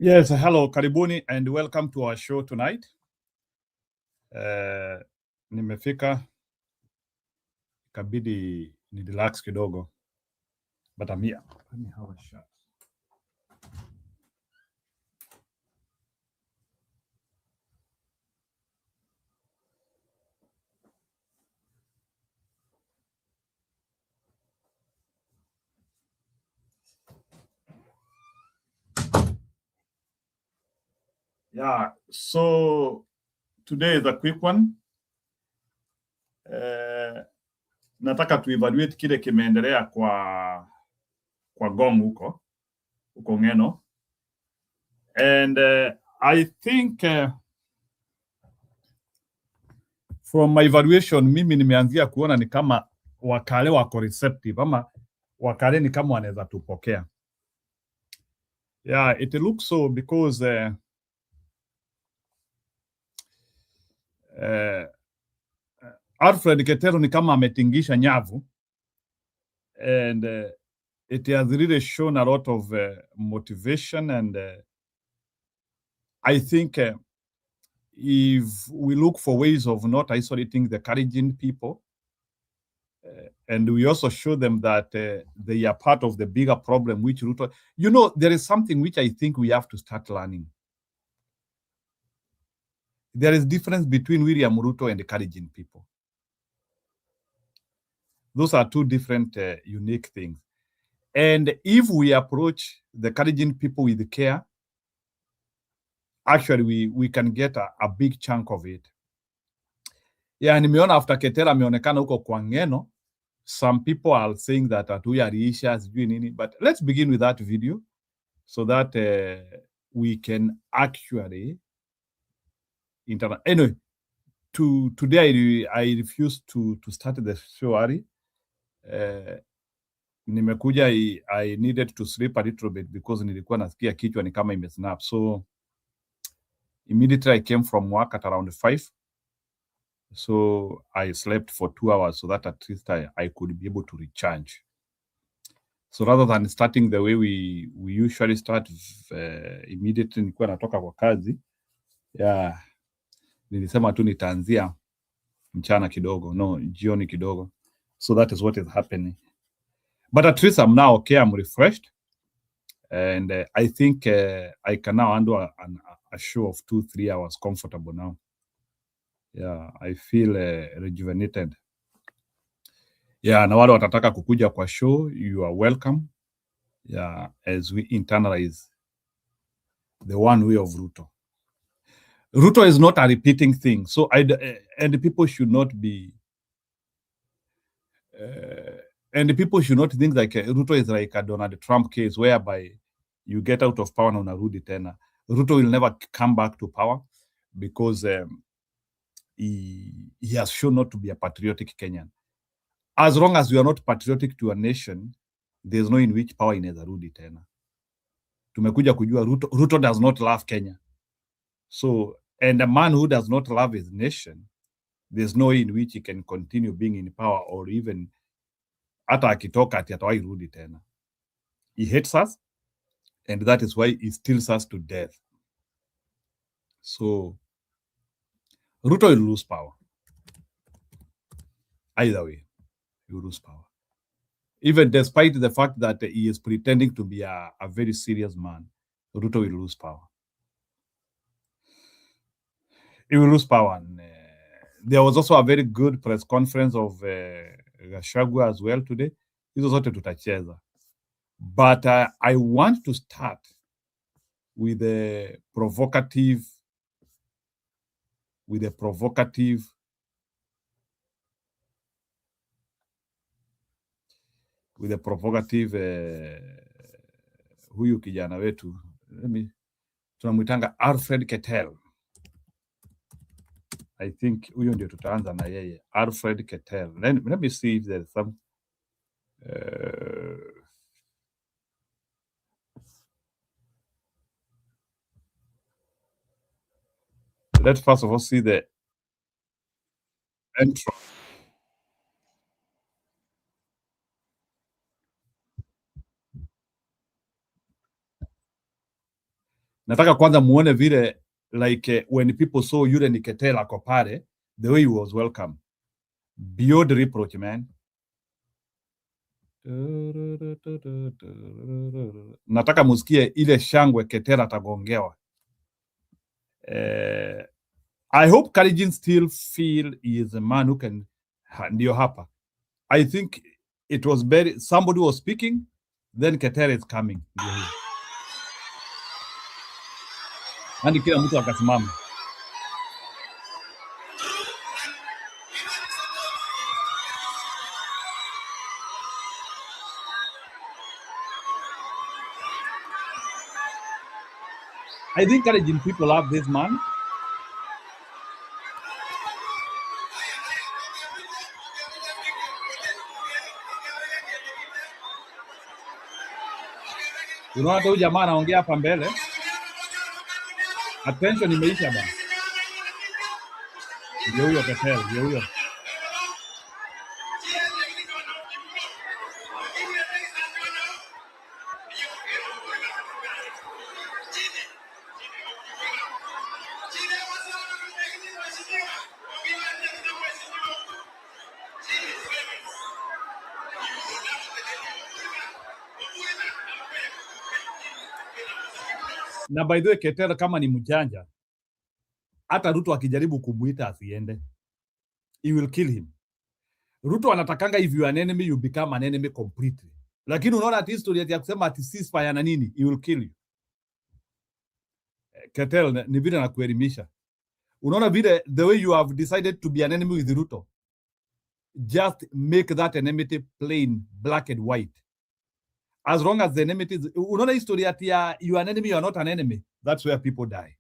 Yes, hello, karibuni and welcome to our show tonight. Nimefika ikabidi ni relax kidogo, but I'm here. Let me have a shot. Yeah, so today is a quick one. Nataka tuevaluate kile kimeendelea kwa Gong huko Ng'eno. And I think from my evaluation, mimi nimeanzia kuona ni kama wakale wako receptive ama wakale ni kama wanaweza tupokea. Yeah, it looks so because Alfred Ketero ni kama ametingisha nyavu and it has really shown a lot of motivation and I think if we look for ways of not isolating the Kalenjin people and we also show them that they are part of the bigger problem which Ruto, there is something which I think we have to start learning. There is difference between William Ruto and the Kalenjin people. Those are two different unique things. And if we approach the Kalenjin people with care, actually we can get a big chunk of it. Yeah, nimeona after Ketera ameonekana huko kwa Ng'eno, some people are saying that hatuya aliisha sijui nini, but let's begin with that video so that we can actually anyway, today I refuse to start the show early. Nimekuja I needed to sleep a little bit because nilikuwa nasikia kichwa ni kama imesnap. So immediately I came from work at around 5. So I slept for 2 hours so that at least I could be able to recharge. So rather than starting the way we usually start immediately nilikuwa natoka kwa kazi, yeah, nilisema tu nitaanzia mchana kidogo, no, jioni kidogo. So that is what is happening. But at least I'm now okay, I'm refreshed. And I think I can now handle a show of 2-3 hours comfortable now. Yeah, I feel rejuvenated. Yeah, na wale watataka kukuja kwa show, you are welcome. Yeah, as we internalize the one way of Ruto. Ruto is not a repeating thing. So and people should not be and people should not think like Ruto is like a Donald Trump case whereby you get out of power na unarudi tena. Ruto will never come back to power because he has shown not to be a patriotic Kenyan. As long as you are not patriotic to a nation, there's no in which power inaweza rudi tena. Tumekuja kujua Ruto does not love Kenya. So, and a man who does not love his nation, there's no way in which he can continue being in power or even hata akitoka ati atawahi rudi tena. He hates us and that is why he steals us to death. So, Ruto will lose power. Either way, he will lose power. Even despite the fact that he is pretending to be a very serious man, Ruto will lose power. He will lose power. And, there was also a very good press conference of Gachagua as well today. Hizo zote tutacheza. But I want to start with a provocative huyu kijana wetu tunamwitanga Alfred Ketel. I think huyo ndio tutaanza na yeye, Alfred Ketel. Let me see if there's some let's first of all see the intro. Nataka kwanza muone vile like when people saw yule ni Ketela kwa pale, the way he was welcome. Beyond reproach, man. Nataka musikie ile shangwe Ketela atagongewa. I hope Kalenjins still feel he is a man who can ndio hapa. I think it was very somebody was speaking, then Ketela is coming. Hadi kila mtu akasimama. I think Kalenjin people love this man. Unaona hata huyu jamaa anaongea hapa mbele. Attention imeisha bana. Ndio huyo Ketela, ndio huyo. Na by the way, Ketela kama ni mjanja, hata Ruto akijaribu kumuita asiende, he will kill him. Ruto anatakanga if you are an enemy you become an enemy completely, lakini unaona ati history ya kusema ati ceasefire na nini, he will kill you. Ketela ni vile nakuelimisha. Unaona vile the way you have decided to be an enemy with Ruto, just make that enmity plain black and white. As long as the enmity is, unaona history ati you are an enemy, you are not an enemy, that's where people die.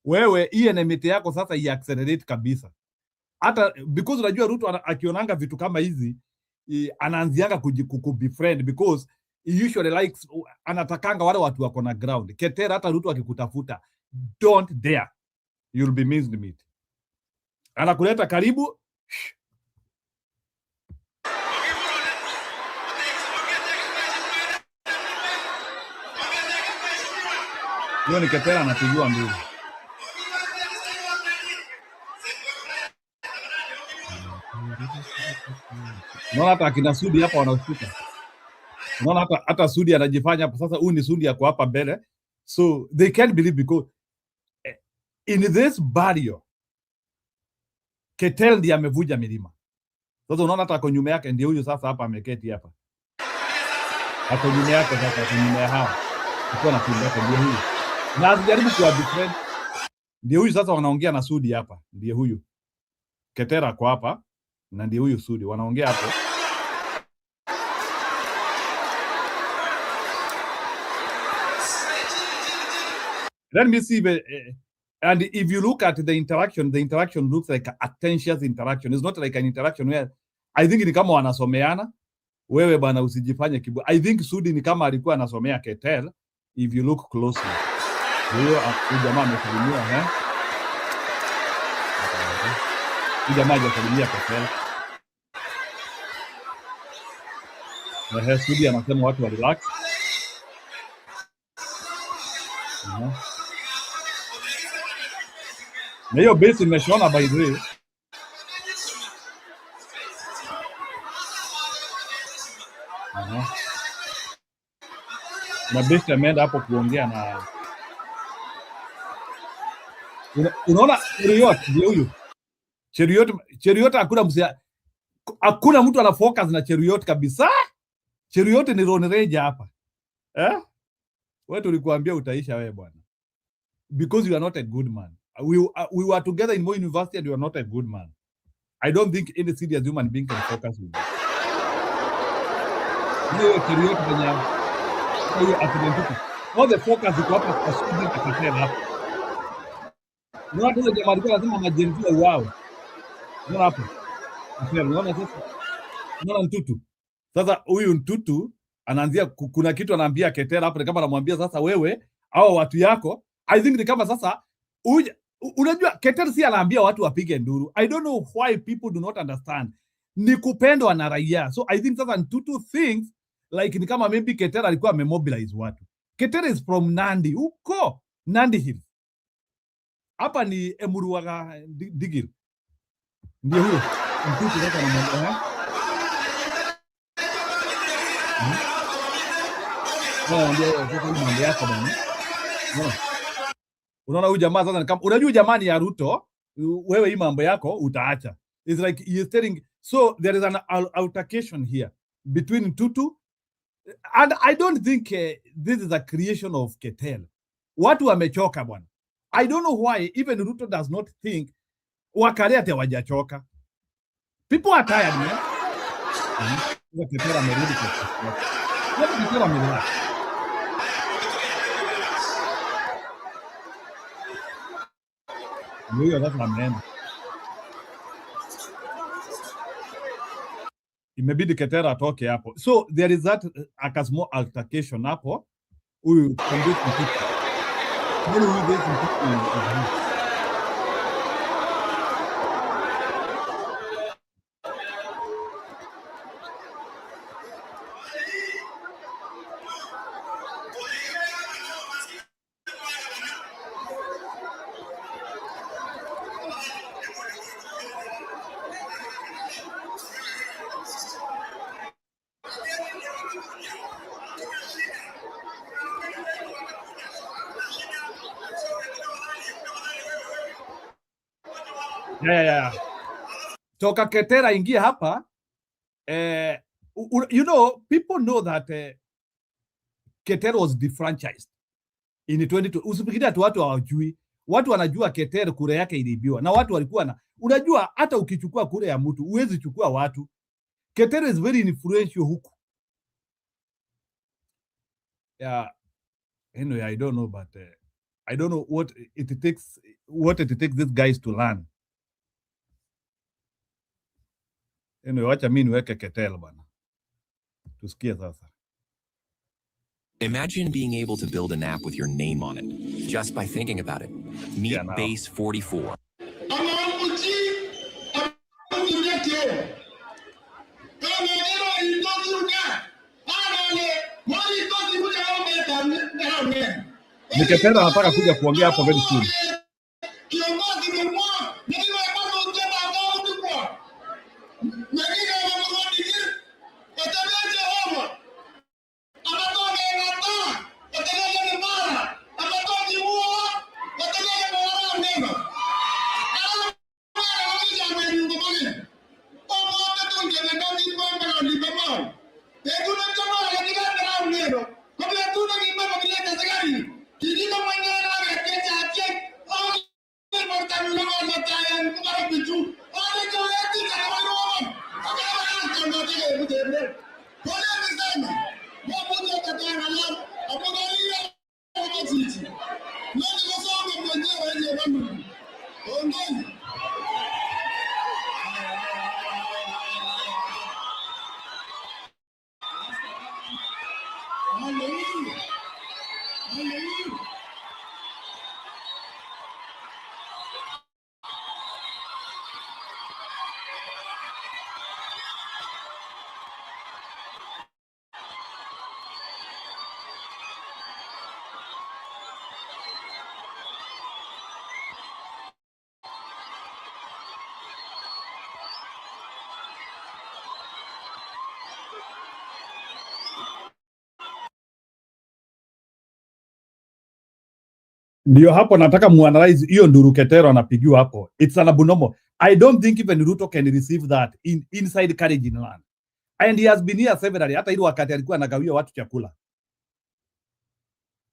Wewe hii enmity yako sasa i-accelerate kabisa. Hata because unajua Ruto akionanga vitu kama hizi anaanzianga kujibefriend because he usually likes, anatakanga wale watu wako na ground. Ketela hata Ruto akikutafuta, don't dare, you'll be minced meat. Anakuleta karibu. Hiyo ni Ketela anatujua mbili. Unaona hata akina Sudi hapa wanaushika. Unaona hata Sudi anajifanya hapa sasa, huyu ni Sudi yako hapa mbele. So they can't believe because in this barrio Ketela ndiye amevuja milima. Sasa unaona hata kwa nyuma yake ndio huyu sasa hapa ameketi hapa. Hapo nyuma yake sasa, kwa nyuma ya hao. Akiwa na kundi yake ndio huyu. Na ajaribu kuwa befriend. Ndio huyu sasa wanaongea na Sudi hapa. Ndio huyu. Ketela kwa hapa na ndio huyu Sudi wanaongea hapo. Let me see and if you look at the interaction looks like a tensious interaction. It's not like an interaction where I think ni kama wanasomeana. Wewe bana usijifanye kibu. I think Sudi ni kama alikuwa anasomea Ketela if you look closely. Huyo jamaa amesalimia huyu jamaa hajasalimia Ketela. Sudi anasema watu wa relax. Na hiyo base imeshona by the way. Na base ameenda hapo kuongea na unaona Cheriot ndio huyu. Cheriot hakuna mtu ana focus na Cheriot kabisa. Cheriot ni Ron Reja hapa. Wewe tulikuambia utaisha wewe bwana. Because you are not a good man. We were together in Moi University and you are not a good man. I don't think any serious human being can focus with you. Cheriot kwenye hiyo accident. All the focus iko hapa kwa Sudi akasema hapa. Unaona hizo jamaa alikuwa lazima majenzi wao. Unaona hapo. Unaona sasa. Unaona Ntutu. Sasa huyu Ntutu anaanzia kuna kitu anaambia Ketela hapo, kama anamwambia sasa wewe hao watu yako, I think ni kama sasa unajua Ketela si anaambia watu wapige nduru. I don't know why people do not understand. Ni kupendwa na raia. So I think sasa Ntutu thinks like ni kama maybe Ketela alikuwa amemobilize watu. Ketere is from Nandi. Uko Nandi Hill. Hapa ni Emuruaga Digil. Ndio huyo. Mtutu leta na mambo. Ndio mambo yako bwana. Unaona huyu jamaa sasa kama unajua jamani ya Ruto, wewe hii mambo yako utaacha. It's like he is telling, so there is an altercation here between Tutu, and I don't think this is a creation of Ketel. Watu wamechoka bwana. I don't know why even Ruto does not think wakale ate wajachoka. People are tired, man. Ketel amerudi kwa. Ketel amerudi. Ndio sasa ameenda. Imebidi Ketera atoke hapo. So there is that akasmo altercation hapo. Huyu konduti kitu. Ndio huyu gesi kitu. Yeah. Toka Ketera ingia hapa, you know, people know that Ketera was defranchised in 2022. Usifikiria tu watu hawajui. Watu wanajua Ketera kura yake iliibiwa. Na watu walikuwa na, unajua hata ukichukua kura ya mtu, uwezi chukua watu. Ketera is very influential huku. Yeah. Anyway, I don't know, but I don't know what it takes these guys to learn. Anyway, wacha mimi niweke Ketel bana. Tusikie sasa. Imagine being able to build an app with your name on it, just by thinking about it. Meet Base 44. Nikipenda anataka kuja kuongea hapo very soon. Ndio hapo nataka muanalyze hiyo nduru Ketero anapigiwa hapo. It's an abnormal. I don't think even Ruto can receive that inside Kalenjin land. And he has been here severally. Hata ile wakati alikuwa anagawia watu chakula.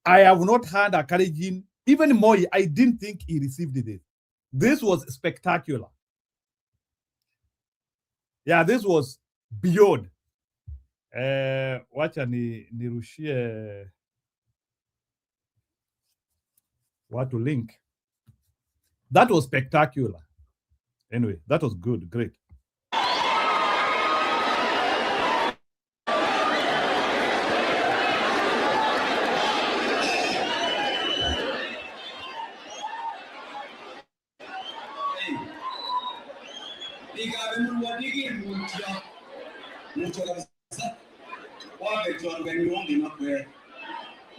I have not had a Kalenjin, even Moi, I didn't think he received this. This was spectacular. Yeah, this was beyond. Wacha nirushie watu link. That was spectacular. Anyway, that was good, great.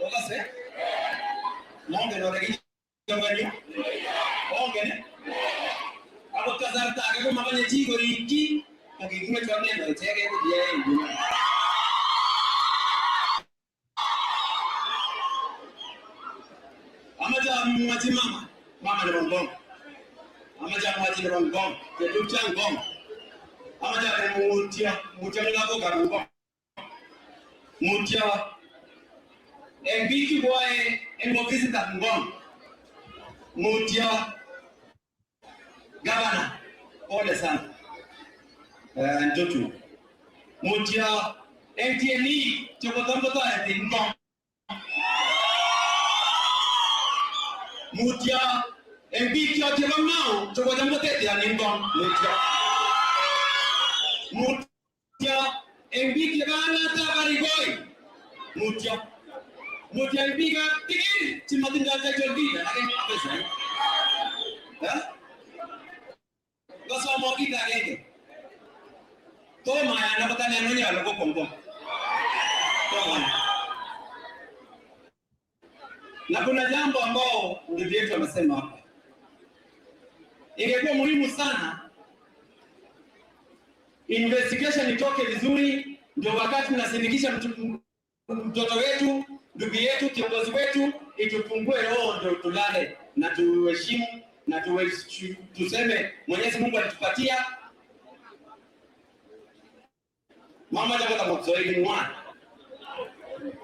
Okase? Monge oregi jabani. Onge. Abo kazarta agako mabanye chigo riki. Kakikume chwane ndo chege kudiye. Amaja mwaji mama ni bongbong. Amaja mwaji ni bongbong. Keducha bongbong. Amaja mutia ngako garubong. Mutia Mbiki boy ngo visitor bongbong. Mutia Governor Ole San. Njotu. Mutia NTNE chokotambo ya bongbong. Mutia Mbiki ochebamao chokotambo ya bongbong. Mutia Mbiki bana tabarigoi. Mutia Mbiki tigiri chimatinda jolbi lakini apesa. Basa mokita gege. Toma ya napatana nani aloko bongbong. Toma. Na kuna jambo ambao ndugu yetu amesema hapa. Ingekuwa muhimu sana investigation itoke vizuri, ndio wakati tunasindikisha mtoto wetu, ndugu yetu, kiongozi wetu, itupungue roho ndio tulale na tuheshimu na tuseme Mwenyezi Mungu alitupatia. Mama japo kama Kiswahili mwana.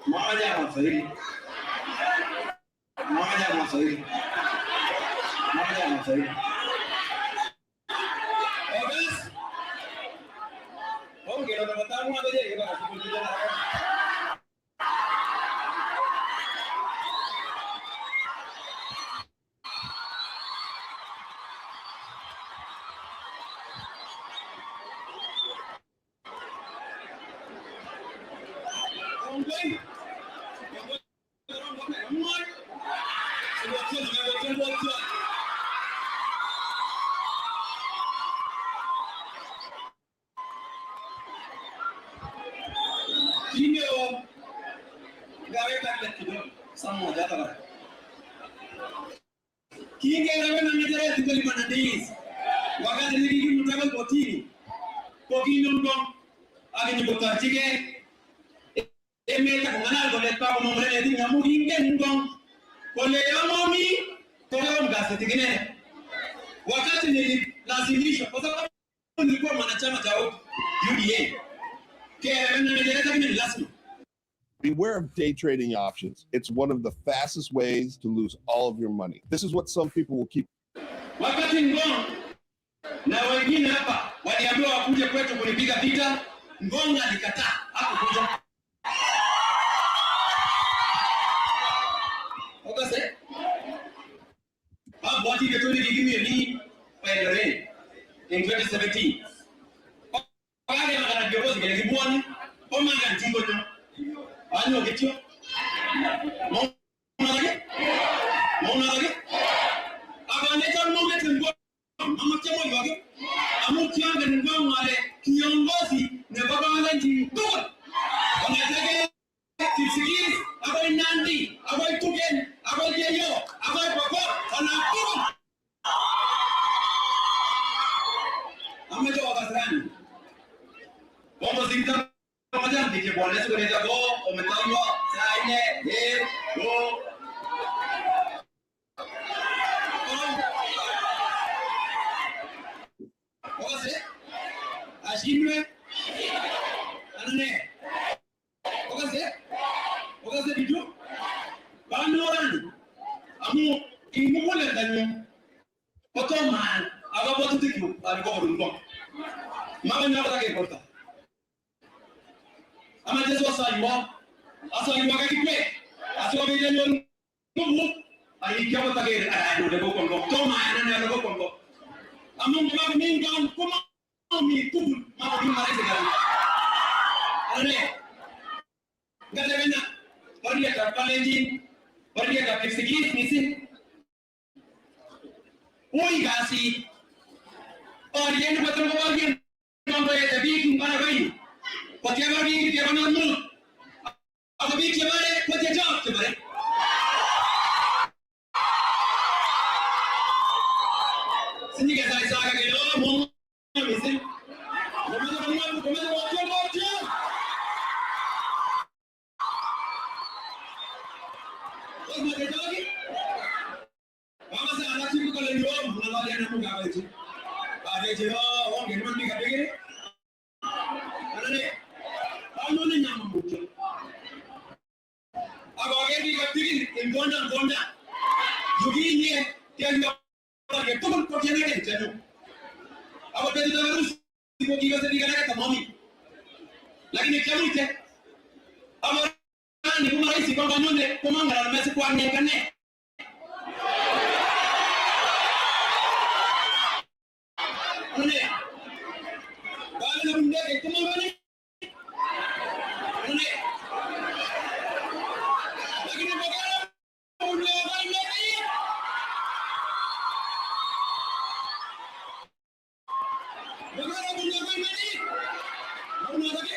Mama japo Kiswahili. Mama japo Kiswahili. Mama japo Kiswahili. Onge ndo matamu hapo je kwa kukuja na wakati nililazimishwa kwa sababu nilikuwa mwanachama cha UDA. Beware of day trading options. It's one of the fastest ways to lose all of your money. This is what some people will keep. Wakati Ngong na wengine hapa waliambiwa wakuje kwetu kunipiga vita, Ngong alikataa hakukuja. Okase? What did you give me a lead by the rain in 2017? Wale magana viongozi kile kibwani, kwa maana ntingo tu. Anyo kitio. Mona lagi. Abaneta moment ngo. Mama chemo yoge. Amu kianga ngo wale kiongozi ne baba wale ntingo. Wanataka tisikis, abai nandi, abai tugen, abai yeyo, abai papa, anakuwa. Amejo wakasrani. Como zinta macam dije boleh sudah jago, komentar lo, saya ini, go. Apa sih? Asyik aneh. Apa sih video? Banuran. Amu ibu boleh tanya. Potongan, apa potong tiku? Tadi kau beruntung. Makan apa lagi porta? Ama Yesu asaliwa kakikwe aswa bilion ngumu alikia mtagere ndio lego kongo toma nani lego kongo amungu mama minga kuma mi tubu mama ni mare segala ane ngadevena paria ka Kalenjins paria ka Receptive nisi oi gasi paria ni betul paria mambo ya tabiki mbana gai Pakai bagi dia orang mulu. Apa biji mana? Pakai jawab tu mana? wange mimi kabegere anane ano ni nyama mmoja abageni kabigiri ngonda yuginye kenya ke tukul ko kenya ke tenu aba pedi tabarus ko kiga se digana ka mami lakini chamite aba ni kuma rais kwamba nyonde kumangala na mesi kwa nekane nne bale na ndege kumangala nne lakini bagala unyo bale bagala unyo bale unyo bale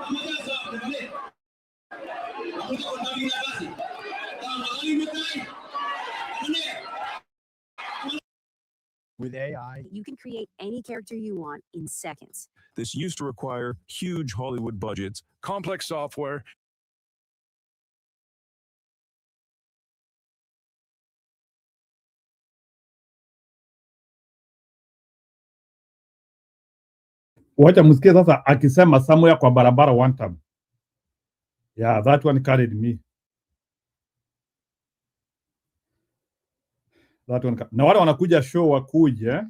amaza bale With AI, you can create any character you want in seconds. this used to require huge Hollywood budgets, complex software, Wacha msikie sasa akisema somewhere kwa barabara one time. Yeah, that one carried me. That one. Na wale wanakuja show wakuje.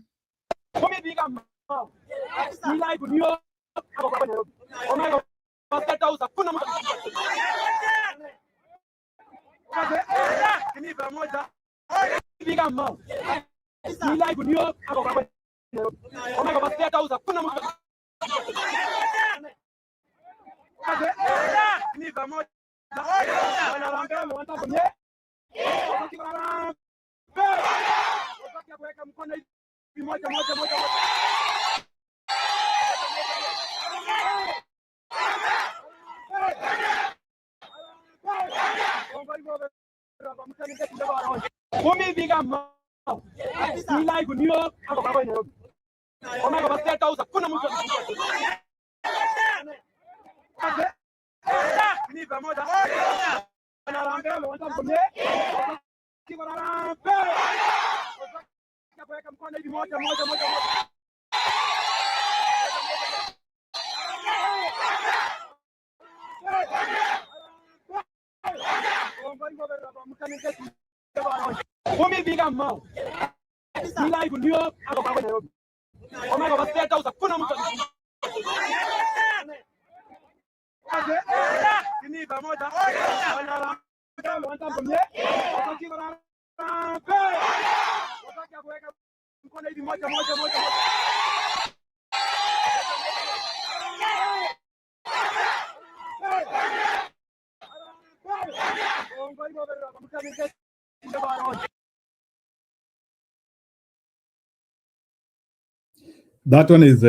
That one is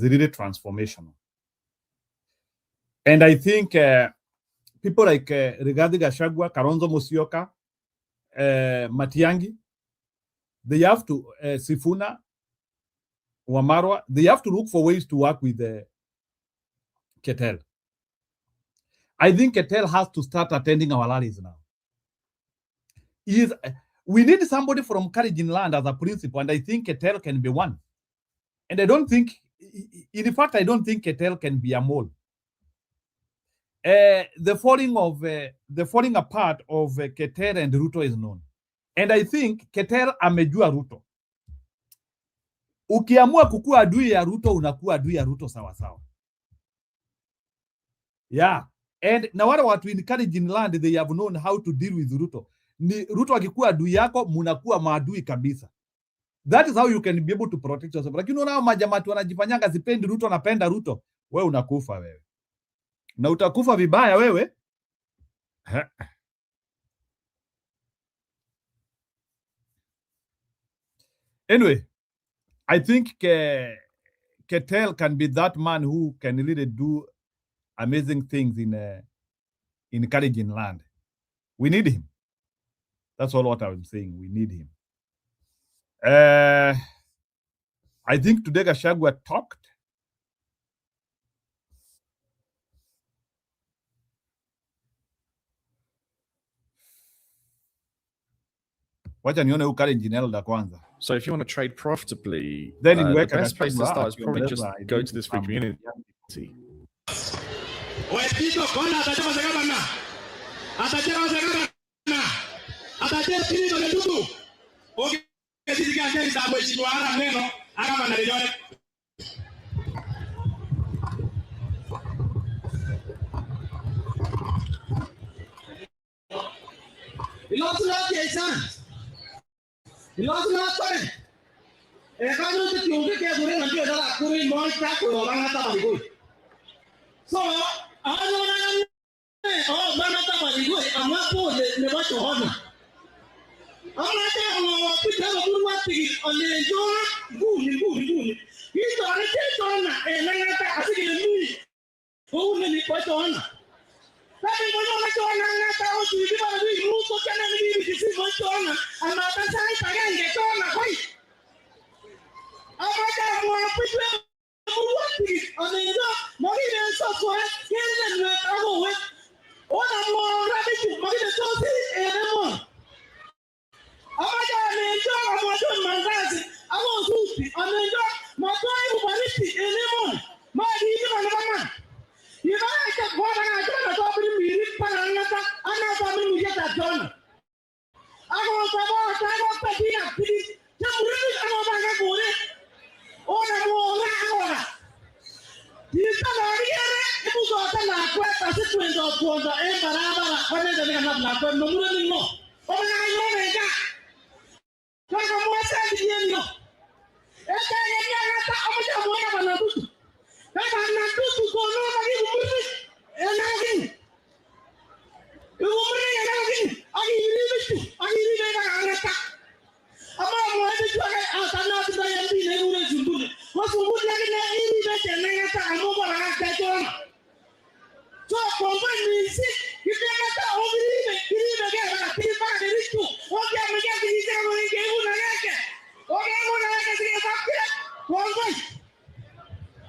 really transformational. And I think people like Rigathi Gachagua, Kalonzo Musyoka, Matiang'i, they have to, Sifuna, Wamarwa, they have to look for ways to work with Ketel. I think Ketel has to start attending our rallies now. We need somebody from Kalenjins land as a principal, and I think Ketel can be one. And I don't think, in fact, I don't think Ketel can be a mole. The falling apart of Ketel and Ruto is known. And I think Ketel amejua Ruto. Ukiamua kukua adui ya Ruto, unakuwa adui ya Ruto sawa sawa. Yeah. And na wale watu in Kalenjins land, they have known how to deal with Ruto. Ni Ruto akikuwa adui yako, munakuwa maadui kabisa. That is how you can be able to protect yourself. Lakini unaona majamati wanajifanyanga sipendi Ruto, napenda Ruto. Wewe unakufa wewe. Na utakufa vibaya wewe. Anyway, I think Ketel can be that man who can really do amazing things in Kalenjin land. We need him. That's all what I'm saying. We need him. I think today Gachagua talked. Wacha nione Kalenjin elder kwanza. So if you want to trade profitably, Then the niweke best place to Gachagua start is probably just akiongeleza go to this free community. So,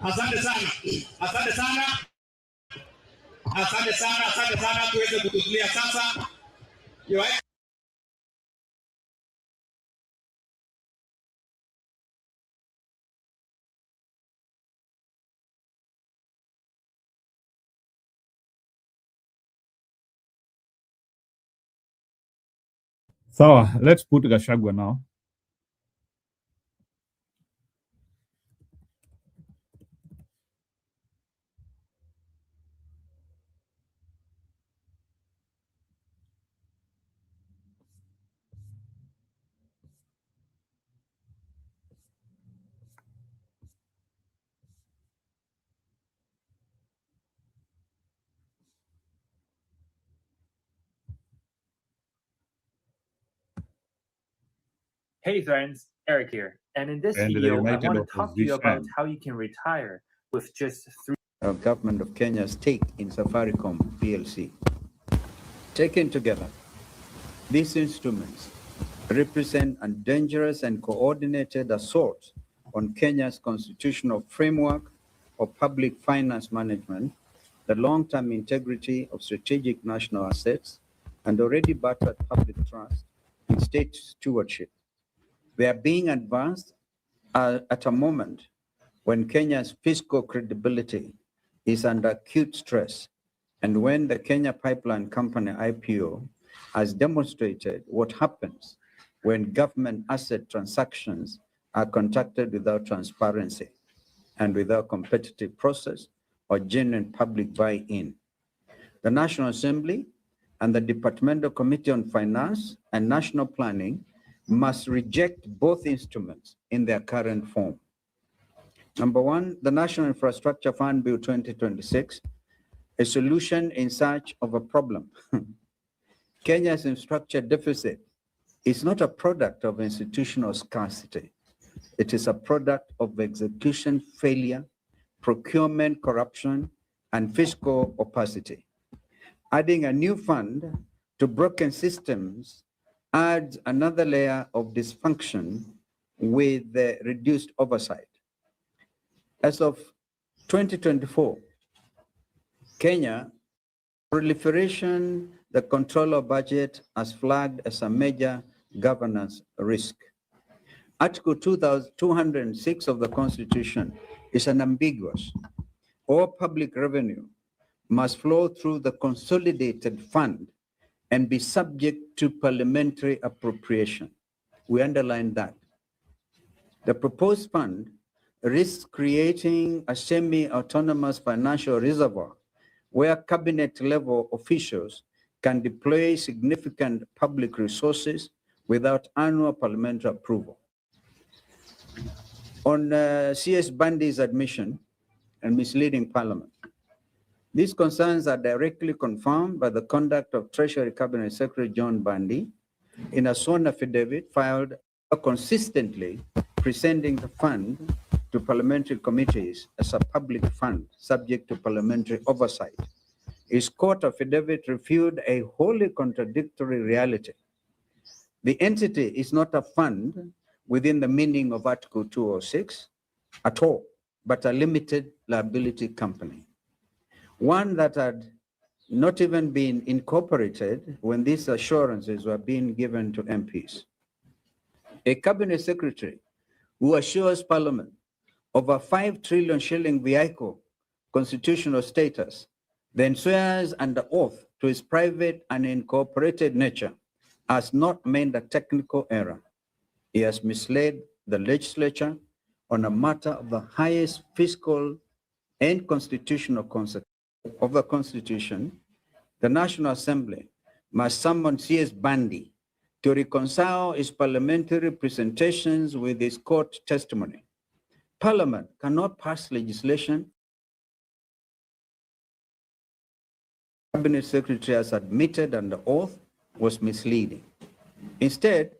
asante sana, asante sana, asante sana, asante sana. Tuweze kutulia sasa. Sawa, let's put Gachagua now. Hey friends, Eric here, and in this And the video I United want to talk to you about Opposition. how you can retire with just 3 Government of Kenya's stake in Safaricom PLC. Taken together, these instruments represent a dangerous and coordinated assault on Kenya's constitutional framework of public finance management, the long-term integrity of strategic national assets, and already battered public trust in state stewardship. They are being advanced at a moment when Kenya's fiscal credibility is under acute stress, and when the Kenya Pipeline Company IPO has demonstrated what happens when government asset transactions are conducted without transparency and without competitive process or genuine public buy-in. The National Assembly and the Departmental Committee on Finance and National Planning must reject both instruments in their current form. Number one, the National Infrastructure Fund Bill 2026, a solution in search of a problem. Kenya's infrastructure deficit is not a product of institutional scarcity. It is a product of execution failure, procurement corruption, and fiscal opacity. Adding a new fund to broken systems adds another layer of dysfunction with the reduced oversight. As of 2024, Kenya proliferation, the control of budget has flagged as a major governance risk. Article 206 of the Constitution is unambiguous. All public revenue must flow through the consolidated fund and be subject to parliamentary appropriation. We underline that. The proposed fund risks creating a semi-autonomous financial reservoir where cabinet-level officials can deploy significant public resources without annual parliamentary approval. On CS Bandi's admission and misleading Parliament, these concerns are directly confirmed by the conduct of Treasury Cabinet Secretary John Bandi in a sworn affidavit filed consistently presenting the fund to parliamentary committees as a public fund subject to parliamentary oversight. His court affidavit refuted a wholly contradictory reality. The entity is not a fund within the meaning of Article 206 at all, but a limited liability company, one that had not even been incorporated when these assurances were being given to MPs. A cabinet secretary who assures Parliament of a 5 trillion shilling vehicle constitutional status, then swears under oath to his private and incorporated nature, has not made a technical error. He has misled the legislature on a matter of the highest fiscal and constitutional consequence of the Constitution. The National Assembly must summon CS Bandi to reconcile his parliamentary presentations with his court testimony. Parliament cannot pass legislation. Cabinet Secretary has admitted under oath was misleading. Instead,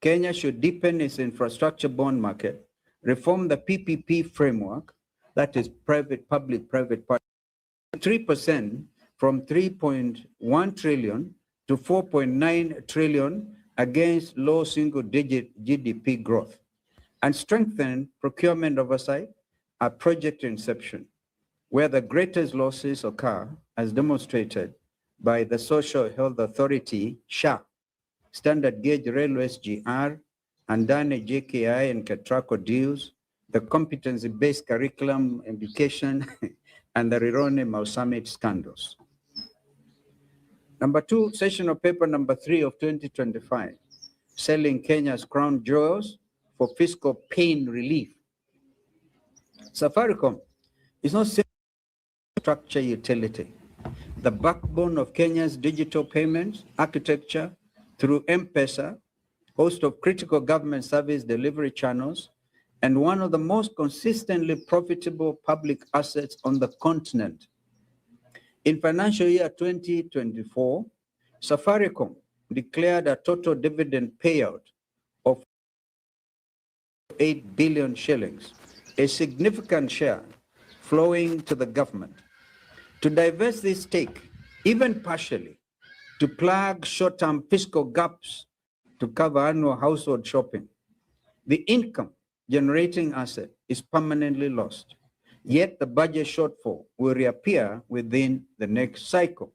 Kenya should deepen its infrastructure bond market, reform the PPP framework, that is public-private partnership, 3% from 3.1 trillion to 4.9 trillion against low single-digit GDP growth, and strengthen procurement oversight at project inception, where the greatest losses occur, as demonstrated by the Social Health Authority, SHA, Standard Gauge Railways GR, and Dane JKI and Ketraco deals, the competency-based curriculum education, and the Rirone Mau scandals. Number 2, sessional paper number 3 of 2025, selling Kenya's crown jewels for fiscal pain relief. Safaricom is not simply a structure utility. The backbone of Kenya's digital payments architecture through M-Pesa, host of critical government service delivery channels, and one of the most consistently profitable public assets on the continent. In financial year 2024, Safaricom declared a total dividend payout of 8 billion shillings, a significant share flowing to the government. To divest this stake, even partially, to plug short-term fiscal gaps to cover annual household shopping, the income generating asset is permanently lost. Yet the budget shortfall will reappear within the next cycle.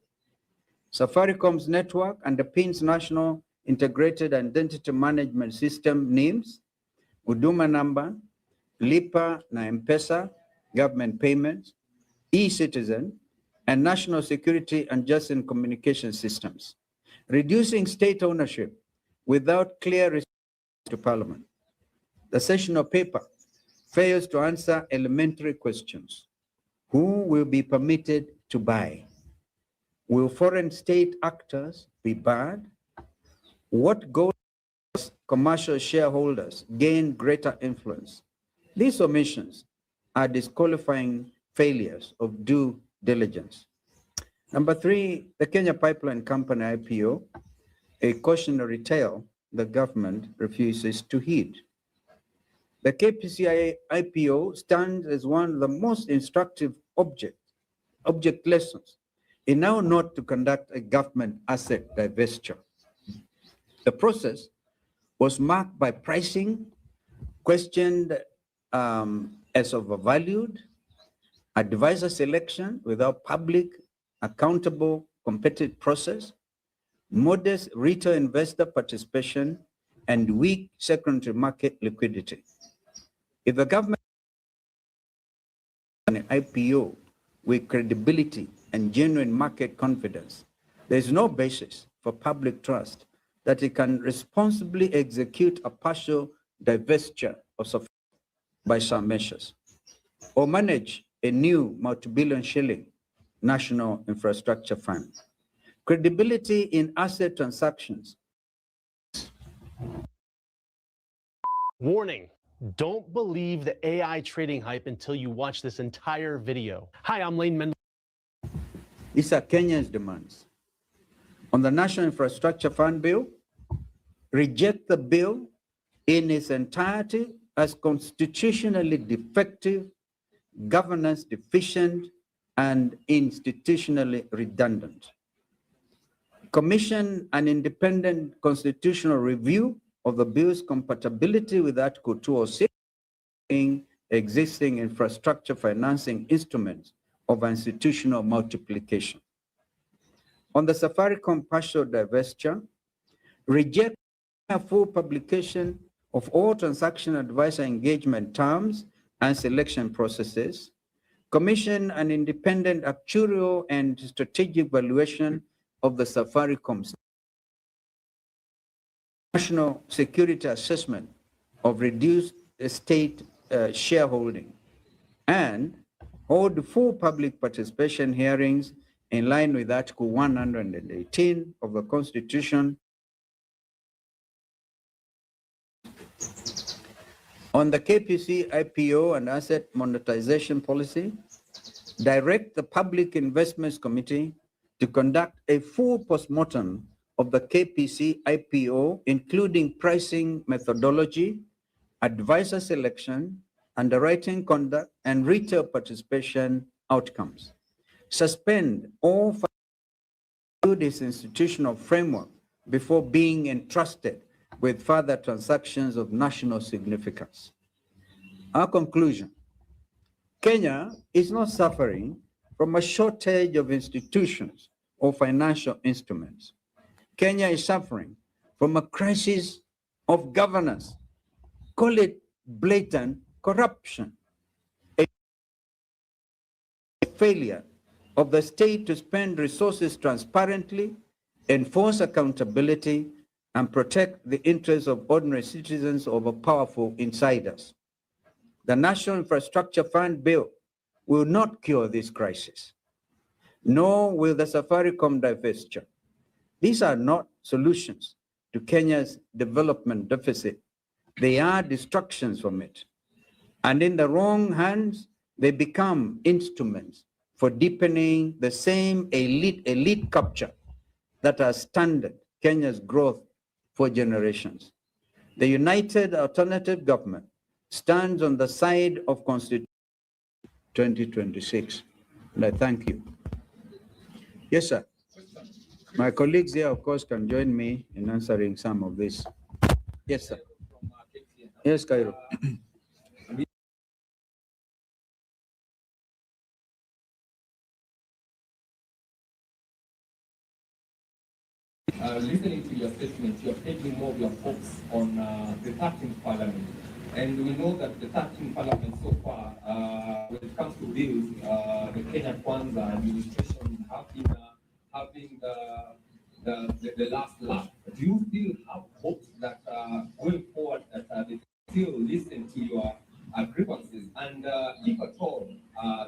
Safaricom's network underpins National Integrated Identity Management System NIMS, Huduma Number, Lipa na M-Pesa, government payments, e-citizen, and national security and justice communication systems, reducing state ownership without clear response to Parliament. The sessional paper fails to answer elementary questions. Who will be permitted to buy? Will foreign state actors be barred? What goals commercial shareholders gain greater influence? These omissions are disqualifying failures of due diligence. Number 3, the Kenya Pipeline Company IPO, a cautionary tale the government refuses to heed. The KPCI IPO stands as one of the most instructive object lessons in how not to conduct a government asset divestiture. The process was marked by pricing, questioned as overvalued, advisor selection without public, accountable, competitive process, modest retail investor participation, and weak secondary market liquidity. If the government an IPO with credibility and genuine market confidence, there is no basis for public trust that it can responsibly execute a partial divestiture of by some measures, or manage a new multi-billion shilling national infrastructure fund. Credibility in asset transactions. Warning, don't believe the AI trading hype until you watch this entire video. Hi, I'm Lane Mendel. These are Kenya's demands. On the National Infrastructure Fund bill, reject the bill in its entirety as constitutionally defective, governance deficient, and institutionally redundant. Commission an independent constitutional review of the bill's compatibility with Article 206 existing infrastructure financing instruments of institutional multiplication. On the Safaricom partial divestiture, reject a full publication of all transaction advisor engagement terms and selection processes, commission an independent actuarial and strategic valuation of the Safaricom national security assessment of reduced state shareholding, and hold full public participation hearings in line with Article 118 of the Constitution on the KPC IPO and asset monetization policy. Direct the Public Investments Committee to conduct a full postmortem of the KPC IPO, including pricing methodology, advisor selection, underwriting conduct, and retail participation outcomes. Suspend all this institutional framework before being entrusted with further transactions of national significance. Our conclusion: Kenya is not suffering from a shortage of institutions or financial instruments. Kenya is suffering from a crisis of governance. Call it blatant corruption, a failure of the state to spend resources transparently, enforce accountability, and protect the interests of ordinary citizens over powerful insiders. The National Infrastructure Fund bill will not cure this crisis, nor will the Safaricom divestiture. These are not solutions to Kenya's development deficit. They are distractions from it. And in the wrong hands, they become instruments for deepening the same elite capture that has stunted Kenya's growth for generations. The United Alternative Government stands on the side of Constitution 2026. And I thank you. Yes, sir. My colleagues here, of course, can join me in answering some of this. Yes, sir. Yes, Cairo. Listening to your statement, you're taking more of your focus on the 13th Parliament. And we know that the 13th Parliament so far, when it comes to bills, the Kenyan Kwanza administration have been having the last laugh. Do you still have hopes that going forward that they still listen to your grievances? And if at all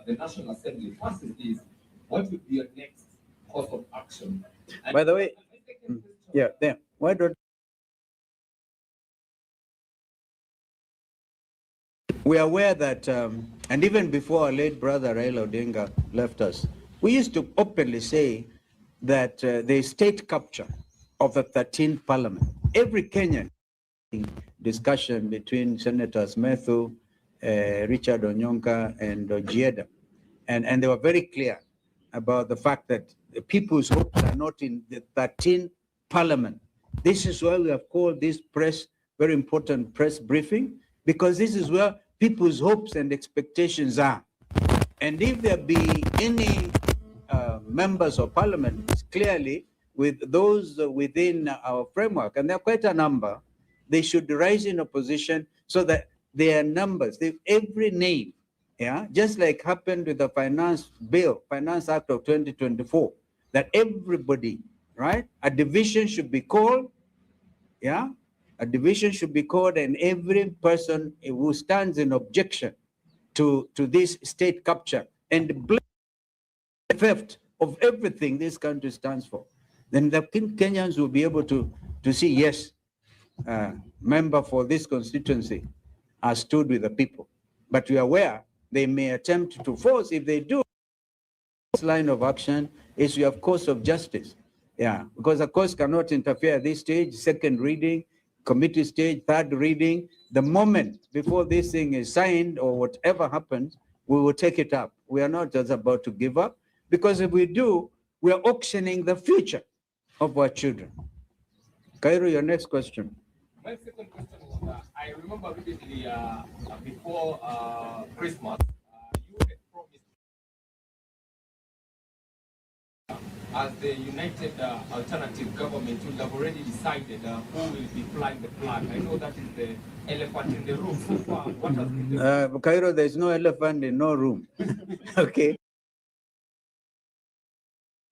the National Assembly passes this, what would be your next course of action? And by the way, yeah, there. Why don't we are aware that, and even before our late brother Raila Odinga left us, we used to openly say that the state capture of the 13th Parliament, every Kenyan discussion between Senators Methu, Richard Onyonka, and Ojieda, and they were very clear about the fact that the people's hopes are not in the 13th Parliament. This is why we have called this press, very important press briefing, because this is where people's hopes and expectations are. And if there be any members of Parliament, clearly with those within our framework, and there are quite a number, they should rise in opposition so that their numbers, every name, yeah, just like happened with the Finance Act of 2024, that everybody, right, a division should be called, yeah, a division should be called, and every person who stands in objection to this state capture and blame the theft of everything this country stands for, then the Kenyans will be able to see, yes, member for this constituency has stood with the people. But we are aware they may attempt to force. If they do, this line of action is we have course of justice. Yeah, because the courts cannot interfere at this stage, second reading, committee stage, third reading. The moment before this thing is signed or whatever happens, we will take it up. We are not just about to give up, because if we do, we are auctioning the future of our children. Cairo, your next question. My second question was, I remember vividly before Christmas, you had promised as the United Alternative Government will have already decided who will be flying the flag. I know that is the elephant in the room. So far, what has been the... Cairo, there's no elephant in no room. Okay.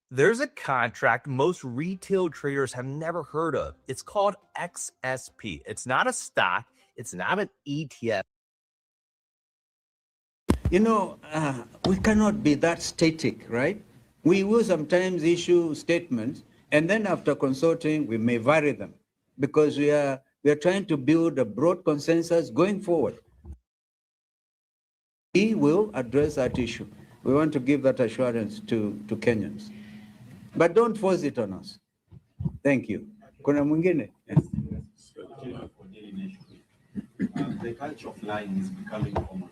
There's a contract most retail traders have never heard of. It's called XSP. It's not a stock. It's not an ETF. You know, we cannot be that static, right? We will sometimes issue statements, and then after consulting, we may vary them, because we are trying to build a broad consensus going forward. We will address that issue. We want to give that assurance to Kenyans. But don't force it on us. Thank you. Kuna mwingine? The culture of lying is becoming common.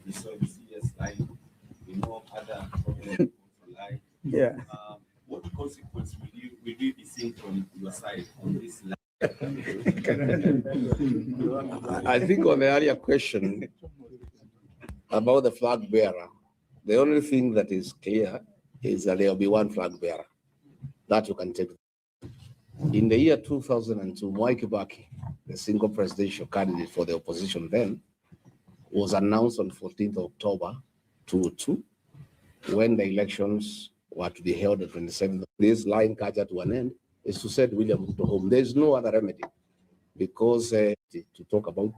We saw the serious lying. We know other problems for lying. Yeah. What consequence will you be seeing from your side on this lie? I think on the earlier question about the flag bearer, the only thing that is clear is that there will be one flag bearer that you can take. In the year 2002, Mwai Kibaki, the single presidential candidate for the opposition then, was announced on 14th October 2002, when the elections were to be held on 27th. This lying culture to an end is to send William Ruto home. There is no other remedy, because to talk about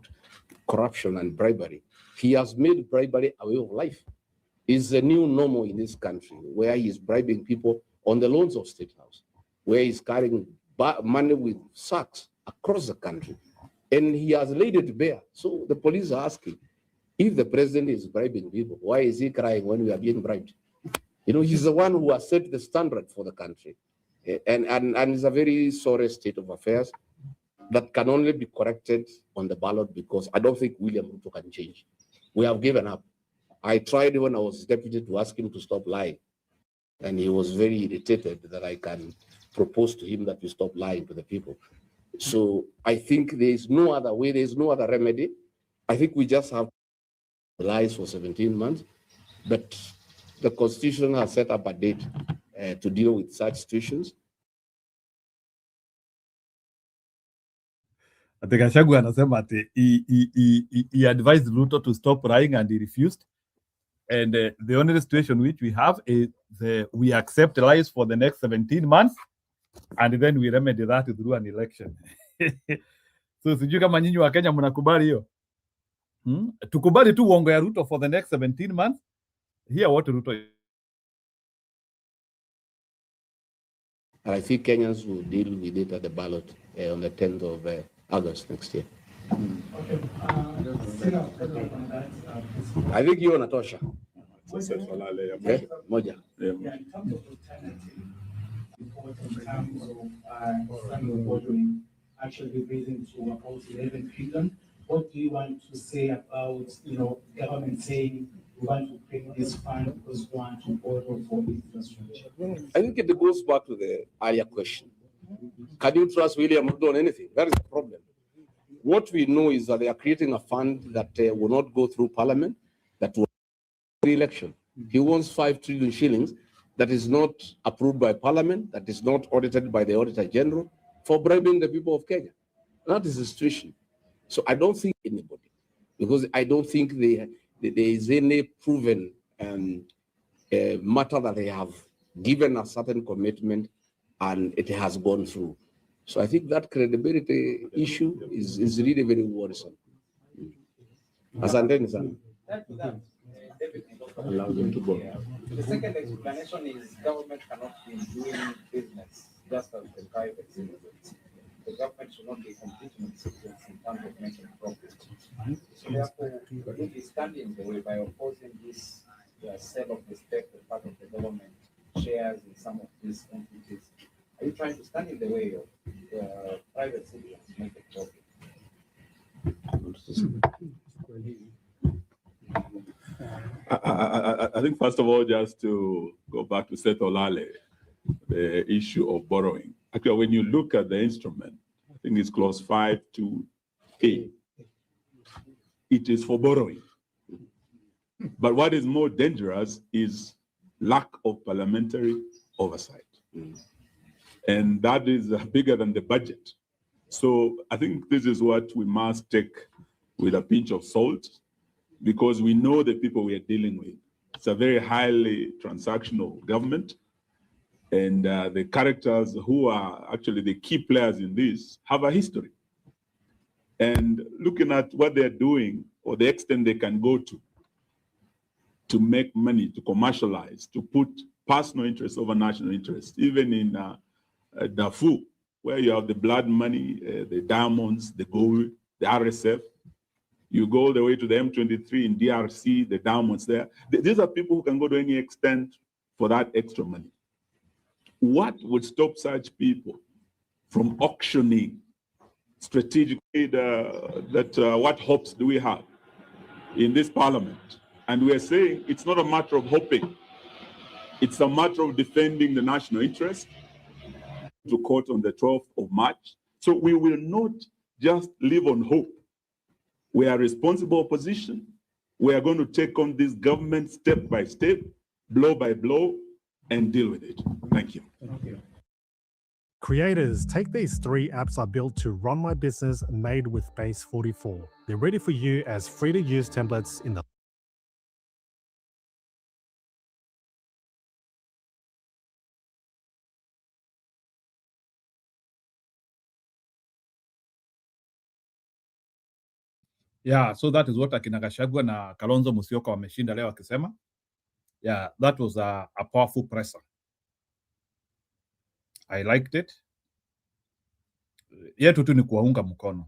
corruption and bribery, he has made bribery a way of life. It's a new normal in this country, where he's bribing people on the loans of State House, where he's carrying money with sacks across the country, and he has laid it bare. So the police are asking, if the president is bribing people, why is he crying when we are being bribed? You know, he's the one who has set the standard for the country, and it's a very sorry state of affairs that can only be corrected on the ballot, because I don't think William Ruto can change. We have given up. I tried when I was deputy to ask him to stop lying, and he was very irritated that I can propose to him that we stop lying to the people. So I think there is no other way, there is no other remedy. I think we just have lies for 17 months, but the Constitution has set up a date to deal with such situations. Gachagua anasema ati he advised Ruto to stop lying and he refused. And the only situation which we have is we accept lies for the next 17 months and then we remedy that through an election. So sijui kama nyinyi wa Kenya mnakubali hiyo. Tukubali tu uongo ya Ruto for the next 17 months. Hear what Ruto is. I think Kenyans will deal with it at the ballot on the 10th of August next year. Okay. I think you want Natosha. Okay, moja. Yeah, in terms of alternative, in terms of actually raising to about 11 trillion, what do you want to say about, government saying we want to create this fund because we want to borrow for infrastructure? I think it goes back to the earlier question. Can you trust William Ruto on anything? That is the problem. What we know is that they are creating a fund that will not go through parliament, that will the election. He wants 5 trillion shillings that is not approved by parliament, that is not audited by the Auditor General, for bribing the people of Kenya. That is the situation. So I don't think anybody, because I don't think there is any proven matter that they have given a certain commitment and it has gone through. So I think that credibility issue is really very worrisome. Asanteni sana. Allow them to go. The second explanation is government cannot be doing business just as the private citizens. The government should not be competing with citizens in terms of making profit. So therefore, if you stand in the way by opposing this sale of the state as part of the government shares in some of these entities, are you trying to stand in the way of private citizens making profit? I think, first of all, just to go back to Seth Olale, the issue of borrowing. Actually, when you look at the instrument, I think it's clause 5 to A. It is for borrowing. But what is more dangerous is lack of parliamentary oversight. And that is bigger than the budget. So I think this is what we must take with a pinch of salt, because we know the people we are dealing with. It's a very highly transactional government, and the characters who are actually the key players in this have a history. And looking at what they're doing, or the extent they can go to make money, to commercialize, to put personal interests over national interests, even in Darfur, where you have the blood money, the diamonds, the gold, the RSF. You go all the way to the M23 in DRC, the diamonds there. These are people who can go to any extent for that extra money. What would stop such people from auctioning strategically what hopes do we have in this parliament? And we are saying it's not a matter of hoping. It's a matter of defending the national interest to court on the 12th of March. So we will not just live on hope. We are responsible opposition. We are going to take on this government step by step, blow by blow, and deal with it. Thank you. Creators, take these 3 apps I built to run my business made with Base 44. They're ready for you as free-to-use templates in the Yeah, so that is what akina Gachagua na Kalonzo Musyoka wameshinda leo akisema. Yeah, that was a powerful presser. I liked it. Yetu tu ni kuwaunga mkono.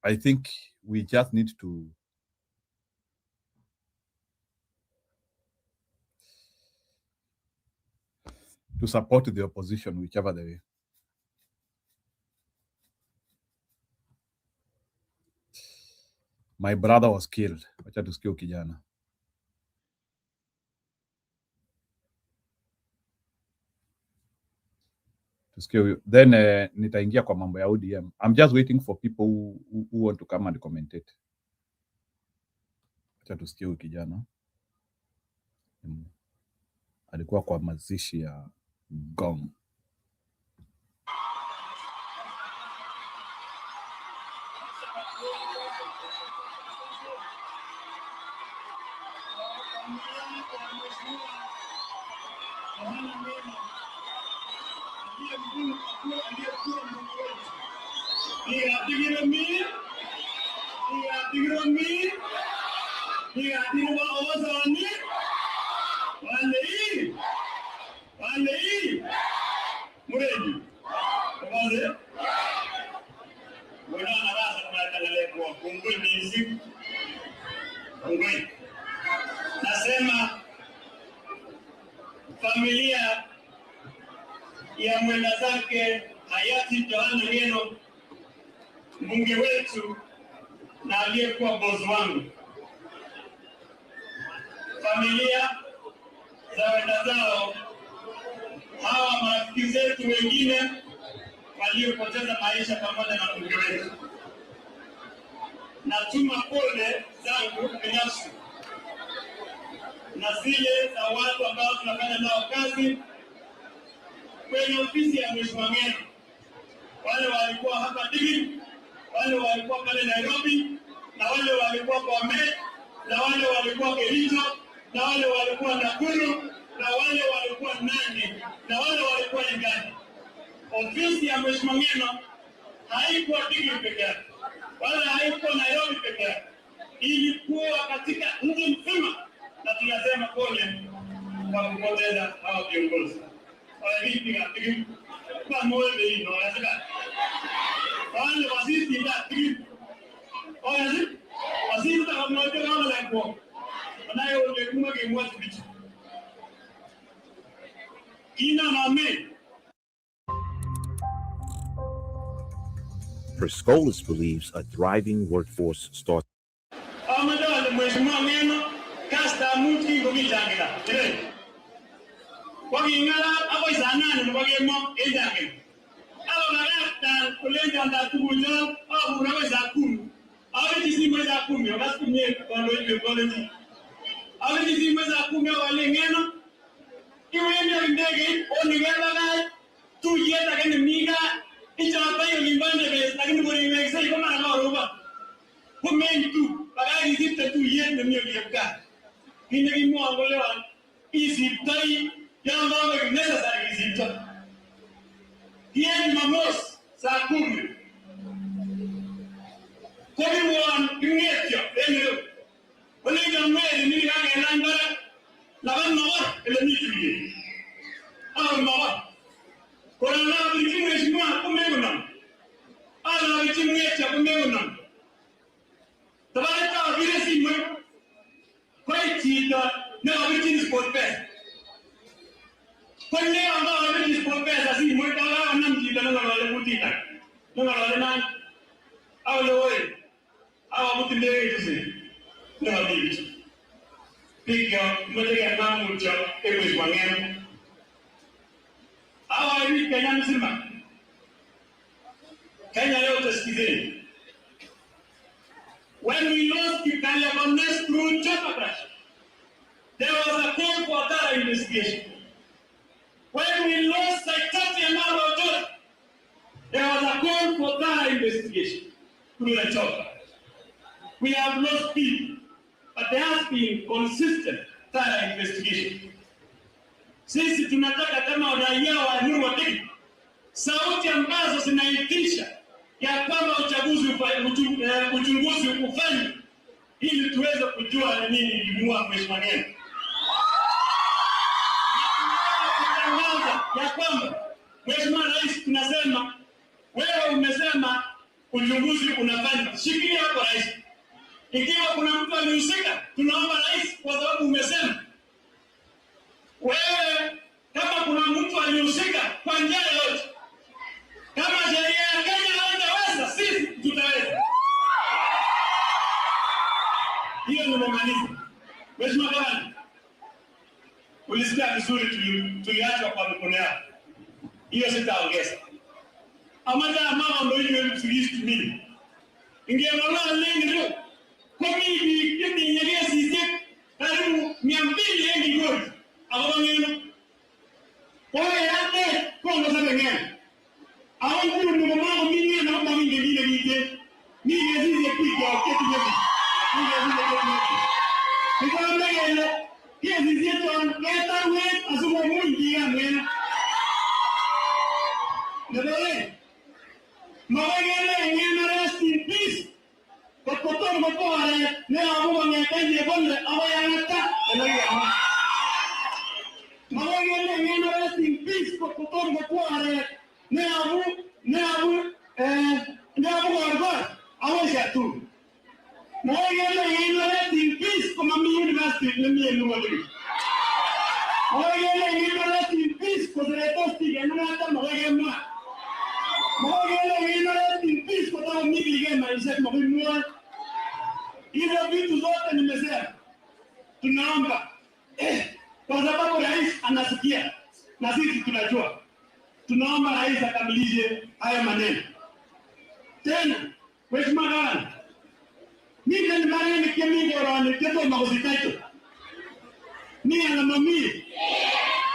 I think we just need to support the opposition whichever the way. My brother was killed. Wacha tusikie kijana. Tusikie huyo. Then nitaingia kwa mambo ya ODM. I'm just waiting for people who want to come and commentate. Wacha tusikie huyo kijana. Alikuwa kwa mazishi ya Gong. Nasema familia ya mwenda zake hayati Johanna Ngeno, mbunge wetu na aliyekuwa bosi wangu, familia za wenda zao, hawa marafiki zetu wengine waliopoteza maisha pamoja na mbunge wetu, natuma pole zangu binafsi na zile za watu ambao tunafanya nao kazi kwenye ofisi ya Mheshimiwa Ng'eno. Wale walikuwa hapa Digi, wale walikuwa pale Nairobi, na wale walikuwa Bomet, na wale walikuwa Kericho, na wale walikuwa Nakuru, na wale walikuwa Nandi, na wale walikuwa Uganda. Ofisi ya Mheshimiwa Ng'eno haikuwa Digi peke yake, wala haikuwa Nairobi peke yake, ilikuwa katika nchi mzima, na tunasema pole kwa kupoteza hao viongozi. Kwa moyo hii ndio lazima. Wale wasisi ndio Digi. Wasisi kama moyo kama lako. Wanayo ndio kuma kimwa bichi. Ina mame. Perscolis believes a thriving workforce starts. Amadala Mheshimiwa Ng'eno kasta muti ngomitangira. Kwa ingala hapo isanani mbagemo endake. Alo nagata kulenda ndatubujo au murawe za kumi. Awe jisimwe za kumi wakati mie kondo ibe college. Awe jisimwe za kumi wale Ng'eno. Iwe ndio ndege onigela na tu yeta kene miga ichapa yo limbande bes lakini bori wekse iko mara roba. Kumentu bagari zipta tu yeta mio yeka. Kine mo angolewa isitai yamba wa necessary izipta. Yeye mamos saa 10. Kobi wan kingetyo eneo. Wale jamwe ni yange nangara laban mawa ele mitri. Ah mawa. Korana bikin Mheshimiwa kumegona. Ala bikin ngetya kumegona. Tabata vile simu. Kwa chita na bikin sport pass. Kwenye ambao bikin sport pass asi mo kala anam chita na wale mutita. Na wale nan au lewe. Au mutinde hizi. Na wale Piga mmoja na mmoja Mheshimiwa Ng'eno. Hawa hivi Kenya mzima. Kenya yote sikizeni. When we lost the Kalenjins through Chapakash, there was a call for thorough investigation. When we lost Saitati and Maro, there was a call for thorough investigation through the Chopper. We have lost people, but there has been consistent thorough investigation. Sisi tunataka kama raia wa Uhuru wa Digi, sauti ambazo zinaitisha ya kwamba uchunguzi ufanywe ili tuweze kujua ni nini ilimuua Mheshimiwa Ng'eno. Ya kwamba Mheshimiwa Rais tunasema wewe umesema uchunguzi unafanywa. Shikilia hapo Rais. Ikiwa kuna mtu alihusika, tunaomba Rais kwa sababu umesema wewe kama kuna mtu alihusika kwa njia yoyote, kama sheria ya Kenya haitaweza, sisi tutaweza. Hiyo ni mamalizi. Mheshimiwa Gavana, ulisikia vizuri tuliachwa kwa mikono yako. Hiyo sitaongeza. Amata mama ndio hiyo msilishi mimi. Ingeona lengi tu. Kwa mimi kimi nyegea sisi karibu 200 yengi gold. Hapo Ng'eno. Kwa yake kwa ndo sabe Ng'eno. Awon kuru ni mama mimi na mama mimi ngine ngine. Mimi zizi piga kitu hivi. Mimi zizi kitu. Ndio Ng'eno. Hiyo zizi yetu ngeta wewe asumo mwingi ya Ng'eno. Ndio Mawagele Ng'eno rest in peace. Kwa kutoa mkoare na abuwa ngekanje bonde awayanga elewa. Mawagele Ng'eno rest in peace kwa kutoa mkoare na abu arba awaya tu. Mawagele Ng'eno rest in peace kwa mami university nemi enuwali. Mawagele Ng'eno rest in peace kwa zeretosti genata mawagele Mawagele Ng'eno rest in peace kwa sababu mimi nige maisha mabimua. Hizo vitu zote nimesema. Tunaomba kwa sababu Rais anasikia na sisi tunajua. Tunaomba Rais akamilishe haya maneno. Tena, Mheshimiwa Gavana, mimi ni mara nyingi kimingo rani keto magozikaito. Ni ana mami.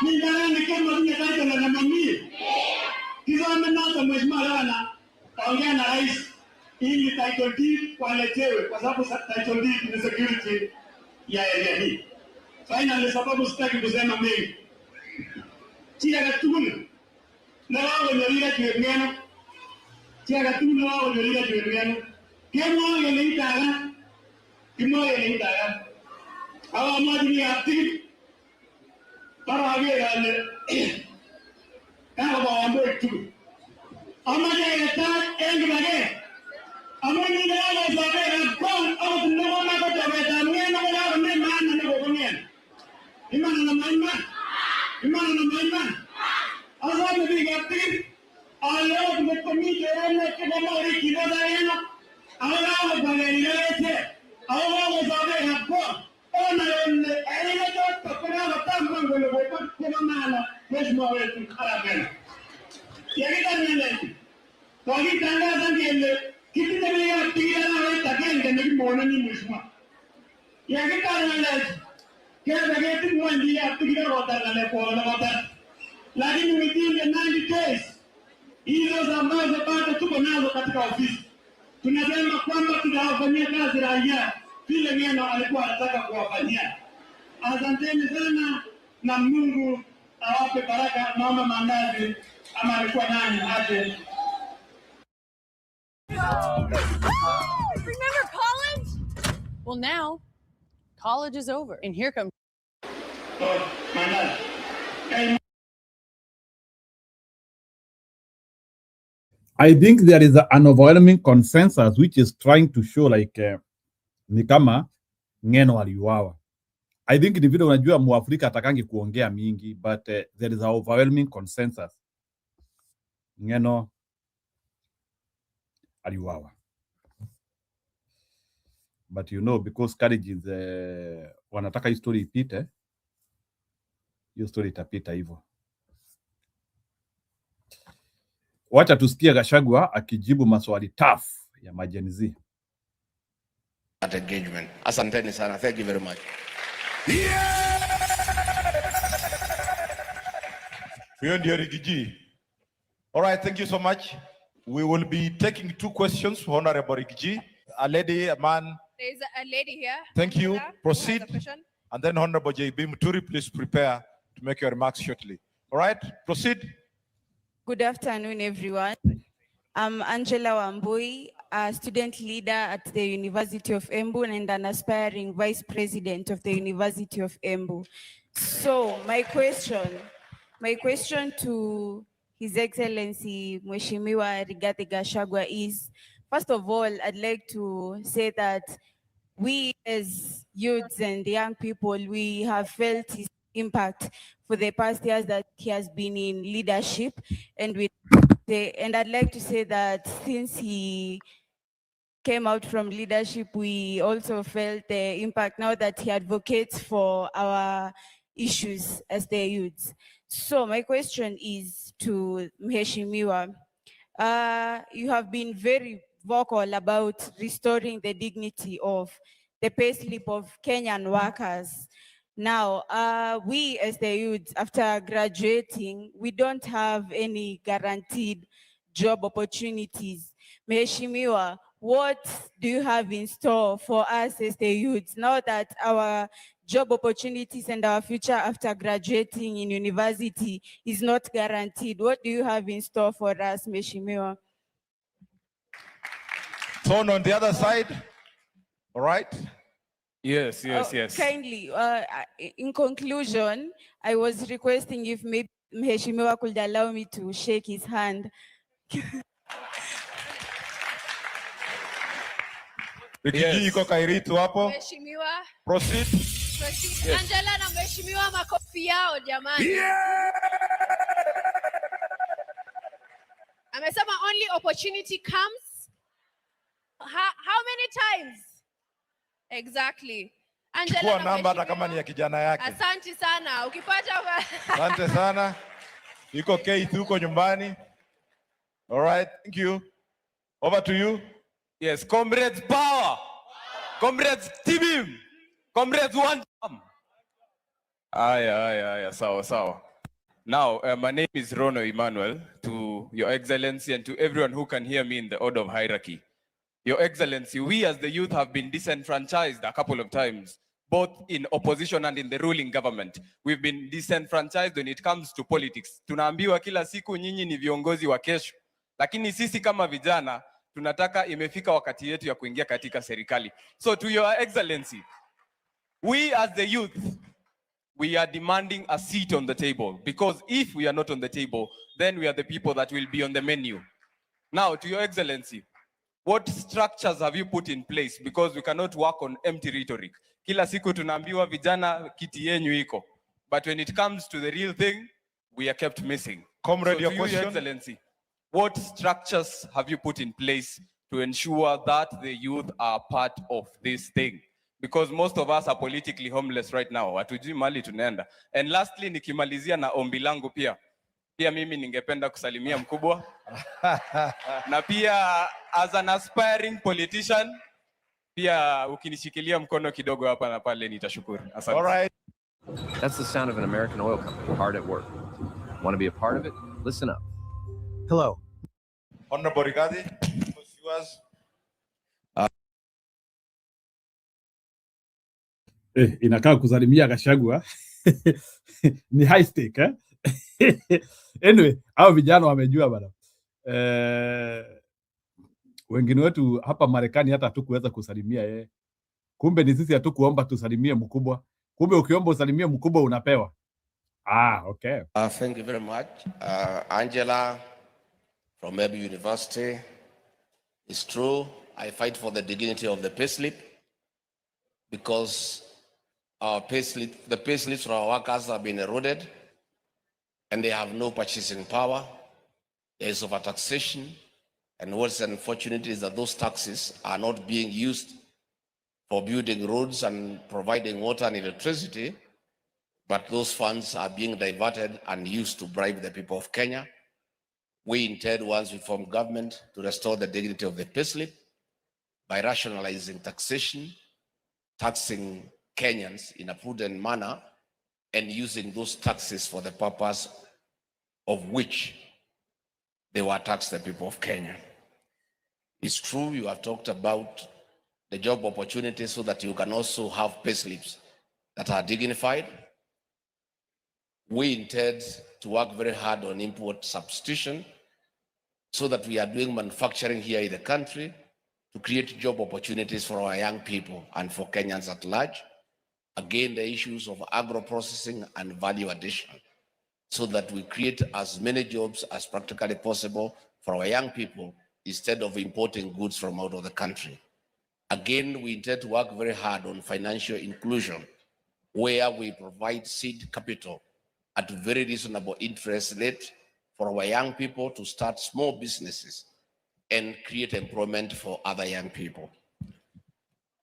Ni ndani kama ni kaita na mami. Kizama nasa mheshimiwa Rana kaongea na rais ili title deed waletewe kwa sababu title deed ni security ya area hii. Finally sababu sitaki kusema mengi. Tia gatunu. Na wao ndio tuengeno. Tia gatunu wao ndio tuengeno. Kemo ile itaga. Kemo ile itaga. Hawa maji ya tiki. Para agere kama baambo tu. Amaje eta engage. Amani ndala zabe kon au tunaona na kwa beta mwena wala ne maana na kwa mwena. Imana na maana. Imana na maana. Azabu biga tiki. Aleo tumekomite yana kama mori kidoda yana. Ala bagani lete. Ala zabe hapo. Ona yone aina to kuna tamba ngolo kwa kuna maana mheshimiwa wetu Arabella. Yakita nene. Kwa kitangaza ngele kitu tena tia na wewe takenge ni mbona ni mheshimiwa. Yakita nene. Kile geti mwandi ya tia rota na lepo na rota. Lakini within the 90 days hizo ambazo bado tuko nazo katika ofisi. Tunasema kwamba tutawafanyia kazi raia vile Ngeno alikuwa anataka kuwafanyia. Asanteni sana na Mungu awape baraka. Mama Mandazi ama alikuwa nani ate. Remember college? Well, now college is over, and here comes. I think there is an overwhelming consensus which is trying to show like ni kama Ngeno aliuawa. I think ni vile unajua Muafrika atakangi kuongea mingi, but there is an overwhelming consensus. Ngeno aliuawa. But you know, because Kalenjins wanataka history ipite, hiyo story itapita hivyo. Wacha tusikie Gachagua akijibu maswali tough ya majenzi. That engagement. Asanteni sana. Thank you very much. Huyo ndio Rigiji. All right, thank you so much. We will be taking 2 questions for Honorable Rigiji. A lady, a man. There's a lady here. Thank you. Proceed. And then Honorable J.B. Muturi, please prepare to make your remarks shortly. All right, proceed. Good afternoon, everyone. I'm Angela Wambui, a student leader at the University of Embu and an aspiring vice president of the University of Embu. So my question to His Excellency Mheshimiwa Rigathi Gachagua is, first of all, I'd like to say that we as youths and young people, we have felt his impact for the past years that he has been in leadership, and I'd like to say that since he came out from leadership, we also felt the impact now that he advocates for our issues as the youths. So my question is to Mheshimiwa. You have been very vocal about restoring the dignity of the payslip of Kenyan workers. Now, we as the youth, after graduating, we don't have any guaranteed job opportunities. Mheshimiwa, what do you have in store for us as the youth now that our job opportunities and our future after graduating in university is not guaranteed? What do you have in store for us, Mheshimiwa? Phone on the other side. All right. Yes. Kindly, in conclusion, I was requesting if maybe Mheshimiwa could allow me to shake his hand. Rigiji iko Kairitu hapo. Mheshimiwa. Proceed. Yes. Angela na Mheshimiwa makofi yao jamani. Amesema only opportunity comes. How many times? Exactly. Angela, chukua namba hata kama ni ya kijana yake. Asante sana. Ukipata asante sana. Iko Keith huko nyumbani. All right, thank you. Over to you. Yes, comrades power. Comrades team. Comrades one. Aya, sawa. Now, my name is Rono Emmanuel, to Your Excellency and to everyone who can hear me in the order of hierarchy. Your Excellency, we as the youth have been disenfranchised a couple of times, both in opposition and in the ruling government. We've been disenfranchised when it comes to politics. Tunaambiwa kila siku nyinyi ni viongozi wa kesho, lakini sisi kama vijana tunataka imefika wakati yetu ya kuingia katika serikali. So to Your Excellency, we as the youth, we are demanding a seat on the table, because if we are not on the table, then we are the people that will be on the menu. Now, to Your Excellency, what structures have you put in place? Because we cannot work on empty rhetoric. Kila siku tunaambiwa vijana kiti yenyu iko. But when it comes to the real thing, we are kept missing. Comrade, so your to question? Your Excellency, what structures have you put in place to ensure that the youth are part of this thing? Because most of us are politically homeless right now. Hatujui mali tunaenda. And lastly, nikimalizia na ombi langu pia. Pia mimi ningependa kusalimia mkubwa. Na pia as an aspiring politician, pia ukinishikilia mkono kidogo hapa na pale nitashukuru. Asante. All right. That's the sound of an American oil company hard at work. Want to be a part of it? Listen up. Hello. Honorable Rigathi, what's yours? Inakaa kusalimia Gachagua ni high stake Anyway, hao vijana wamejua bana. Wengine wetu hapa Marekani hata hatukuweza kusalimia yeye. Kumbe ni sisi hatukuomba tusalimie mkubwa. Kumbe ukiomba usalimie mkubwa unapewa. Okay. Thank you very much. Angela from Maybe University. It's true, I fight for the dignity of the payslip, because our the payslips for our workers have been eroded and they have no purchasing power. There is overtaxation, and what's unfortunate is that those taxes are not being used for building roads and providing water and electricity, but those funds are being diverted and used to bribe the people of Kenya. We intend, once we form government, to restore the dignity of the payslip by rationalizing taxation, taxing Kenyans in a prudent manner, and using those taxes for the purpose of which they were taxed, the people of Kenya. It's true, you have talked about the job opportunities so that you can also have payslips that are dignified. We intend to work very hard on import substitution so that we are doing manufacturing here in the country to create job opportunities for our young people and for Kenyans at large. Again, the issues of agro-processing and value addition, so that we create as many jobs as practically possible for our young people instead of importing goods from out of the country. Again, we intend to work very hard on financial inclusion, where we provide seed capital at very reasonable interest rate for our young people to start small businesses and create employment for other young people.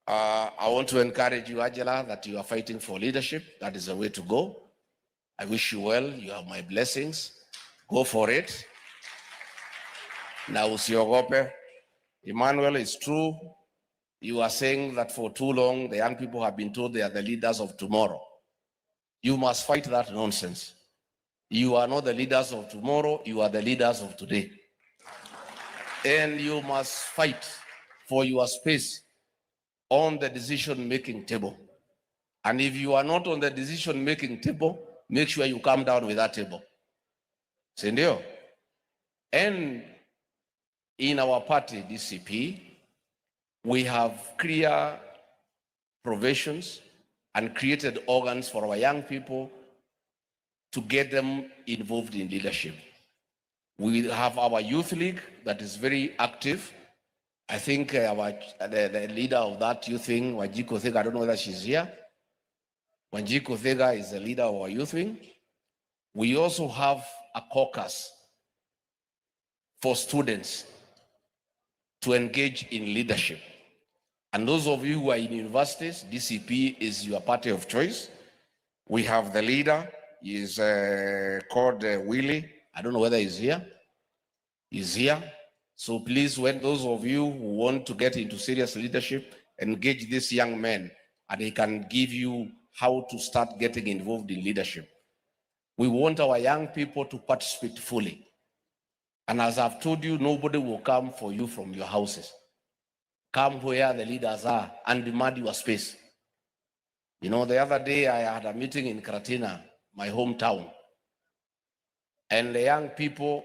I want to encourage you, Angela, that you are fighting for leadership. That is the way to go. I wish you well. You have my blessings. Go for it. Now, usiogope. Emmanuel, it's true. You are saying that for too long, the young people have been told they are the leaders of tomorrow. You must fight that nonsense. You are not the leaders of tomorrow. You are the leaders of today. And you must fight for your space on the decision-making table. And if you are not on the decision-making table, make sure you come down with that table. Sindio? And in our party, DCP, we have clear provisions and created organs for our young people to get them involved in leadership. We have our youth league that is very active. I think the leader of that youth wing, Wanjiku Thega, I don't know whether she's here. Wanjiku Thega is the leader of our youth wing. We also have a caucus for students to engage in leadership. And those of you who are in universities, DCP is your party of choice. We have the leader, he is called Willie. I don't know whether he's here. He's here. So please, when those of you who want to get into serious leadership, engage this young man, and he can give you how to start getting involved in leadership. We want our young people to participate fully. And as I've told you, nobody will come for you from your houses. Come where the leaders are and demand your space. You know, the other day I had a meeting in Kratina, my hometown, and the young people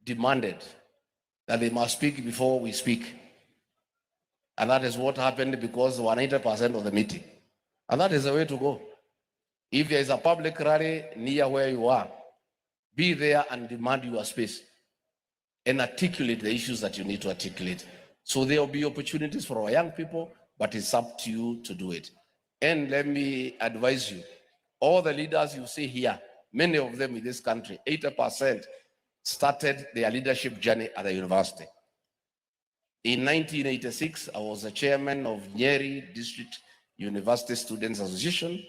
demanded that they must speak before we speak. And that is what happened because 100% of the meeting. And that is the way to go. If there is a public rally near where you are, be there and demand your space and articulate the issues that you need to articulate. So there will be opportunities for our young people, but it's up to you to do it. And let me advise you, all the leaders you see here, many of them in this country, 80% started their leadership journey at the university. In 1986, I was the chairman of Nyeri District University Students Association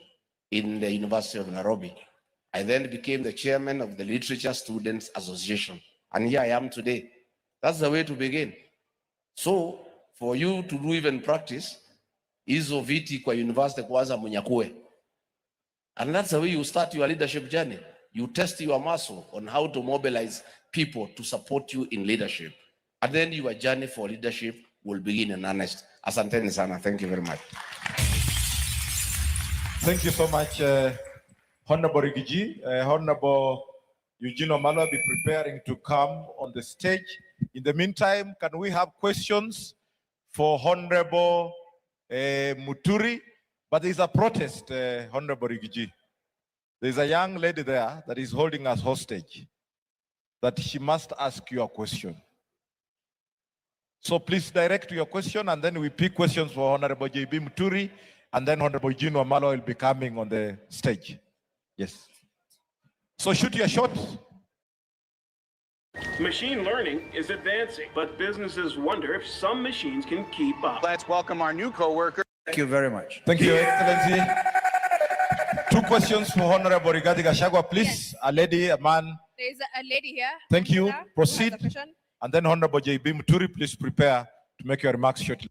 in the University of Nairobi. I then became the chairman of the Literature Students Association. And here I am today. That's the way to begin. So for you to do even practice, hizo viti kwa university kwanza mnyakue. And that's the way you start your leadership journey. You test your muscle on how to mobilize people to support you in leadership. And then your journey for leadership will begin in earnest. Asanteni sana. Thank you very much. Thank you so much, Honorable Rigiji. Honorable Eugene Omalo will be preparing to come on the stage. In the meantime, can we have questions for Honorable Muturi? But there's a protest, Honorable Rigiji. There's a young lady there that is holding us hostage, that she must ask you a question. So please direct your question, and then we pick questions for Honorable J.B. Muturi, and then Honorable Eugene Omalo will be coming on the stage. Yes. So shoot your shot. Machine learning is advancing, but businesses wonder if some machines can keep up. Let's welcome our new coworker. Thank you very much. Thank you, Excellency. Two questions for Honorable Rigathi Gachagua, please. A lady, a man. There's a lady here. Thank you. Who has Proceed. a question? And then Honorable J.B. Muturi, please prepare to make your remarks shortly.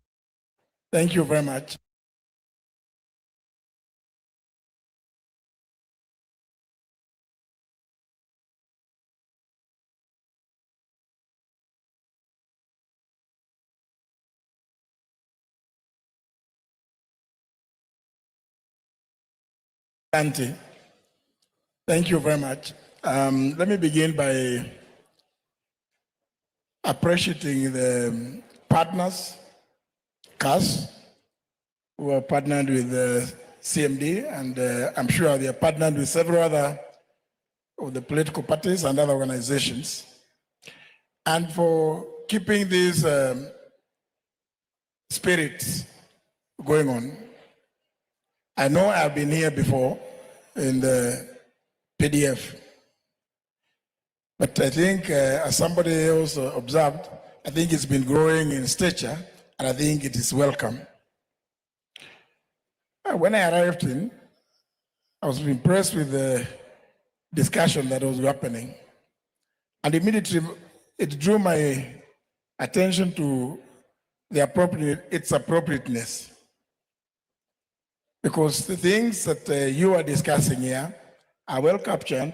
Thank you very much. Auntie, thank you very much. Let me begin by appreciating the partners, CAS, who are partnered with the CMD, and I'm sure they are partnered with several other of the political parties and other organizations, and for keeping these spirits going on. I know I've been here before in the PDF, but I think as somebody else observed, I think it's been growing in stature, and I think it is welcome. When I arrived in, I was impressed with the discussion that was happening, and immediately it drew my attention to its appropriateness. Because the things that you are discussing here are well captured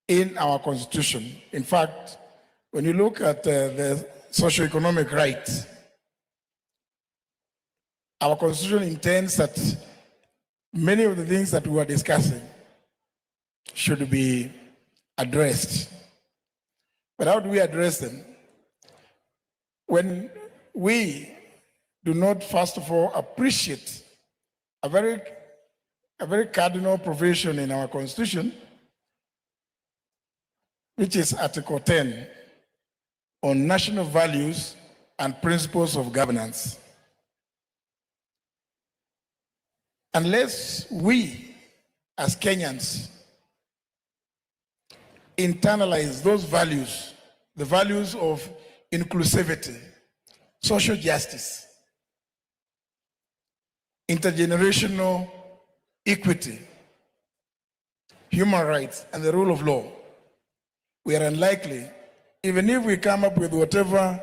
in our Constitution. In fact, when you look at the socioeconomic rights, our Constitution intends that many of the things that we are discussing should be addressed. But how do we address them? When we do not, first of all, appreciate a very cardinal provision in our Constitution, which is Article 10 on national values and principles of governance. Unless we, as Kenyans, internalize those values, the values of inclusivity, social justice, intergenerational equity, human rights, and the rule of law, we are unlikely, even if we come up with whatever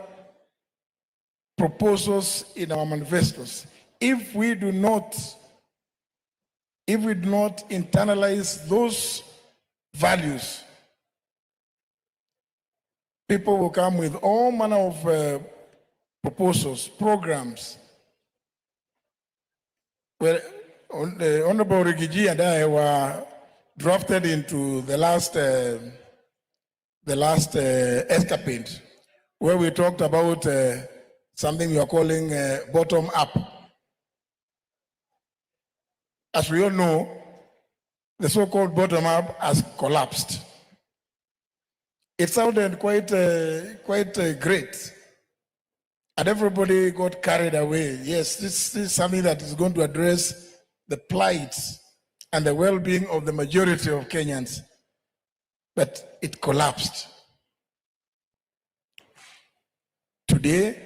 proposals in our manifestos, if we do not if we do not internalize those values, people will come with all manner of proposals, programs. Well, the Honorable Rigiji and I were drafted into the last escapade, where we talked about something we are calling bottom up. As we all know, the so-called bottom up has collapsed. It sounded quite great, and everybody got carried away. Yes, this is something that is going to address the plight and the well-being of the majority of Kenyans, but it collapsed. Today,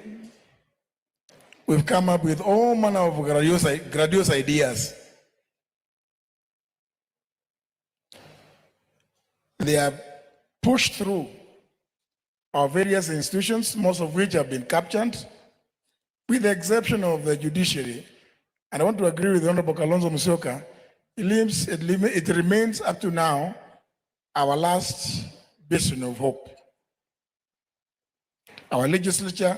we've come up with all manner of grandiose ideas. They are pushed through our various institutions, most of which have been captured, with the exception of the judiciary. And I want to agree with the Honorable Kalonzo Musyoka. It remains up to now our last bastion of hope. Our legislature,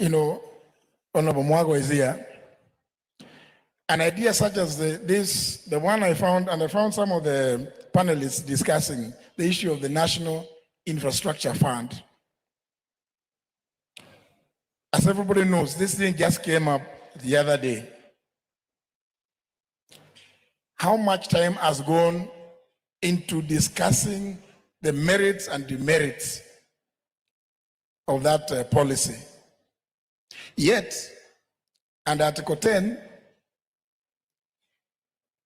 Honorable Mwago is here. An idea such as the one I found, and I found some of the panelists discussing the issue of the National Infrastructure Fund. As everybody knows, this thing just came up the other day. How much time has gone into discussing the merits and demerits of that policy? Yet, under Article 10,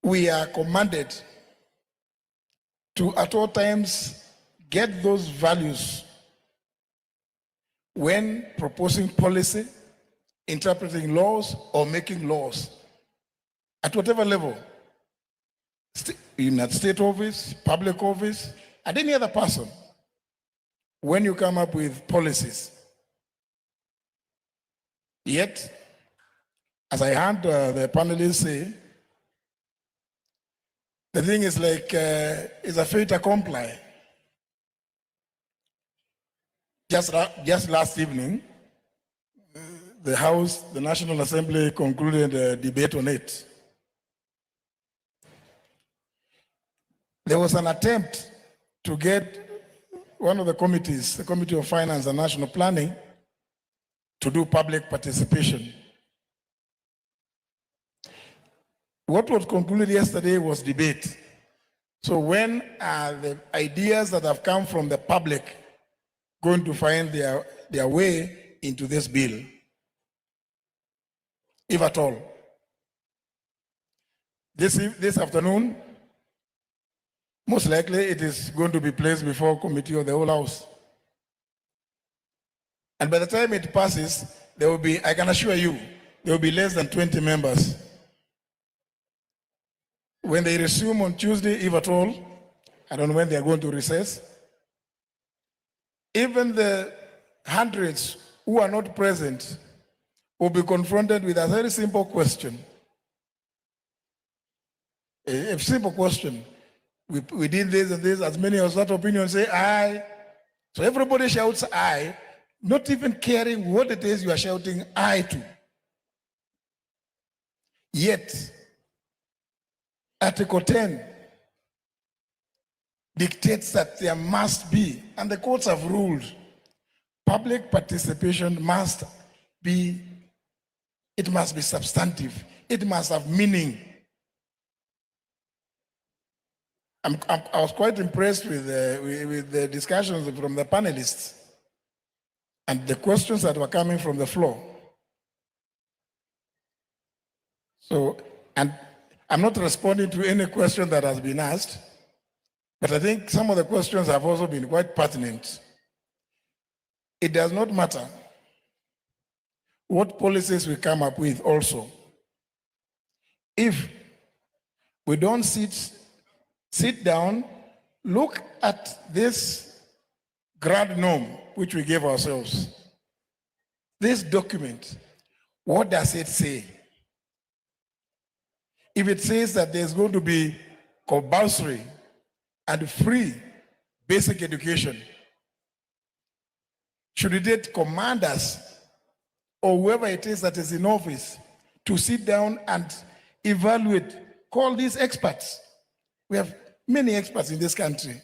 we are commanded to at all times get those values when proposing policy, interpreting laws, or making laws at whatever level, in a state office, public office, and any other person, when you come up with policies. Yet, as I heard the panelists say, the thing is like, it's a fait accompli. Just last evening, the House, the National Assembly concluded a debate on it. There was an attempt to get one of the committees, the Committee of Finance and National Planning, to do public participation. What was concluded yesterday was debate. So when are the ideas that have come from the public going to find their way into this bill, if at all? This afternoon, most likely it is going to be placed before committee of the whole House. And by the time it passes, there will be, I can assure you, there will be less than 20 members. When they resume on Tuesday, if at all, I don't know when they are going to recess, even the hundreds who are not present will be confronted with a very simple question. A simple question. We did this and this, as many of that opinion say aye. So everybody shouts aye, not even caring what it is you are shouting aye to. Yet, Article 10 dictates that there must be, and the courts have ruled, public participation must be substantive. It must have meaning. I was quite impressed with the discussions from the panelists and the questions that were coming from the floor. So, and I'm not responding to any question that has been asked, but I think some of the questions have also been quite pertinent. It does not matter what policies we come up with also. If we don't sit down, look at this grand norm which we gave ourselves. This document, what does it say? if it says that there's going to be compulsory and free basic education, should it command us or whoever it is that is in office to sit down and evaluate, call these experts? We have many experts in this country.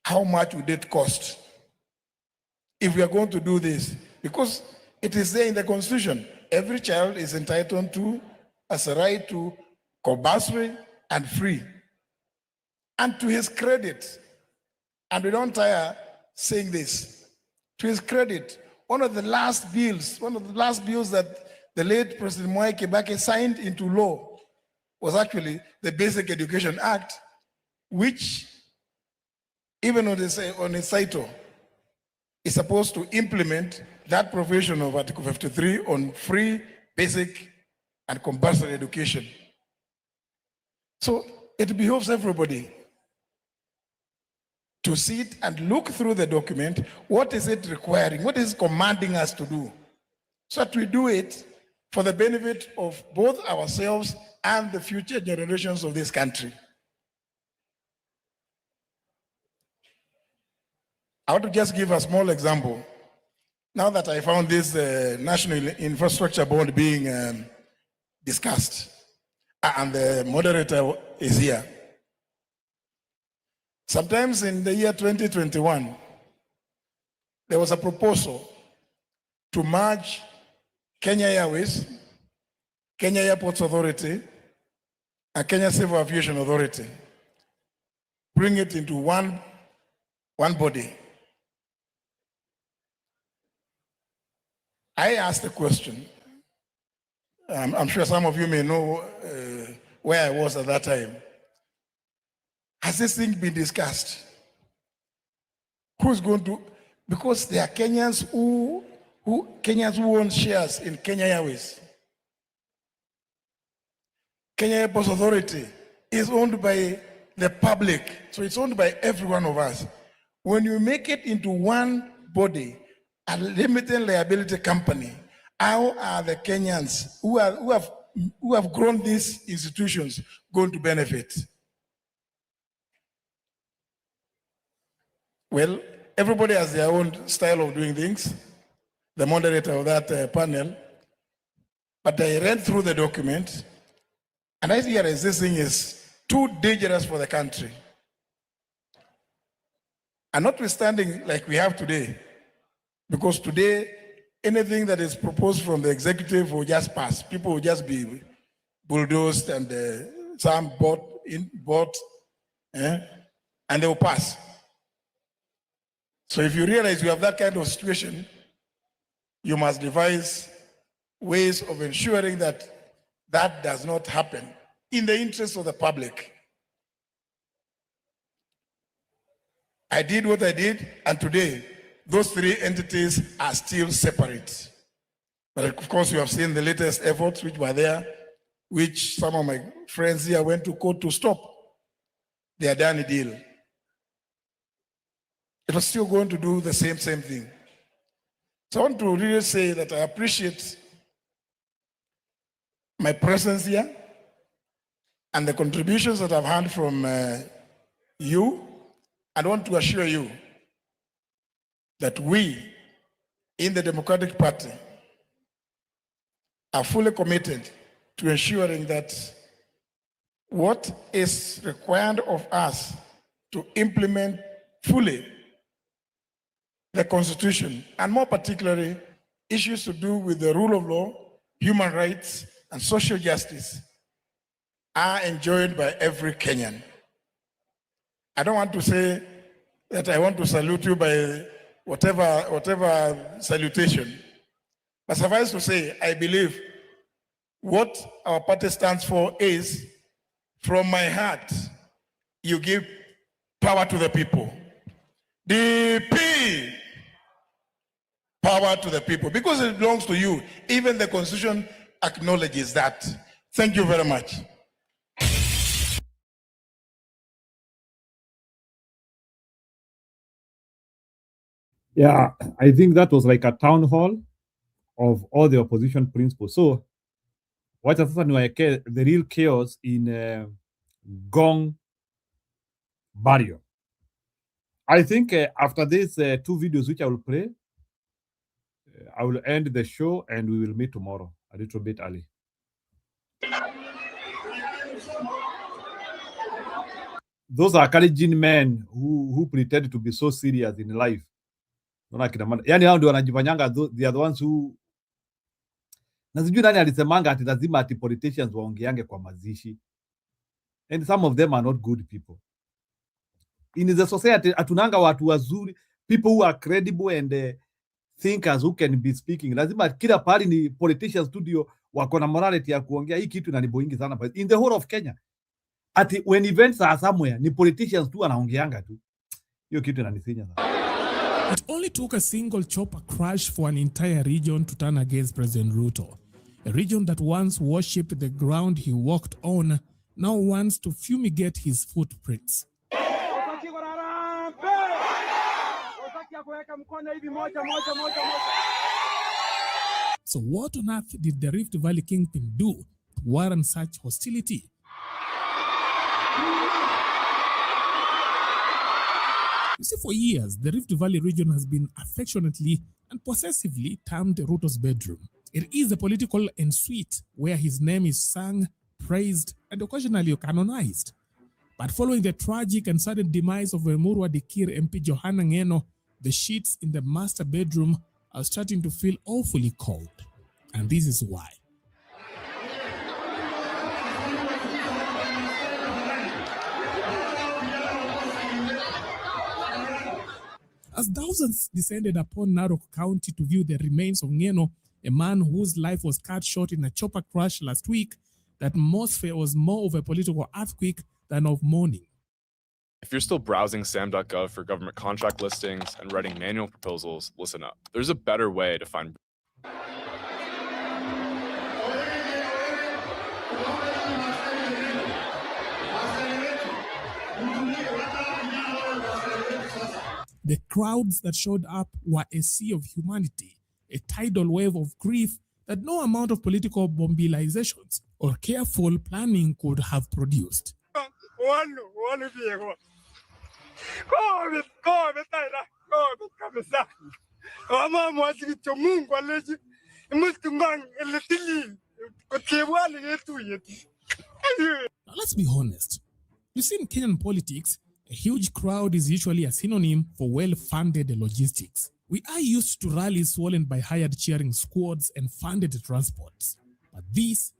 How much would it cost if we are going to do this? Because it is there in the Constitution. Every child is entitled to, as a right to, compulsory and free. And to his credit, and we don't tire saying this, to his credit, one of the last bills that the late President Mwai Kibaki signed into law was actually the Basic Education Act, which, even on its title, is supposed to implement that provision of Article 53 on free, basic, and compulsory education. So it behoves everybody to sit and look through the document. What is it requiring? What is it commanding us to do? So that we do it for the benefit of both ourselves and the future generations of this country. I want to just give a small example. Now that I found this National Infrastructure Board being discussed, and the moderator is here. Sometimes in the year 2021, there was a proposal to merge Kenya Airways, Kenya Airports Authority, and Kenya Civil Aviation Authority, bring it into one body. I asked a question. I'm sure some of you may know where I was at that time. Has this thing been discussed? Who's going to? Because there are Kenyans who own shares in Kenya Airways. Kenya Airports Authority is owned by the public, so it's owned by every one of us. When you make it into one body, a limited liability company, how are the Kenyans who have grown these institutions going to benefit? Well, everybody has their own style of doing things, the moderator of that panel, but I read through the document and I realized this thing is too dangerous for the country. And notwithstanding like we have today, because today, anything that is proposed from the executive will just pass. People will just be bulldozed and some bought, and they will pass. So if you realize you have that kind of situation, you must devise ways of ensuring that that does not happen in the interest of the public. I did what I did, and today, those three entities are still separate. But of course, you have seen the latest efforts which were there, which some of my friends here went to court to stop. They are done a deal. It was still going to do the same thing. So I want to really say that I appreciate my presence here and the contributions that I've had from you. I want to assure you that we in the Democratic Party are fully committed to ensuring that what is required of us to implement fully the Constitution, and more particularly issues to do with the rule of law, human rights, and social justice, are enjoyed by every Kenyan. I don't want to say that I want to salute you by whatever salutation, but suffice to say, I believe what our party stands for is, from my heart, you give power to the people. DP, power to the people, because it belongs to you. Even the Constitution acknowledges that. Thank you very much. Yeah, I think that was like a town hall of all the opposition principles. So Wacha sasa niwaekee the real chaos in Gong burial. I think after these 2 videos which I will play, I will end the show and we will meet tomorrow a little bit early. Those are Kalenjin men who pretend to be so serious in life. Yani hao ndio wanajifanyanga, they are the ones who, na sijui nani alisemanga ati lazima ati politicians waongeange kwa mazishi, and some of them are not good people in the society. Atunanga watu wazuri, people who are credible and thinkers who can be speaking. Lazima kila pahali ni politicians studio wako na morality ya kuongea. Hii kitu inaniboingi sana in the whole of Kenya, ati when events are somewhere ni politicians tu wanaongeanga tu. Hiyo kitu inanisinya sana. It only took a single chopper crash for an entire region to turn against President Ruto. A region that once worshipped the ground he walked on now wants to fumigate his footprints. So what on earth did the Rift Valley kingpin do to warrant such hostility? You see, for years, the Rift Valley region has been affectionately and possessively termed Ruto's bedroom. It is a political ensuite where his name is sung, praised, and occasionally canonized. But following the tragic and sudden demise of Emurua Dikir MP Johanna Ngeno, the sheets in the master bedroom are starting to feel awfully cold. And this is why. As thousands descended upon Narok County to view the remains of Ngeno, a man whose life was cut short in a chopper crash last week, the atmosphere was more of a political earthquake than of mourning. If you're still browsing sam.gov for government contract listings and writing manual proposals, listen up. There's a better way to find. The crowds that showed up were a sea of humanity, a tidal wave of grief that no amount of political mobilizations or careful planning could have produced. Now, let's be honest. You see, in Kenyan politics, a huge crowd is usually a synonym for well-funded logistics. We are used to rallies swollen by hired cheering squads and funded transports. But this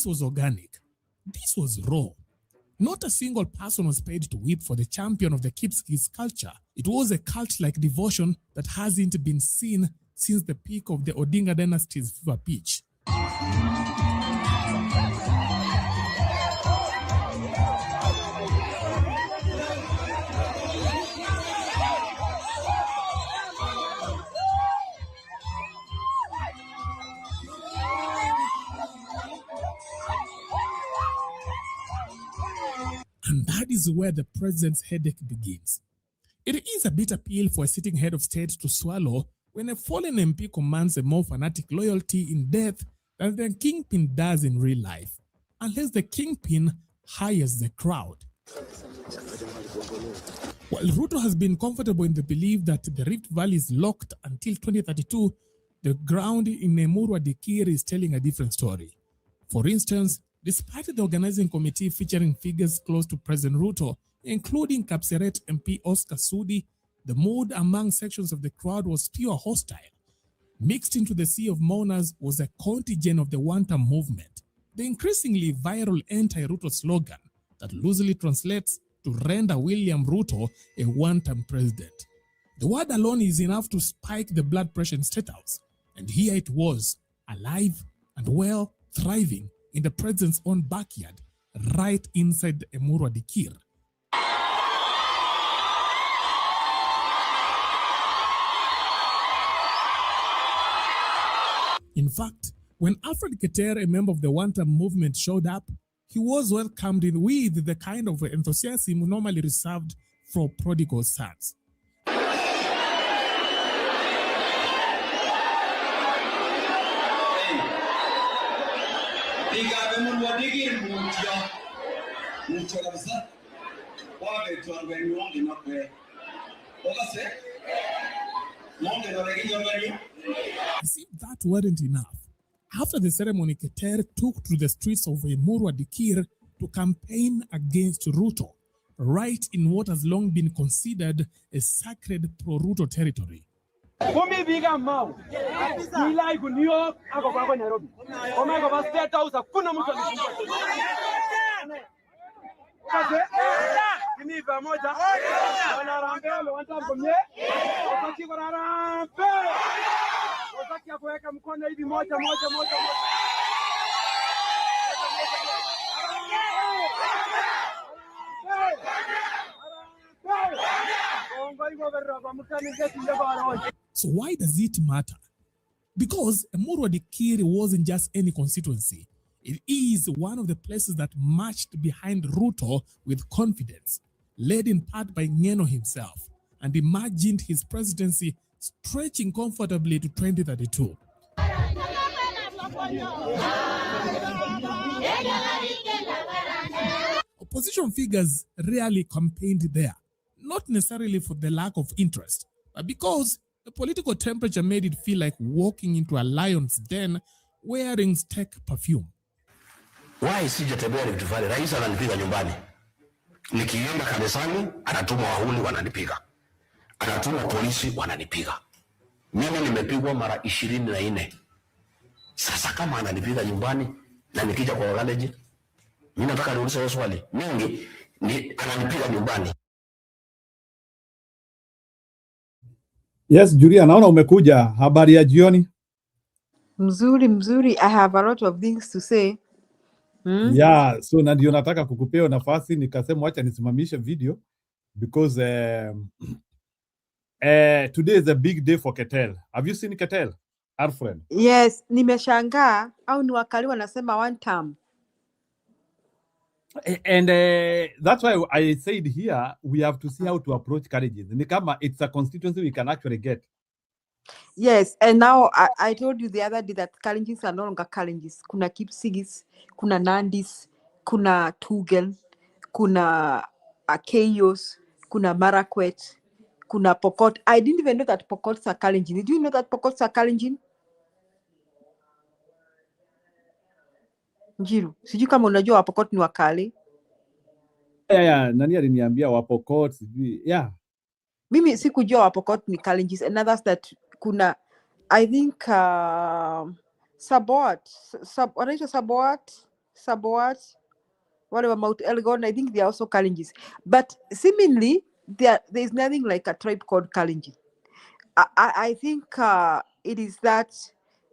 was organic. This was raw. Not a single person was paid to weep for the champion of the Kipskis culture. It was a cult-like devotion that hasn't been seen since the peak of the Odinga dynasty's fever pitch. And that is where the president's headache begins. It is a bitter pill for a sitting head of state to swallow when a fallen MP commands a more fanatic loyalty in death than the kingpin does in real life, unless the kingpin hires the crowd. While Ruto has been comfortable in the belief that the Rift Valley is locked until 2032, the ground in Emurua Dikir is telling a different story. For instance, despite the organizing committee featuring figures close to President Ruto, including Kapseret MP Oscar Sudi, the mood among sections of the crowd was pure hostile. Mixed into the sea of mourners was a contingent of the one-term movement, the increasingly viral anti-Ruto slogan that loosely translates to render William Ruto a one-term president. The word alone is enough to spike the blood pressure in State House. And here it was, alive and well, thriving in the president's own backyard, right inside the Emurua Dikir. In fact, when Alfred Keter, a member of the one-term movement, showed up, he was welcomed in with the kind of enthusiasm normally reserved for prodigal sons. Ikabe mulwadikiri mutyo kabisa. Wabe tuangwe nyonge na kwe. Okase. Monge na regi nyonge. As if that weren't enough, after the ceremony, Keter took to the streets of Emurua Dikir to campaign against Ruto, right in what has long been considered a sacred pro-Ruto territory. Kumi biga mau. Nila iku New York, ako kwa Nairobi. Omega kwa State House, hakuna mtu alishinda. Kaze, kimi pamoja. Wanarambe, wanatambo mye. Wasaki wanarambe. Wasaki ya kuweka mkono hivi moja. So why does it matter? Because Emurua Dikir wasn't just any constituency. It is one of the places that marched behind Ruto with confidence, led in part by Ngeno himself, and imagined his presidency stretching comfortably to 2032. Opposition figures rarely campaigned there, not necessarily for the lack of interest, but because the political temperature made it feel like walking into a lion's den wearing steak perfume. Why sijatembea nikifanya rais ananipiga nyumbani. Nikienda kanisani anatuma wahuni wananipiga. Anatuma polisi wananipiga. Mimi nimepigwa mara 24. Sasa kama ananipiga nyumbani na nikija kwa college, mimi nataka niulize swali. Mingi ni ananipiga nyumbani. Yes, Julia, naona umekuja. Habari ya jioni? Mzuri. I have a lot of things to say. Yeah, so na ndio nataka kukupea nafasi, nikasema acha nisimamishe video because today is a big day for Ketel. Have you seen Ketel, our friend? Yes, nimeshangaa au ni wakali wanasema one term. And that's why I said here we have to see how to approach Kalenjins. Ni kama it's a constituency we can actually get. Yes, and now I told you the other day that Kalenjins are no longer Kalenjins. Kuna Kipsigis, kuna Nandis, kuna Tugel, kuna Akeyos, kuna Marakwet, kuna Pokot. I didn't even know that Pokots are Kalenjin. Did you know that Pokots are Kalenjin? Njiru, sijui kama unajua Wapokot ni Wakale. Yeah, nani aliniambia Wapokot, sijui. Yeah. Mimi sikujua Wapokot ni Kalenjins, and others that kuna, I think Saboat, whatever, Mount Elgon, I think they are also Kalenjins. But seemingly, there is nothing like a tribe called Kalenjin. I think it is that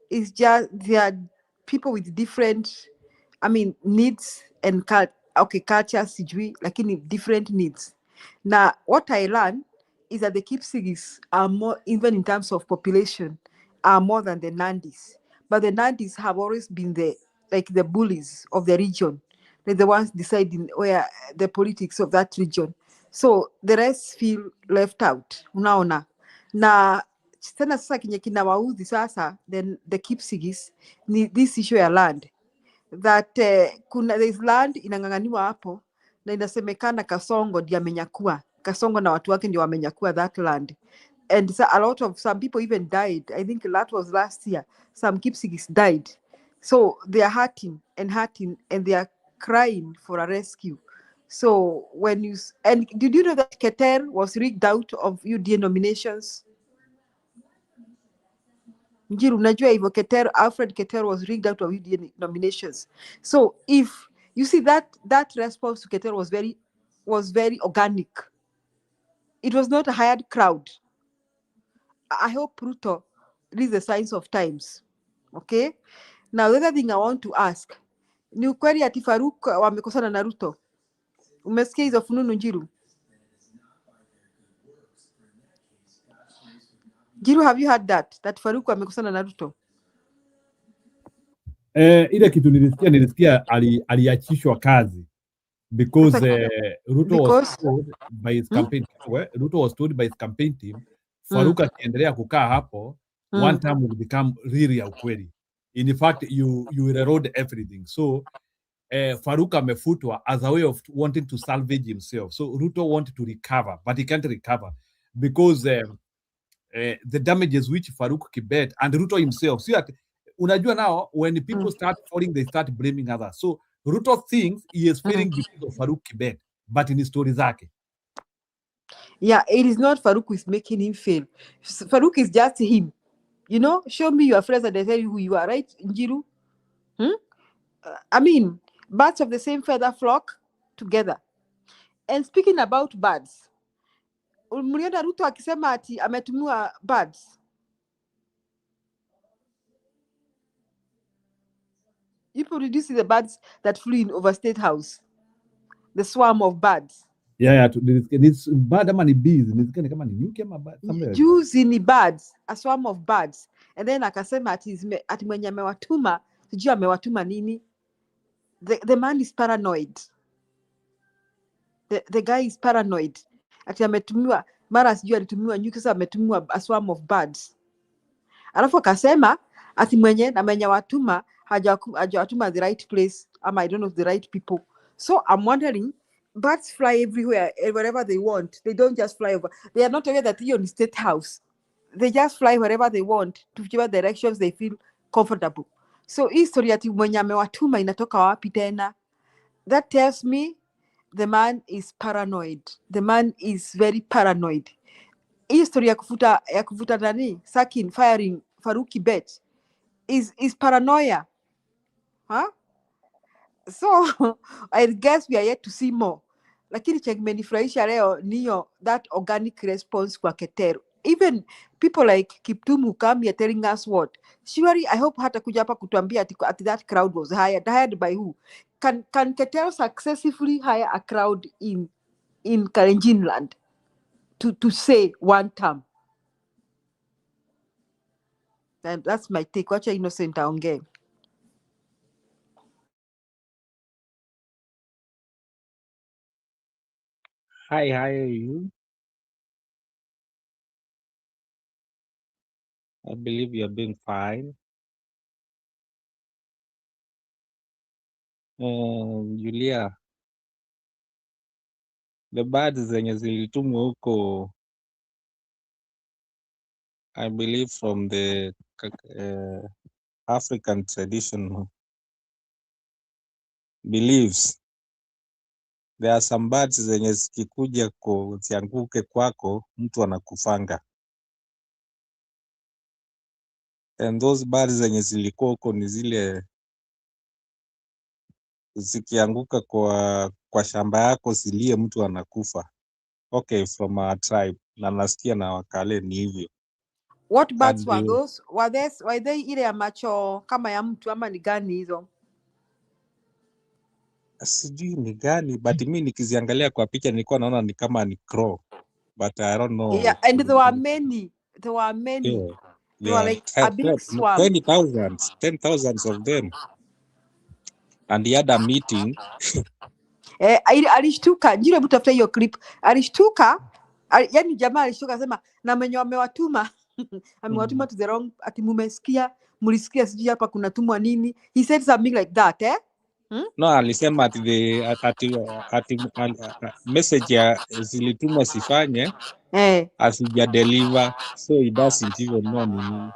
it's just there are people with different, needs and culture, sijui, lakini different needs. Now, what I learned is that the Kipsigis are more, even in terms of population, are more than the Nandis. But the Nandis have always been the bullies of the region. They're the ones deciding where the politics of that region. So the rest feel left out. Unaona. Na tena sasa kinye kinawaudhi sasa, then the Kipsigis, ni this issue ya land. That there's land inang'ang'aniwa hapo, na inasemekana Kasongo ndiye amenyakua. Kasongo na watu wake ndio wamenyakua that land. And so some people even died. I think that was last year. Some Kipsigis died. So they are hurting and they are crying for a rescue. So and did you know that Keter was rigged out of UDA nominations? Njiru, unajua hivyo Alfred Keter was rigged out of UDA nominations. So if you see that response to Keter was very organic. It was not a hired crowd. I hope Ruto reads the signs of times. Okay? Now, the other thing I want to ask, ni ukweli ati Faruk wamekosana na Ruto? Umesikia hizo fununu Njiru? Njiru, have you heard that Faruk wamekosana na Ruto? Ile kitu nilisikia aliachishwa kazi because Ruto was told by his campaign Ruto was told by his campaign team Faruk akiendelea kukaa hapo one time will become really ya ukweli. in fact you will erode everything. So Farouk amefutwa as a way of wanting to salvage himself. So Ruto wanted to recover, but he can't recover because the damages which Farouk Kibet and Ruto himself. See, unajua now when people start falling, they start blaming others. So Ruto thinks he is failing because of Farouk Kibet, but in his story zake. Yeah, it is not Farouk who is making him fail. Farouk is just him. You know, show me your friends and they tell you who you are, right, Njiru? I mean, birds of the same feather flock together. And speaking about birds, mliona Ruto akisema ati ametumiwa birds. You produce the birds that flew in over State House, the swarm of birds. Yeah, this bird ama ni bees, nisikia kama ni nyuki ama bird somewhere. Juzi ni birds, a swarm of birds. And then akasema ati mwenye amewatuma, sijui amewatuma nini. The man is paranoid. The guy is paranoid. Ati ametumiwa, mara sijui alitumiwa nyuki, sasa ametumiwa a swarm of birds. Alafu akasema ati mwenye watuma hajawatuma the right place, I don't know the right people. So I'm wondering, birds fly everywhere, wherever they want. They don't just fly over. They are not aware that you're in State House. They just fly wherever they want, to whichever directions they feel comfortable. So hii story ati mwenye amewatuma inatoka wapi tena? That tells me the man is paranoid. The man is very paranoid. Hii story ya kuvuta nani? Sakin firing Farouk Kibet is paranoia. Huh? So I guess we are yet to see more. Lakini chenye kimenifurahisha leo niyo that organic response kwa Keteru. Even people like Kiptum who come here telling us what. Surely I hope hata kuja hapa kutuambia ati that crowd was hired by who? Can Keteru successfully hire a crowd in Kalenjin land to say one term? And that's my take. Wacha Innocent aongee. Hi, how are you? I believe you're doing fine. Julia, the birds zenye zilitumwa huko, I believe from the African traditional beliefs, there are some birds zenye zikikuja zianguke kwako, mtu anakufanga. And those birds zenye zilikuwa huko ni zile zikianguka kwa shamba yako zilie mtu anakufa. Okay, from our tribe. Na nasikia na Wakale ni hivyo. What birds were those? Were they ile ya macho kama ya mtu ama ni gani hizo? Sijui ni gani, but mi nikiziangalia kwa picha nilikuwa naona ni kama ni crow, but I don't know. Yeah, and there were many. There were many. Yeah. They were like a big swarm. 10,000 of them. And he had a meeting. Alishtuka, njire hebu tafuta hiyo clip. Alishtuka, yani jamaa alishtuka asema na mwenye amewatuma amewatuma to the wrong, ati mulisikia sijui hapa kuna tumwa nini. He said something like that, eh? No, alisema ati message ya zilitumwa sifanye asija deliver, so he doesn't even know ni nini.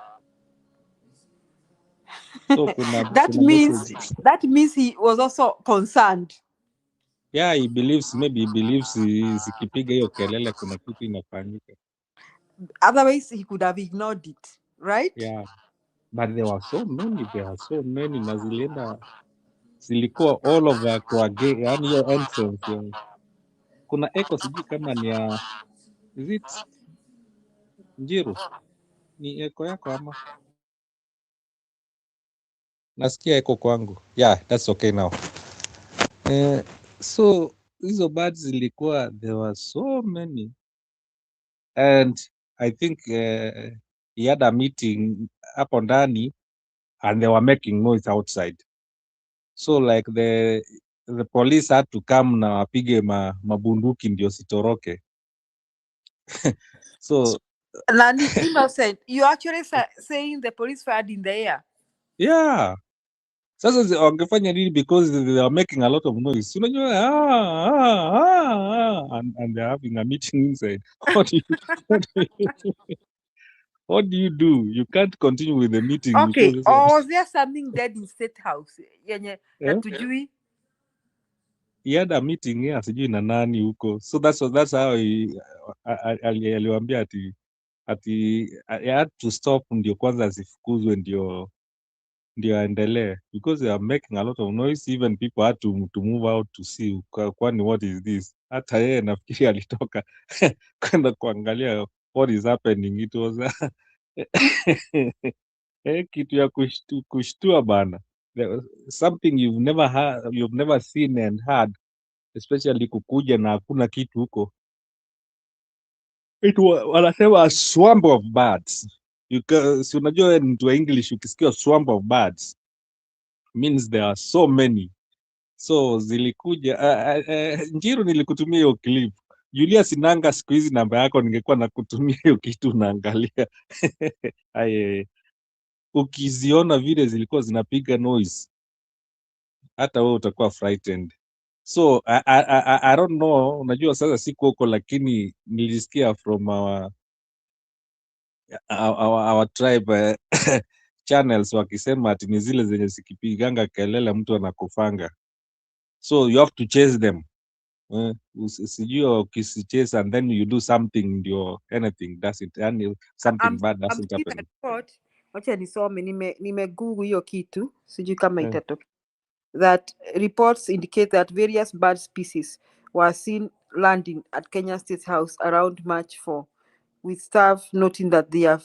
So that means he was also concerned. Yeah, maybe he believes zikipiga hiyo kelele kuna kitu inafanyika. Otherwise he could have ignored it, right? Yeah, but there were so many na zilikuwa all over kwa gate, yani hiyo entrance ya. Kuna echo sijui kama ni ya is it Njiru? Ni echo yako ama? Nasikia echo kwangu. Yeah, that's okay now. So hizo birds zilikuwa, there were so many, and I think he had a meeting hapo ndani and they were making noise outside, so like the police had to come na wapige mabunduki ndio sitoroke. So Nani, Innocent, you actually saying the police fired in the air? Yeah. Sasa wangefanya nini? Because they are making a lot of noise. Unajua, and they're having a meeting inside. What do you do? You can't continue with the meeting Okay, because or was there something dead in State House yenye eh? hatujui? He had a meeting here sijui na nani huko, so that's how aliwaambia ati he had to stop ndio kwanza asifukuzwe ndio aendelee, because they are making a lot of noise. Even people had to move out to see kwani what is this. Hata yeye nafikiri alitoka kwenda kuangalia what is happening. It was kitu ya kushtua bana. Something you've never seen and heard, especially kukuja na hakuna kitu huko. Wanasema a swarm of birds. Si unajua mtu wa English ukisikia swarm of birds means there are so many. So zilikuja Njiru, nilikutumia hiyo clip. Julius Nanga, siku hizi namba yako ningekuwa nakutumia hiyo kitu unaangalia. Ukiziona vile zilikuwa zinapiga noise, hata wewe utakuwa frightened. So I don't know, unajua sasa siko huko, lakini nilisikia from our tribe channels wakisema ati ni zile zenye zikipiganga kelele mtu anakufanga, so you have to chase them. Sijui ukisichase and then you do something ndio anything doesn't, yani something bad I'm doesn't seeing a happen. report. Wacha nisome, nime Google hiyo kitu, sijui kama itatoka. That reports indicate that various bird species were seen landing at Kenya State House around March 4, with staff noting that they have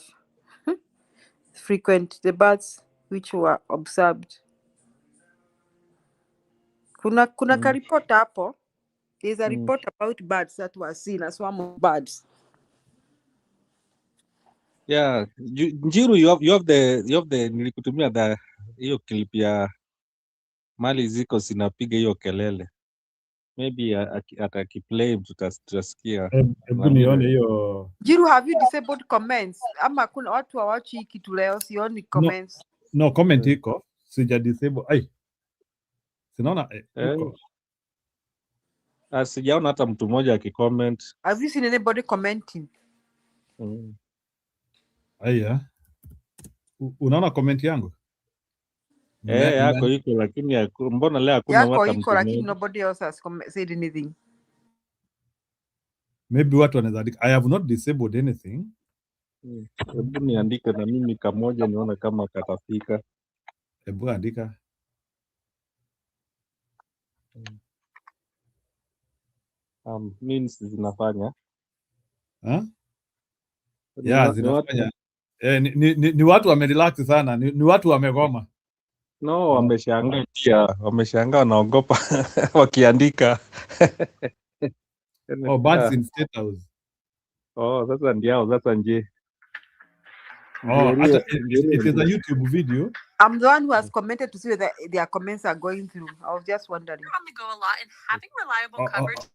frequent the birds which were observed. Kuna ka report hapo. There's a report about birds that were seen, a swarm of birds. Yeah, Njiru, you have the nilikutumia hiyo clip ya mali ziko zinapiga hiyo kelele. Maybe atakiplay tutasikia. Hebu nione hiyo. Jiru, have you disabled comments? Ama kuna watu hawachi kitu leo, sioni comments. No comment iko. Sija disable. Ai. Sinaona iko. Sijaona hata mtu mmoja akicomment. Have you seen anybody commenting? Aya. Unaona comment yangu? Yako iko, lakini mbona leo hakuna Yako hata iko, mtu lakini mmoja? nobody else has said anything. Maybe watu wanaweza andika. I have not disabled anything. Hebu niandike na mimi kamoja nione kama katafika. Hebu andika. Means zinafanya. Yeah, zinafanya. Ni watu wamerelax sana, ni watu wamegoma. No, wameshangaa pia, wameshangaa, wanaogopa wakiandika. Birds in State House. Sasa ndio, sasa nje. It is a YouTube video. I'm the one who has commented to see whether their comments are going through. I was just wondering. On the go a lot and having reliable coverage.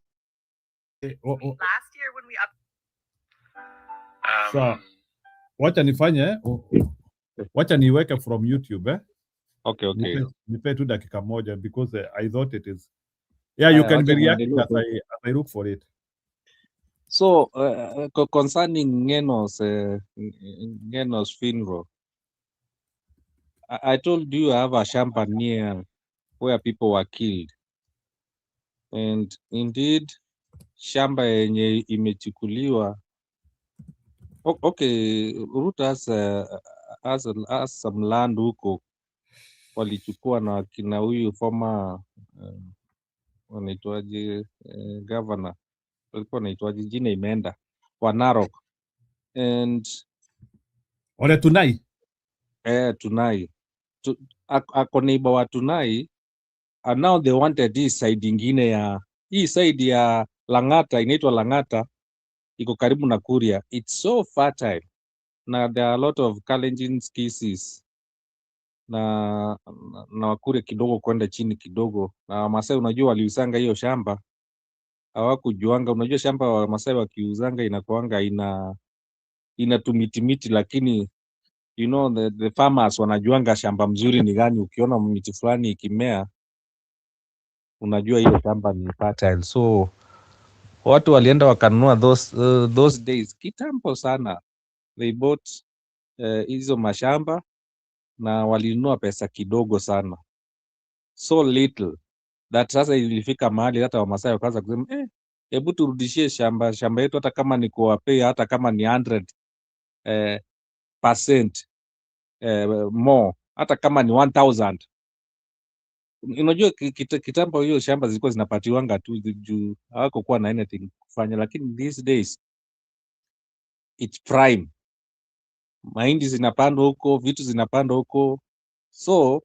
Last year when we So, wacha nifanye, wacha niweke from YouTube. Okay. Nipe tu dakika moja because I thought it is. Yeah, you can be reacting as I look for it. So, concerning Ngeno's funeral, I told you I have a shamba near where people were killed. And indeed, shamba yenye imechukuliwa. Okay, Ruto has some land huko walichukua na kina huyu former wanaitwaje governor, walikuwa wanaitwaje, jina imeenda, wa Narok. And Ole Tunai. Tunai. Ako neighbor wa Tunai, and now they wanted hii side ingine ya hii side ya Lang'ata, inaitwa Lang'ata, iko karibu na Kuria. It's so fertile. Na there are a lot of Kalenjins cases na Wakuria kidogo kwenda chini kidogo. Na Wamasai unajua waliusanga hiyo shamba, hawakujuanga. Unajua shamba wa Wamasai wakiuzanga inakuanga ina tumitimiti, lakini you know, the farmers wanajuanga shamba mzuri ni gani. Ukiona miti fulani ikimea, unajua hiyo shamba ni fertile. So watu walienda wakanunua those days kitambo sana, they bought hizo mashamba na walinunua pesa kidogo sana, so little that sasa ilifika mahali hata Wamasai wakaanza kusema hebu turudishie shamba yetu, hata kama ni kuwapei, hata kama ni 100% more, hata kama ni 1000. Unajua kitambo hiyo shamba zilikuwa zinapatiwanga tu juu hawakokuwa na anything kufanya, lakini these days it's prime. Mahindi zinapandwa huko, vitu zinapandwa huko, so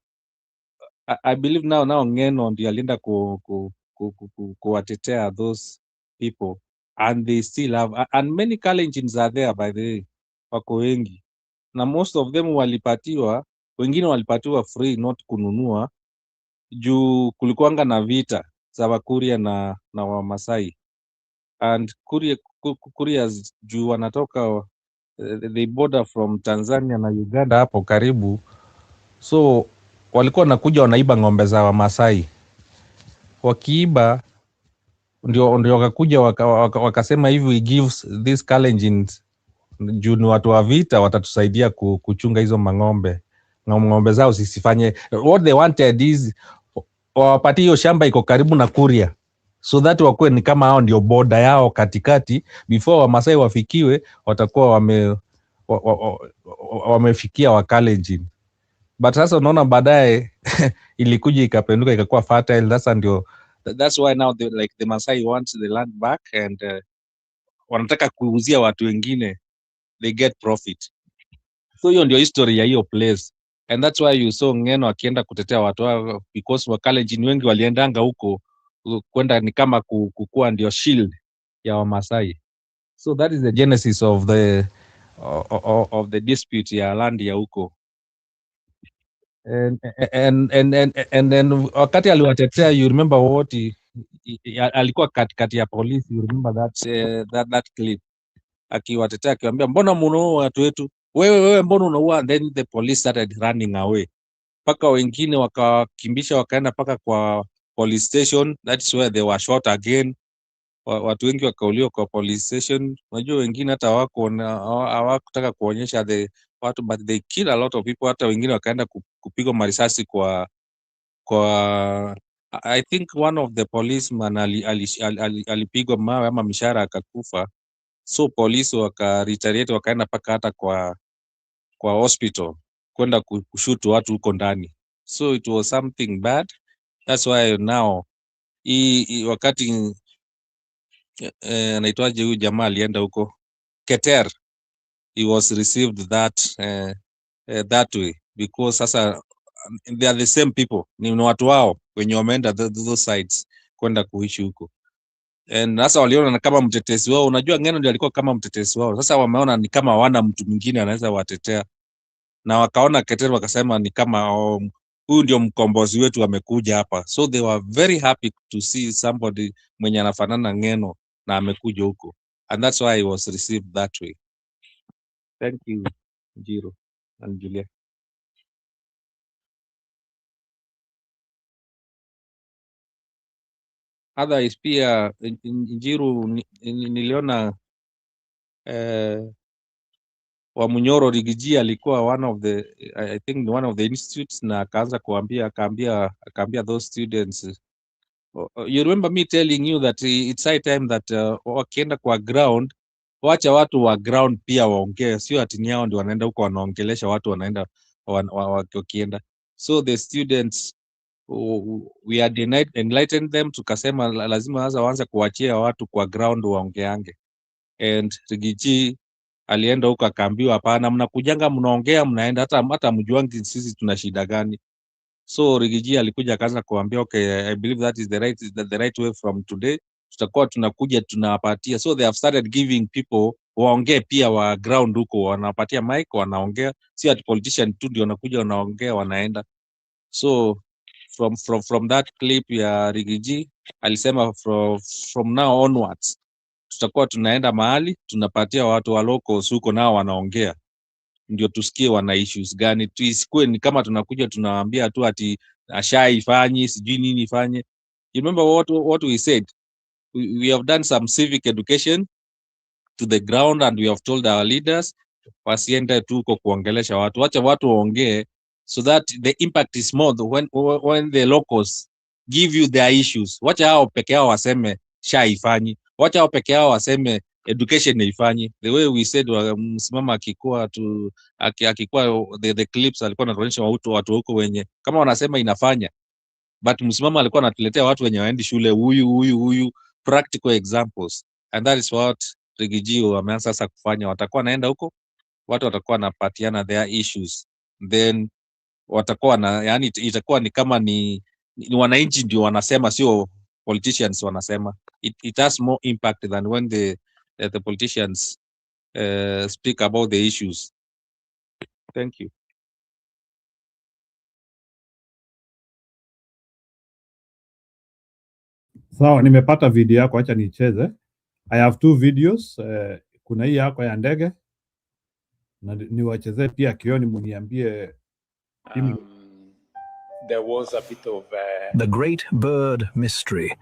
I believe now Ng'eno ndio alienda kuwatetea those people, and they still have, and many Kalenjins are there by the way, wako wengi, na most of them walipatiwa, wengine walipatiwa free, not kununua, juu kulikuwanga na vita za Wakuria na Wamasai, and Kuria juu wanatoka they border from Tanzania na Uganda hapo karibu, so walikuwa wanakuja wanaiba ng'ombe za Wamasai. Wakiiba ndio wakakuja wakasema hivi, we give these Kalenjins, juu ni watu wa vita, watatusaidia kuchunga hizo ng'ombe zao sisifanye. What they wanted is wapatie hiyo shamba iko karibu na Kuria, so that wakuwe ni kama hao ndio border yao katikati, before Wamasai wafikiwe watakuwa wamefikia wa Kalenjin. But sasa unaona baadaye ilikuja ikapenduka ikakuwa fertile. Sasa ndio, that's why now the Masai wants the land back, and wanataka kuuzia watu wengine, they get profit. So hiyo ndio history ya hiyo place, and that's why you saw Ng'eno akienda kutetea watu wao, because Wakalenjin wengi waliendanga huko kwenda ni kama kukua ndio shield ya Wamasai. So that is the genesis of the dispute ya land ya huko. And then wakati aliwatetea, you remember what alikuwa katikati ya polisi, you remember that clip, akiwatetea akiwaambia, mbona mnaua watu wetu, wewe mbona unaua? Then the police started running away, paka wengine wakakimbisha wakaenda paka kwa police station. That's where they were shot again. Watu wengi wakauliwa kwa police station. Unajua wengine hata hawakutaka kuonyesha watu, but they kill a lot of people. Hata wengine wakaenda kupigwa marisasi kwa I think one of the policemen alipigwa mawe ama mishara akakufa, so polisi wakaretaliate wakaenda paka hata kwa hospital kwenda kushoot watu huko ndani. So it was something bad. That's why now wakati anaitwaje huyu jamaa alienda huko Keter, he was received that way, because sasa they are the same people, ni watu wao wenye wameenda those sides kwenda kuishi huko, and sasa waliona na kama mtetezi wao. Unajua Ng'eno ndio alikuwa kama mtetezi wao, sasa wameona ni kama hawana mtu mwingine anaweza watetea, na wakaona Keter wakasema ni kama huyu ndio mkombozi wetu amekuja hapa. So they were very happy to see somebody mwenye anafanana Ng'eno na amekuja huko, and that's why he was received that way. Thank you, Njiro and Julia. Otherwise pia Njiru niliona wa Munyoro Rigiji alikuwa one of the institutes, na akaambia those students, you remember me telling you that it's high time that wakienda kwa ground, wacha watu wa ground pia waongee, sio ati nyao ndio wanaenda huko wanaongelesha watu wanaenda wakienda. So the students, we had enlightened them, tukasema lazima sasa waanze kuachia watu kwa ground waongeange, and Rigiji alienda huko akaambiwa, hapana, mnakujanga mnaongea mnaenda, hata mjuangi sisi tuna shida gani. So Rigiji alikuja akaanza kuambia, okay, I believe that is the right way, from today tutakuwa tunakuja tunawapatia. So they have started giving people waongee pia wa ground huko, wanapatia mic wanaongea, si at politician tu ndio wanakuja wanaongea wanaenda. So from that clip ya Rigiji alisema, from now onwards tutakuwa tunaenda mahali tunapatia watu wa locals huko nao wanaongea, ndio tusikie wana issues gani. Tuisikue ni kama tunakuja tunawaambia tu ati ashaifanyi sijui nini ifanye. You remember what we said? We have done some civic education to the ground and we have told our leaders wasiende tu huko kuongelesha watu, wacha watu waongee, so that the impact is more when the locals give you their issues. Wacha hao peke yao waseme shaifanyi, wacha hao peke yao waseme education haifanyi. The way we said msimama akikuwa the clips alikuwa anatuonyesha watu huko wenye kama wanasema inafanya, but msimama alikuwa anatuletea watu wenye waendi shule, huyu practical examples, and that is what Rigijio wameanza sasa kufanya. Watakuwa naenda huko, watu watakuwa wanapatiana their issues, then watakuwa na yani, itakuwa ni kama ni wananchi ndio wanasema, sio politicians wanasema. It has more impact than when the politicians speak about the issues. Thank you. Sawa, nimepata video yako, acha nicheze. I have 2 videos. Kuna hii yako ya ndege na niwachezee pia kioni, muniambie. There was a bit of the great bird mystery,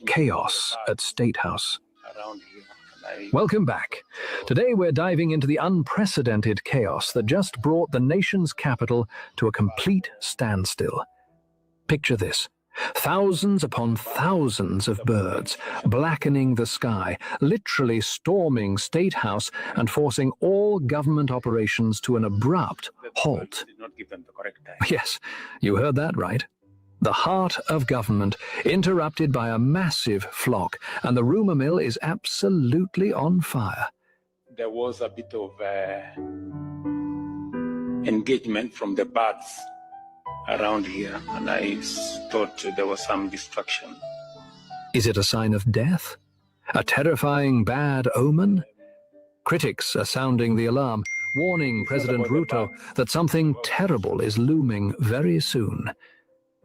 chaos at State House. around here. Welcome back. Today we're diving into the unprecedented chaos that just brought the nation's capital to a complete standstill. Picture this. Thousands upon thousands of birds blackening the sky, literally storming State House and forcing all government operations to an abrupt halt. Did not give them the correct time. Yes, you heard that right. The heart of government interrupted by a massive flock, and the rumor mill is absolutely on fire. There was a bit of engagement from the birds around here, and I thought there was some destruction. Is it a sign of death? A terrifying bad omen? Critics are sounding the alarm, warning President Ruto that something terrible is looming very soon.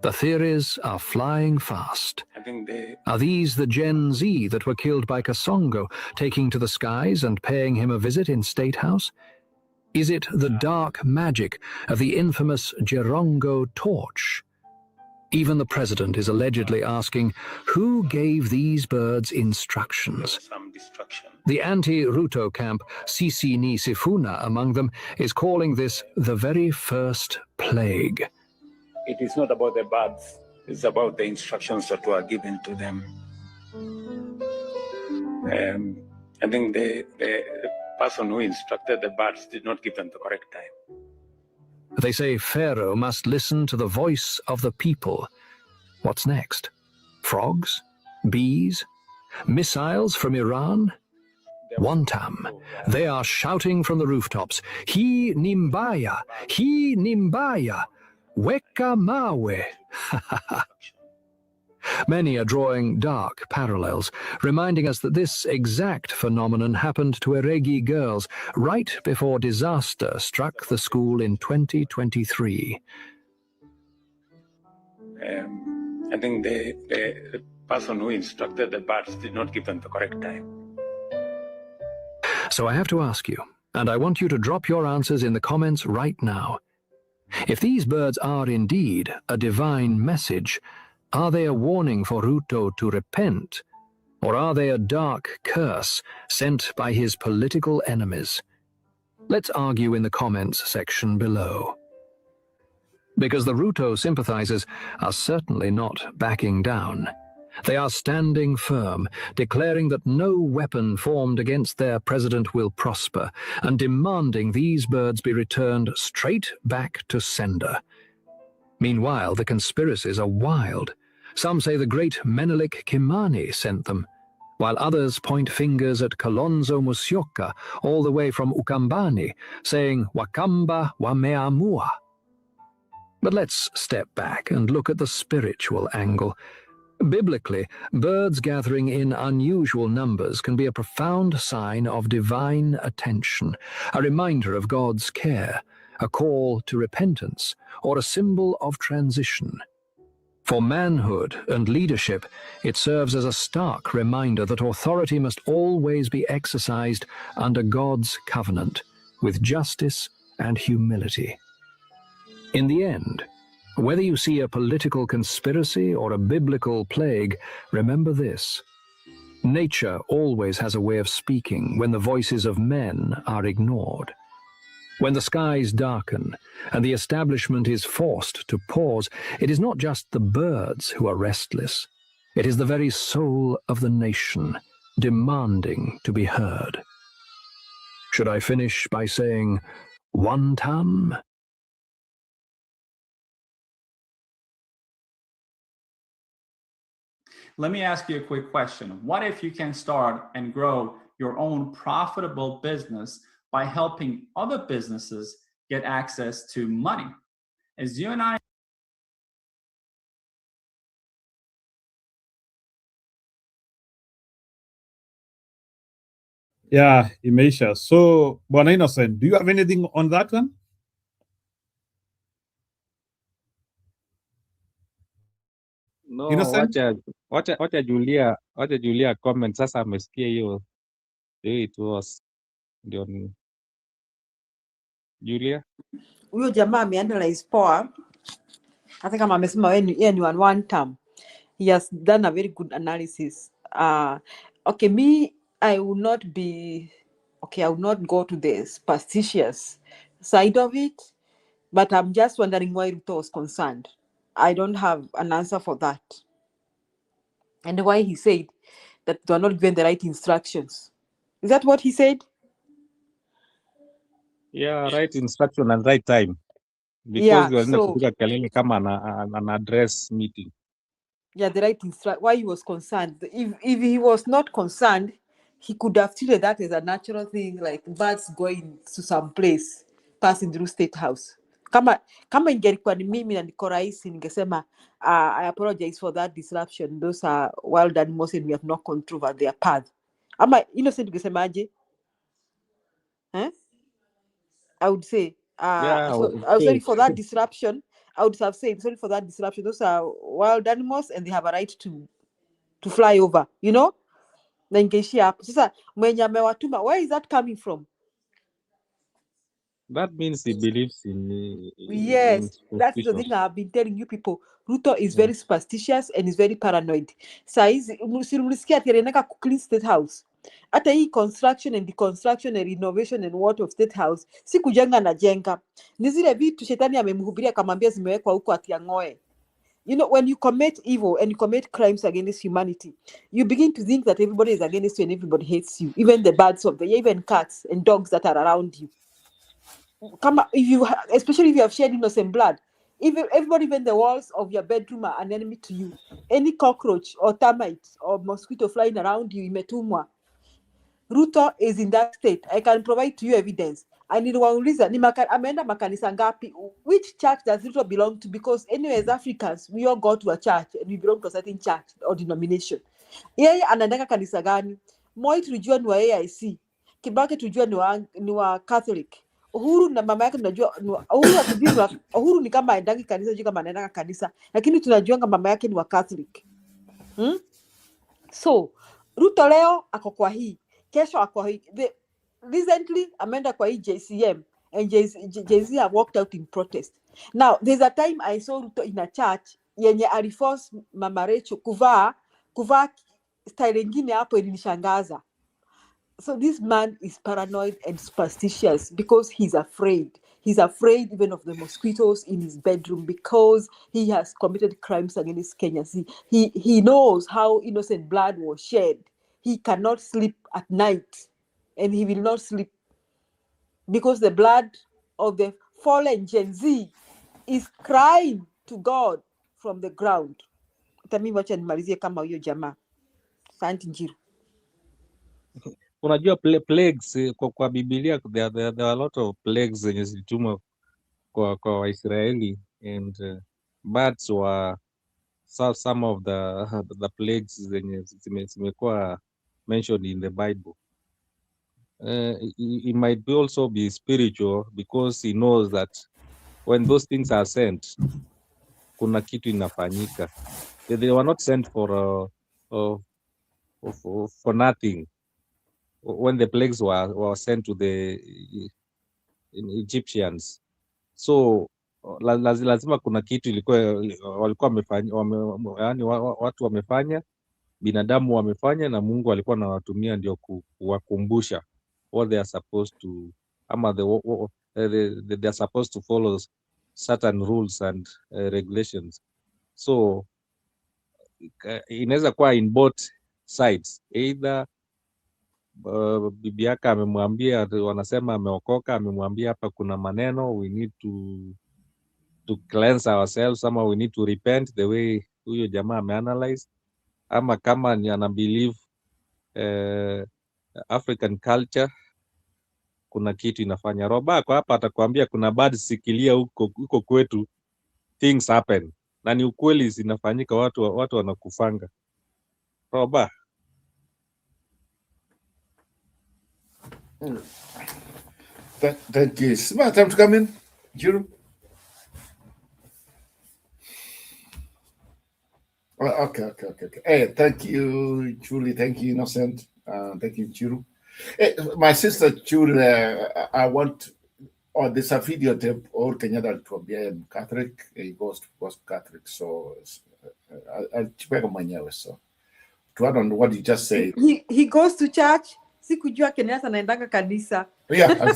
The theories are flying fast. I think Are these the Gen Z that were killed by Kasongo, taking to the skies and paying him a visit in State House? Is it the dark magic of the infamous Gerongo torch? Even the president is allegedly asking, who gave these birds instructions? some destruction. The anti-Ruto camp, Sisi Ni Sifuna among them, is calling this the very first plague. It is not about the birds, it's about the instructions that were given to them. I think the person who instructed the birds did not give them the correct time. They say Pharaoh must listen to the voice of the people. What's next? Frogs? Bees? Missiles from Iran? Wantam. They are shouting from the rooftops, He Nimbaya! He Nimbaya! Weka Mawe! Many are drawing dark parallels, reminding us that this exact phenomenon happened to Eregi girls right before disaster struck the school in 2023. I think the person who instructed the birds did not give them the correct time. So I have to ask you, and I want you to drop your answers in the comments right now. If these birds are indeed a divine message, are they a warning for Ruto to repent? Or are they a dark curse sent by his political enemies? Let's argue in the comments section below. Because the Ruto sympathizers are certainly not backing down. They are standing firm, declaring that no weapon formed against their president will prosper, and demanding these birds be returned straight back to sender. Meanwhile, the conspiracies are wild. Some say the great Menelik Kimani sent them, while others point fingers at Kalonzo Musyoka all the way from Ukambani, saying Wakamba wameamua. But let's step back and look at the spiritual angle. Biblically, birds gathering in unusual numbers can be a profound sign of divine attention, a reminder of God's care, a call to repentance, or a symbol of transition. For manhood and leadership, it serves as a stark reminder that authority must always be exercised under God's covenant, with justice and humility. In the end, whether you see a political conspiracy or a biblical plague, remember this: nature always has a way of speaking when the voices of men are ignored. When the skies darken and the establishment is forced to pause, it is not just the birds who are restless. It is the very soul of the nation demanding to be heard. Should I finish by saying, one tam? Let me ask you a quick question. What if you can start and grow your own profitable business by helping other businesses get access to money? As you and I Yeah, imeisha. So, Bwana Innocent, do you have anything on that one? No, Innocent? wacha Julia comment sasa, amesikia hiyo it was ndio Julia. Huyo jamaa ameanalyze poa, hata kama amesema yeye ni one term. He has done a very good analysis. Okay, me, I will not go to the superstitious side of it, but I'm just wondering why Ruto was concerned. I don't have an answer for that. And why he said that they are not given the right instructions. Is that what he said? Yeah, right instruction and right time. Because Yeah, wanaenda so kupiga kelele kama an address meeting. yeah, the right instruction. Why he was concerned? If he was not concerned, he could have treated that as a natural thing, like birds going to some place, passing through State House. Kama ingelikuwa ni mimi na niko rais, ningesema I apologize for that disruption. Those are wild animals and we have no control over their path. Ama Innocent ungesemaje? I would say, Yeah, I'm sorry for that disruption. I would have said sorry for that disruption. Those are wild animals and they have a right to fly over, you know? Na ingeishia hapo. Sasa mwenye amewatuma, where is that coming from? that means he believes in Yes, that's the superstition. thing I've been telling you people. Ruto is very superstitious and is very paranoid. Saizi mlisikia ati anataka ku clean State House. Hata hii construction and deconstruction and renovation and what of State House, si kujenga na jenga. Ni zile vitu shetani amemhubiria akamwambia zimewekwa huko ati ang'oe. You know, when you commit evil and you commit crimes against humanity, you begin to think that everybody is against you and everybody hates you. Even the birds of the air, even cats and dogs that are around you. Especially if you have shed innocent blood, everybody, even the walls of your bedroom are an enemy to you. Any cockroach or termite or mosquito flying around you, imetumwa. Ruto is in that state. I can provide to you evidence. I need one reason. Ameenda makanisa ngapi? Which church does Ruto belong to? Because anyway, as Africans, we all go to a church and we belong to a certain church or denomination. Yeye anaendanga kanisa gani? Moi tulijua ni wa AIC. Kibaki tujua ni wa Catholic. Uhuru na mama yake tunajua Uhuru ni kama aendangi kanisa, juu kama anaendanga kanisa, lakini tunajua kama mama yake ni wa Catholic. So Ruto leo ako kwa hii, kesho ako hii. Recently ameenda kwa hii JCM and JC have walked out in protest. Now there's a time I saw Ruto in a church yenye aliforce Mama Rachel kuvaa style nyingine hapo, ilinishangaza. So this man is paranoid and superstitious because he's afraid. He's afraid even of the mosquitoes in his bedroom because he has committed crimes against Kenya. See, he knows how innocent blood was shed. He cannot sleep at night, and he will not sleep because the blood of the fallen Gen Z is crying to God from the ground. Tami wacha nimalizie kama huyo jamaa. Asante Njiru. Unajua plagues kwa Biblia, there are a lot of plagues zenye zilitumwa kwa Waisraeli, and birds were some of the plagues zenye zimekuwa mentioned in the Bible. It might be also be spiritual because he knows that when those things are sent, kuna kitu inafanyika. They were not sent for nothing. When the plagues were sent to the Egyptians. So lazima kuna kitu walikuwa wamefanya, yani watu wamefanya, binadamu wamefanya, na Mungu alikuwa anawatumia ndio kuwakumbusha what they are supposed to, ama they are supposed to follow certain rules and regulations. So inaweza kuwa in both sides, either bibi yake amemwambia, wanasema ameokoka, amemwambia hapa kuna maneno, we need to cleanse ourselves, ama we need to repent the way huyo jamaa ameanalyze, ama kama ni ana believe African culture kuna kitu inafanya. Roba kwa hapa atakwambia kuna bad sikilia huko kwetu things happen, na ni ukweli zinafanyika, watu wanakufanga. Roba. Thank you. It's my time to come in, Juru. Okay. Hey, thank you, Julie. Thank you, Innocent. Thank you, Juru. Hey, my sister Julie, I want. Oh, there's a video tape. Or Kenyatta to be a Catholic. He goes Catholic, so I'll check mwenyewe. So to add on what you just said, he goes to church. Sikujua Kenyatta anaendanga kanisa. Yeah, I'm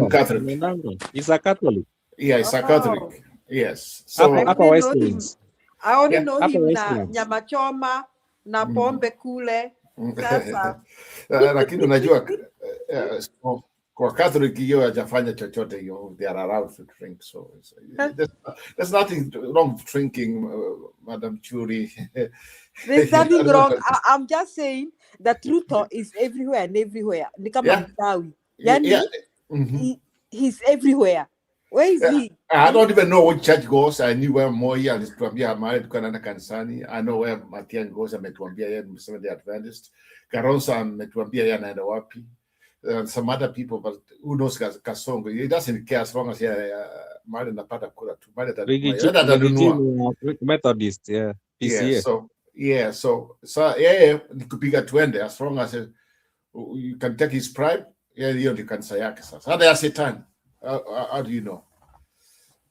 Catholic. He's a Catholic. Yeah, he's a Catholic. Yes. So I only know him na nyama choma na pombe kule. Sasa. Lakini unajua kwa Catholic hiyo hajafanya chochote hiyo, they are allowed to drink, so there's nothing wrong with drinking, Madam Churi. There's nothing wrong. I'm just saying that truth is everywhere and everywhere. Ni kama mtawi. Yani he's everywhere. Where is he? I don't even know what church goes. I knew where Moi alituambia mahali tulikuwa naenda kanisani. I know where Matiang'i goes, ametuambia yeye ni Seventh-day Adventist. Karonsa ametuambia yeye anaenda wapi. Some other people, but who knows Kasongo? He doesn't care as long as mahali napata kula tu. Methodist, yeah. PCA. So ni kupiga twende as long as you can take his pride. Hiyo ndio kanisa yake sasa. Hata ya Satan. How do you know?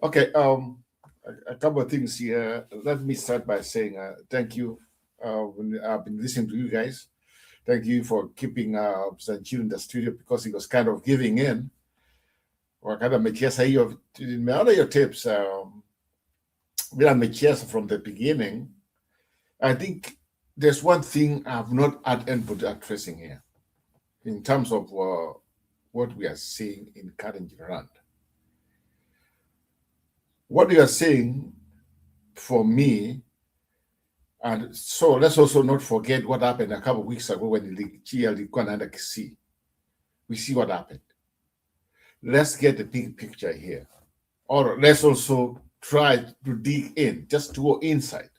Okay, a couple of things here. Let me start by saying thank you. I've been listening to you guys. Thank you for keeping Sanchil in the studio because he was kind of giving in. Wakati amecheza hiyo, nimeona your tips. Bila amecheza from the beginning. I think there's one thing I've not had input addressing here in terms of what we are seeing in Kalenjin. What we are seeing, for me, and so let's also not forget what happened a couple of weeks ago when the we see what happened. Let's get the big picture here. Or let's also try to dig in, just to go inside.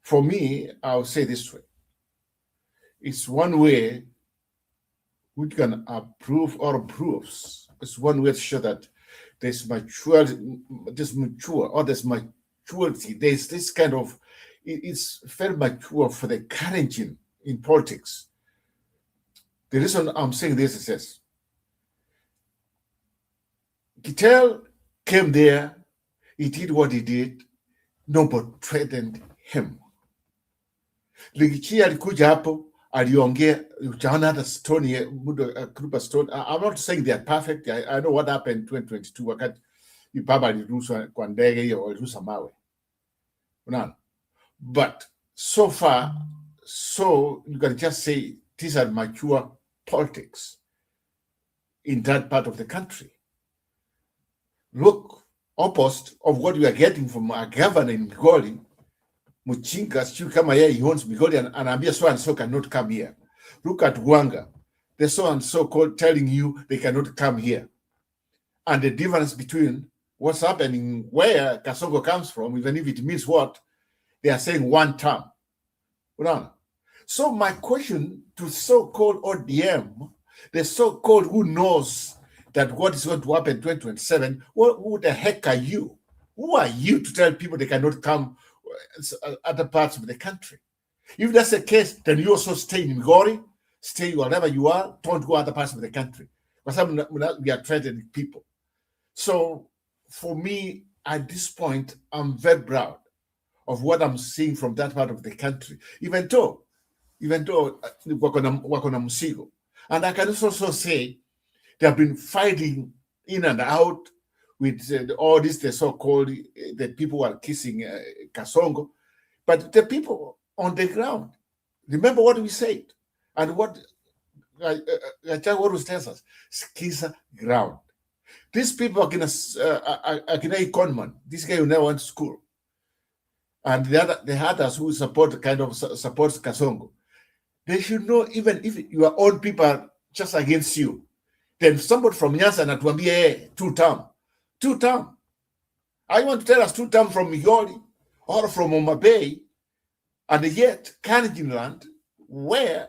For me, I'll say this way. It's one way we can approve or approves. It's one way to show that there's maturity, there's this kind of, it's very mature for the Kalenjin in politics. The reason I'm saying this is this. Gitel came there, he did what he did, nobody threatened him. Ligichi alikuja hapo, aliongea, utaona hata stone, group stone. I'm not saying they are perfect. I know what happened in 2022 wakati baba aliruhusu kwa ndege hiyo, aliruhusu mawe. Unaona? But so far, so you can just say these are mature politics in that part of the country. Look, opposite of what we are getting from our governor in Migori, Muchinga, still come here, he owns Migori, and Ambia so and so cannot come here. Look at Wanga, the so and so called telling you they cannot come here. And the difference between what's happening, where Kasongo comes from, even if it means what, they are saying one term. So my question to so-called ODM, the so-called who knows that what is going to happen in 2027, who the heck are you? Who are you to tell people they cannot come other parts of the country? If that's the case, then you also stay in Migori, stay wherever you are, don't go other parts of the country. we are threatening people. So for me, at this point, I'm very proud of what I'm seeing from that part of the country, even though wako na msigo. And I can also say they have been fighting in and out with all this, the so-called, the people who are kissing Kasongo. But the people on the ground, remember what we said, and what tells us, skiza ground. These people are gonna conman. This guy who never went to school, and the others who supports Kasongo. They should know, even if your own people are just against you, then somebody from Nyanza anatuambia two term. I want to tell us 2 term from Migori or from Homa Bay, and yet Kalenjin land, where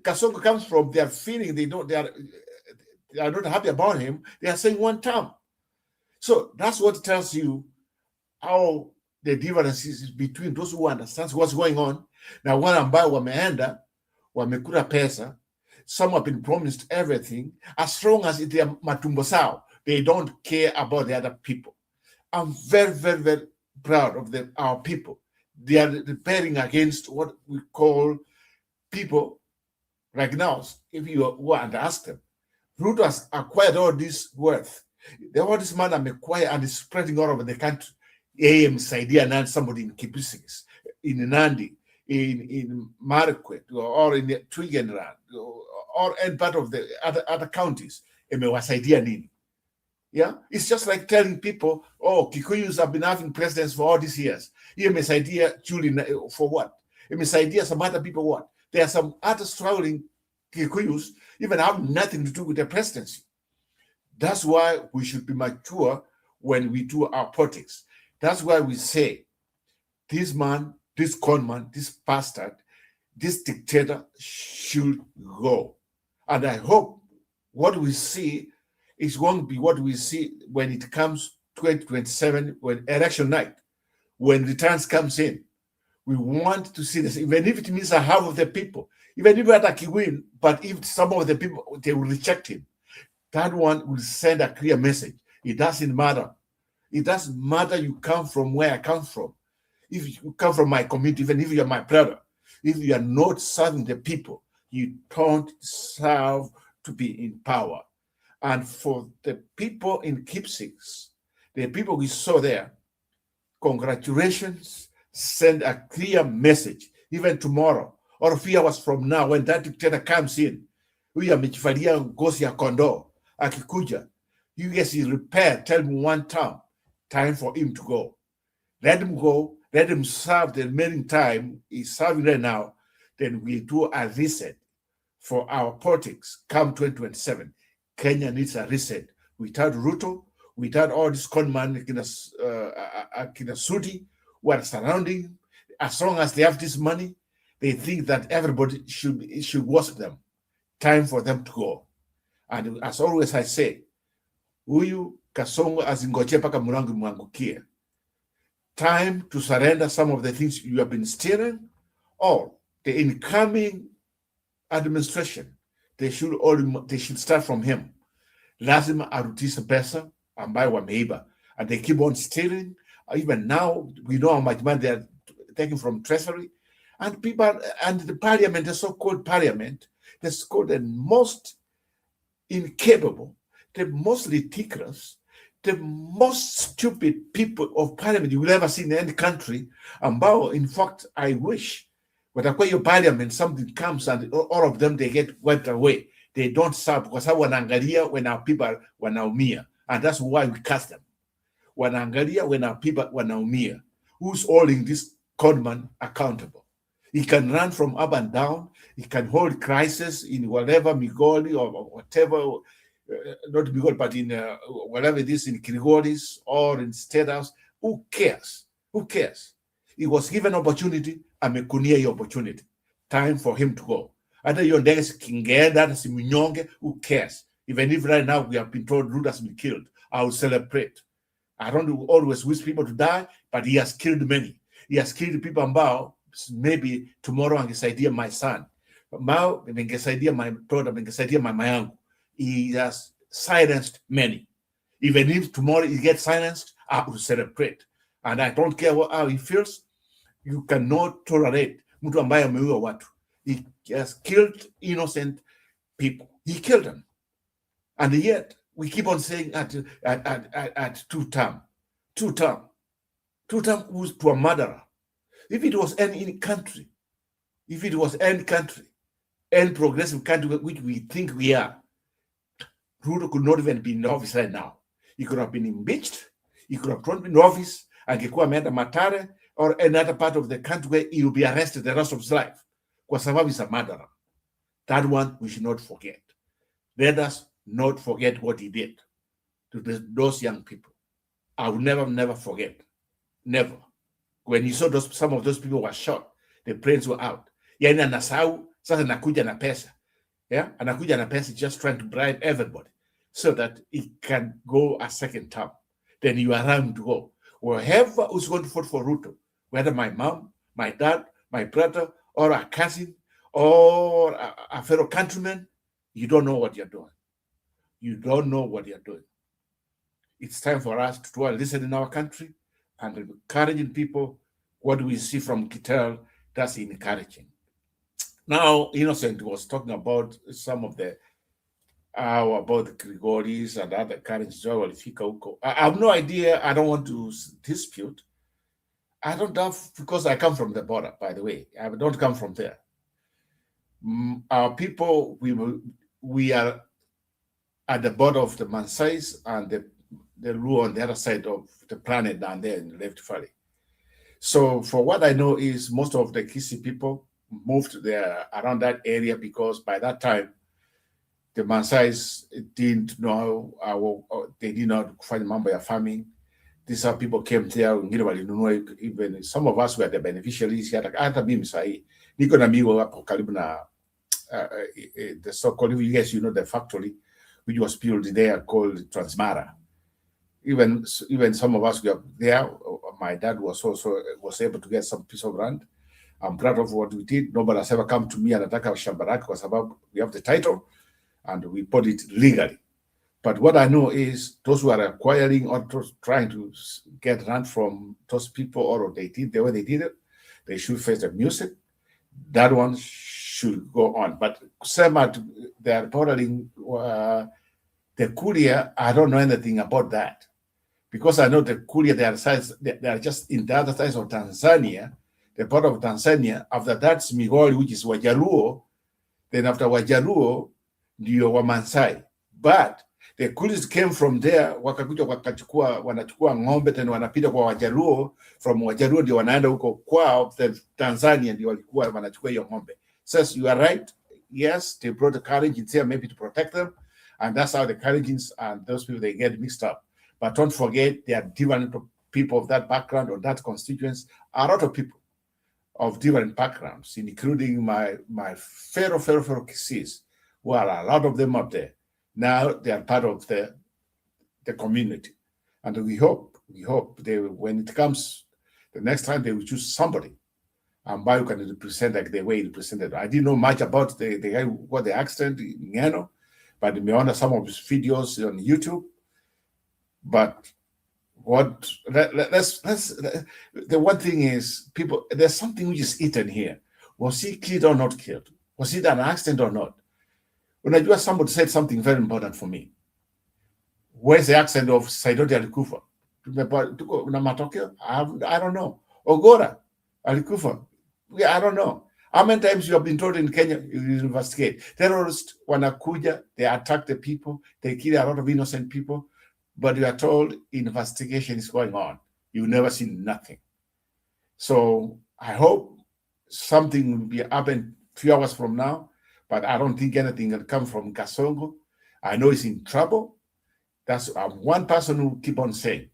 Kasongo comes from, they are feeling they are not happy about him. They are saying 1 term. So that's what tells you how the difference is between those who understand what's going on. Now, one ambao wameenda, wamekula pesa, some have been promised everything. As long as they are matumbo sao, they don't care about the other people. I'm very, very, very proud of our people. They are repairing against what we call people. Right now, if you want to ask them, Ruto has acquired all this wealth. All this money I'm acquired and is spreading all over the country. AM Saidia and somebody in Kipisigis, in Nandi, in Marquette, or in Twigenrand, or any part of the other counties. Yeah, it's just like telling people, oh, Kikuyus have been having presidents for all these years. Idea for what? Idea some other people what? There are some other struggling Kikuyus even have nothing to do with the presidency. That's why we should be mature when we do our politics. That's why we say, this man, this conman, this bastard, this dictator should go. And I hope what we see is going to be what we see when it comes 2027, when election night, when returns comes in. We want to see this, even if it means a half of the people, even if Ataki win, but if some of the people, they will reject him, that one will send a clear message. It doesn't matter. It doesn't matter you come from where I come from. If you come from my community, even if you're my brother, if you are not serving the people, you don't serve to be in power. And for the people in Kipsix, the people we saw there, congratulations, send a clear message, even tomorrow, or a few hours from now, when that dictator comes in, huyu amejivalia ngozi ya kondoo, akikuja, you guys repair, tell me 1 term, time for him to go. Let him go, let him serve the remaining time he's serving right now, then we do a reset for our politics come 2027. Kenya needs a reset. Without Ruto, without all this conman, Kina Sudi, who are surrounding, as long as they have this money, they think that everybody should worship them. Time for them to go. And as always I say, huyu Kasongo azingoje paka mulangu mwangukie. Time to surrender some of the things you have been stealing, or the incoming administration, they should start from him. Lazima arudishe pesa ambayo wameiba, and they keep on stealing. Even now, we know how much money they are taking from treasury, and people and the parliament, the so-called parliament, that's called the most incapable, the most ridiculous, the most stupid people of parliament you will ever see in any country. Ambao, in fact, I wish watakuwa your parliament, something comes and all of them, they get wiped away. They don't serve because wanaangalia when our people wanaumia, and that's why we cast them. Wanaangalia when our people wanaumia. Who's holding this conman accountable? He can run from up and down. He can hold crisis in whatever Migori or whatever, not Migori, but in whatever it is in Kirigoris or in State House. Who cares? Who cares? He was given opportunity. Amekunia your opportunity. Time for him to go. Either your next Kingenda, Siminyonge, who cares? Even if right now we have been told Ruto has been killed, I will celebrate. I don't always wish people to die, but he has killed many. He has killed people ambao, maybe tomorrow angesaidia my son. Mao, angesaidia my daughter, angesaidia mama yangu. he has silenced many. Even if tomorrow he gets silenced, I will celebrate. And I don't care how he feels. You cannot tolerate mtu ambaye ameua watu. He has killed innocent people. He killed them. And yet, we keep on saying at two-term was to a murderer. If it was any country, any progressive country which we think we are, Ruto could not even be in office right now. He could have been impeached. He could have been in office and angekuwa ameenda Matare or another part of the country where he will be arrested the rest of his life. Kwa sababu he's a murderer. That one we should not forget. Let us not forget what he did to those young people. I will never forget. Never. When you saw some of those people were shot, the brains were out. Yani anasahau sasa nakuja na pesa. Yeah, anakuja na pesa just trying to bribe everybody so that it can go a second term. Then you are around to go. Whoever who's going to vote for Ruto, whether my mom, my dad, my brother, or a cousin, or a fellow countryman, you don't know what you're doing. You don't know what you're doing. It's time for us to listen in our country and encouraging people. What do we see from Kittel? That's encouraging. Now, Innocent was talking about some of the about the Grigoris and other Kalenjins. I have no idea. I don't want to dispute. I don't have, because I come from the border, by the way. I don't come from there. Our people, we are at the border of the Maasais and the Luo on the other side of the planet down there in the Rift Valley. So for what I know is most of the Kisi people moved there around that area because by that time, the Maasais didn't know they did not find member of farming. These are people came there, even some of us were the beneficiaries. Hata mimi sahi niko na miwa hapo karibu na the so-called, you guys, the factory which was built there called Transmara. Even some of us were there. My dad was able to get some piece of land. I'm proud of what we did. Nobody has ever come to me and attack our Shambarak because we have the title and we put it legally. But what I know is those who are acquiring or trying to get land from those people, or they did the way they did it, they should face the music. That one should go on. But they are bordering the Kuria. I don't know anything about that because I know the Kuria, they are just in the other side of Tanzania, the border of Tanzania. After that's Migori, which is Wajaluo. Then after Wajaluo, ndio Wamaasai. But the Kulis came from there, wakakuja wanachukua ng'ombe tena wanapita kwa Wajaluo, from Wajaluo ndio wanaenda huko kwao, Tanzania ndio walikuwa wanachukua hiyo ng'ombe. Says you are right. Yes, they brought the Kalenjins here maybe to protect them, and that's how the Kalenjins and those people, they get mixed up. But don't forget, there are different people of that background or that constituents, a lot of people of different backgrounds, including my fellow Kisis, who are a lot of them up there. Now they are part of the community. And we hope they, when it comes, the next time they will choose somebody and who can represent like the way he represented. I didn't know much about the guy who got the accident in Ngeno, but we honor some of his videos on YouTube. But the one thing is, people, there's something which is eaten here. Was he killed or not killed? Was it an accident or not? When I just somebody said something very important for me. Where's the accent of Saidoti Alikufa? I don't know. Ogora Alikufa. I don't know. How many times you have been told in Kenya, you investigate. Terrorists, wanakuja, they attack the people, they kill a lot of innocent people, but you are told investigation is going on. You never see nothing. So I hope something will be happen a few hours from now, but I don't think anything will come from Kasongo. I know he's in trouble. That's one person who keep on saying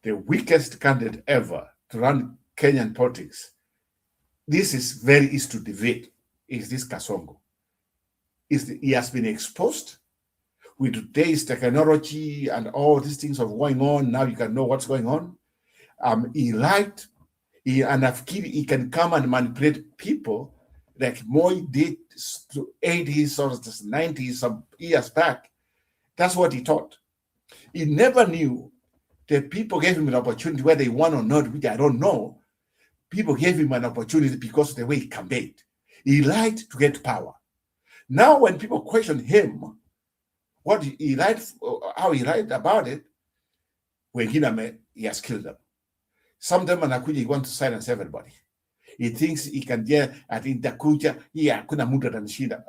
the weakest candidate ever to run Kenyan politics. This is very easy to debate. Is this Kasongo? He has been exposed with today's technology and all these things of going on. Now you can know what's going on. He lied. He can come and manipulate people like Moy did to 80s or 90s, some years back. That's what he taught. He never knew that people gave him an opportunity, whether he won or not, which I don't know. People gave him an opportunity because of the way he campaigned. He lied to get power. Now, when people question him, what he lied, how he lied about it, when he has killed them. Sometimes anakuja, he wants to silence everybody. He thinks he can nitakuja, hakuna mtu atanishinda.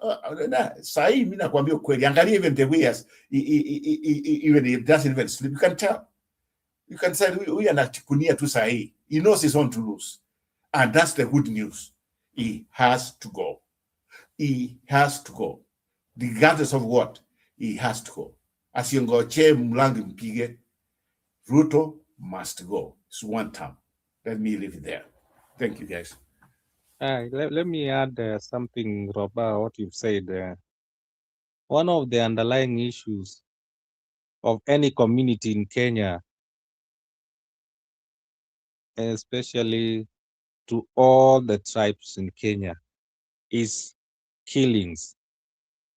Sahi mimi nakwambia ukweli, angalia even the way even he doesn't even sleep, you can tell. You can say huyu anachukulia tu sahi. He knows he's on to lose. And that's the good news. He has to go. He has to go. Regardless of what, he has to go. Asiongoche mlangi mpige, Ruto must go. It's one term. Let me leave it there. Thank you, guys. Let me add something, Roba, what you've said. One of the underlying issues of any community in Kenya, especially to all the tribes in Kenya, is killings.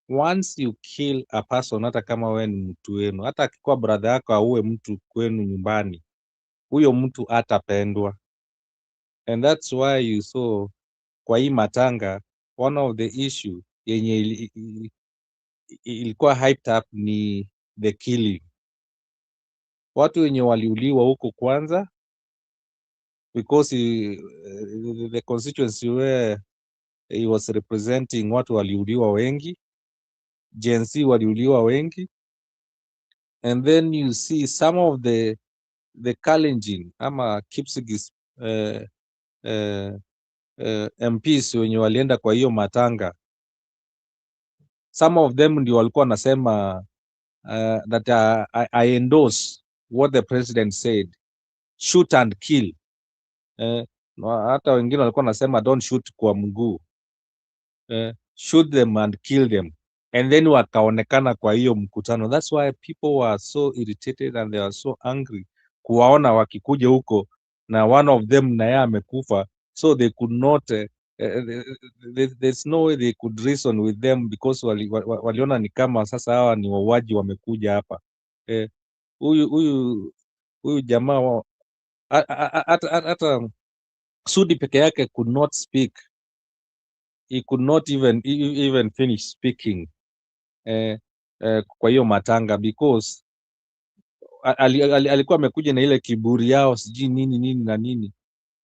Once you kill a person, hata kama wewe ni mtu wenu, hata akikuwa brother yako auwe mtu kwenu nyumbani, huyo mtu hatapendwa. And that's why you saw kwa hii matanga, one of the issue yenye ilikuwa hyped up ni the killing. Watu wenye waliuliwa huko kwanza, because the constituency where he was representing, watu waliuliwa wengi, Gen Z waliuliwa wengi, and then you see some of the Kalenjin ama Kipsigis MPs wenye walienda kwa hiyo matanga, some of them ndio walikuwa nasema that I endorse what the president said, shoot and kill. Hata wengine walikuwa nasema don't shoot kwa mguu, shoot them and kill them. And then wakaonekana kwa hiyo mkutano. That's why people were so irritated and they were so angry kuwaona wakikuja huko na one of them na yeye amekufa, so they could not there's no way they could reason with them because waliona ni kama sasa hawa ni wauaji wamekuja hapa. Huyu jamaa hata Sudi peke yake could not speak. He could not even finish speaking kwa hiyo matanga because alikuwa amekuja na ile kiburi yao sijui nini na nini,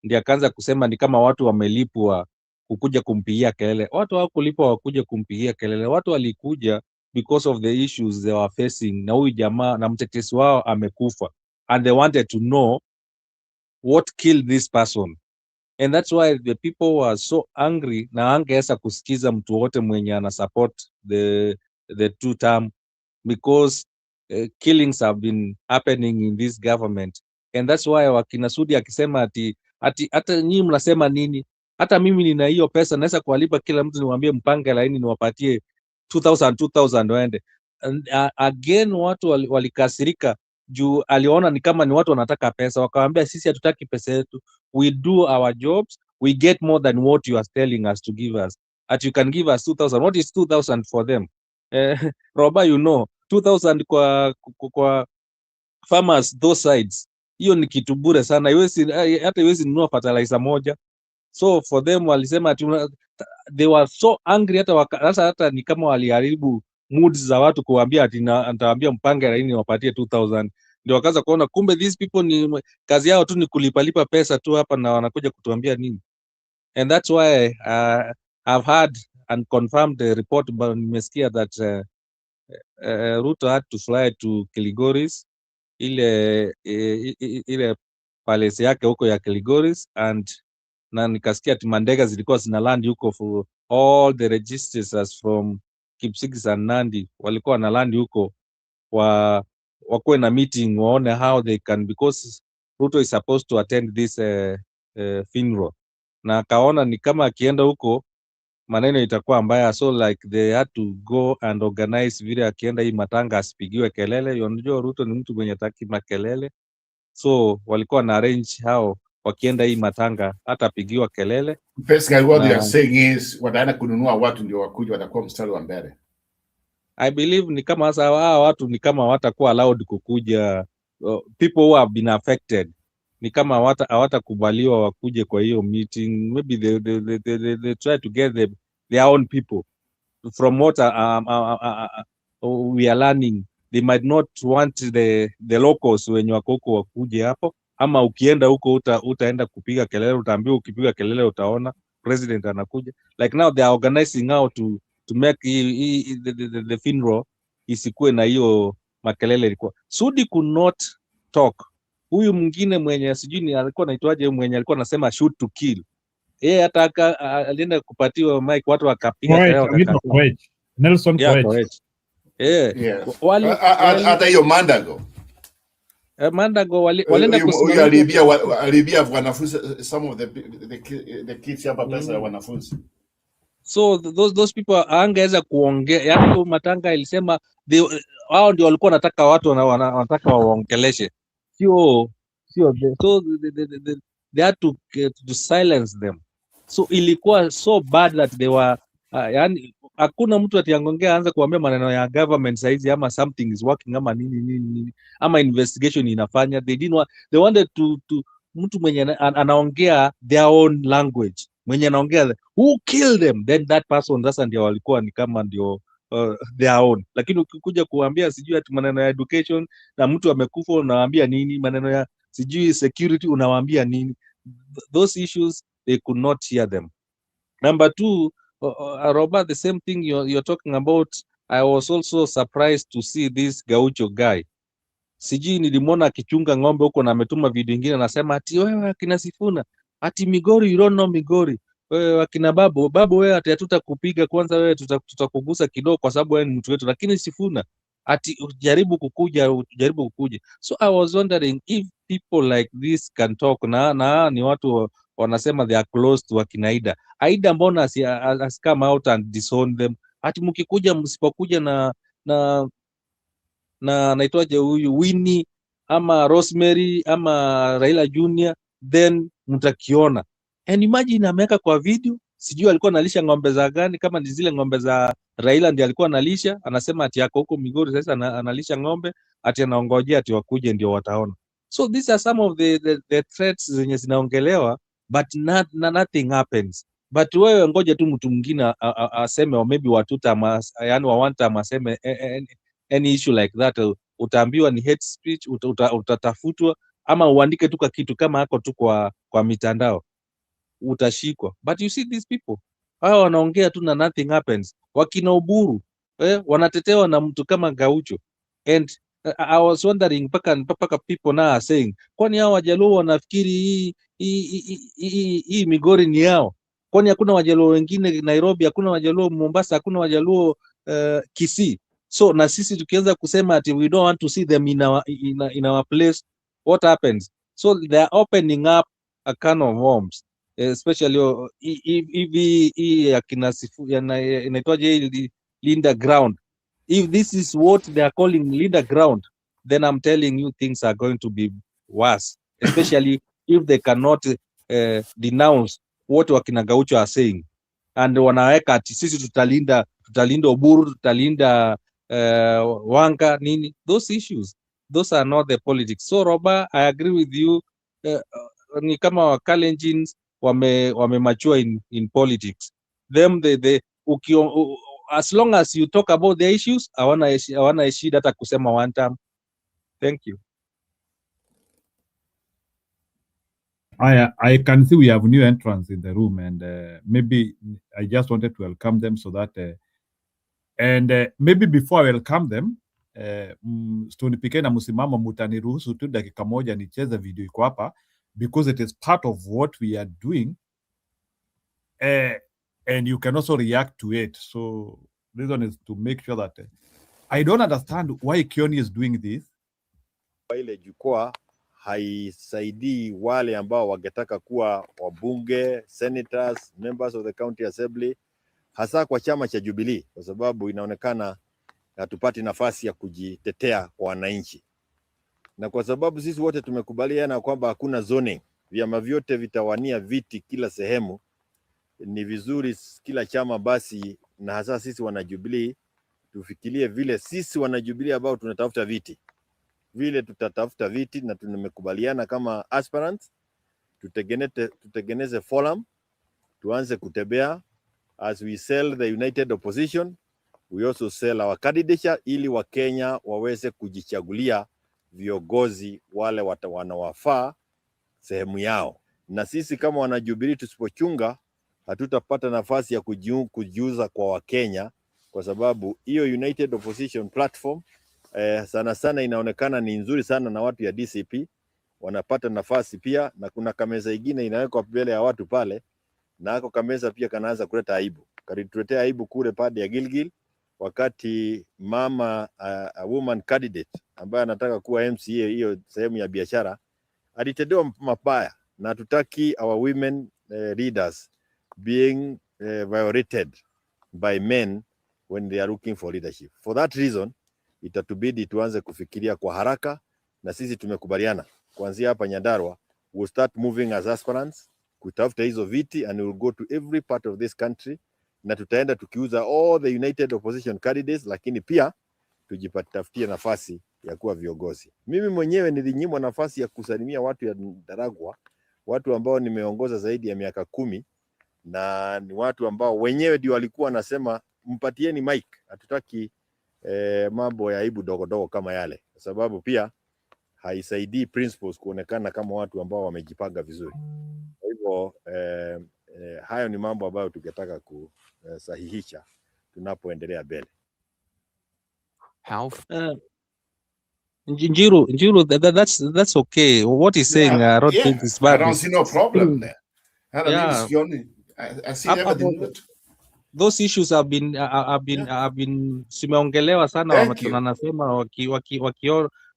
ndio akaanza kusema ni kama watu wamelipwa kukuja kumpigia kelele. Watu hawakulipwa wakuja kumpigia kelele, watu walikuja because of the issues they were facing, na huyu jamaa na mtetesi wao amekufa, and they wanted to know what killed this person. And that's why the people were so angry, na angeweza kusikiza mtu wote mwenye ana support the two term, because killings have been happening in this government. And that's why wakina Sudi akisema ati hata nyinyi mnasema nini, hata mimi nina hiyo pesa naweza kuwalipa kila mtu, niwaambie mpange laini niwapatie 2000 waende. And again watu walikasirika juu aliona ni kama ni watu wanataka pesa, wakamwambia sisi hatutaki pesa yetu, we do our jobs, we get more than what you are telling us to give us. At you can give us 2000, what is 2000 for them? Roba, you know 2000 kwa farmers those sides, hiyo ni kitu bure sana, hata iwezi nunua fertilizer moja. So for them walisema they were so angry, hata ni kama waliharibu moods za watu kuambia ati nitawaambia mpange laini wapatie 2000. Ndio wakaanza kuona kumbe these people ni kazi yao tu ni kulipalipa pesa tu hapa na wanakuja kutuambia nini. And that's why I've had and confirmed the report, but nimesikia that Ruto had to fly to Kilgoris, ile palace yake huko ya Kilgoris, and na nikasikia ati mandega zilikuwa zina land huko for all the registers from Kipsigis and Nandi, walikuwa na land huko wakuwe na meeting waone how they can, because Ruto is supposed to attend this funeral, na akaona ni kama akienda huko maneno itakuwa mbaya, so like they had to go and organize vile akienda hii matanga asipigiwe kelele. Unajua Ruto ni mtu mwenye hataki makelele, so walikuwa na arrange hao wakienda hii matanga hata pigiwa kelele. Basically what they are saying is wataenda kununua watu ndio wakuja watakuwa mstari wa mbele. I believe ni kama sasa hawa watu ni kama watakuwa allowed kukuja, people who have been affected ni kama hawatakubaliwa wakuje kwa hiyo meeting. Maybe they try to get their own people. From what we are learning, they might not want the locals wenye wako huko wakuje hapo, ama ukienda huko utaenda kupiga kelele, utaambiwa ukipiga kelele utaona president anakuja. Like now they are organizing now to make the funeral isikuwe na hiyo makelele. Ilikuwa Sudi could not talk. Huyu mwingine mwenye sijui ni alikuwa anaitwaje, mwenye alikuwa anasema shoot to kill, yeye hata alienda kupatiwa mic, watu wakapiga kelele wakakataa. Nelson Koech. Hata hiyo Mandago. Mandago walienda kusimamia, alibia wanafunzi, some of the kids hapa pesa ya wanafunzi. So those people angeweza kuongea, yani matanga ilisema wao ndio walikuwa wanataka watu wanataka waongeleshe, sio so they had to silence them. So ilikuwa so bad that they were yani hakuna mtu atiangongea anza kuambia maneno ya government saizi ama something is working ama nini ama investigation inafanya. They wanted to mtu mwenye anaongea their own language, mwenye anaongea who killed them, then that person sasa ndio walikuwa ni kama ndio their own. Lakini ukikuja kuambia sijui ati maneno ya education na mtu amekufa unawaambia nini, maneno ya sijui security unawaambia nini, those issues they could not hear them. Number two, Robert, the same thing you're talking about, I was also surprised to see this Gaucho guy. Sijui nilimwona akichunga ng'ombe huko na ametuma video nyingine anasema ati wewe akina Sifuna ati Migori, you don't know Migori, wewe akina babu wewe ati hatutakupiga kwanza, wewe tutakugusa kidogo kwa sababu wewe ni mtu wetu, lakini Sifuna ati ujaribu kukuja. So I was wondering if people like this can talk, na ni watu wanasema they are close to akina Aida, mbona as come out and disown them? Ati mkikuja msipokuja na naitwaje huyu Winnie ama Rosemary ama Raila Junior, then mtakiona. And imagine ameweka kwa video, sijui alikuwa analisha ng'ombe za gani, kama ni zile ng'ombe za Raila ndiye alikuwa analisha, anasema ati yako huko Migori sasa analisha ng'ombe, ati anaongojea ati wakuje ndio wataona. So these are some of the threats zenye zinaongelewa, but nothing happens. But wewe ngoja tu mtu mwingine aseme, or maybe watuta yani wawanta aseme any issue like that, utaambiwa ni hate speech, utatafutwa, ama uandike tu kitu kama hako tu kwa mitandao utashikwa. But you see these people, hao wanaongea tu na nothing happens. Wakina Uburu wanatetewa na mtu kama Gaucho. And I was wondering mpaka people now are saying, kwani hao Wajaluo wanafikiri hii Migori ni yao? Kwani hakuna Wajaluo wengine Nairobi, hakuna Wajaluo Mombasa, hakuna Wajaluo Kisii? So na sisi tukianza kusema ati we don't want to see them in our place, what happens? So they are opening up a can of worms, especially if akina inaitwaje Linda Ground. If this is what they are calling Linda Ground, then I'm telling you things are going to be worse, especially if they cannot denounce what wakina Gaucho are saying, and wanaweka ati sisi tutalinda Uburu, tutalinda Wanga nini. Those issues, those are not the politics. So Roba, I agree with you, ni kama wa Kalenjins wame mature in politics. Them they as long as you talk about the issues, hawana shida hata kusema one time. Thank you. I can see we have new entrants in the room, and maybe I just wanted to welcome them so that maybe before I welcome them, tunipike na msimamo, mutaniruhusu tu dakika moja nicheze video iko hapa, because it is part of what we are doing, and you can also react to it. So this one is to make sure that I don't understand why Kioni is doing this. Ile jukwaa haisaidii wale ambao wangetaka kuwa wabunge, senators, members of the county assembly, hasa kwa chama cha Jubilee, kwa sababu inaonekana hatupati nafasi ya kujitetea kwa wananchi. Na kwa sababu sisi wote tumekubaliana kwamba hakuna zoning, vyama vyote vitawania viti kila sehemu, ni vizuri kila chama basi, na hasa sisi wana Jubilee, tufikirie vile sisi wana Jubilee ambao tunatafuta viti, vile tutatafuta viti, na tumekubaliana kama aspirants tutengeneze forum, tuanze kutembea. As we sell the united opposition, we also sell our candidature, ili Wakenya waweze kujichagulia viongozi wale wanawafaa sehemu yao. Na sisi kama wana Jubilee tusipochunga, hatutapata nafasi ya kujiuza kwa Wakenya, kwa sababu hiyo united opposition platform sana sana inaonekana ni nzuri sana na watu ya DCP wanapata nafasi pia, na kuna kameza ingine inawekwa mbele ya watu pale, na hako kameza pia kanaanza kuleta aibu. Kalituletea aibu kule pande ya Gilgil, wakati mama a woman candidate ambaye anataka kuwa MCA hiyo sehemu ya biashara alitendewa mabaya, na tutaki our women leaders being violated by men when they are looking for leadership. For that reason, itatubidi tuanze kufikiria kwa haraka, na sisi tumekubaliana kuanzia hapa Nyandarua, we'll start moving as aspirants kutafuta hizo viti, and we'll go to every part of this country, na tutaenda tukiuza all the united opposition candidates, lakini pia tujipatafutie nafasi ya kuwa viongozi. Mimi mwenyewe nilinyimwa nafasi ya kusalimia watu ya Ndaragwa, watu ambao nimeongoza zaidi ya miaka 10, na ni watu ambao wenyewe ndio walikuwa nasema mpatieni mic, hatutaki mambo ya aibu dogo kama yale, kwa sababu pia haisaidii principles kuonekana kama watu ambao wamejipanga vizuri. Kwa hivyo hayo ni mambo ambayo tungetaka kusahihisha tunapoendelea mbele. Njiru, that's okay. What he's saying, I don't think is bad. I don't see no problem there. I see everything good. Those issues have been simeongelewa sana, wanasema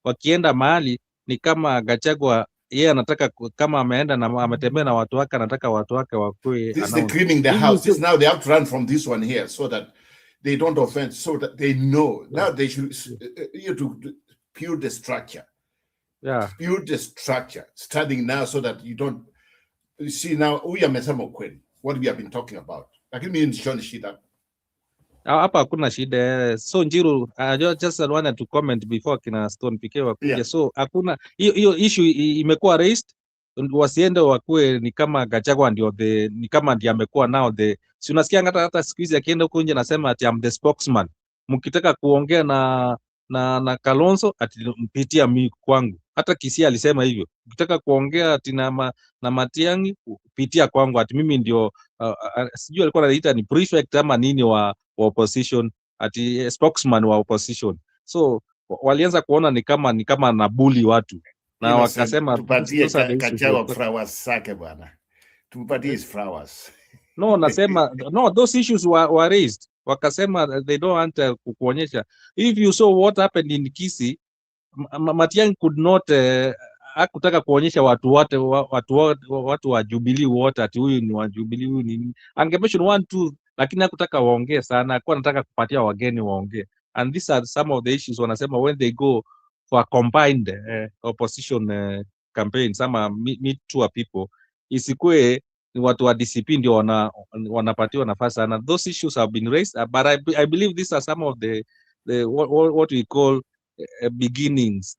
wakienda mahali ni kama Gachagua, yeye anataka kama ameenda na ametembea na watu wake, anataka watu wake wakue. This is the cleaning the house. This now they have to run from this one here so that they don't offend, so that they know. Now they should to build the structure. Yeah. Build the structure starting now so that you don't see now we are what we have been talking about. Lakini mimi nishoni shida. Hapa hakuna shida. So Njiru, I just wanted to comment before kina Stone PK wakuja. Yeah. So hakuna hiyo issue imekuwa raised, wasiende wakue ni kama Gachagua ndio ni kama ndiye amekuwa nao si unasikia hata siku hizi akienda huko nje anasema ati I'm the spokesman. Mkitaka kuongea na Kalonzo ati mpitia mimi kwangu. Hata Kisia alisema hivyo. Ukitaka kuongea ati na Matiang'i pitia kwangu, ati mimi ndio sijui alikuwa anaita ni prefect ama nini wa opposition, ati spokesman wa opposition. So walianza kuona ni kama na bully watu, na wakasema tupatie Gachagua flowers zake bwana, tupatie his flowers. No, nasema no, those issues were raised. Wakasema they don't want kuonyesha. If you saw what happened in Kisii, Matiang'i could not hakutaka kuonyesha watu wa Jubilee wote ati huyu ni wa Jubilee, huyu ni angemention 1 2, lakini hakutaka waongee sana, alikuwa anataka kupatia wageni waongee. And these are some of the issues wanasema when they go for a combined opposition campaign, sama meet two people, isikue ni watu wa DCP ndio wanapatiwa nafasi sana. Those issues have been raised, but I believe these are some of the what we call beginnings,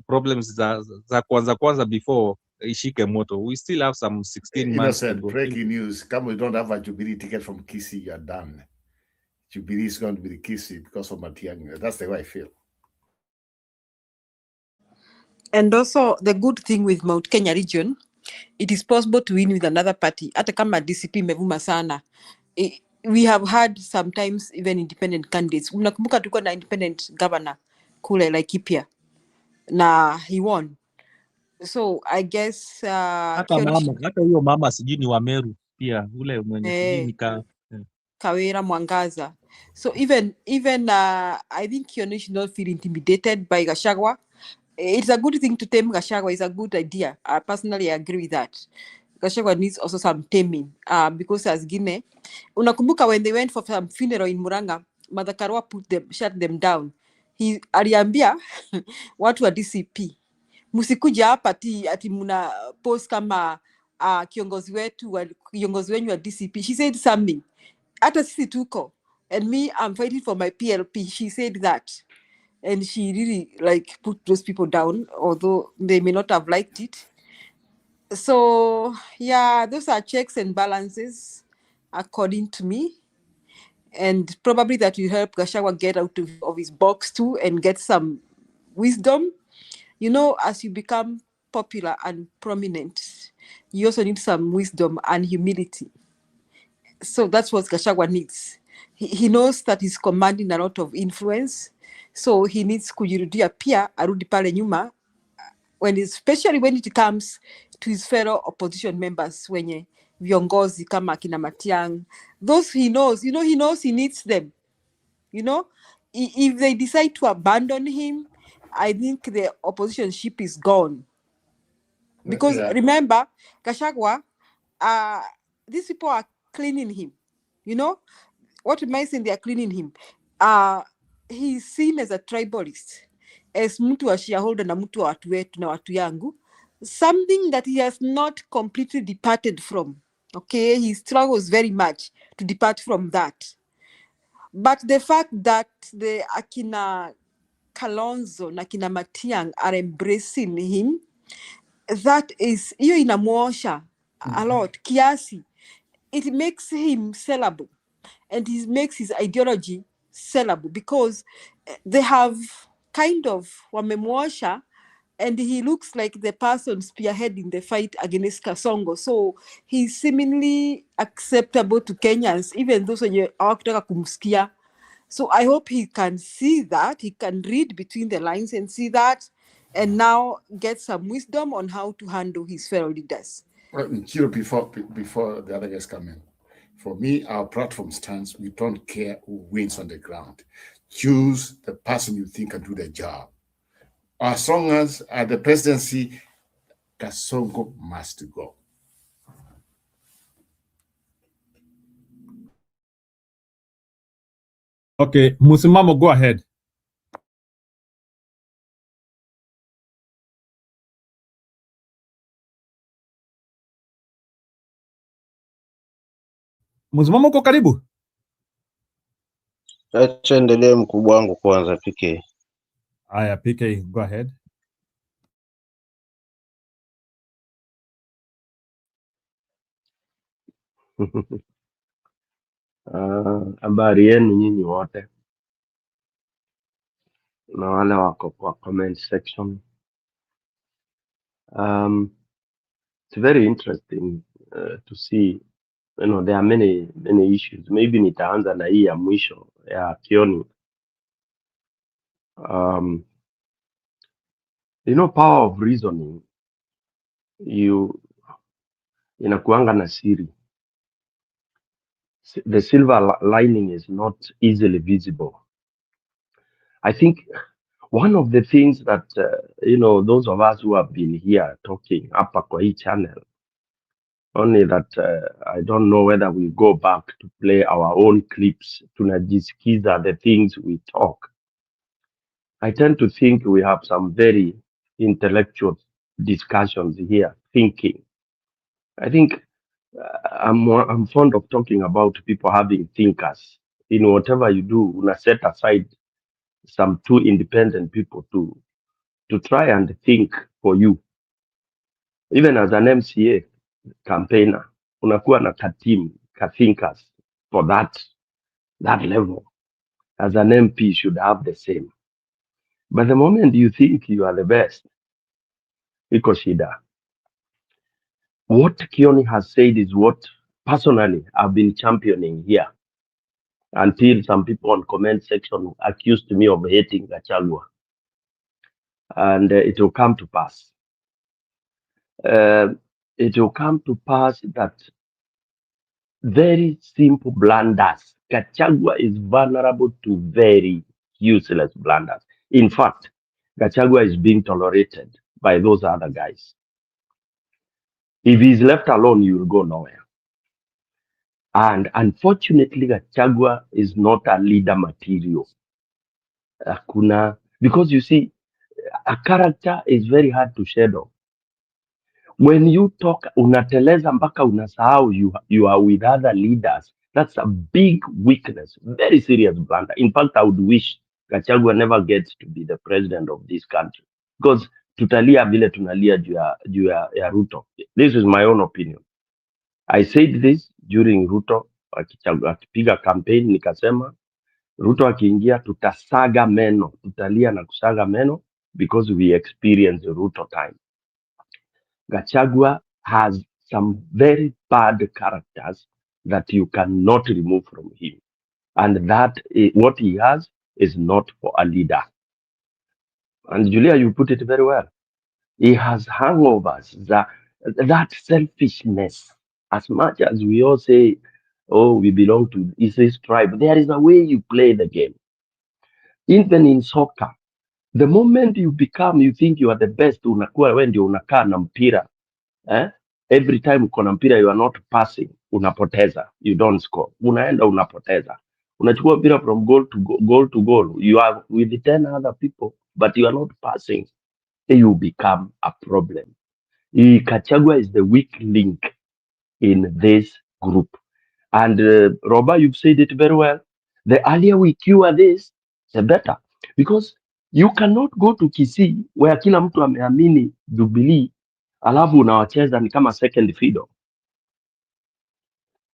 problems za kwanza before ishike moto. We still have some 16 months to go. Breaking news, come we don't have a Jubilee ticket from Kisii, you're done. Jubilee is going to be the Kisii because of Matiang'i. That's the way I feel. And also the good thing with Mount Kenya region, it is possible to win with another party. Hata kama DCP imevuma sana. We have had sometimes even independent candidates. Unakumbuka tulikuwa na independent governor kule Laikipia na he won. So I guess hata huyo mama sijui ni wa Meru pia, ule mwenye sijui Kawira Mwangaza. So even I think Kioni should not feel intimidated by Gachagua. It's a good thing to tame Gachagua. It's a good idea. I personally agree with that. Gachagua needs also some taming because as Guinea, unakumbuka when they went for some funeral in Muranga, Mother Karua shut them down. Aliambia watu wa DCP Msikuja hapa ati muna post kama kiongozi wenyu wa DCP. She said something. Hata sisi tuko. And me, I'm fighting for my PLP. She said that. And she really like put those people down, although they may not have liked it. So yeah, those are checks and balances, according to me. And probably that will help Gachagua get out of his box too and get some wisdom. You know, as you become popular and prominent, you also need some wisdom and humility. So that's what Gachagua needs. He knows that he's commanding a lot of influence. So he needs kujirudia pia, arudi pale nyuma, especially when it comes to his fellow opposition members, wenye viongozi kama akina Matiang, those he knows, he knows he needs them. If they decide to abandon him, I think the opposition ship is gone. Because remember, Gachagua, these people are cleaning him. What am I saying? They are cleaning him. He's seen as a tribalist, as mtu wa shareholder na mtu wa watu wetu na watu yangu, something that he has not completely departed from. Okay, he struggles very much to depart from that. But the fact that the akina Kalonzo na akina Matiang are embracing him, that is, hiyo inamuosha a lot, kiasi. It makes him sellable, and it makes his ideology sellable, because they have kind of wamemuosha, and he looks like the person spearheading the fight against Kasongo. So he's seemingly acceptable to Kenyans, even those wenye hawakutaka kumsikia. So I hope he can see that, he can read between the lines and see that, and now get some wisdom on how to handle his fellow leaders. Chiro, before the other guys come in, for me, our platform stands, we don't care who wins on the ground. Choose the person you think can do the job. As long as at the presidency, Kasongo must go. Okay, Musimamo, go ahead. Musimamo, uko karibu? Acha endelee mkubwa wangu kwanza, PK. Aya, PK, go ahead. Habari yenu nyinyi wote na wale wako kwa comment section. It's very interesting to see, there are many issues. Maybe nitaanza na hii ya mwisho ya Kioni. Power of reasoning, inakuanga na siri. The silver lining is not easily visible. I think one of the things that, those of us who have been here talking hapa kwa hii channel, only that I don't know whether we go back to play our own clips, tunajisikiza the things we talk. I tend to think we have some very intellectual discussions here, thinking. I think I'm fond of talking about people having thinkers. In whatever you do, una set aside some two independent people to try and think for you. Even as an MCA campaigner, unakuwa na team, thinkers for that level. As an MP, you should have the same. But the moment you think you are the best, iko shida. What Kioni has said is what personally I've been championing here, until some people on comment section accused me of hating Gachagua. And it will come to pass. It will come to pass that very simple blunders. Gachagua is vulnerable to very useless blunders. In fact, Gachagua is being tolerated by those other guys. If he's left alone, you will go nowhere. And unfortunately, Gachagua is not a leader material. Because you see, A character is very hard to shadow. When you talk, unateleza mpaka unasahau you are with other leaders. That's a big weakness, very serious blunder. In fact, I would wish Gachagua never gets to be the president of this country because tutalia vile tunalia ya Ruto. This is my own opinion. I said this during Ruto akipiga campaign, nikasema Ruto akiingia tutasaga meno, tutalia na kusaga meno because we experience Ruto time. Gachagua has some very bad characters that you cannot remove from him. And that what he has is not for a leader. And Julia, you put it very well. He has hangovers, that selfishness. As much as we all say, oh, we belong to this tribe, there is a way you play the game. Even in soccer, the moment you think you are the best, unakuwa wewe ndio unakaa na mpira. Every time uko na mpira you are not passing, unapoteza, you don't score. Unaenda unapoteza. Unachukua mpira from goal to goal. You are with 10 other people, but you are not passing. You become a problem. Gachagua is the weak link in this group. And Roba, you've said it very well. The earlier we cure this, the better. Because you cannot go to Kisii where kila mtu ameamini Jubilee alafu unawacheza ni kama second fiddle.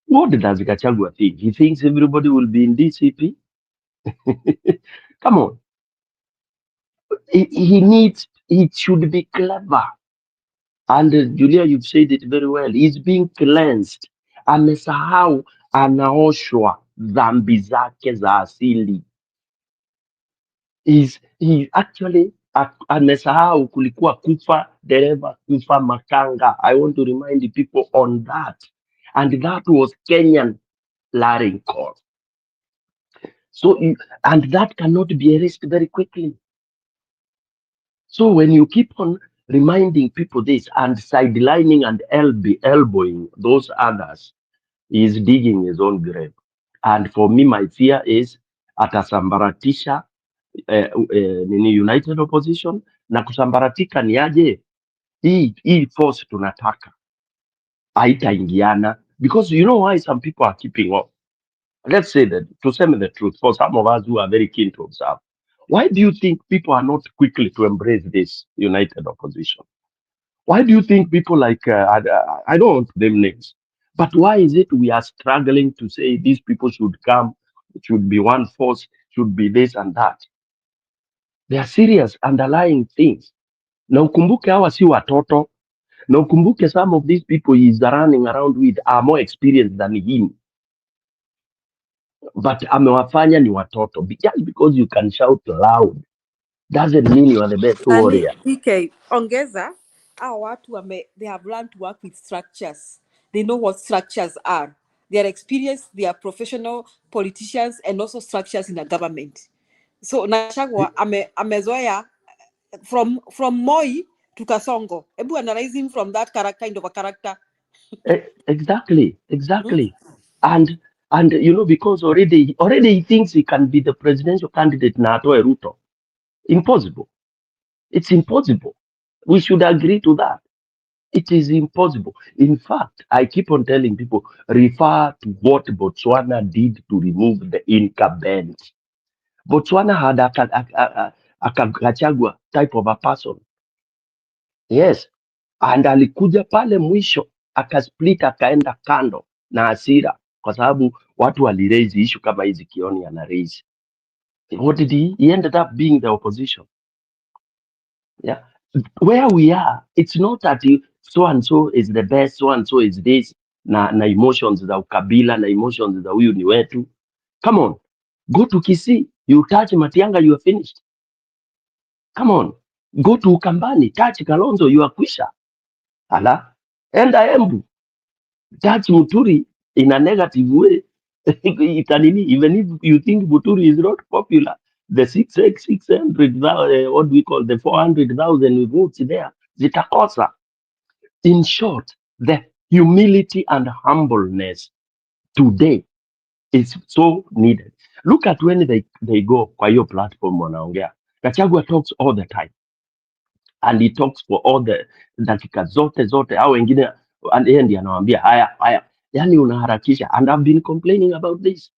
What does Gachagua think? He thinks everybody will be in DCP? Come on. He should be clever. And Julia, you've said it very well. He's being cleansed. Amesahau anaoshwa dhambi zake za asili. He actually amesahau kulikuwa kufa dereva, kufa makanga. I want to remind the people on that. And that was Kenyan larynx. So, and that cannot be erased very quickly. So when you keep on reminding people this and sidelining and elbowing those others, he is digging his own grave. And for me, my fear is atasambaratisha nini United Opposition, na kusambaratika ni aje hii force tunataka haitaingiana, because you know why some people are keeping off. Let's say that, to say the truth, for some of us who are very keen to observe, why do you think people are not quickly to embrace this United Opposition? Why do you think people like, I don't want them names, but why is it we are struggling to say these people should come, should be one force, should be this and that? There are serious underlying things. Na ukumbuke hawa si watoto. Na ukumbuke some of these people he is running around with are more experienced than him. But amewafanya ni watoto. Just because you can shout loud doesn't mean you are the best warrior. PK, ongeza, our watu they have learned to work with structures. They know what structures are. They are experienced, they are professional politicians and also structures in the government. So Gachagua amezoea from Moi to Kasongo. Ebu analyze him from that kind of a character. Exactly. And you know, because already he thinks he can be the presidential candidate na atoe Ruto. Impossible. It's impossible. We should agree to that. It is impossible. In fact, I keep on telling people, refer to what Botswana did to remove the incumbent. Botswana had a Gachagua type of a person. Yes. And alikuja pale mwisho, akasplit, akaenda kando na hasira, kwa sababu watu waliraise issue kama hizi Kioni ana raise. What did he? He ended up being the opposition. Yeah. Where we are, it's not that so and so is the best, so and so is this, na emotions za ukabila, na emotions za huyu ni wetu. Come on. Go to Kisii, you touch Matianga, you are finished. Come on. Go to Ukambani, touch Kalonzo, you are kwisha. Ala. Enda Embu, touch Muturi in a negative way. Even if you think Muturi is not popular, the 600,000, what we call the 400,000 votes there, zitakosa. In short, the humility and humbleness today is so needed. Look at when they go kwa hiyo platform wanaongea. Gachagua talks all the time. and he talks for all the dakika zote au wengine, and yeye ndiye anawaambia haya, yani unaharakisha. And I've been complaining about this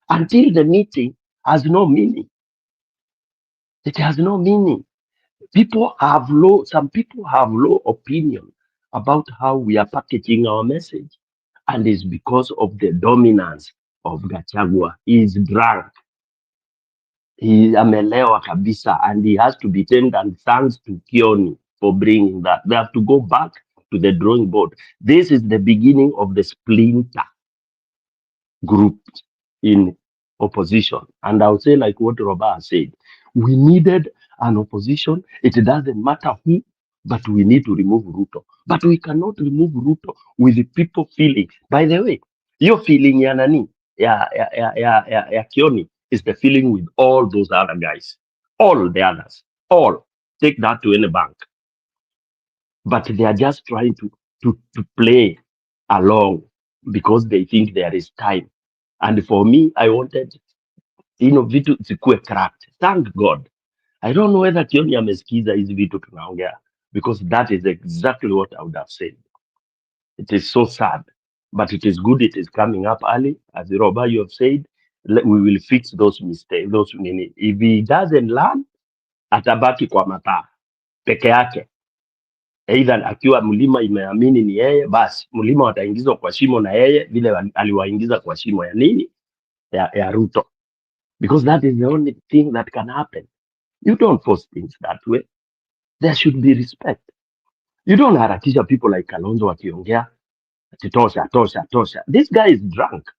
until the meeting has no meaning. It has no meaning. Some people have low opinion about how we are packaging our message, and it's because of the dominance of Gachagua. He is drunk. He amelewa kabisa, and he has to be tamed, and thanks to Kioni for bringing that. They have to go back to the drawing board. This is the beginning of the splinter group in opposition. And I'll say like what Robert said, we needed an opposition. It doesn't matter who, but we need to remove Ruto. But we cannot remove Ruto with the people feeling. By the way, your feeling ya nani, ya Kioni, is the feeling with all those other guys. All the others. All. Take that to any bank. But they are just trying to play along because they think there is time. And for me, I wanted, vitu zikuwe cracked. Thank God. I don't know whether Kioni amesikiza hizi vitu tunaongea, because that is exactly what I would have said. It is so sad, but it is good it is coming up early. As Roba, you have said, we will fix those mistakes. If he doesn't learn, atabaki kwa mataa peke yake. Either akiwa mlima imeamini ni yeye, basi mlima wataingizwa kwa shimo na yeye vile aliwaingiza kwa shimo ya nini, ya Ruto. Because that is the only thing that can happen. You don't force things that way. There should be respect. You don't harakisha people like Kalonzo wakiongea ati tosha. This guy is drunk.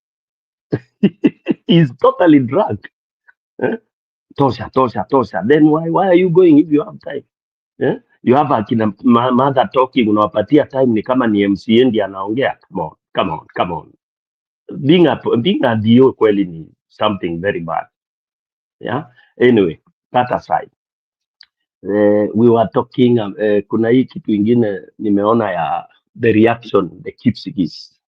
He's totally drunk. Tosha. Then why are you going if you have time? You have akina mother talking, unawapatia time ni kama ni MCA ndiye anaongea. Come on. Being a DO kweli ni something very bad. Yeah. Anyway, that aside. We were talking, kuna hii kitu ingine nimeona ya the reaction, the Kipsigis.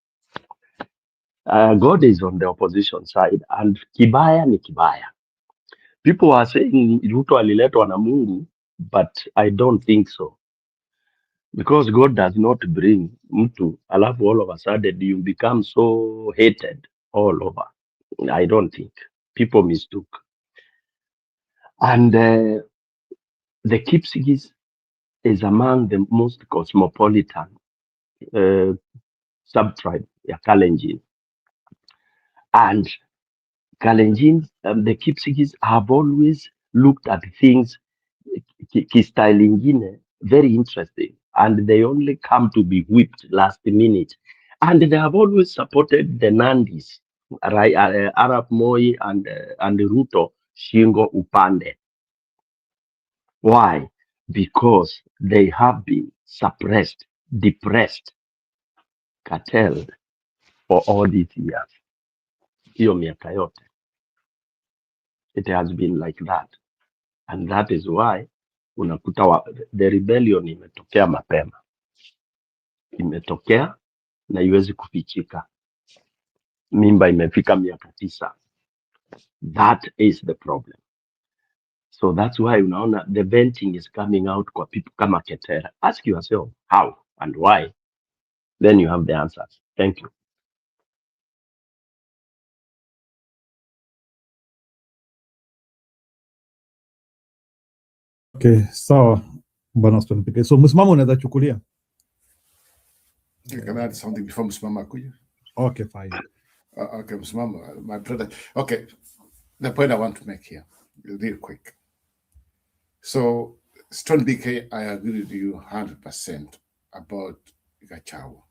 God is on the opposition side, and kibaya ni kibaya. People are saying Ruto aliletwa na Mungu, but I don't think so. Because God does not bring mtu, alafu all of a sudden you become so hated all over. I don't think. People mistook. And the Kipsigis is among the most cosmopolitan sub-tribe, Kalenjins. And Kalenjins, the Kipsigis have always looked at things style ingine very interesting, and they only come to be whipped last minute. And they have always supported the Nandis, Arab Moi and Ruto Shingo Upande. Why? Because they have been suppressed, depressed, curtailed for all these years. Hiyo miaka yote. It has been like that. And that is why unakuta the rebellion imetokea mapema. Imetokea na iwezi kufichika. Mimba imefika miaka 9. That is the problem. So that's why unaona the venting is coming out kwa people kama Ketera. Ask yourself how and why. Then you have the answers. Thank you. Okay, sawa bwana Stone. So msimamo unaweza chukulia. Can I add something before msimamo akuja? Okay, fine. Okay, msimamo, my brother. Okay, the point I want to make here, real quick. So, Stone BK, I agree with you 100% about Gachagua.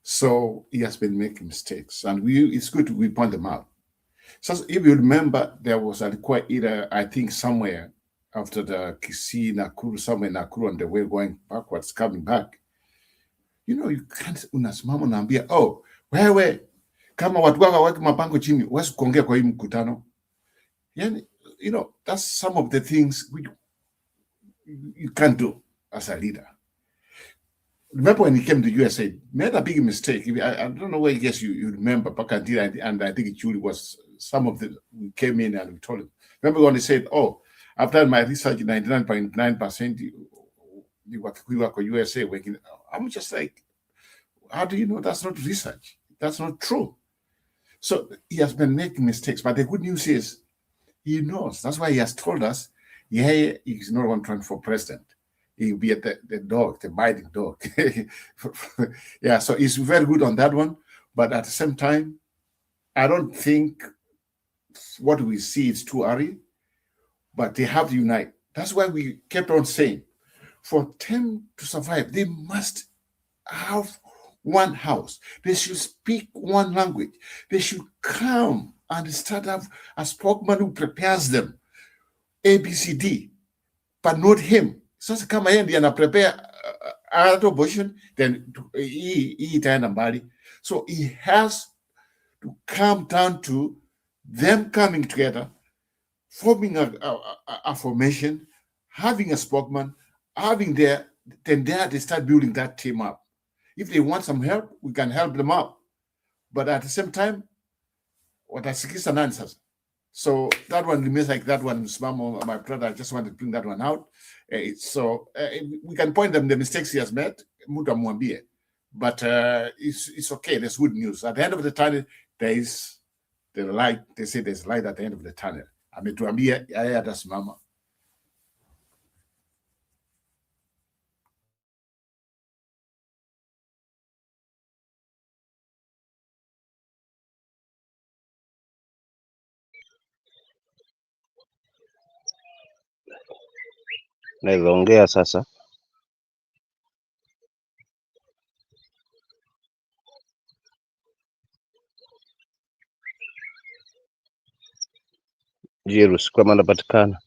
So he has been making mistakes, and it's good we point them out. So if you remember, there was a quite either, I think somewhere after the Kisii, Nakuru, somewhere in Nakuru on the way going backwards, coming back. You can't unasimama naambia, wewe kama watu wako waki mapango chini, wesi kuongea kwa hii mkutano. Yani, that's some of the things you can't do as a leader. Remember when he came to USA, made a big mistake. I don't know where, I guess you remember, and I think it truly was some of we came in and we told him. Remember when he said, after my research, 99.9% USA working. I'm just like, how do you know that's not research? That's not true. So he has been making mistakes, but the good news is he knows. That's why he has told us, yeah, he's not one trying for president. He'll be at the dog, the biting dog. Yeah, so he's very good on that one. But at the same time, I don't think what we see is too early, but they have to unite. That's why we kept on saying, for them to survive, they must have one house. They should speak one language. They should come and start up a spokesman who prepares them. ABCD, but not him. Sasa kama yeye ndiye ana prepare other opposition, then he itaenda mbali. So he has to come down to them coming together, forming a formation, having a spokesman, having then there they start building that team up. If they want some help, we can help them out. But at the same time, what I see is an answer. So that one remains like that one, Mamo, my brother. I just want to bring that one out. So we can point them the mistakes he has made, but it's okay. There's good news. At the end of the tunnel, there is the light. They say there's light at the end of the tunnel. Ametuambia yeye atasimama. Naweza ongea sasa. Jirus kama anapatikana.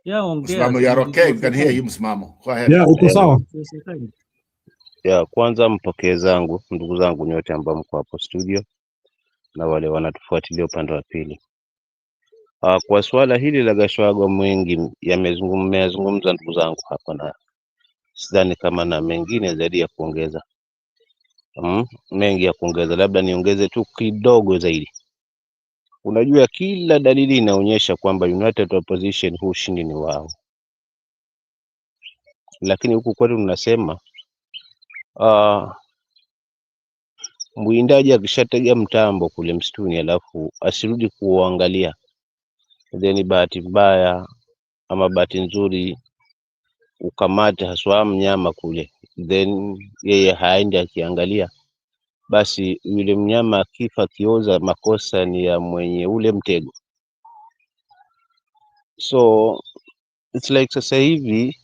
Msimamo, you're okay. You can hear you, Msimamo. Go ahead. Yeah, uko sawa. Ya kwanza mpokee zangu, ndugu zangu nyote ambao mko hapo studio na wale wanatufuatilia upande wa pili. Kwa swala hili la Gachagua mengi yamezungumza ndugu zangu hapa, na sidhani kama na mengine zaidi ya kuongeza. Mengi ya kuongeza, labda niongeze tu kidogo zaidi. Unajua kila dalili inaonyesha kwamba United Opposition huu ushindi ni wao. Lakini huku kwetu tunasema mwindaji akishatega mtambo kule msituni alafu asirudi kuangalia, then bahati mbaya ama bahati nzuri ukamate haswa mnyama kule, then yeye haendi akiangalia, basi yule mnyama akifa kioza, makosa ni ya mwenye ule mtego. So it's like sasa hivi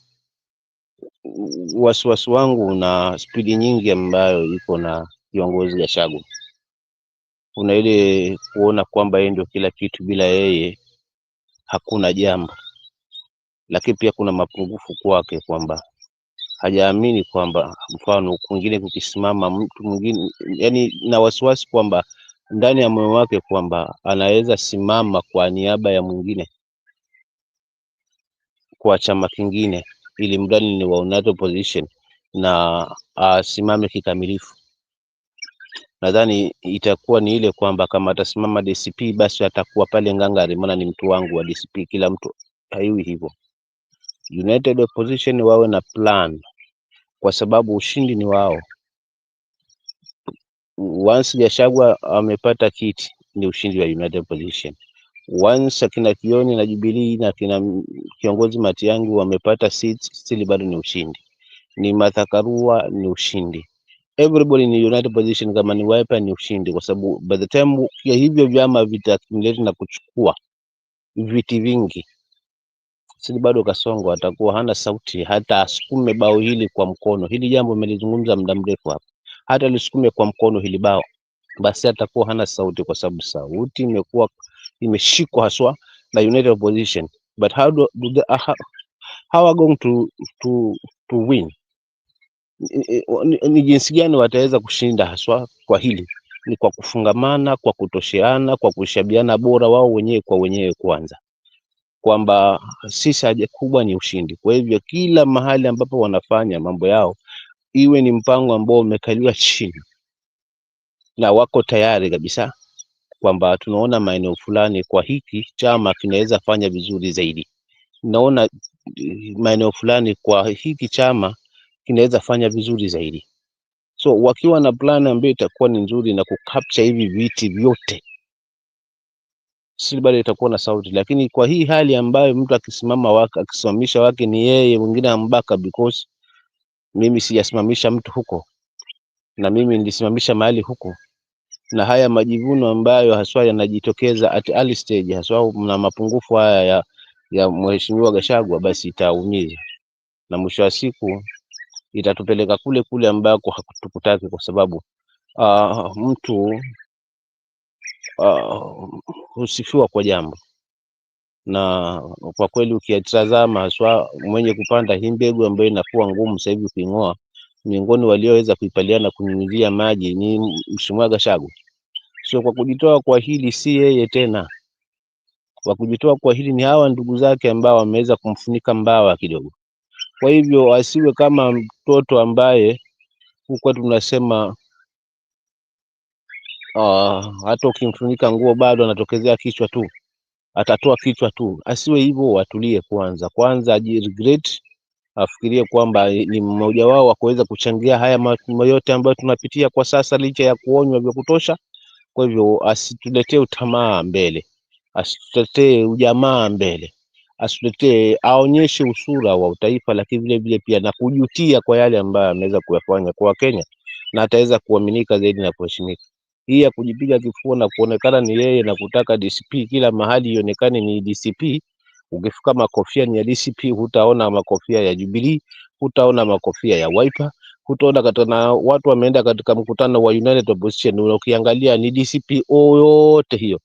wasiwasi wangu na spidi nyingi ambayo iko na kiongozi Gachagua. Kuna ile kuona kwamba yeye ndio kila kitu, bila yeye hakuna jambo. Lakini pia kuna mapungufu kwake, kwamba hajaamini kwamba mfano kwingine kukisimama mtu mwingine, yani na wasiwasi kwamba ndani ya moyo wake kwamba anaweza simama kwa niaba ya mwingine kwa chama kingine, ili mradi ni wa United Opposition na asimame kikamilifu. Nadhani itakuwa ni ile kwamba kama atasimama DCP basi atakuwa pale ngangari, maana ni mtu wangu wa DCP. Kila mtu haiwi hivyo. United Opposition wawe na plan, kwa sababu ushindi ni wao. Once Gachagua amepata kiti ni ushindi wa United Opposition. Once akina Kioni na Jubilee na kina kiongozi Matiang'i wamepata seats, still bado ni ushindi. Ni Martha Karua ni ushindi. Everybody ni United Opposition, kama ni Wiper ni ushindi, kwa sababu by the time ya hivyo vyama vitakumulate na kuchukua viti vingi, sisi bado Kasongo atakuwa hana sauti hata asukume bao hili kwa mkono. Hili jambo nimelizungumza muda mrefu hapa. Hata lisukume kwa mkono hili bao, basi atakuwa hana sauti, kwa sababu sauti imekuwa imeshikwa haswa na United Opposition. But how are going to win? Ni jinsi gani wataweza kushinda haswa kwa hili? Ni kwa kufungamana, kwa kutosheana, kwa kushabiana bora wao wenyewe kwa wenyewe kwanza, kwamba sisi haja kubwa ni ushindi. Kwa hivyo kila mahali ambapo wanafanya mambo yao, iwe ni mpango ambao umekaliwa chini na wako tayari kabisa kwamba tunaona maeneo fulani kwa hiki chama kinaweza fanya vizuri zaidi, naona maeneo fulani kwa hiki chama kinaweza fanya vizuri zaidi. So wakiwa na plan ambayo itakuwa ni nzuri na kucapture hivi viti vyote, si bado itakuwa na sauti. Lakini kwa hii hali ambayo mtu akisimamisha wake ni yeye, mwingine ambaka, because mimi sijasimamisha mtu huko na mimi nilisimamisha mahali huko, na haya majivuno ambayo haswa yanajitokeza at early stage, haswa na mapungufu haya ya mheshimiwa Gachagua, basi itaumiza na mwisho wa siku itatupeleka kule kule ambako hakutukutaki, kwa sababu mtu husifiwa kwa jambo, na kwa kweli ukitazama haswa mwenye kupanda hii mbegu ambayo inakuwa ngumu sasa hivi kuing'oa, miongoni walioweza kuipaliana kunyunyizia maji ni mheshimiwa Gachagua. So kwa kujitoa kwa hili si yeye tena, kwa kujitoa kwa hili ni hawa ndugu zake ambao wameweza kumfunika mbawa kidogo. Kwa hivyo asiwe kama mtoto ambaye huko tunasema hata ukimfunika nguo bado anatokezea kichwa tu, atatoa kichwa tu. Asiwe hivyo, atulie kwanza ajiregret, afikirie kwamba ni mmoja wao wa kuweza kuchangia haya mambo yote ambayo tunapitia kwa sasa, licha ya kuonywa vya kutosha. Kwa hivyo asituletee utamaa mbele, asituletee ujamaa mbele, asituletee, aonyeshe usura wa utaifa, lakini vile vile pia na kujutia kwa yale ambayo ameweza kuyafanya kwa Kenya, na ataweza kuaminika zaidi na kuheshimika. Hii ya kujipiga kifua na kuonekana ni yeye na kutaka DCP kila mahali ionekane ni DCP, ukifika makofia ni ya DCP, hutaona makofia ya Jubilee, hutaona makofia ya Wiper, hutaona katana watu wameenda katika mkutano wa United Opposition, ukiangalia ni DCP yote hiyo.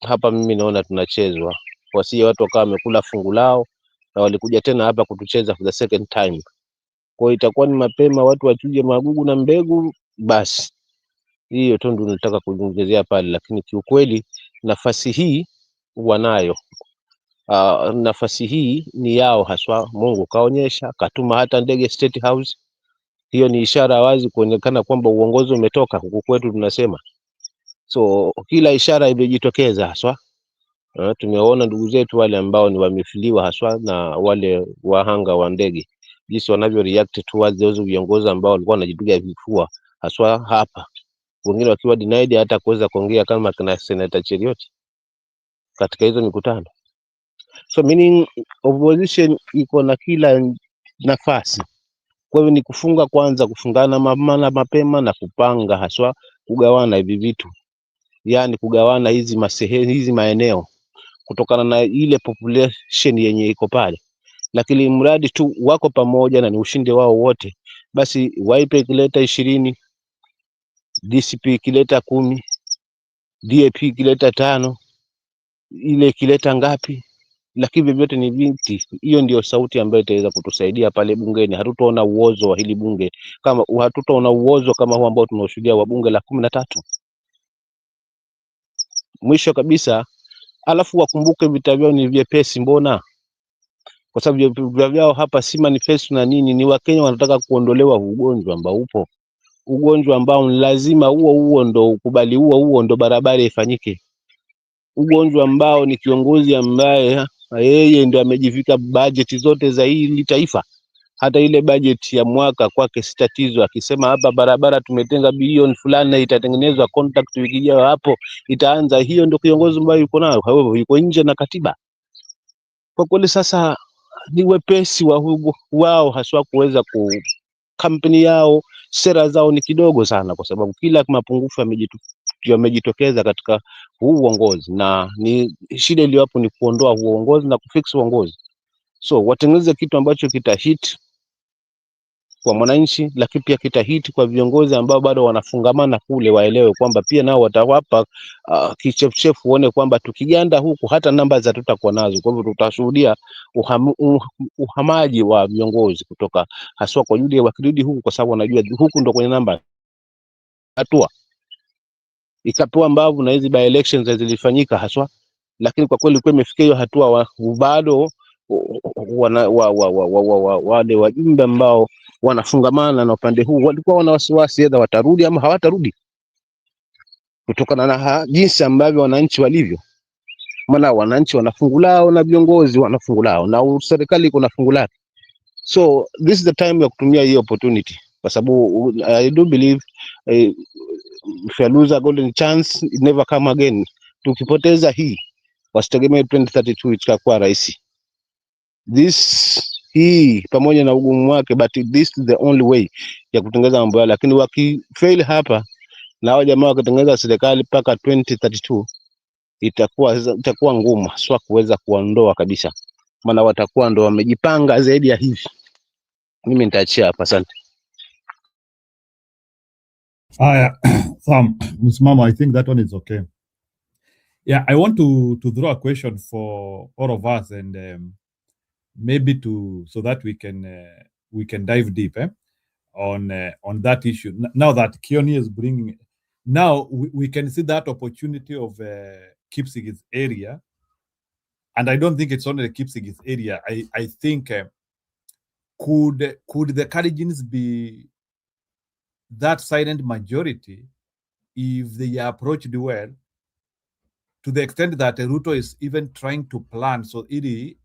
Hapa mimi naona tunachezwa, wasije watu wakawa wamekula fungu lao na walikuja tena hapa kutucheza for the second time. Kwa hiyo itakuwa ni mapema watu wachuje magugu na mbegu basi. Hiyo tu ndio nataka kuongezea pale, lakini kiukweli nafasi hii wanayo. Nafasi hii ni yao haswa. Mungu kaonyesha, katuma hata ndege State House. Hiyo ni ishara wazi kuonekana kwamba uongozi umetoka huku kwetu tunasema. So kila ishara imejitokeza haswa. Tumeona ndugu zetu wale ambao ni wamefiliwa haswa na wale wahanga wa ndege, jinsi wanavyo react towards those viongozi ambao walikuwa wanajipiga vifua haswa hapa, wengine wakiwa denied hata kuweza kuongea kama kina Senator Cheriot katika hizo mikutano. So meaning opposition iko na kila nafasi. Kwa hivyo ni kufunga kwanza, kufungana mapema na kupanga haswa kugawana hivi vitu, yani kugawana hizi maeneo kutokana na ile population yenye iko pale, lakini mradi tu wako pamoja na ni ushindi wao wote, basi Wiper ikileta 20, DCP ikileta 10, DAP ikileta 5, ile ikileta ngapi, lakini vyote ni vinti. Hiyo ndio sauti ambayo itaweza kutusaidia pale bungeni. Hatutaona uozo wa hili bunge kama hatutaona uozo kama huu ambao tunaoshuhudia wa bunge la 13. Mwisho kabisa, alafu wakumbuke vita vyao ni vyepesi. Mbona? Kwa sababu vita vyao hapa si manifesto na nini, ni Wakenya wanataka kuondolewa ugonjwa ambao upo, ugonjwa ambao lazima huo ndo ukubali, huo ndo barabara ifanyike, ugonjwa ambao ni kiongozi ambaye yeye ndio amejivika bajeti zote za hili taifa. Hata ile bajeti ya mwaka kwake si tatizo, akisema hapa barabara tumetenga bilioni fulani na itatengenezwa contract wiki ijayo hapo itaanza. Hiyo ndio kiongozi ambaye yuko nayo, hivyo yuko nje na katiba. Kwa kweli sasa ni wepesi wao haswa kuweza kampeni yao, sera zao ni kidogo sana, kwa sababu kila mapungufu yamejitokeza katika huu uongozi, na ni shida iliyopo ni kuondoa huo uongozi na kufix uongozi. So watengeneze kitu ambacho kitahit kwa mwananchi, lakini pia kitahit kwa viongozi ambao bado wanafungamana kule, waelewe kwamba pia nao watawapa kichefuchefu, uone kwamba tukiganda huku hata namba za tutakuwa nazo. Kwa hivyo tutashuhudia uhamaji wa viongozi kutoka haswa kwa yule wakirudi huku, kwa sababu wanajua huku ndo kwenye namba hatua ikapewa mbavu na hizi by elections zilifanyika haswa. Lakini kwa kweli kwa imefikia hiyo hatua bado wale wajumbe ambao wanafungamana na upande huu walikuwa wana wasiwasi aidha watarudi ama hawatarudi, kutokana na jinsi ambavyo wananchi walivyo. maana wananchi wana fungu lao na viongozi wana fungu lao na serikali iko na fungu lake. So this is the time ya kutumia hii opportunity, kwa sababu I do believe if you lose a golden chance it never come again. Tukipoteza hii wasitegemee 2032 itakuwa rahisi. Hii pamoja na ugumu wake, but this is the only way ya kutengeneza mambo yale, lakini wakifail hapa na hao jamaa wakitengeneza serikali mpaka 2032 itakuwa ngumu sio kuweza kuondoa kabisa, maana watakuwa ndo wamejipanga zaidi ya hivi. Mimi nitaachia hapa, asante. Msimamo, I think that one is okay. Yeah, I want to draw a question for all of us, and maybe so that we can dive deep on that issue. Now that Kioni is bringing, now we can see that opportunity of Kipsigis area, and I don't think it's only the Kipsigis area. I think could the Kalenjins be that silent majority if they are approached well, to the extent that Ruto is even trying to plan so ili,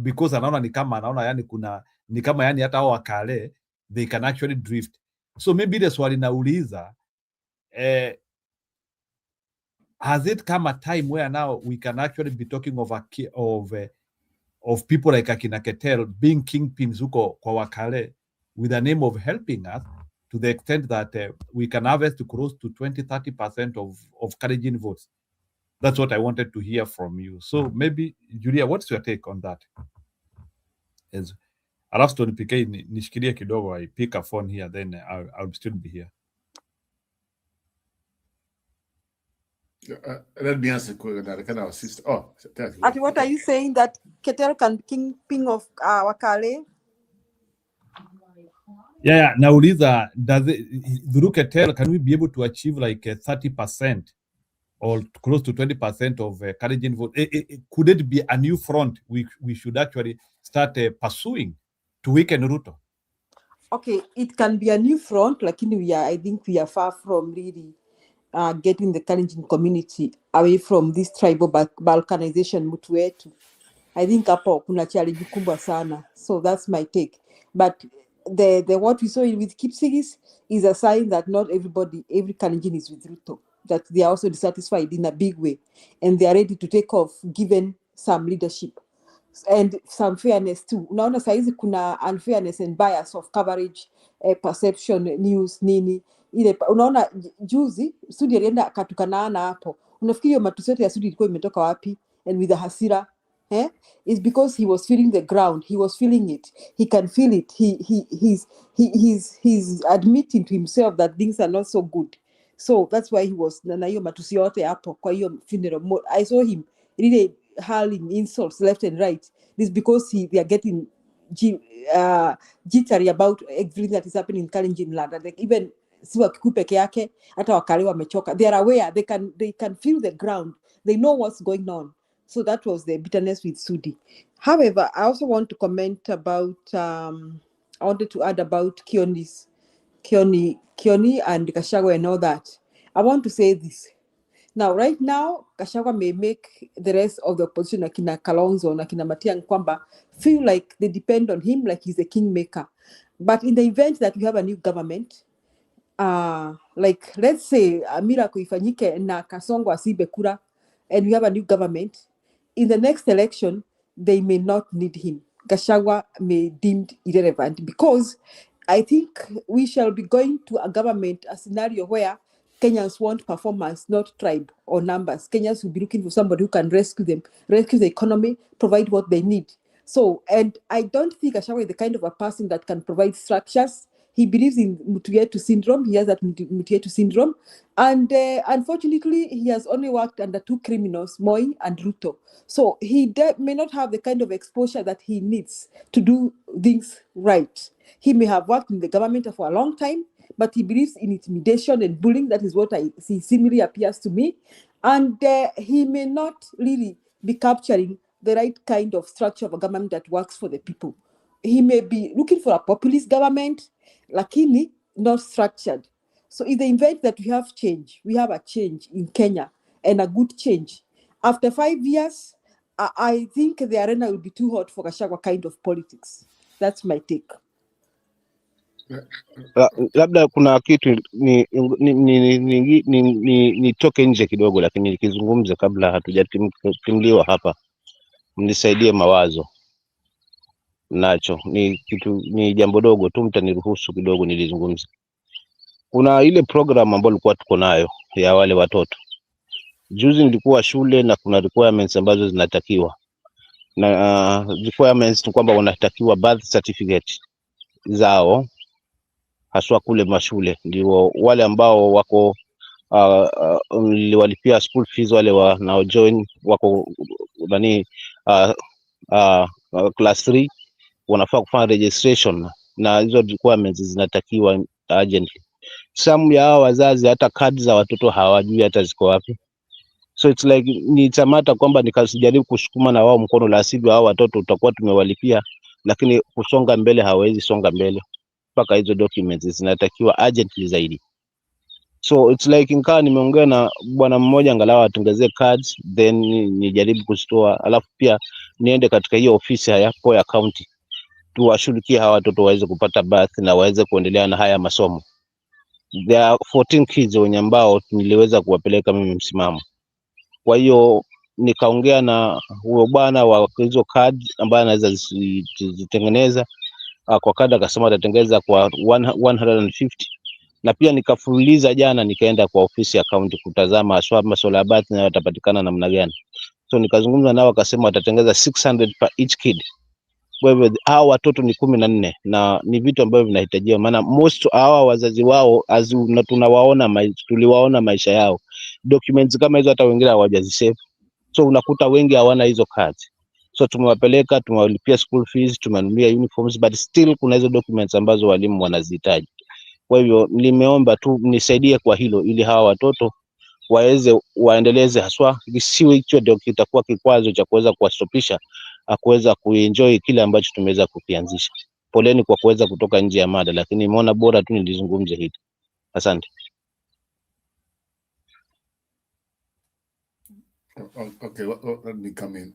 because anaona yani kuna ni kama yani hata hao wakale they can actually drift. So maybe the swali nauliza, has it come a time where now we can actually be talking of people like Akina Ketel being kingpins huko kwa wakale with the name of helping us, to the extent that we can harvest close to 20-30% of Kalenjin votes? That's what I wanted to hear from you. So maybe, Julia, what's your take on that? Alafu tunipike nishikilie kidogo, I pick a phone here, then I'll still be here. Let me answer the kind of sister. At what are you saying, that Ketel can kingpin of Wakale? Yeah. Nauliza, through Ketel, can we be able to achieve like 30% or close to 20% of Kalenjin vote? Could it be a new front we should actually start pursuing to weaken Ruto? Okay, it can be a new front, like I think we are far from really getting the Kalenjin community away from this tribal balkanization mutu wetu. I think hapo kuna challenge kubwa sana. So that's my take. But the what we saw with Kipsigis is a sign that not every Kalenjin is with Ruto, that they are also dissatisfied in a big way, and they are ready to take off given some leadership and some fairness too. Unaona saizi kuna unfairness and bias of coverage, perception, news, nini ile. Unaona juzi Sudi alienda akatukanaana hapo. Unafikiri hiyo matusi yote ya Sudi ilikuwa imetoka wapi? And with the hasira, it's because he was feeling the ground. He was feeling it. He can feel it. He's admitting to himself that things are not so good. So that's why he was na hiyo matusi yote hapo kwa hiyo funeral. I saw him really hurling insults left and right. This because they are getting jittery about everything that is happening in Kalenjin land. Like even si Wakiku peke yake, hata Wakale wamechoka. They are aware. They can feel the ground. They know what's going on. So that was the bitterness with Sudi. However, I also want to comment about, I wanted to add about Kioni and Gachagua and all that. I want to say this. Now, right now, Gachagua may make the rest of the opposition, Akina Kalonzo, Akina Matiang'i kwamba, feel like they depend on him like he's a kingmaker. But in the event that we have a new government, like let's say a miracle ifanyike na Kasongo asibe kura, and we have a new government, in the next election, they may not need him. Gachagua may be deemed irrelevant, because I think we shall be going to a scenario where Kenyans want performance, not tribe or numbers. Kenyans will be looking for somebody who can rescue them, rescue the economy, provide what they need. So, and I don't think Gachagua is the kind of a person that can provide structures. He believes in Mutuyetu syndrome. He has that Mutuyetu syndrome. And unfortunately, he has only worked under two criminals, Moi and Ruto. So he may not have the kind of exposure that he needs to do things right. He may have worked in the government for a long time, but he believes in intimidation and bullying. That is what I see seemingly appears to me. And he may not really be capturing the right kind of structure of a government that works for the people. He may be looking for a populist government, lakini not structured. So in the event that we have change, we have a change in Kenya, and a good change, After 5 years, I think the arena will be too hot for Gachagua kind of politics. That's my take. Labda kuna kitu nitoke nje kidogo, lakini nikizungumza kabla hatujatimliwa hapa, mnisaidie mawazo nacho. Ni jambo dogo tu, mtaniruhusu kidogo nilizungumza. Kuna ile program ambayo tulikuwa tuko nayo ya wale watoto. Juzi nilikuwa shule na kuna requirements ambazo zinatakiwa, na requirements ni kwamba wanatakiwa birth certificate zao, haswa kule mashule, ndio wale ambao wako walipia school fees, wale wanao join wako class 3 wanafaa kufanya registration, na hizo requirements zinatakiwa urgently. Some ya wazazi hata kadi za watoto hawajui hata ziko wapi. So it's like ni chamata kwamba nikasijaribu kusukuma na wao mkono, la sivyo hao watoto tutakuwa tumewalipia, lakini kusonga mbele hawezi songa mbele mpaka hizo documents zinatakiwa urgently zaidi. So it's like nkaa nimeongea na bwana mmoja angalau atengezee cards, then nijaribu kuzitoa, alafu pia niende katika hiyo ofisi ya Poya County tuwashughulikie hawa watoto waweze kupata birth na waweze kuendelea na haya masomo. There are 14 kids wenye ambao niliweza kuwapeleka mimi msimamo. Kwa hiyo nikaongea na huyo bwana wa hizo card ambaye anaweza zitengeneza kwa kada, akasema atatengeneza kwa 150, na pia nikafululiza jana nikaenda kwa ofisi ya county kutazama masuala ya birth na yatapatikana namna gani. So nikazungumza nao, akasema watatengeneza 600 per each kid. Kwa hivyo hao watoto ni 14 na ni vitu ambavyo vinahitajiwa, maana most hawa wazazi wao tuliwaona maisha yao, documents kama hizo hata wengine hawajazisave. So unakuta wengi hawana hizo cards. So tumewapeleka, tumewalipia school fees, tumenunulia uniforms, but still kuna hizo documents ambazo walimu wanazihitaji. Kwa hivyo nimeomba tu nisaidie kwa hilo, ili hawa watoto waweze waendeleze, haswa isiwe hicho ndio kitakuwa kikwazo cha kuweza kuwastopisha kuweza kuenjoy kile ambacho tumeweza kukianzisha. Poleni kwa kuweza kutoka nje ya mada, lakini nimeona bora tu nilizungumze hili. Asante. Okay, let me come in.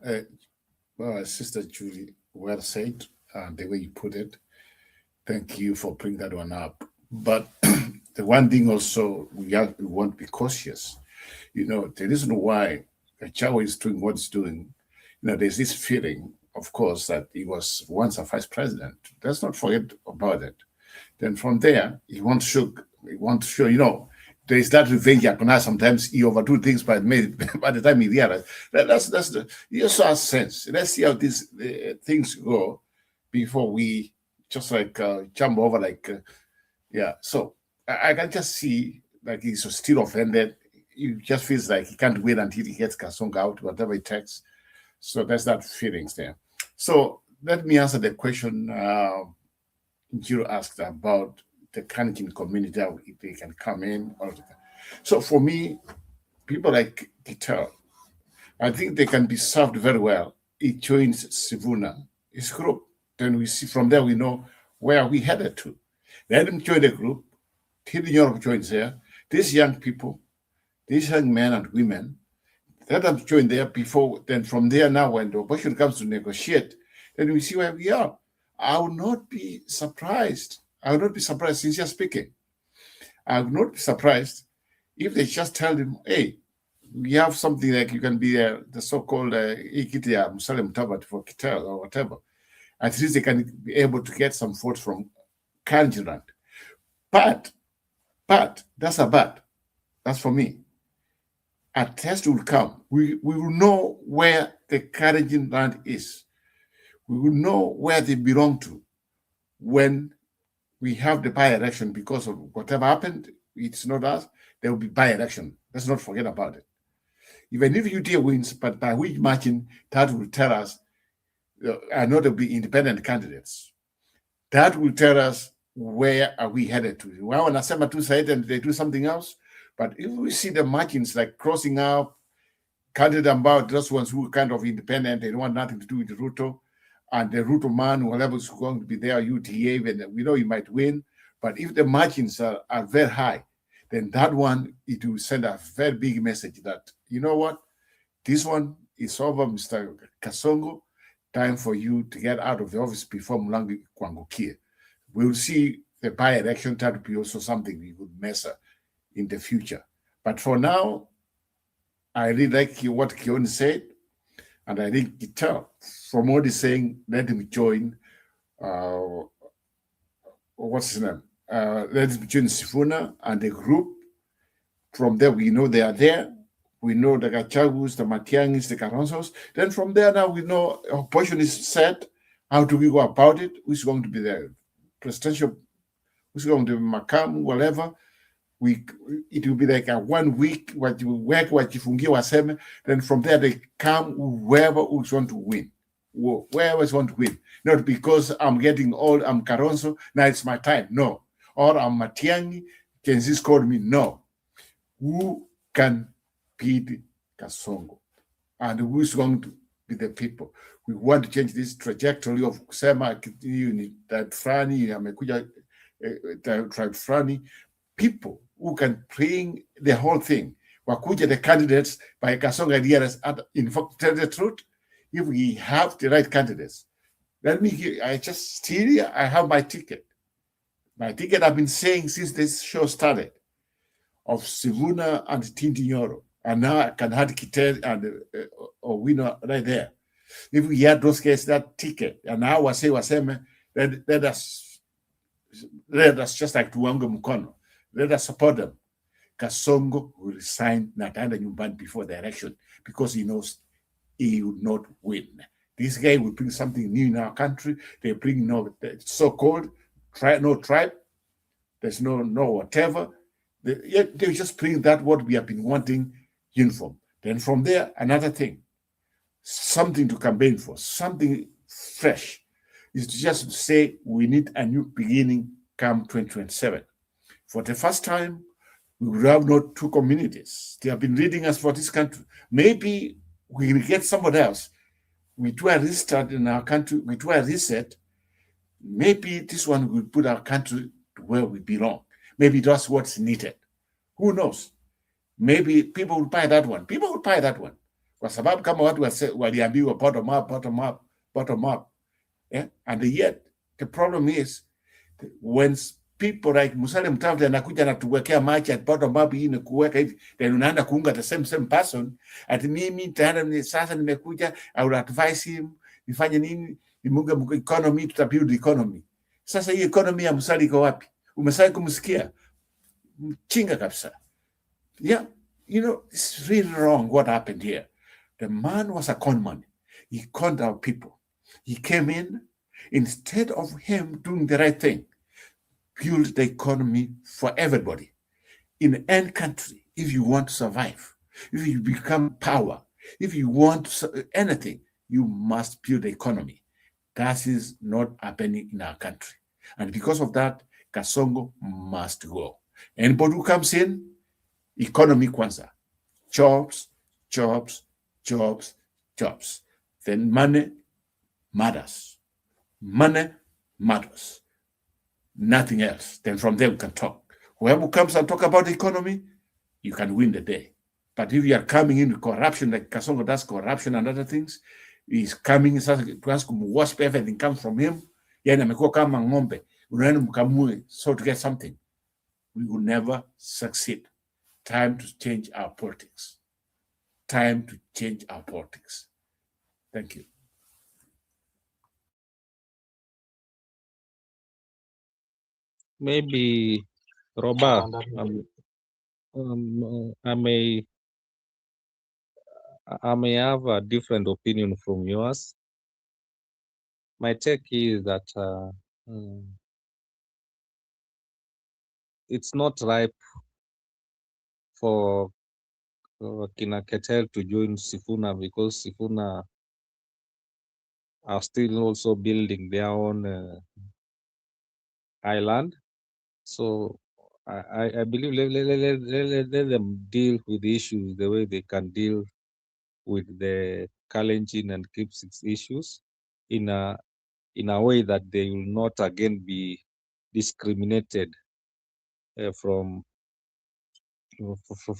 Sister Julie, well said, the way you put it. Thank you for bringing that one up. But the one thing also, we want to be cautious. You know, the reason why Gachagua is doing what he's doing, you know, there's this feeling, of course, that he was once a vice president. Let's not forget about it. Then from there, he wants to show, you know, there is that revenge. Sometimes he overdo things, but by the time he realizes, he also has sense. Let's see how these things go before we just like jump over, like, yeah. So I can just see like he's still offended. He just feels like he can't wait until he gets Kasonga out, whatever it takes. So there's that feelings there. So let me answer the question you asked about the Kalenjin community, how they can come in. So for me, people like Gitar, I think they can be served very well. It joins Sivuna, his group. Then we see from there, we know where we headed to. Let them join the group. Till Europe joins there. These young people, these young men and women, let them join there before. Then from there now, when the opposition comes to negotiate, then we see where we are. I will not be surprised. I will not be surprised, since you're speaking. I will not be surprised if they just tell them, hey, we have something like you can be the so-called Ikitia Musalem Tabat for Kitel or whatever. At least they can be able to get some votes from Kalenjin. But that's a but. That's for me. A test will come. We will know where the Kalenjin land is. We will know where they belong to when we have the by-election, because of whatever happened, it's not us, there will be by-election. Let's not forget about it. Even if UDA wins, but by which margin, that will tell us, I know there will be independent candidates. That will tell us where are we headed to. Well, when Asema two side and they do something else, but if we see the margins like crossing out, candidate about those ones who are kind of independent, they don't want nothing to do with the Ruto, and the Ruto man, whatever is going to be there, UTA, and we know he might win. But if the margins are very high, then that one, it will send a very big message that, you know what, This one is over, Mr. Kasongo. Time for you to get out of the office before Mlangi Kwangukie. We'll see the by-election to be also something we would measure in the future. But for now, I really like what Kion said, and I think you tell from what he's saying, let him join, what's his name? Let him join Sifuna and the group. From there, we know they are there. We know the Gachagus, the Matiangis, the Karonsos. Then from there, now we know our portion is set. How do we go about it? Who's going to be the presidential? Who's going to be Makam, whatever? It will be like a 1 week, what you work, what you fungi. Then from there, they come whoever who's going to win. Whoever's going to win. Not because I'm getting old, I'm Karonso, now it's my time. No. Or I'm Matiangi, Kensis called me. No. Who can beat Kasongo? And who is going to be the people? We want to change this trajectory of Kusema, that Frani, Amekuja, tribe Frani, people who can bring the whole thing. Wakuja, the candidates by Kasongo ideas. In fact, tell the truth, if we have the right candidates, let me, I have my ticket. My ticket I've been saying since this show started, of Sivuna and Tintinyoro. And now I can have Kitel and Owino right there. If we had those guys that ticket, and now I say, let us just like Tuwango Mukono, let us support them. Kasongo will resign Natanda Nyumbani before the election because he knows he will not win. This guy will bring something new in our country. They bring so-called no tribe. There's no whatever. They just bring that what we have been wanting, uniform. Then from there, another thing, something to campaign for, something fresh, is to just say we need a new beginning come 2027. For the first time, we will have not two communities. They have been leading us for this country. Maybe we will get somebody else. We do a restart in our country, we do a reset. Maybe this one will put our country to where we belong. Maybe that's what's needed. Who knows? Maybe people will buy that one. People will buy that one. Kwa sababu kama watu waliambiwa bottom up. Yeah? And yet, the problem is, when people like Musalia Mudavadi anakuja anatuwekea machi at bottom up hii ni kuweka hivi, then unaenda kuunga the same person, ati mimi tayari sasa nimekuja, I will advise him, nifanye nini, nimunge economy, tutabuild economy. Sasa hii economy ya Musalia iko wapi? Umesai kumsikia? Chinga kabisa. Yeah, it's really wrong what happened here. The man was a con man. He conned our people. He came in, instead of him doing the right thing, build the economy for everybody. In any country, if you want to survive, if you become power, if you want anything, you must build the economy. That is not happening in our country. And because of that, Kasongo must go. Anybody who comes in, economy kwanza. Jobs. Then money matters. Money matters. Nothing else. Then from there we can talk. Whoever comes and talk about the economy, you can win the day. But if you are coming in with corruption, like Kasongo does corruption and other things, he's coming to ask wasp everything comes from him. Yani amekuwa kama ng'ombe. Unaenda mkamue so to get something. We will never succeed. Time to change our politics. Time to change our politics. Thank you. Maybe, Robert, I may have a different opinion from yours. My take is that it's not ripe for Kina Ketel to join Sifuna because Sifuna are still also building their own island. So I believe let them deal with the issues the way they can deal with the Kalenjin and Kipsix issues in a way that they will not again be discriminated from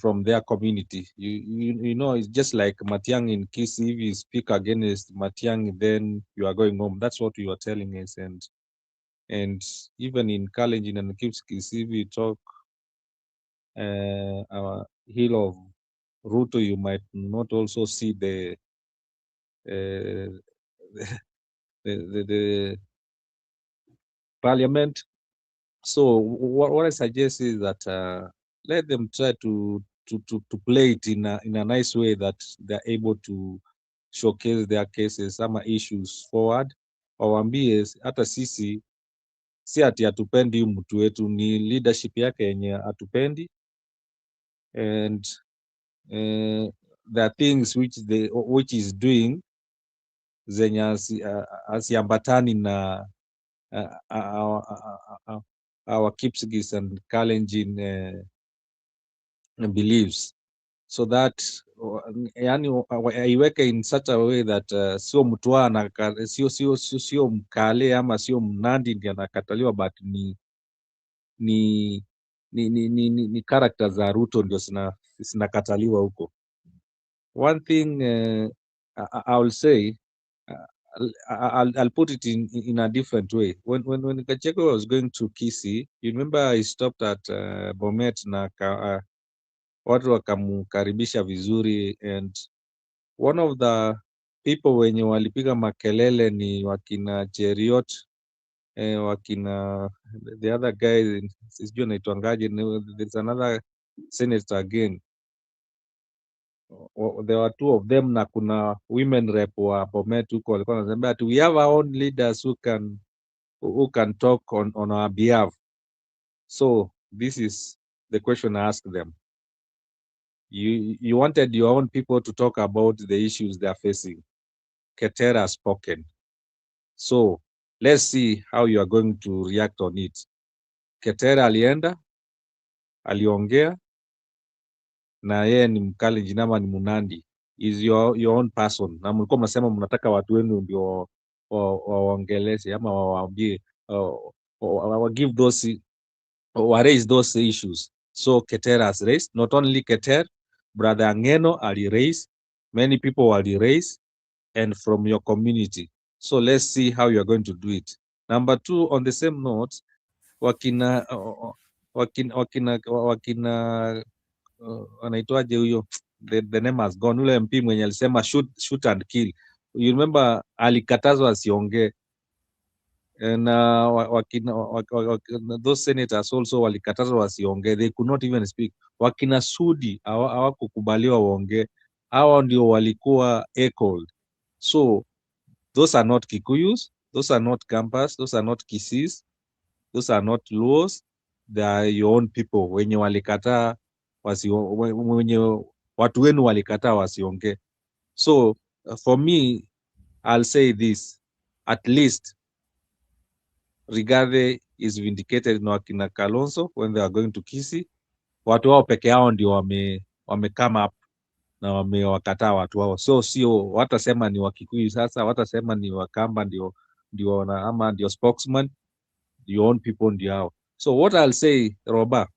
from their community. You know, it's just like Matiang in Kisii. If you speak against Matiang, then you are going home. That's what you are telling us. And even in Kalenjin and Kisii, we talk our hill of Ruto, you might not also see the the parliament. So what I suggest is that let them try to play it in a nice way that they're able to showcase their cases, some issues forward. Wawaambie hata sisi si ati hatupendi mtu wetu, ni leadership yake yenye hatupendi, and there are things which is doing zenye asiambatani na our Kipsigis and Kalenjin beliefs, so that yani aiweke in such a way that sio Mtwana, sio Mkale ama sio Mnandi ndiye anakataliwa, but ni character za Ruto ndio zinakataliwa huko. One thing I will say, I'll put it in a different way. When Gachagua was going to Kisii, you remember he stopped at Bomet na watu wakamkaribisha vizuri, and one of the people wenye walipiga makelele ni wakina Cheriot, wakina the other guy sijui anaitwangaje, there's another senator again. There were two of them, na kuna women rep wa Bomet huko walikuwa wanasema that we have our own leaders who can talk on our behalf. So this is the question I ask them. You wanted your own people to talk about the issues they are facing. Ketera has spoken. So let's see how you are going to react on it. Ketera alienda, aliongea, na yeye ni Mkalenjin ama ni Munandi, is your own person, na mlikuwa mnasema mnataka watu wenu ndio waongeleze ama wawaambie give those raise those issues. So Ketera has raised, not only Keter, brother Angeno ali raise, many people ali raise, and from your community. So let's see how you are going to do it. Number two, on the same note, wakina anaitwaje huyo, the name has gone, ule MP mwenye alisema shoot and kill. You remember alikatazwa asiongee, na those senators also walikatazwa wasiongee, they could not even speak. Wakina Sudi hawakukubaliwa waongee, hawa ndio walikuwa echoed. So those are not Kikuyus, those are not Kampas, those are not Kisis, those are not Luos, they are your own people wenye walikataa wenye watu wenu walikataa wasiongee. So for me, I'll say this, at least Rigathi is vindicated na wakina Kalonzo when they are going to Kisii. Watu wao peke yao ndio wame come up na wamewakataa watu wao. So sio watasema ni Wakikuyu sasa, watasema ni Wakamba ndio ama ndio spokesman, your own people ndio hao. So what I'll say, Roba,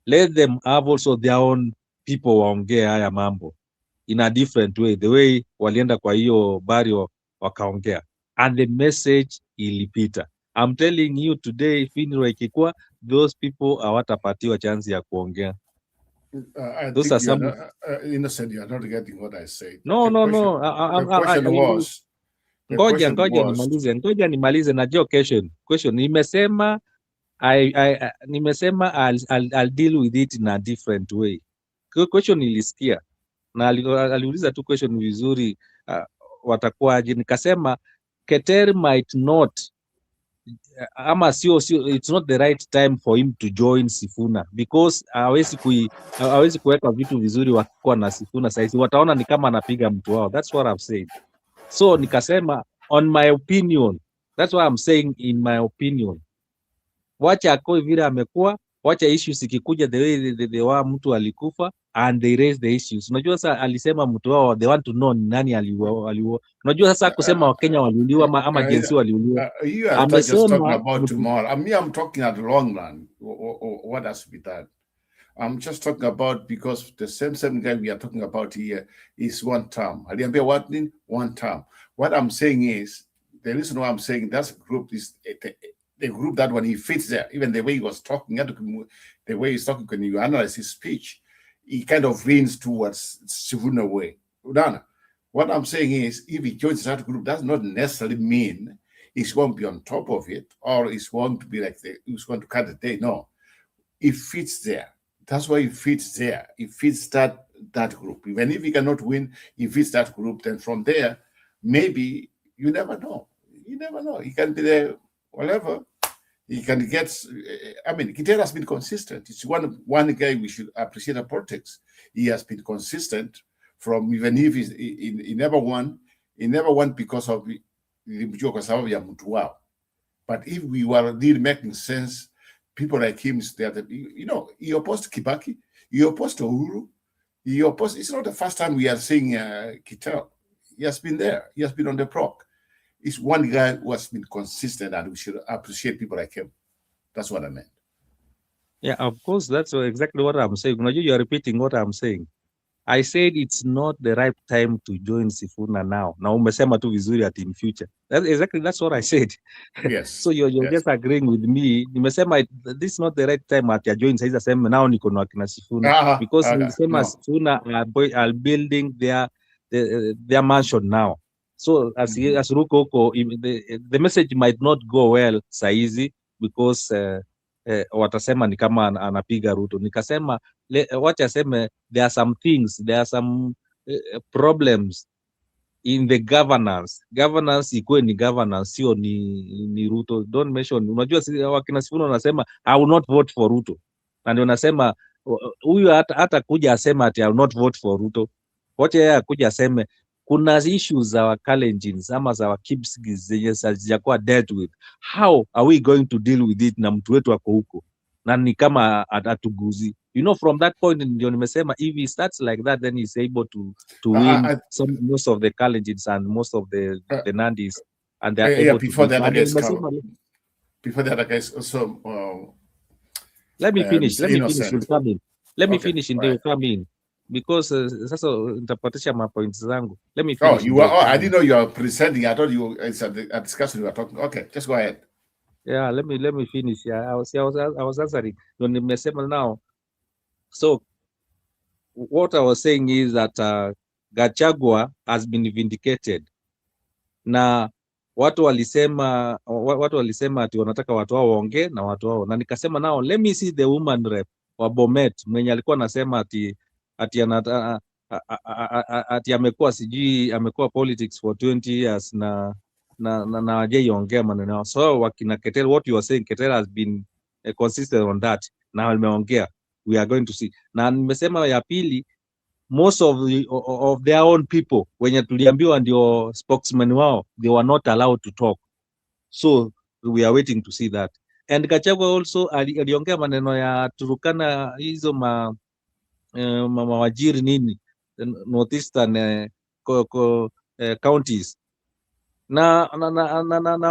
let them have also their own people waongee haya mambo in a different way, the way walienda kwa hiyo barrio wakaongea, and the message ilipita. I'm telling you today, Finro ikikuwa, those people hawatapatiwa chance ya kuongea. I think you are not, innocent, you are not getting what I said. No. The question was, ngoja nimalize na jo question. Nimesema I'll deal with it in a different way. Question nilisikia na aliuliza tu question vizuri, watakuwaje? Nikasema Keter might not ama sio, it's not the right time for him to join Sifuna, because hawezi kuweka vitu vizuri wakikuwa na Sifuna sasa, wataona ni kama anapiga mtu wao. That's what I've said. So nikasema on my opinion, that's why I'm saying in my opinion, wacha akoi vile amekuwa, wacha issues ikikuja the way the mtu alikufa and they raise the issues. Unajua sasa alisema mtu wao, they want to know nani aliuawa. Unajua sasa kusema Wakenya waliuliwa ama jinsi waliuliwa. You are just talking about tomorrow. I'm talking at the long run. What has to be done? I'm just talking about because the same guy we are talking about here is one term. Aliambia what mean one term. What I'm saying is the reason why I'm saying that group is the group that when he fits there, even the way he was talking, the way he's talking, when you analyze his speech, he kind of leans towards Sivuna way. What I'm saying is if he joins that group, does not necessarily mean he's going to be on top of it or he's going to be like he's going to cut the day. No, it fits there. That's why it fits there. It fits that group. Even if he cannot win, he fits that group. Then from there, maybe you never know. You never know. He can be there, whatever. He can get. I mean, Kitera has been consistent. It's one guy we should appreciate in politics. He has been consistent from even if he never won. He never won because of the but if we were really making sense, people like him, he opposed Kibaki, he opposed Uhuru, it's not the first time we are seeing Kittel. He has been there, he has been on the block. It's one guy who has been consistent and we should appreciate people like him. That's what I meant. Yeah, of course, that's exactly what I'm saying. You're repeating what I'm saying. I said it's not the right time to join Sifuna now. Na umesema tu vizuri at in future. That's what I said. Yes. So you're just agreeing with me. Nimesema this is not the right time at your join. Saizi asema now niko na kina Sifuna because nimesema Sifuna are building their mansion now. So as Ruko huko, the message might not go well saizi because watasema ni kama anapiga Ruto. Nikasema wacha aseme there are some problems in the governance ikuwe ni governance, sio ni Ruto. Don't mention, unajua wakina Sifuna wanasema I will not vote for Ruto, na ndio nasema huyu hata kuja asema ati I will not vote for Ruto, wacha yeye akuja aseme kuna issues za Kalenjins ama za Kipsigis zenye hazijakuwa dealt with. How are we going to deal with it na mtu wetu ako huko na ni kama atuguzi? From that point ndio nimesema if he starts like that then he's able to win most of the Kalenjins and most of the Nandis, and they're able before to the other guys come. Before the other guys also let me finish. Let me finish and they will come in. Because sasa nitapatisha my points zangu. Let me finish. I didn't know you are presenting. I thought it's a discussion you were talking. Okay, just go ahead. Yeah, let me finish. Yeah, I was answering. Now, so what I was saying is that Gachagua has been vindicated. Na watu walisema ati wanataka watu wao waongee na watu wao, na nikasema now let me see the woman rep wa Bomet mwenye alikuwa anasema ati amekuwa politics for 20 years na hajaiongea maneno yao. So wakina Ketel, what you are saying, Ketel has been consistent on that, na wameongea, we are going to see. Na nimesema ya pili, most of their own people wenye tuliambiwa ndio spokesman wao, they were not allowed to talk, so we are waiting to see that. And Gachagua also aliongea maneno ya Turukana, hizo mawajiri nini northeastern counties na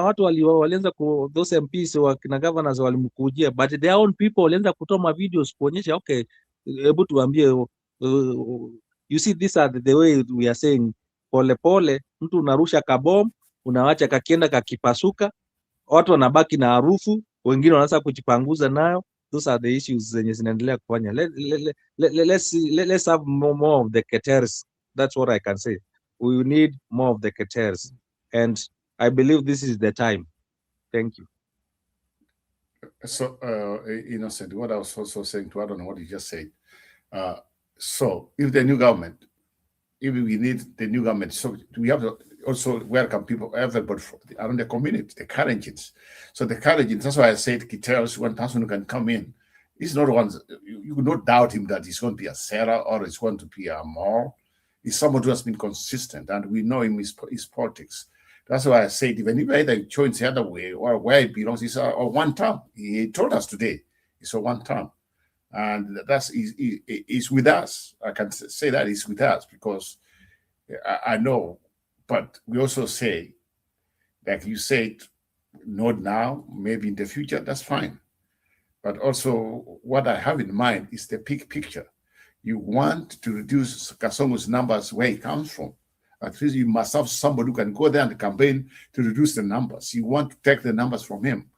watu walianza those MPs wakina governors walimkujia, but their own people walianza kutoa videos kuonyesha okay, hebu tuambie, you see these are the way we are saying, pole pole, mtu unarusha kabom, unawacha kakienda kakipasuka, watu wanabaki na harufu, wengine wanaanza kujipanguza nayo. Those are the issues zenye zinaendelea kufanya. Let's have more of the Keters. That's what I can say. We need more of the Keters, and I believe this is the time. Thank you. So, Innocent, what I was also saying to, I don't know what you just said. So, if the new government, if we need the new government, so we have to also welcome people, everybody around the community, the Kalenjins. So the Kalenjins, that's why I said Kitels, one person who can come in. He's not one, you could not doubt him that he's going to be a Sarah or he's going to be a Maul. He's someone who has been consistent, and we know him, his politics. That's why I said, even if either he joins the other way or where he belongs, he's a one term. He told us today, it's a one term. And he's with us. I can say that he's with us because I know, but we also say, like you said, not now, maybe in the future, that's fine. But also what I have in mind is the big picture. You want to reduce Kasongo's numbers where he comes from. At least you must have somebody who can go there and campaign to reduce the numbers. You want to take the numbers from him.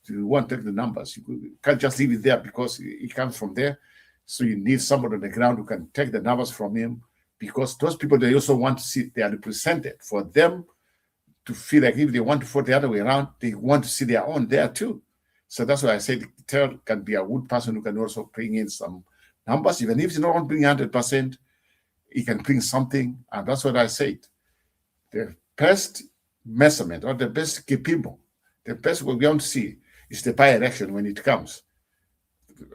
You want to take the numbers. You can't just leave it there because he comes from there. So you need somebody on the ground who can take the numbers from him, because those people, they also want to see they are represented. For them to feel like if they want to vote the other way around, they want to see their own there too. So that's why I said the third can be a good person who can also bring in some numbers. Even if he's not bringing 100%, he can bring something. And that's what I said. The best measurement or the best people, the best what we want to see is the by-election when it comes.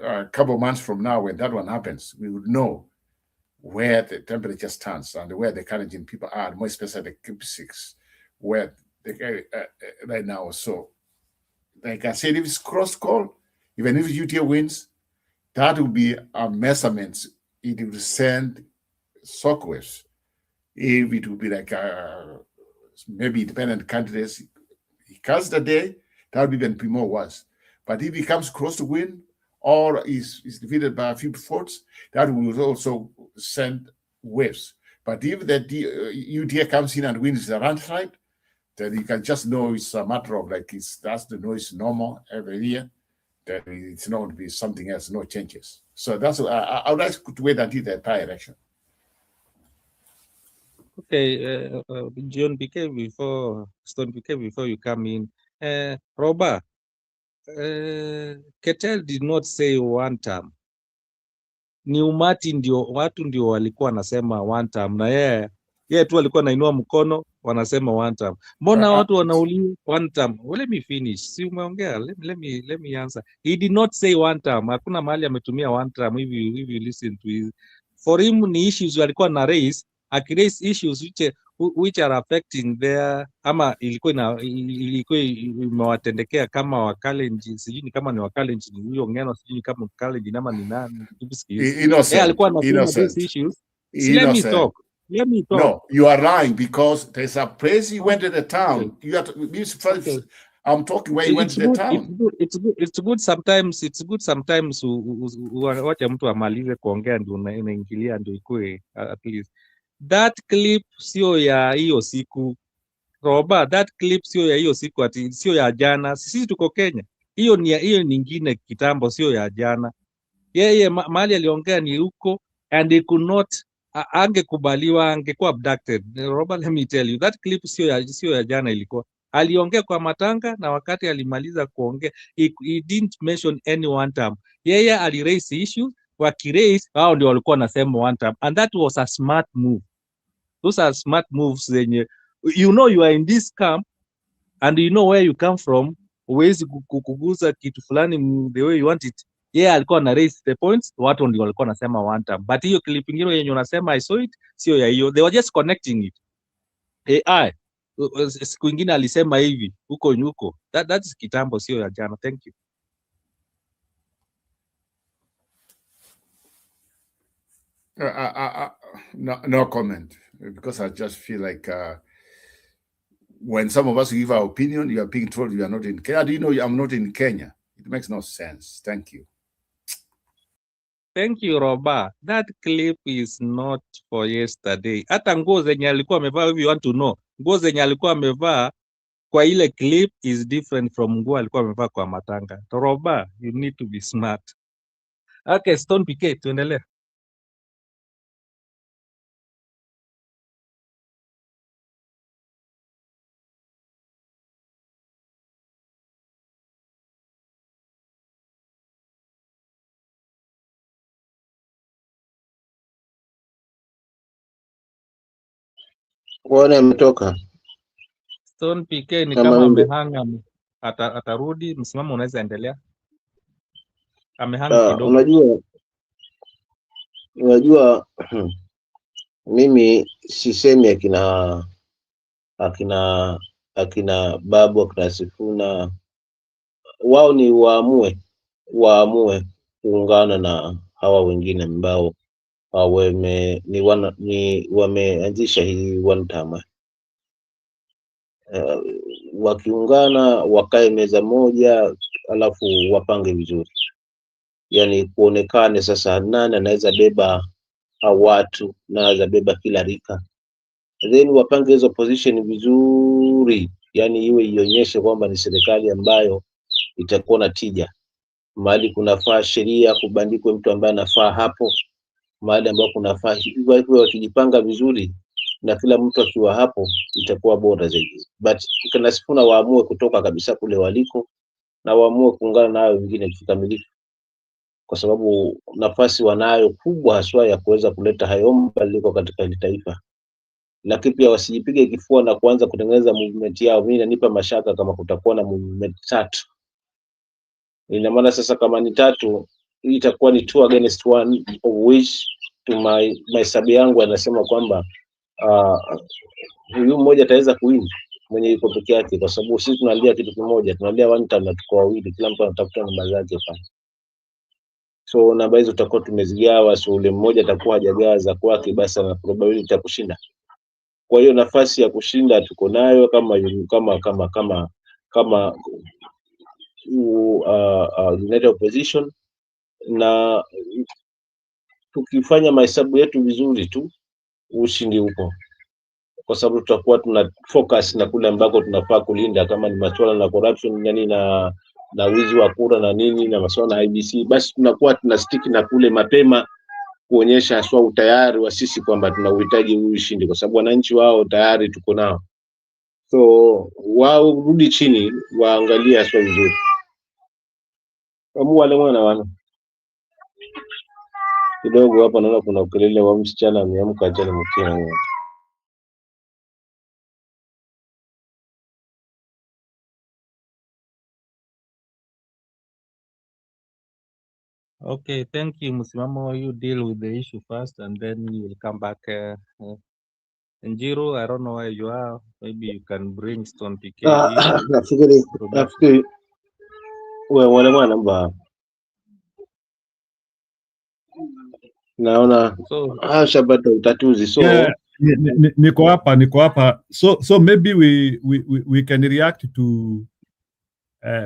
A couple of months from now, when that one happens, we would know where the temperature stands and where the Kalenjin people are, more especially the Kipsiks, where they right now. So, like I said, if it's cross call, even if UTA wins, that will be a measurement. It will send shockwaves. If it will be like maybe independent candidates, he casts the day, that would be even more worse. But if he comes close to win or is defeated by a few votes, that will also send waves. But if the UTA comes in and wins the landslide, then you can just know it's a matter of like that's the noise normal every year. Then it's not going to be something else, no changes. So that's I would like to wait until the entire election. Okay, John PK before Stone PK before you come in. Robert, Ketel did not say one term. Ni umati ndio watu ndio walikuwa wanasema one term, na yeye tu alikuwa anainua mkono wanasema one term. Mbona watu wanauliza one term? Well, let me finish. Si umeongea, let me answer. He did not say one term. Hakuna mahali ametumia one term. If you listen to his, for him ni issues alikuwa na raise, akiraise issues which are affecting their ama ilikuwa imewatendekea kama Wakalenjins, sijui kama ni Wakalenjins huyo ngeno, sijui kama Kalenjin ama ni nani. Alikuwa anasema these issues. Let me talk. No, you are lying, because there's a place he went to the town. You have to be first. I'm talking where he went to the town. It's good sometimes. It's good sometimes. Wacha mtu amalize kuongea ndio unaingilia ndio ikue at least. That clip sio ya hiyo siku. Roba, that clip sio ya hiyo siku, ati sio ya jana. Sisi tuko Kenya. Hiyo nyingine kitambo, sio ya jana. Yeye mahali aliongea ni huko, and he could not angekubaliwa, angekuwa abducted. Robert, let me tell you, that clip sio ya jana ilikuwa. Aliongea kwa matanga, na wakati alimaliza kuongea, he didn't mention any one term. Yeye aliraise issue, wakiraise, hao ndio walikuwa nasema one term. And that was a smart move. Those are smart moves zenye, you are in this camp, and you know where you come from, huwezi kukuguza kitu fulani the way you want it. Alikuwa na raise the points, watu ndio walikuwa nasema one time. But hiyo clip ingine yenye unasema I saw it, sio ya hiyo. They were just connecting it. Siku ingine alisema hivi huko. That's kitambo, sio ya jana. Thank you. No comment, because I just feel like when some of us give our opinion, you are being told you are not in Kenya. Do you know I'm not in Kenya? It makes no sense. Thank you. Thank you, Roba. That clip is not for yesterday. Hata nguo zenye alikuwa amevaa, if you want to know, nguo zenye alikuwa amevaa kwa ile clip is different from nguo alikuwa amevaa kwa matanga. Roba, you need to be smart. Okay, Stone PK, tuendelee. Bwana ametoka. Stone PK ni kama amehanga, atarudi. Msimamo unaweza endelea. Amehanga kidogo. Unajua mimi sisemi akina Babu, akina Sifuna, wao ni waamue kuungana na hawa wengine ambao wameanzisha hii one term. Wakiungana wakae meza moja, alafu wapange vizuri. yani kuonekane sasa nani anaweza beba hao watu, na anaweza beba kila rika, then wapange hizo position vizuri, yani iwe ionyeshe kwamba ni serikali ambayo itakuwa na tija. Mahali kunafaa sheria kubandikwe mtu ambaye anafaa hapo, mahali ambapo kunafaa hivyo hivyo, wakijipanga vizuri na kila mtu akiwa hapo itakuwa bora zaidi. But kana sifuna waamue kutoka kabisa kule waliko na waamue kuungana na hao wengine kikamilifu, kwa sababu nafasi wanayo kubwa haswa ya kuweza kuleta hayo mabadiliko katika hili taifa. Lakini pia wasijipige kifua na kuanza kutengeneza movement yao. Mimi inanipa mashaka kama kutakuwa na movement tatu. Ina maana sasa kama ni tatu itakuwa ni 2 against 1, of which to my sabi yangu anasema kwamba huyu mmoja ataweza kuwin mwenye yuko peke yake, kwa sababu sisi tunalia kitu kimoja, tunalia one time na tuko wawili, kila mtu anatafuta namba zake pale. So namba hizo tutakuwa tumezigawa, so ule mmoja atakuwa hajagawa za kwake, basi ana probability ya kushinda. Kwa hiyo nafasi ya kushinda tuko nayo kama United Opposition, na tukifanya mahesabu yetu vizuri tu ushindi upo, kwa sababu tutakuwa tuna focus na kule ambako tunafaa kulinda, kama ni masuala na corruption yani na wizi wa kura na nini na masuala na IBC, basi tunakuwa tuna stick na kule mapema kuonyesha haswa utayari wa sisi kwamba tunauhitaji huu ushindi, kwa sababu wananchi wao tayari tuko nao. So wao rudi chini waangalie haswa vizuri. Kama wale wana kidogo hapa naona kuna ukelele wa msichana ameamka jana mchana. Okay, thank you, Msimamo. You deal with the issue first and then you will come back. Njiro, I don't know where you are. Maybe you can bring Stone PK in. Nafikiri wale mwana mba naona shabata utatuzi. So yeah, niko hapa. So maybe we can react to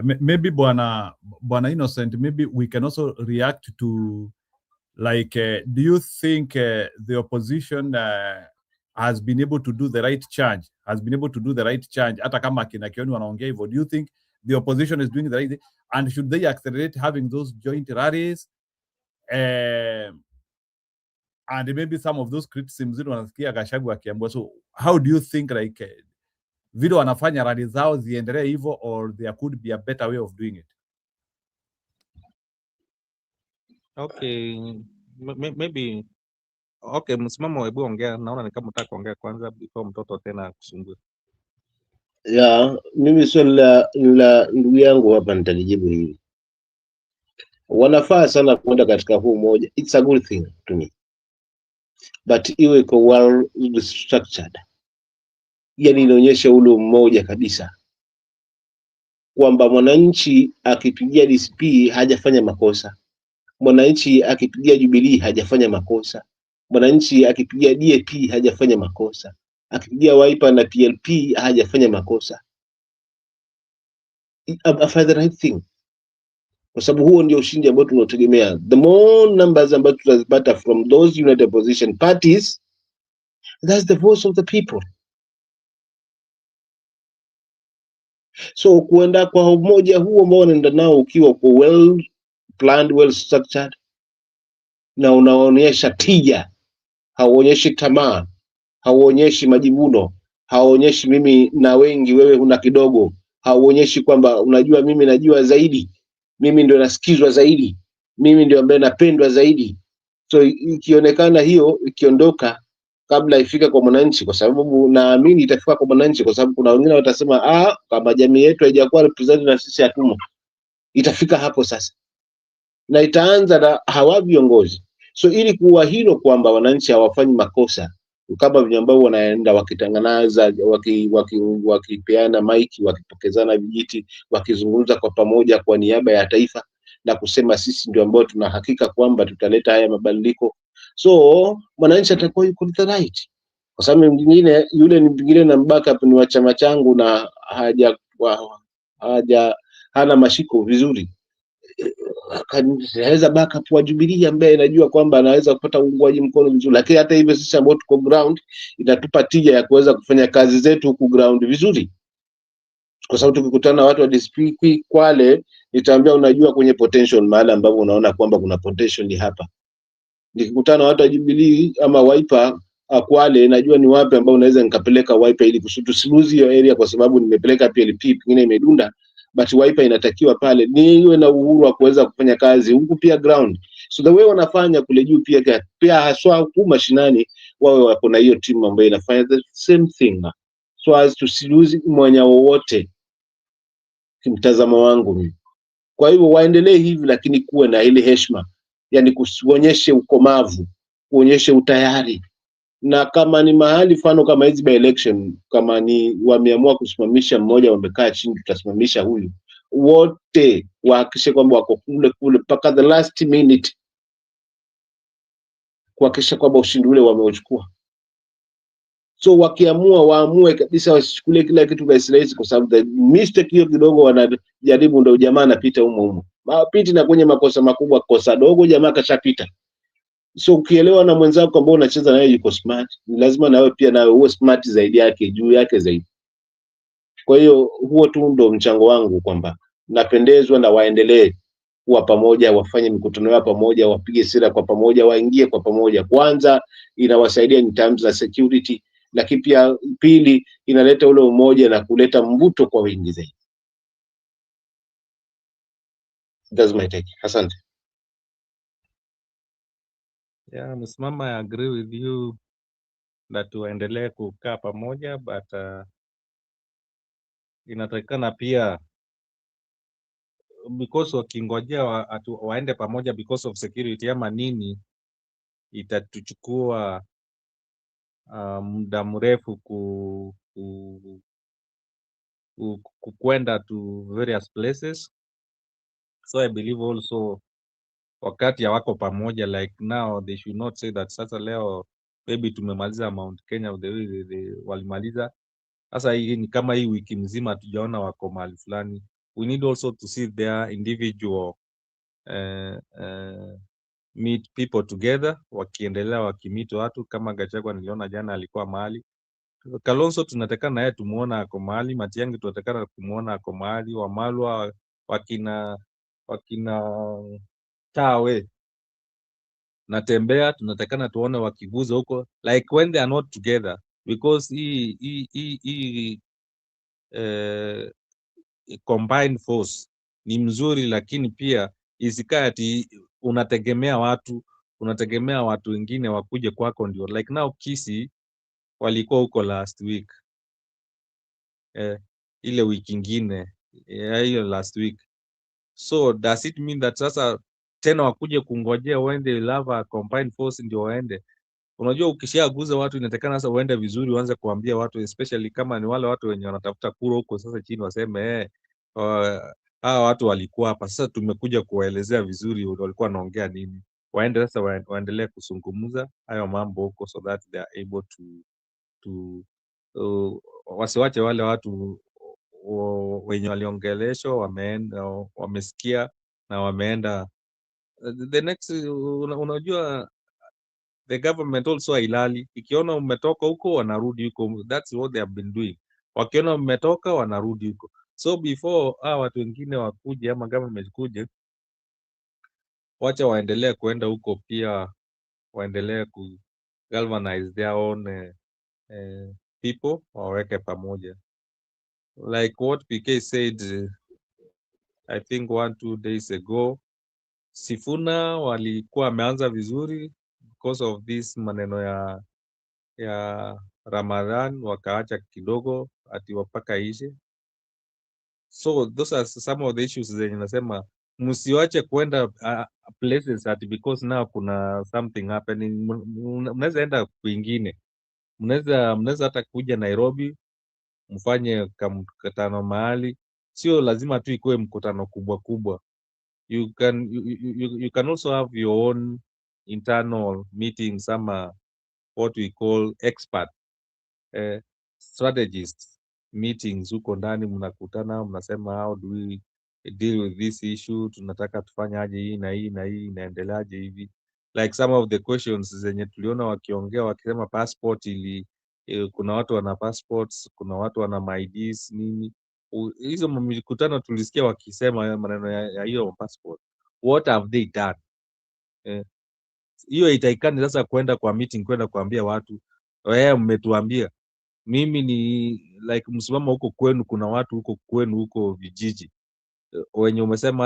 maybe Bwana Innocent, maybe we can also react to, like, do you think the opposition has been able to do the right change, hata kama kina Kioni wanaongea hivyo? Do you think the opposition is doing the right thing, and should they accelerate having those joint rallies, and maybe some of those criticisms wanasikia Gachagua akiambiwa? So how do you think, like, vile wanafanya rally zao ziendelee hivyo, or there could be a better way of doing it? Okay, maybe okay, Msimamo, hebu ongea. Naona ni kama unataka kuongea kwanza before mtoto tena kusumbua. Yeah, mimi swali la ndugu yangu hapa nitalijibu hivi. Wanafaa sana kwenda katika huu moja. It's a good thing to me, but iwe kwa well structured, yani inaonyesha ule mmoja kabisa kwamba mwananchi akipigia DCP hajafanya makosa, mwananchi akipigia Jubilee hajafanya makosa, mwananchi akipigia DAP hajafanya makosa, akipigia Wiper na PLP hajafanya makosa. After the right thing, kwa sababu huo ndio ushindi ambao tunategemea. The more numbers ambazo tutazipata from those united opposition parties, that's the voice of the people. So kuenda kwa umoja huo ambao unaenda nao ukiwa kwa well planned, well structured, na unaonyesha tija, hauonyeshi tamaa, hauonyeshi majivuno, hauonyeshi mimi na wengi wewe huna kidogo, hauonyeshi kwamba unajua mimi najua zaidi, mimi ndio nasikizwa zaidi, mimi ndio ambaye napendwa zaidi. So ikionekana hiyo ikiondoka kabla ifika kwa mwananchi, kwa sababu naamini itafika kwa mwananchi, kwa sababu kuna wengine watasema kama jamii yetu haijakuwa represented na sisi hatumo. Itafika hapo sasa na itaanza na hawa viongozi. So ili kuwa hilo kwamba wananchi hawafanyi makosa, kama vile ambao wanaenda wakitangaza, wakipeana maiki, wakipokezana vijiti, wakizungumza kwa pamoja kwa niaba ya taifa na kusema sisi ndio ambao tuna hakika kwamba tutaleta haya mabadiliko. So mwananchi atakuwa yuko the right, kwa sababu mwingine yule ni mwingine na backup ni wa chama changu na hana mashiko vizuri, anaweza backup wa Jubilee ambaye najua kwamba anaweza kupata uungwaji mkono mzuri, lakini hata hivyo sisi ambao tuko ground inatupa tija ya kuweza kufanya kazi zetu huku ground vizuri, kwa sababu tukikutana na watu wa DSP Kwale nitaambia, unajua kwenye potential mahali ambapo unaona kwamba kuna potential ni hapa. Nikikutana na watu wa Jubilee ama Wiper Kwale, najua ni wapi ambao unaweza nikapeleka Wiper ili tusiluzi hiyo area, kwa sababu nimepeleka PLP pengine imedunda, but Wiper inatakiwa pale niwe na uhuru wa kuweza kufanya kazi huku pia ground. So the way wanafanya kule juu pia haswa huku mashinani, wawe wako na hiyo timu ambayo inafanya the same thing, so as tusiluzi mwanya wowote, kimtazamo wangu mimi. Kwa hivyo waendelee hivi, lakini kuwe na ile heshima, yani kuonyeshe ukomavu, kuonyeshe utayari. Na kama ni mahali mfano kama hizi by election, kama ni wameamua kusimamisha mmoja, wamekaa chini, tutasimamisha huyu, wote wahakikishe kwamba wako kule mpaka the last minute, kuhakikisha kwamba ushindi ule wameuchukua. So wakiamua waamue kabisa, wasichukulie kila kitu rahisi, kwa sababu the mistake hiyo kidogo wanajaribu, ndio jamaa anapita humo mapiti, na kwenye makosa makubwa, kosa dogo jamaa kashapita. So ukielewa na mwenzako ambao unacheza naye yuko smart, ni lazima nawe pia nawe uwe smart zaidi yake, juu yake zaidi. Kwa hiyo huo tu ndo mchango wangu, kwamba napendezwa na waendelee kuwa pamoja, wafanye mikutano yao pamoja, wapige sera kwa pamoja, waingie kwa pamoja. Kwanza inawasaidia in terms of security, lakini pia pili inaleta ule umoja na kuleta mvuto kwa wingi zaidi. That's my take. Asante. Yeah, Msimama, I agree with you that tuendelee kukaa pamoja, but inatakikana pia, because wakingojea waende pamoja because of security ama nini, itatuchukua muda mrefu kwenda to various places. So I believe also wakati hawako pamoja, like now they should not say that sasa leo maybe tumemaliza Mount Kenya the way walimaliza. Sasa hii ni kama hii wiki mzima tujaona wako mahali fulani. We need also to see their individual meet people together, wakiendelea wakimit watu kama Gachagua niliona jana alikuwa mahali. Kalonzo tunatakana naye tumuona ako mahali, Matiang'i tunatakana kumuona ako mahali, Wamalwa wakina Tawe Natembea tunatakana tuone wakiguza huko, like when they are not together, because hii combined force ni mzuri, lakini pia isikae ati unategemea watu wengine wakuje kwako ndio. Like now Kisi walikuwa huko last week, ile wiki ingine hiyo last week. So does it mean that sasa tena wakuje kungojea when they will have a combined force ndio waende? Unajua ukishaguza watu inatakana sasa uende vizuri, uanze kuambia watu, especially kama ni wale watu wenye wanatafuta kura huko sasa chini, waseme hawa watu walikuwa hapa, sasa tumekuja kuwaelezea vizuri walikuwa wanaongea nini. Waende sasa waendelee kuzungumza hayo mambo huko, so that they are able to wasiwache wale watu wenye waliongeleshwa wamesikia na wameenda the next. Unajua the government also hailali, ikiona umetoka huko wanarudi huko. That's what they have been doing. Wakiona umetoka wanarudi huko. So before watu wengine wakuje ama government kuje, wacha waendelee kuenda huko pia, waendelee ku galvanize their own people, waweke pamoja. Like what PK said, I think 1-2 days ago, Sifuna walikuwa wameanza vizuri because of this maneno ya Ramadhan, wakaacha kidogo ati wapaka ishe. So those are some of the issues zenye nasema msiwache kwenda places ati because now kuna something happening. Mnaweza enda kwingine, mnaweza hata kuja Nairobi mfanye mkutano mahali, sio lazima tu ikuwe mkutano kubwa. You can also have your own internal meetings, sama what we call expert strategists meetings. Huko ndani mnakutana, mnasema how do we deal with this issue, tunataka tufanye aje hii na hii na hii inaendeleaje hivi. Like some of the questions zenye tuliona wakiongea wakisema passport kuna watu wana passports, kuna watu wana IDs nini. Hizo mikutano tulisikia wakisema maneno ya hiyo passport. What have they done? Hiyo itaikani sasa kwenda kwa meeting, kwenda kuambia watu wewe mmetuambia. Mimi ni like msimamo huko kwenu, kuna watu huko kwenu huko vijiji wenye umesema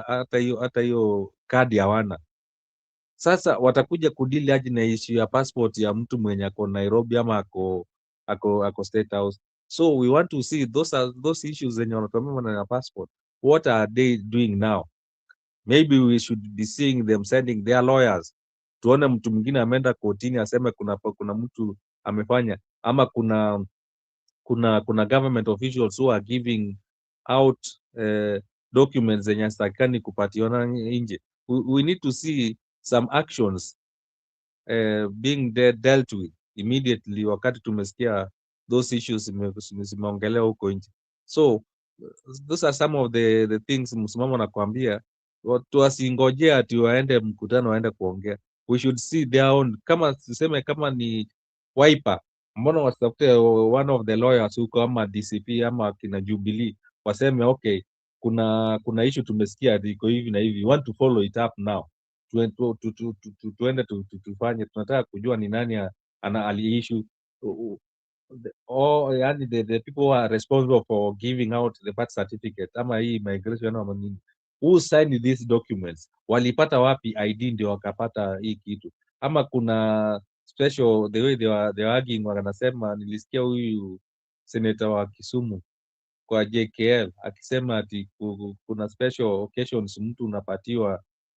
hata hiyo kadi hawana. Sasa watakuja kudili aje na issue ya passport ya mtu mwenye ako Nairobi ama ako State House. So we want to see those issues zenye wanatuambia na passport. What are they doing now? Maybe we should be seeing them sending their lawyers. Tuone mtu mwingine ameenda kotini aseme kuna mtu amefanya, ama kuna government officials who are giving out documents zenye hazitakikani kupatiana nje. We need to see some actions being dealt with immediately wakati tumesikia those issues zimeongelewa huko nje. So those are some of the things msimamo nakwambia, tuasingojea ati waende mkutano waende kuongea. We should see their own, kama tuseme kama ni Wiper, mbona wasitafute one of the lawyers huko ama DCP ama kina Jubilee waseme okay, kuna issue tumesikia iko hivi na hivi, want to follow it up now, tuende tufanye, tunataka kujua ni nani ali-issue yani the people who are responsible for giving out the birth certificate ama hii migration ama nini, who signed these documents, walipata wapi ID ndio wakapata hii kitu, ama kuna special the way they were arguing, wanasema nilisikia huyu senator wa Kisumu kwa JKL akisema ati kuna special occasions mtu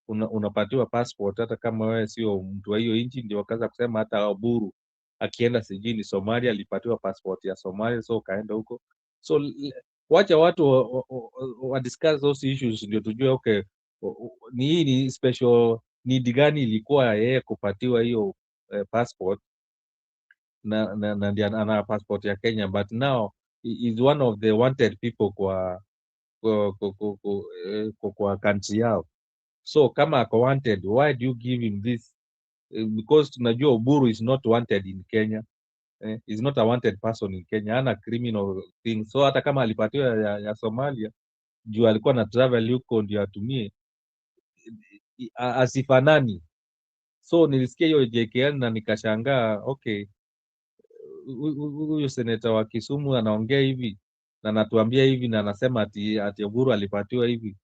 unapatiwa passport hata kama wewe sio mtu wa hiyo nchi. Ndio wakaanza kusema hata Oburu akienda sijini Somalia alipatiwa passport ya Somalia, so kaenda huko. So wacha watu wa discuss those issues ndio tujue okay, ni special need gani ilikuwa yeye kupatiwa hiyo passport na ndio ana passport ya Kenya, but now is one of the wanted people kwa country yao. So kama ako wanted, why do you give him this? Because tunajua Oburu is not wanted in Kenya. Is not a wanted person in Kenya, hana criminal thing. So hata kama alipatiwa ya Somalia juu alikuwa na travel huko ndio atumie, asifanani. So nilisikia hiyo JKL na nikashangaa, okay, huyu seneta wa Kisumu anaongea hivi na anatuambia hivi na anasema ati Oburu alipatiwa hivi.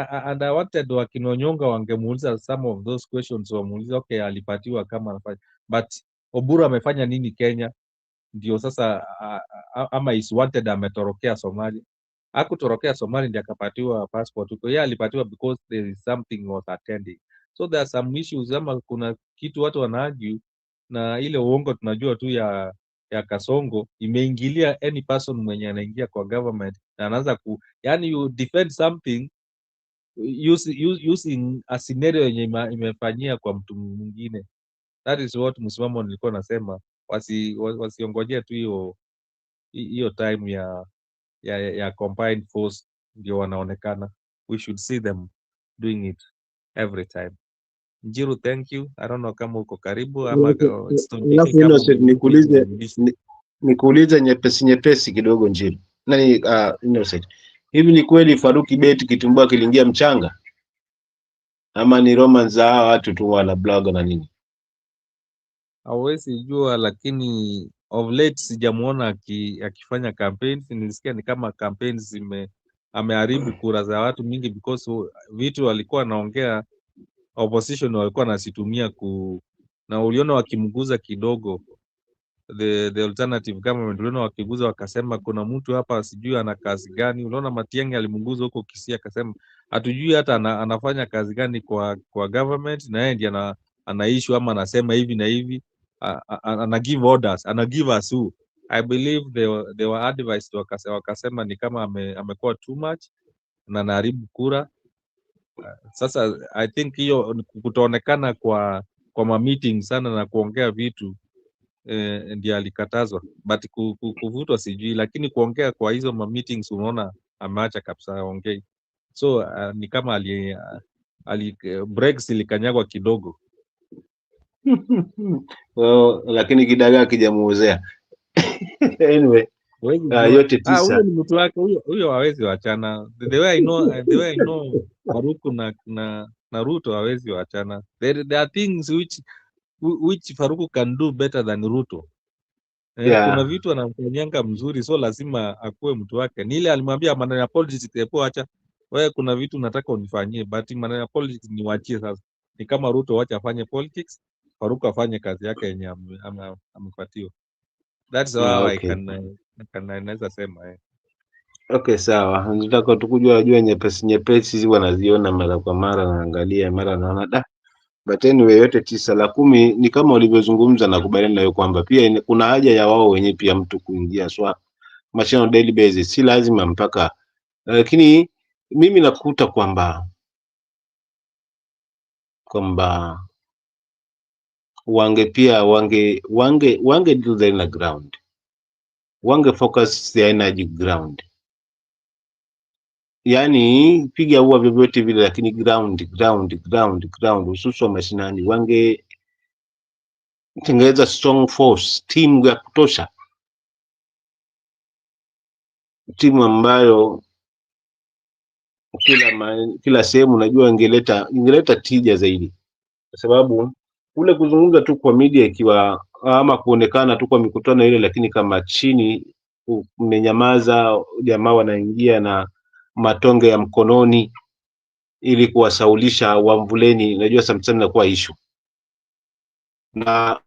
And I wanted wakinonyonga wangemuuliza some of those questions, wamuuliza okay, alipatiwa kama anafanya, but Oburu amefanya nini Kenya ndio sasa ama is wanted ametorokea Somalia? Hakutorokea Somalia ndio akapatiwa passport huko, yeye alipatiwa because there is something was attending. So there are some issues, ama kuna kitu watu wanaargue na ile uongo tunajua tu ya Kasongo imeingilia any person mwenye anaingia kwa government na anaanza yani you defend something using a scenario yenye imefanyia kwa mtu mwingine. That is what msimamo nilikuwa nasema, wasiongojea tu hiyo time ya combined force ndio wanaonekana. We should see them doing it every time. Njiru, thank you. I don't know kama uko karibu ama Alafu Innocent, nikuulize nyepesi kidogo Njiru. Nani Innocent. Hivi ni kweli Faruki Beti kitumbua kiliingia mchanga? Ama ni romance za hawa watu tu wana blog na nini? Hawezi jua, lakini of late sijamuona akifanya campaigns. Nilisikia ni kama campaigns ameharibu kura za watu mingi because vitu walikuwa wanaongea opposition walikuwa nasitumia na uliona wakimguza kidogo the alternative government, uliona wakiguza wakasema kuna mtu hapa sijui ana kazi gani. Unaona Matiang'i alimguza huko Kisii akasema hatujui hata anafanya kazi gani kwa government, na yeye ndiye anaishu ama anasema hivi na hivi, ana give orders, ana give us who. I believe they were advised, wakasema ni kama amekuwa too much na anaharibu kura. Sasa I think hiyo kutoonekana kwa ma meeting sana na kuongea vitu ndio alikatazwa, but kuvutwa sijui, lakini kuongea kwa hizo ma meetings unaona ameacha kabisa aongei. So ni kama breaks ilikanyagwa kidogo. Well, lakini kidagaa kijamuozea. Anyway, yote tisa. Huyo ni mtu wake, huyo hawezi wachana. The way I know Faruku na Ruto hawezi wachana. There are things which Faruku can do better than Ruto. Kuna vitu anamfanyanga mzuri, so lazima akuwe mtu wake. Ni ile alimwambia maneno ya politics, tepo acha wewe, kuna vitu nataka unifanyie, but maneno ya politics niwaachie sasa. Ni kama Ruto wacha afanye politics, Faruku afanye kazi yake yenye amepatiwa. That's how I can naweza sema. Okay, sawa. Nataka tukujua nyepesi hizi wanaziona mara kwa mara, naangalia mara naona but anyway, yote tisa. La 10 ni kama ulivyozungumza, na kubaliana nayo kwamba pia kuna haja ya wao wenyewe pia mtu kuingia machine on daily basis, si lazima mpaka, lakini mimi nakuta kwamba wange do the inner ground, wange focus the energy ground, yani piga ua vyovyote vile, lakini ground hususan mashinani, wange tengeneza strong force, team ya kutosha, timu ambayo kila sehemu najua ingeleta tija zaidi, kwa sababu kule kuzungumza tu kwa media ikiwa ama kuonekana tu kwa mikutano ile, lakini kama chini mmenyamaza, jamaa wanaingia na matonge ya mkononi ili kuwasaulisha wamvuleni, najua sometimes inakuwa issue. Na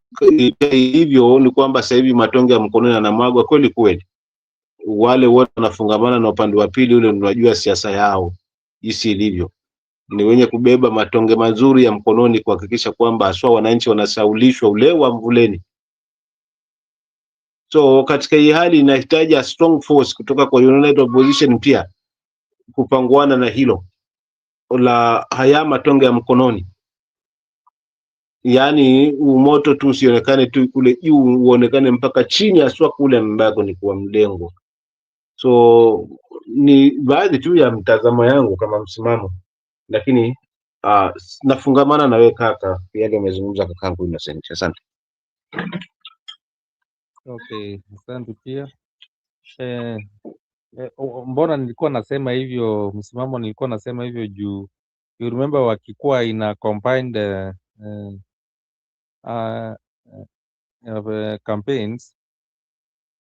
hivyo ni kwamba sasa hivi matonge ya mkononi yanamwagwa kweli, wale wote wanafungamana na upande wa pili ule, unajua siasa yao jinsi ilivyo, ni wenye kubeba matonge mazuri ya mkononi kuhakikisha kwamba aswa wananchi wanasaulishwa ule wa mvuleni. So katika hii hali inahitaji a strong force kutoka kwa United Opposition pia kupanguana na hilo la haya matonge ya mkononi, yani umoto tu usionekane tu kule juu, uonekane mpaka chini, aswa kule ambako ni kwa mlengo. So ni baadhi tu ya mtazamo yangu kama msimamo, lakini nafungamana na wewe kaka, yale umezungumza kakangu Innocent. Asante. Okay, asante pia. Mbona nilikuwa nasema hivyo, msimamo nilikuwa nasema hivyo juu you remember wakikuwa ina combined campaigns,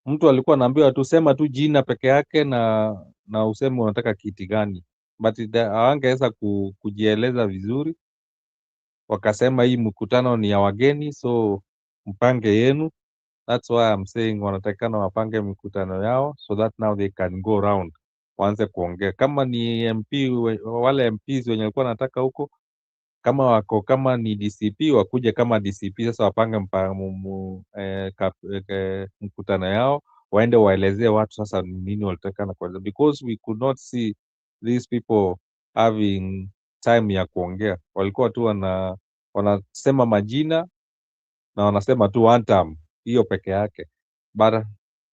mtu alikuwa anaambiwa tu sema tu jina peke yake na useme unataka kiti gani, but hawangeweza kujieleza vizuri. Wakasema hii mkutano ni ya wageni, so mpange yenu. That's why I'm saying wanatakana wapange mikutano yao so that now they can go around, waanze kuongea. Kama ni MP, wale MPs wenye walikuwa wanataka huko, kama ni DCP wakuje kama DCP, sasa wapange mkutano yao, waende waelezee watu sasa nini walitakana kwanza, because we could not see these people having time ya kuongea. Walikuwa tu wanasema majina na wanasema tu one term, hiyo peke yake. But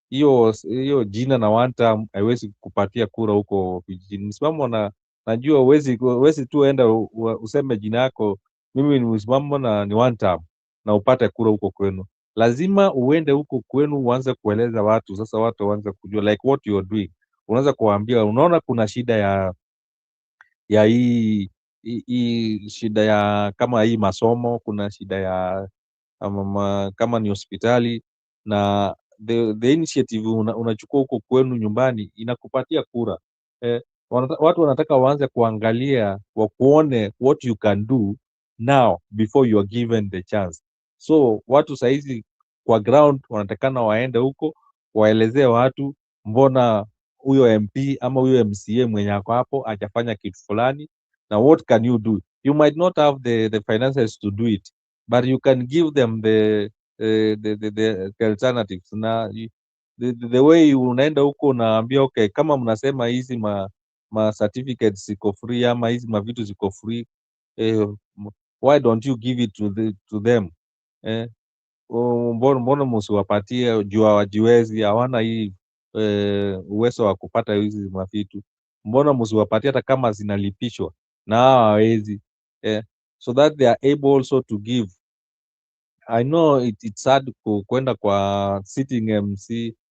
hiyo jina na one term haiwezi kupatia kura huko vijijini. Msimamo najua uwezi tu enda useme jina yako mimi ni msimamo na ni one term na upate kura huko kwenu. Lazima uende huko kwenu uanze kueleza watu, sasa watu waanze kujua like what you are doing. Unaanza kuwaambia unaona kuna shida ya hii shida ya kama hii masomo, kuna shida ya kama ni hospitali, na the initiative unachukua huko kwenu nyumbani inakupatia kura. Watu wanataka waanze kuangalia, wakuone what you can do now before you are given the chance. So watu saizi kwa ground wanatakana waende huko waelezee watu mbona huyo MP ama huyo MCA mwenye ako hapo hajafanya kitu fulani, na what can you do. You might not have the finances to do it, but you can give them the alternatives. Na the way unaenda huko unaambia okay, kama mnasema hizi ma certificates ziko free ama hizi mavitu ziko free, why don't you give it to them? Mbona msiwapatie juu hawajiwezi, hawana hii uwezo wa kupata hizi mavitu. mbona msiwapatie hata kama zinalipishwa na hawawezi, so that they are able also to give. I know it's hard kwenda kwa sitting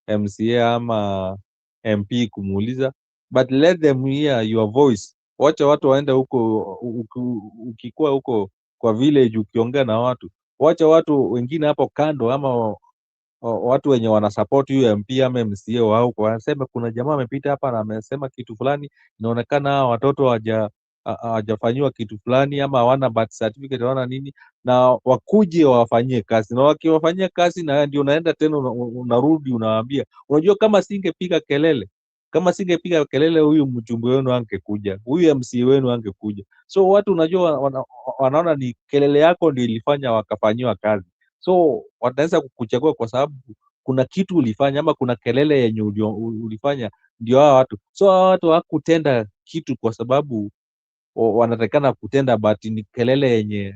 MCA ama MP kumuuliza, but let them hear your voice. Wacha watu waende huko, ukikuwa huko kwa village ukiongea na watu, wacha watu wengine hapo kando ama watu wenye wanasupport huyo MP ama MCA wao wanasema kuna jamaa amepita hapa na amesema kitu fulani, inaonekana hawa watoto hawajafanyiwa kitu fulani ama hawana birth certificate, hawana nini, na wakuje wawafanyie kazi, na wakiwafanyia kazi na ndio unaenda tena unarudi unawaambia, unajua kama singepiga kelele huyu mjumbe wenu angekuja, huyu MCA wenu angekuja. So watu unajua wanaona ni kelele yako ndio ilifanya wakafanyiwa kazi, so wataweza kukuchagua kwa sababu kuna kitu ulifanya ama kuna kelele yenye ulifanya ndio hawa watu. So hawa watu hawakutenda kitu kwa sababu wanatakana kutenda, but ni kelele yenye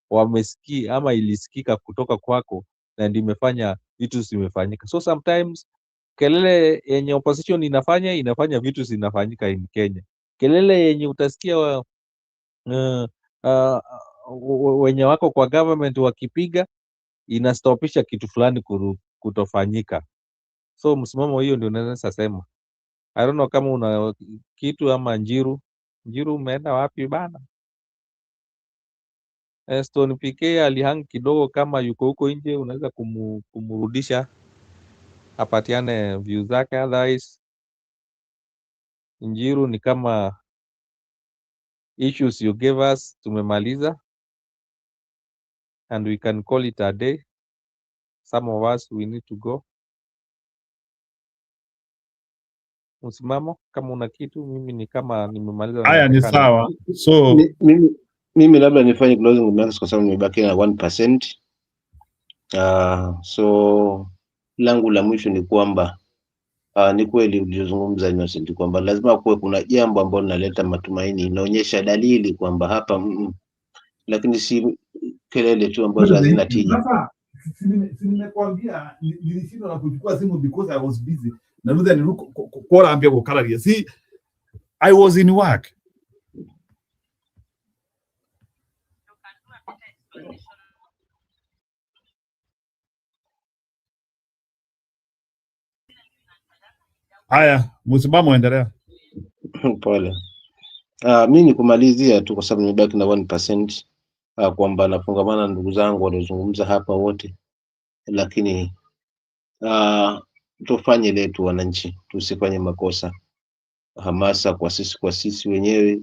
wamesikia ama ilisikika kutoka kwako na ndio imefanya vitu zimefanyika. So sometimes kelele yenye opposition inafanya vitu zinafanyika in Kenya. Kelele yenye utasikia wenye wako kwa government wakipiga inastopisha kitu fulani kutofanyika. So msimamo hiyo ndio naweza sema. I don't know kama una kitu ama Njiru umeenda wapi bana? Stone PK alihang kidogo, kama yuko huko nje unaweza kumrudisha apatiane view zake, otherwise Njiru ni kama issues you gave us tumemaliza, and we can call it a day. Some of us we need to go. Msimamo kama una kitu, mimi ni kama nimemaliza. Haya ni sawa. So mimi labda nifanye closing remarks kwa sababu nimebaki na 1%. So langu la mwisho ni kwamba ni kweli ulizungumza Innocent kwamba lazima kuwe kuna jambo ambalo linaleta matumaini, inaonyesha dalili kwamba hapa lakini si kelele tu ambazo hazina tija. Sasa nimekuambia nilishindwa na kuchukua simu because I was busy. Na ndio nilikuwa ambia kukalaria. See, I was in work. Haya, msimamo endelea. Pole. Mimi ni kumalizia tu kwa sababu nimebaki na 1%, kwamba nafungamana na ndugu zangu waliozungumza hapa wote, lakini tufanye letu wananchi, tusifanye makosa. Hamasa kwa sisi wenyewe,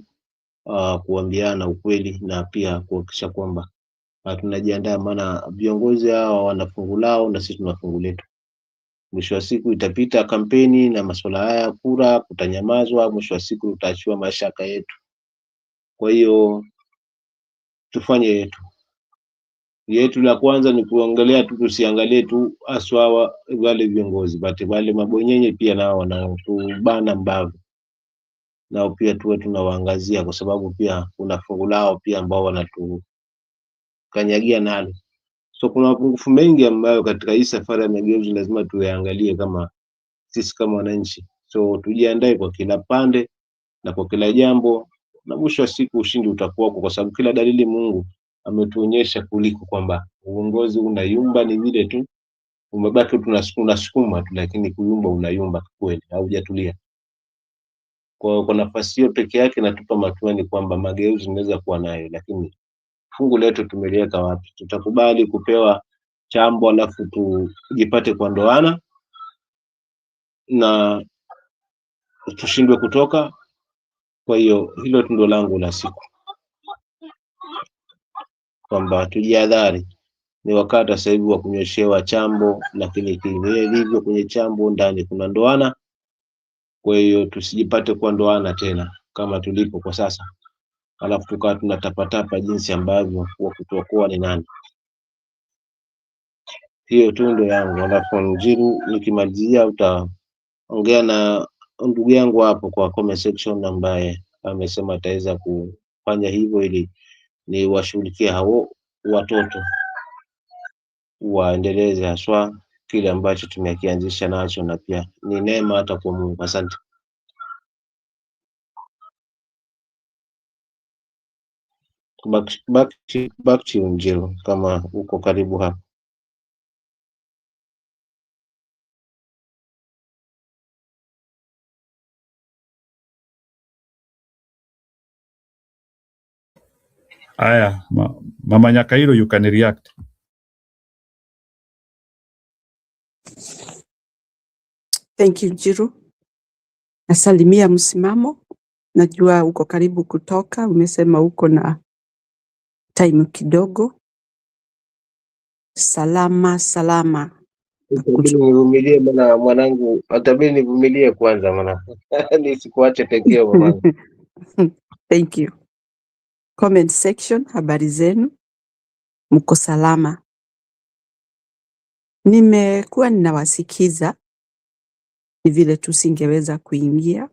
kuambiana ukweli na pia kuhakikisha kwamba tunajiandaa, maana viongozi hawa wana fungu lao na sisi tuna fungu letu. Mwisho wa siku itapita kampeni na masuala haya kura, kutanyamazwa, mwisho wa siku tutaachiwa mashaka yetu. Kwa hiyo tufanye yetu la kwanza ni kuangalia tu, tusiangalie tu aswa wale viongozi, bali wale mabonyenye pia nao wanaotubana mbavu nao pia tuwe tunawaangazia, kwa sababu pia kuna fungu lao pia ambao wanatukanyagia nalo. So kuna mapungufu mengi ambayo katika hii safari ya mageuzi lazima tuyaangalie kama sisi kama wananchi. So tujiandae kwa kila pande na kwa kila jambo, na mwisho wa siku ushindi utakuwa, kwa sababu kila dalili Mungu ametuonyesha kuliko kwamba uongozi unayumba, ni vile tu umebaki tunasukuma tu, lakini kuyumba unayumba kweli, haujatulia. Kwa nafasi hiyo peke yake natupa matumaini kwamba mageuzi tunaweza kuwa nayo, lakini fungu letu tumeliweka wapi? Tutakubali kupewa chambo alafu tujipate kwa ndoana na tushindwe kutoka? Kwa hiyo hilo tu ndo langu la siku, kwamba tujihadhari. Ni wakati sasa hivi wa kunyoshewa chambo, lakini kilivyo kwenye chambo ndani kuna ndoana. Kwa hiyo tusijipate kwa ndoana tena kama tulipo kwa sasa, alafu tukawa tunatapatapa jinsi ambavyo wa kutokoa ni nani. Hiyo tu ndo yangu. Alafu Njiru, nikimalizia utaongea na ndugu yangu hapo kwa comment section, ambaye amesema ataweza kufanya hivyo ili ni washughulikie hao watoto, waendeleze haswa kile ambacho tumekianzisha nacho, na pia ni neema hata kwa Mungu. Asante. back to you Njiru, kama uko karibu hapa. Aya, Mama Nyakairo, you can react. Thank you, Njiru. Nasalimia msimamo. Najua uko karibu kutoka. Umesema uko na time kidogo. Salama. Itabidi nivumilie maana mwanangu, itabidi nivumilie kwanza maana nisikuache pekee mwanangu. Thank you. Comment section, habari zenu? Mko salama? Nimekuwa ninawasikiza, ni vile tu singeweza kuingia.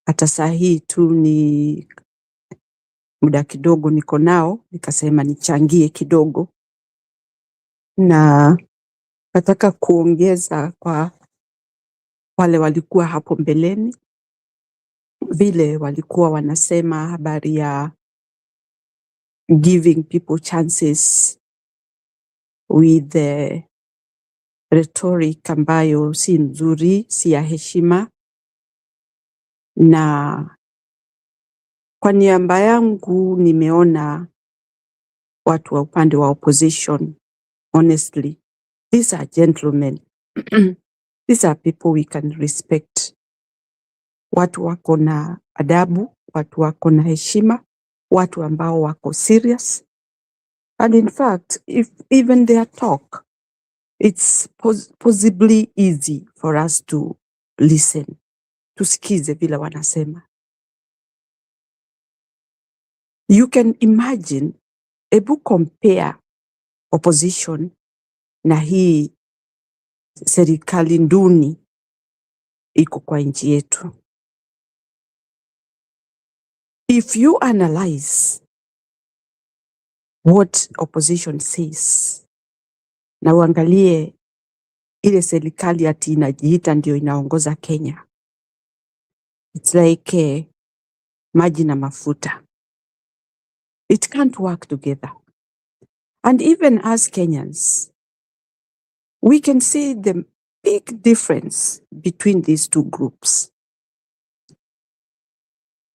Hata saa hii tu ni muda kidogo niko nao, nikasema nichangie kidogo. Na nataka kuongeza kwa wale walikuwa hapo mbeleni, vile walikuwa wanasema habari ya giving people chances with the rhetoric ambayo si nzuri, si ya heshima. Na kwa niaba yangu nimeona watu wa upande wa opposition, honestly, these are gentlemen. These are people we can respect. Watu wako na adabu, watu wako na heshima, watu ambao wako serious. And in fact, if even their talk, it's possibly easy for us to listen. Tusikize vile wanasema. You can imagine, ebu compare opposition na hii serikali nduni iko kwa nchi yetu. If you analyze what opposition says, na uangalie ile serikali ati inajiita ndio inaongoza Kenya, it's like maji na mafuta. It can't work together. And even as Kenyans, we can see the big difference between these two groups.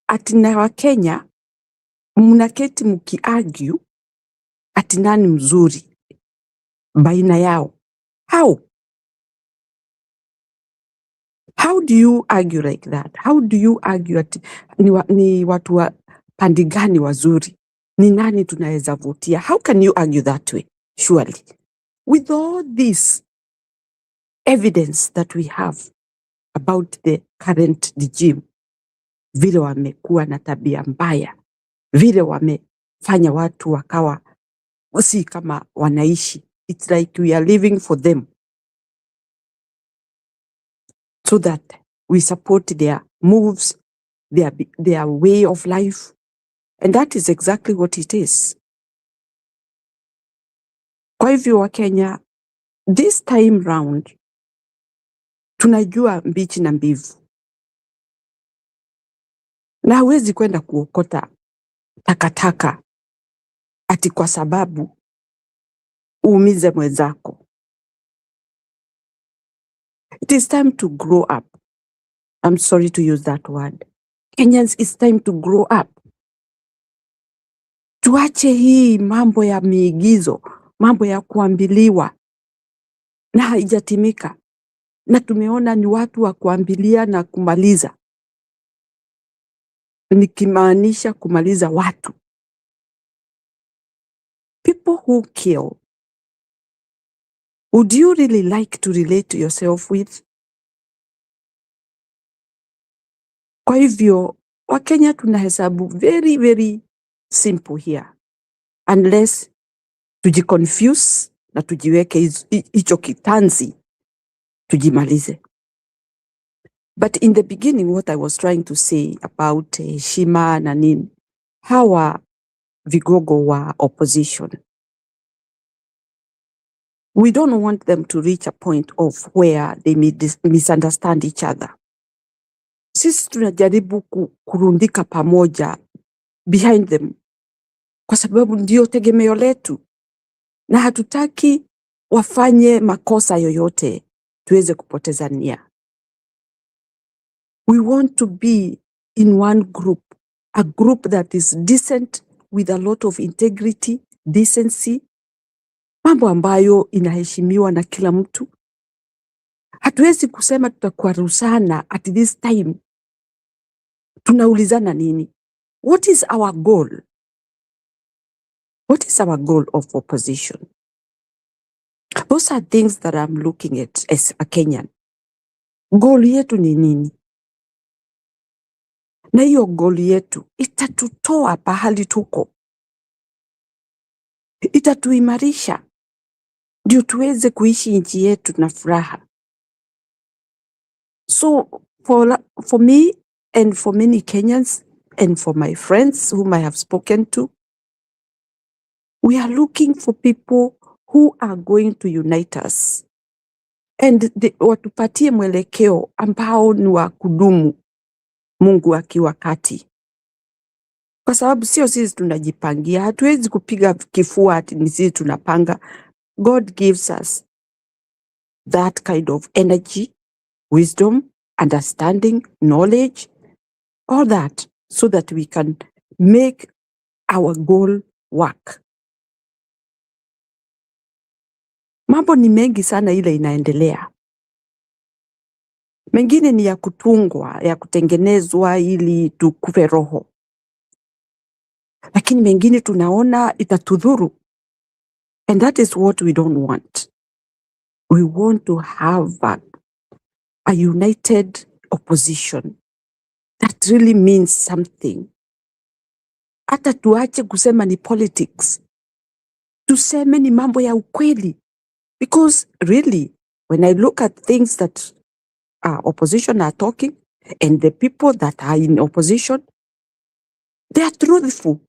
Ati na wa Kenya, mnaketi mkiargue ati nani mzuri baina yao. How do you argue like that? How do you argue ati ni watu wa pande gani wazuri? Ni nani tunaweza votia? How can you argue that way? Surely. With all this evidence that we have about the current regime, vile wamekuwa na tabia mbaya, vile wamefanya watu wakawa si kama wanaishi. It's like we are living for them, so that we support their moves, their way of life. And that is exactly what it is. Kwa hivyo wa Kenya, this time round, tunajua mbichi na mbivu. Na huwezi kwenda kuokota takataka ati kwa sababu uumize mwenzako. It is time to grow up. I'm sorry to use that word. Kenyans, it's time to grow up. Tuache hii mambo ya miigizo, mambo ya kuambiliwa na haijatimika. Na tumeona ni watu wa kuambilia na kumaliza. Nikimaanisha kumaliza watu. People who kill, would you really like to relate yourself with? Kwa hivyo, Wakenya tunahesabu very, very simple here. Unless tujiconfuse na tujiweke hicho kitanzi, tujimalize. But in the beginning, what I was trying to say about heshima na nini, hawa vigogo wa opposition, we don't want them to reach a point of where they misunderstand each other. Sisi tunajaribu kurundika pamoja behind them, kwa sababu ndio tegemeo letu, na hatutaki wafanye makosa yoyote tuweze kupoteza nia. We want to be in one group, a group that is decent with a lot of integrity, decency, mambo ambayo inaheshimiwa na kila mtu. Hatuwezi kusema tutakwaruzana at this time. Tunaulizana nini? What is our goal? What is our goal of opposition? Those are things that I'm looking at as a Kenyan. Goal yetu ni nini? Na hiyo goal yetu itatutoa pahali tuko, itatuimarisha ndio tuweze kuishi nchi yetu na furaha. So for me and for many Kenyans and for my friends whom I have spoken to, we are looking for people who are going to unite us and watupatie mwelekeo ambao ni wa kudumu, Mungu akiwa kati. Kwa sababu sio sisi tunajipangia, hatuwezi kupiga kifua ati ni sisi tunapanga. God gives us that kind of energy, wisdom, understanding, knowledge, all that, so that we can make our goal work. Mambo ni mengi sana ile inaendelea. Mengine ni ya kutungwa, ya kutengenezwa ili tukufe roho. Lakini mengine tunaona itatudhuru. And that is what we don't want. We want to have a united opposition that really means something. Hata tuache kusema ni politics. Tuseme ni mambo ya ukweli. Because really, when I look at things that opposition are talking, and the people that are in opposition, they are truthful.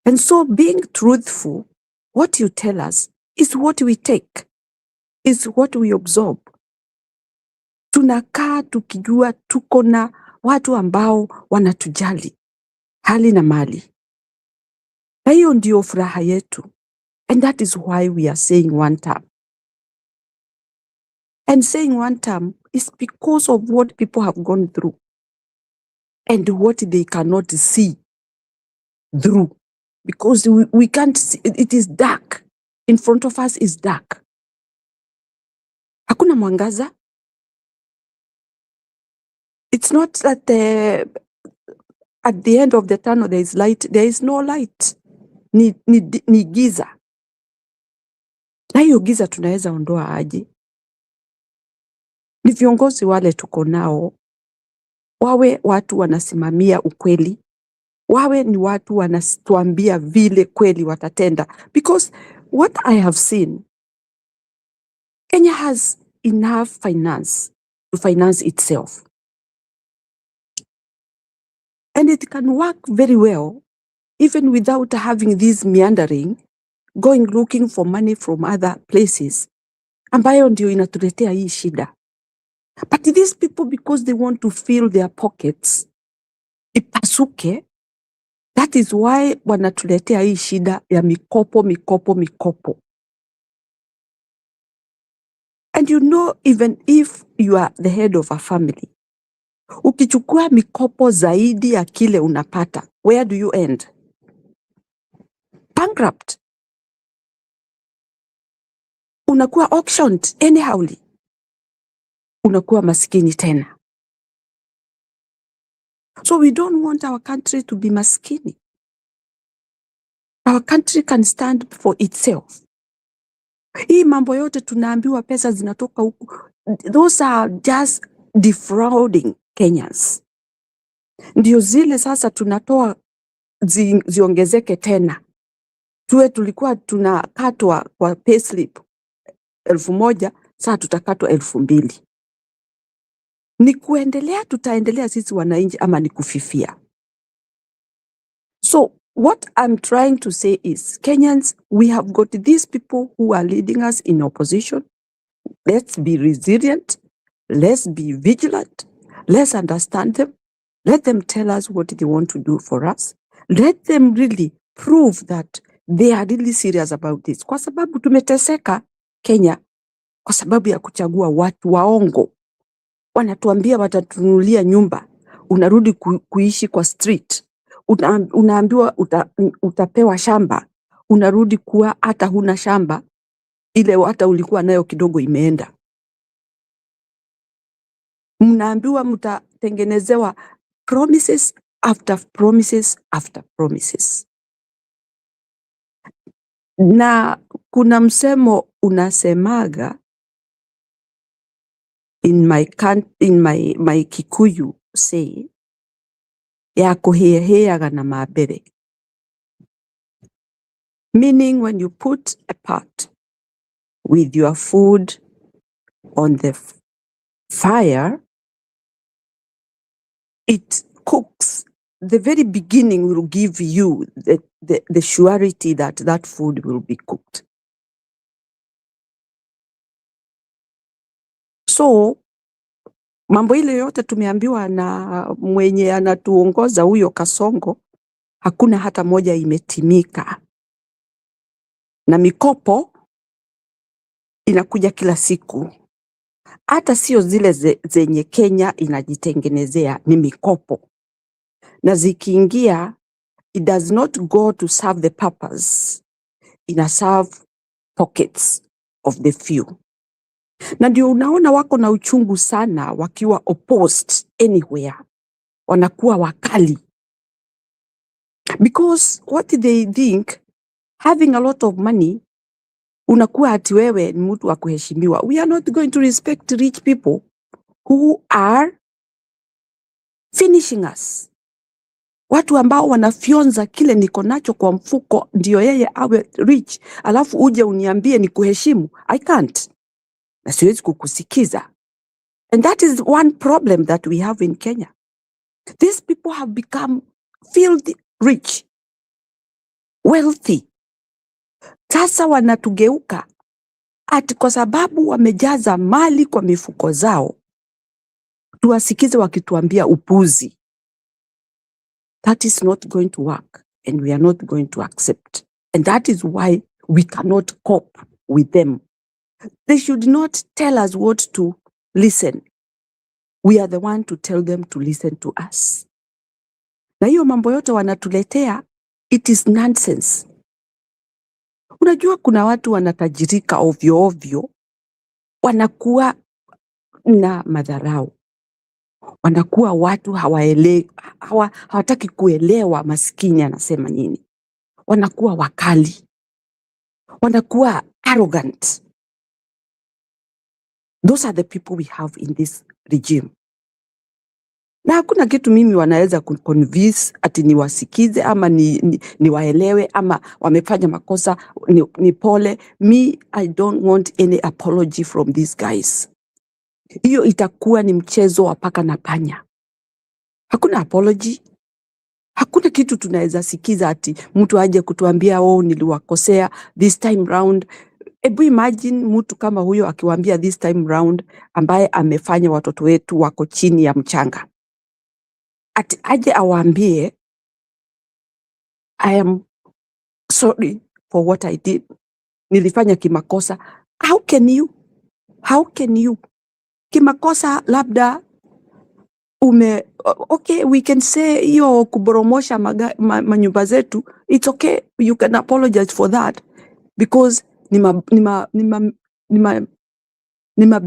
And so being truthful, what you tell us is what we take, is what we absorb. Tunakaa tukijua tuko na watu ambao wanatujali hali na mali. Na hiyo ndio furaha yetu. And that is why we are saying one term. And saying one term is because of what people have gone through and what they cannot see through. Because we can't see, it is dark. In front of us is dark. Hakuna mwangaza. It's not that at the end of the tunnel there is light. There is no light. Ni giza. Na hiyo giza tunaweza ondoa aje? Ni viongozi wale tuko nao, wawe watu wanasimamia ukweli, wawe ni watu wanatuambia vile kweli watatenda. Because what I have seen, Kenya has enough finance to finance itself. And it can work very well, even without having this meandering, going looking for money from other places, ambayo ndio inatuletea hii shida. But these people, because they want to fill their pockets, ipasuke, that is why wanatuletea hii shida ya mikopo. And you know, even if you are the head of a family, ukichukua mikopo zaidi ya kile unapata, where do you end? Bankrupt. Unakuwa auctioned anyhowly. Unakuwa maskini tena. So we don't want our country to be maskini. Our country can stand for itself. Hii mambo yote tunaambiwa pesa zinatoka huku. Those are just defrauding Kenyans. Ndio zile sasa tunatoa ziongezeke tena. Tulikuwa tunakatwa kwa payslip 1,000, sasa tutakatwa 2,000. Ni kuendelea, tutaendelea sisi wananchi ama ni kufifia? So what I'm trying to say is, Kenyans, we have got these people who are leading us in opposition. Let's be resilient. Let's be vigilant. Let's understand them. Let them tell us what they want to do for us. Let them really prove that they are really serious about this. Kwa sababu tumeteseka Kenya kwa sababu ya kuchagua watu waongo. Wanatuambia watatunulia nyumba, unarudi kuishi kwa street. Unaambiwa utapewa shamba, unarudi kuwa hata huna shamba, ile hata ulikuwa nayo kidogo imeenda. Mnaambiwa mtatengenezewa promises after promises after promises. Na kuna msemo unasemaga in my Kikuyu say ya kuheaheaga na mabere. Meaning when you put a pot with your food on the fire, it cooks. The very beginning will give you the surety that that food will be cooked. So, mambo ile yote tumeambiwa na mwenye anatuongoza huyo Kasongo, hakuna hata moja imetimika. Na mikopo inakuja kila siku. Hata sio zile zenye Kenya inajitengenezea, ni mikopo. Na zikiingia, it does not go to serve the purpose. Ina serve pockets of the few. Na ndio unaona wako na uchungu sana wakiwa opposed anywhere. Wanakuwa wakali. Because what they think, having a lot of money, unakuwa ati wewe ni mtu wa kuheshimiwa. We are not going to respect rich people who are finishing us. Watu ambao wanafyonza kile niko nacho kwa mfuko ndio yeye awe rich, alafu uje uniambie ni kuheshimu. I can't. Na siwezi kukusikiza. And that is one problem that we have in Kenya. These people have become filthy rich, wealthy. Sasa wanatugeuka ati kwa sababu wamejaza mali kwa mifuko zao, tuwasikize wakituambia upuzi. That is not going to work, and we are not going to accept. And that is why we cannot cope with them. They should not tell us what to listen. We are the one to tell them to listen to us. Na hiyo mambo yote wanatuletea, it is nonsense. Unajua kuna watu wanatajirika ovyo ovyo, wanakuwa na madharau. Wanakuwa watu hawataki kuelewa maskini anasema nini. Wanakuwa wakali. Wanakuwa arrogant. Those are the people we have in this regime. Na hakuna kitu mimi wanaweza convince ati niwasikize ama niwaelewe ama wamefanya makosa ni pole. Me, I don't want any apology from these guys. Hiyo itakuwa ni mchezo wa paka na panya. Hakuna apology. Hakuna kitu tunaweza sikiza ati mtu aje kutuambia niliwakosea this time round. Ebu imagine mtu kama huyo akiwaambia this time round ambaye amefanya watoto wetu wako chini ya mchanga. Ati aje awaambie I am sorry for what I did. Nilifanya kimakosa. How can you? Kimakosa labda okay, we can say hiyo kuboromosha manyumba zetu, it's okay, you can apologize for that because ni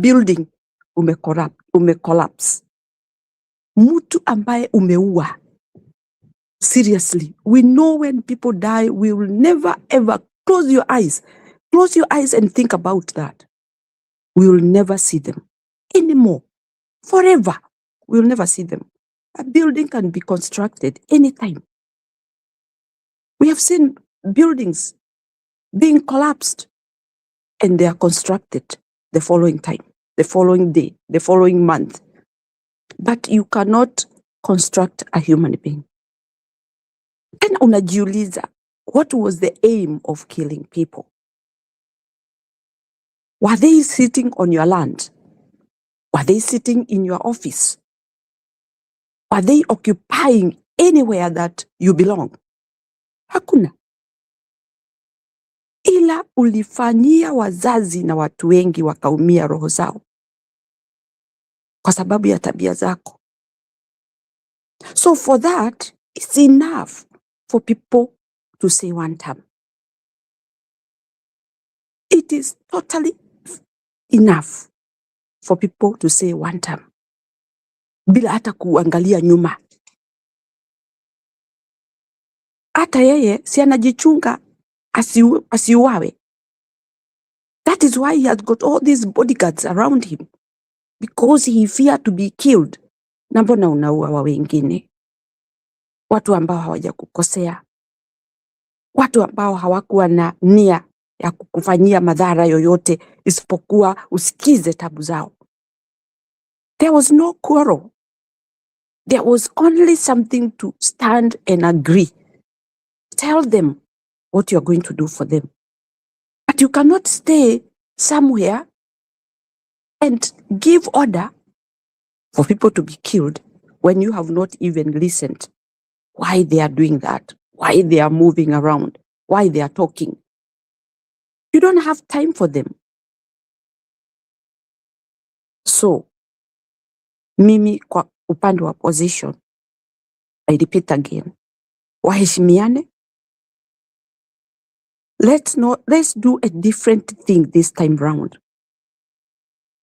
building umecollapse. Mtu ambaye umeua, seriously, we know when people die, we will never ever close your eyes and think about that. We will never see them anymore, forever. We will never see them. A building can be constructed anytime. We have seen buildings being collapsed and they are constructed the following time, the following day, the following month. But you cannot construct a human being. And unajiuliza, what was the aim of killing people? Were they sitting on your land? Were they sitting in your office? Are they occupying anywhere that you belong? Hakuna. Ila ulifanyia wazazi na watu wengi wakaumia roho zao kwa sababu ya tabia zako. So for that, it's enough for people to say one term. It is totally enough for people to say one term. Bila hata kuangalia nyuma. Hata yeye si anajichunga asiuawe. That is why he has got all these bodyguards around him. Because he feared to be killed. Na mbona unaua wa wengine? Watu ambao hawajakukosea. Watu ambao hawakuwa na nia ya kukufanyia madhara yoyote isipokuwa usikize tabu zao. There was no quarrel. There was only something to stand and agree. Tell them what you're going to do for them. But you cannot stay somewhere and give order for people to be killed when you have not even listened why they are doing that, why they are moving around, why they are talking. You don't have time for them. So, mimi kwa upande wa opposition, I repeat again, waheshimiane. Let's do a different thing this time round.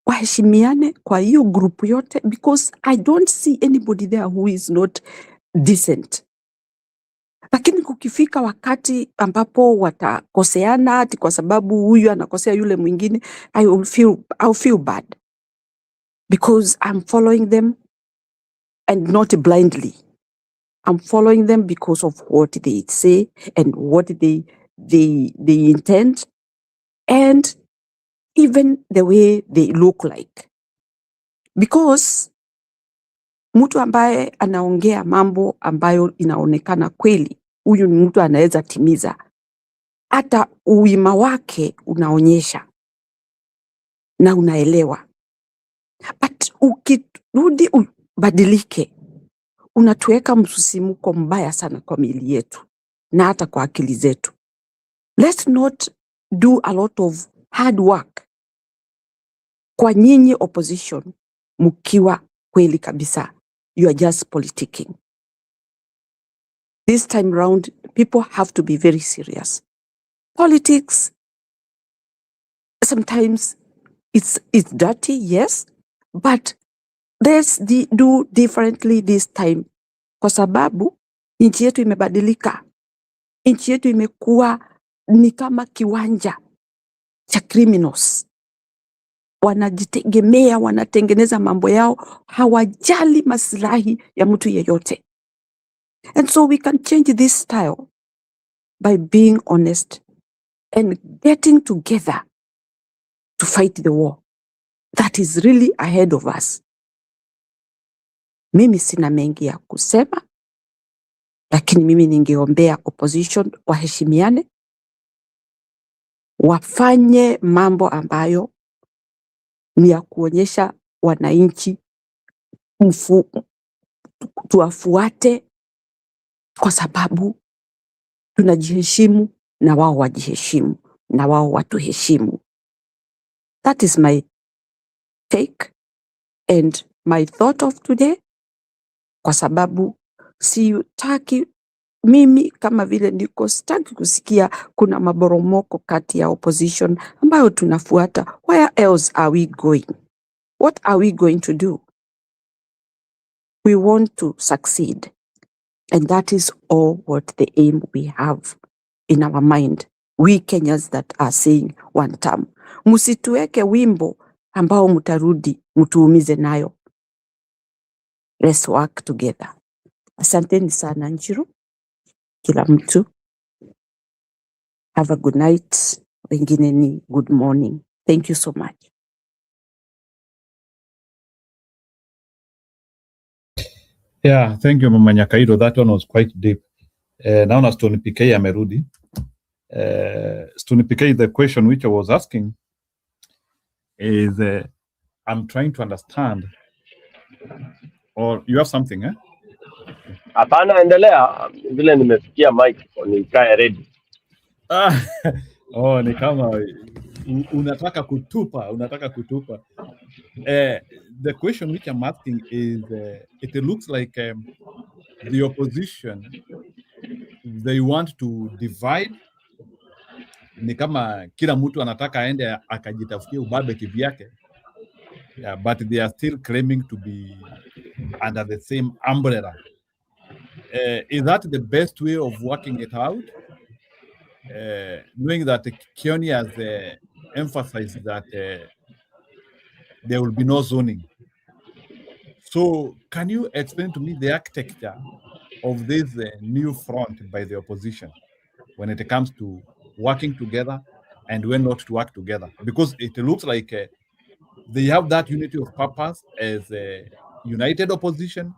Waheshimiane kwa hiyo group yote, because I don't see anybody there who is not decent. Lakini kukifika wakati ambapo watakoseana ati kwa sababu huyu anakosea yule mwingine, I'll feel bad. Because I'm following them and not blindly. I'm following them because of what they say and what they intend, and even the way they look like. Because mtu ambaye anaongea mambo ambayo inaonekana kweli, huyu ni mtu anaweza timiza. Hata uima wake unaonyesha na unaelewa. But ukirudi ubadilike, unatuweka msusimuko mbaya sana kwa miili yetu na hata kwa akili zetu. Let's not do a lot of hard work kwa nyinyi opposition, mkiwa kweli kabisa you are just politicking. This time round, people have to be very serious. Politics, sometimes it's dirty, yes, but let's do differently this time. Kwa sababu nchi yetu imebadilika. Nchi yetu imekuwa ni kama kiwanja cha criminals. Wanajitegemea, wanatengeneza mambo yao, hawajali maslahi ya mtu yeyote. And so we can change this style by being honest and getting together to fight the war that is really ahead of us. Mimi sina mengi ya kusema, lakini mimi ningeombea opposition waheshimiane, wafanye mambo ambayo ni ya kuonyesha wananchi tuwafuate, kwa sababu tunajiheshimu na wao wajiheshimu na wao watuheshimu. That is my take and my thought of today, kwa sababu sitaki mimi kama vile niko sitaki kusikia kuna maboromoko kati ya opposition ambayo tunafuata. Where else are we going? What are we going to do? We want to succeed, and that is all what the aim we have in our mind. We Kenyans that are saying one term. Musituweke wimbo ambao mutarudi mutuumize nayo. Let's work together. Asanteni sana Njiru. Kila mtu. Have a good night. Wengine ni good morning. Thank you so much. Yeah, thank you Mama Nyakairo. That one was quite deep. Naona Stone PK amerudi. Stone PK, the question which I was asking is, I'm trying to understand, or you have something, eh? Hapana, endelea. Vile nimefikia mic nikae ready. Oh, ni kama unataka kutupa. The question which I'm asking is, it looks like the opposition, they want to divide. Ni kama kila mtu anataka aende akajitafutia ubabe kivyake. Yeah, but they are still claiming to be under the same umbrella. Is that the best way of working it out? Knowing that Kioni has emphasized that there will be no zoning. So can you explain to me the architecture of this new front by the opposition when it comes to working together and when not to work together? Because it looks like they have that unity of purpose as a united opposition,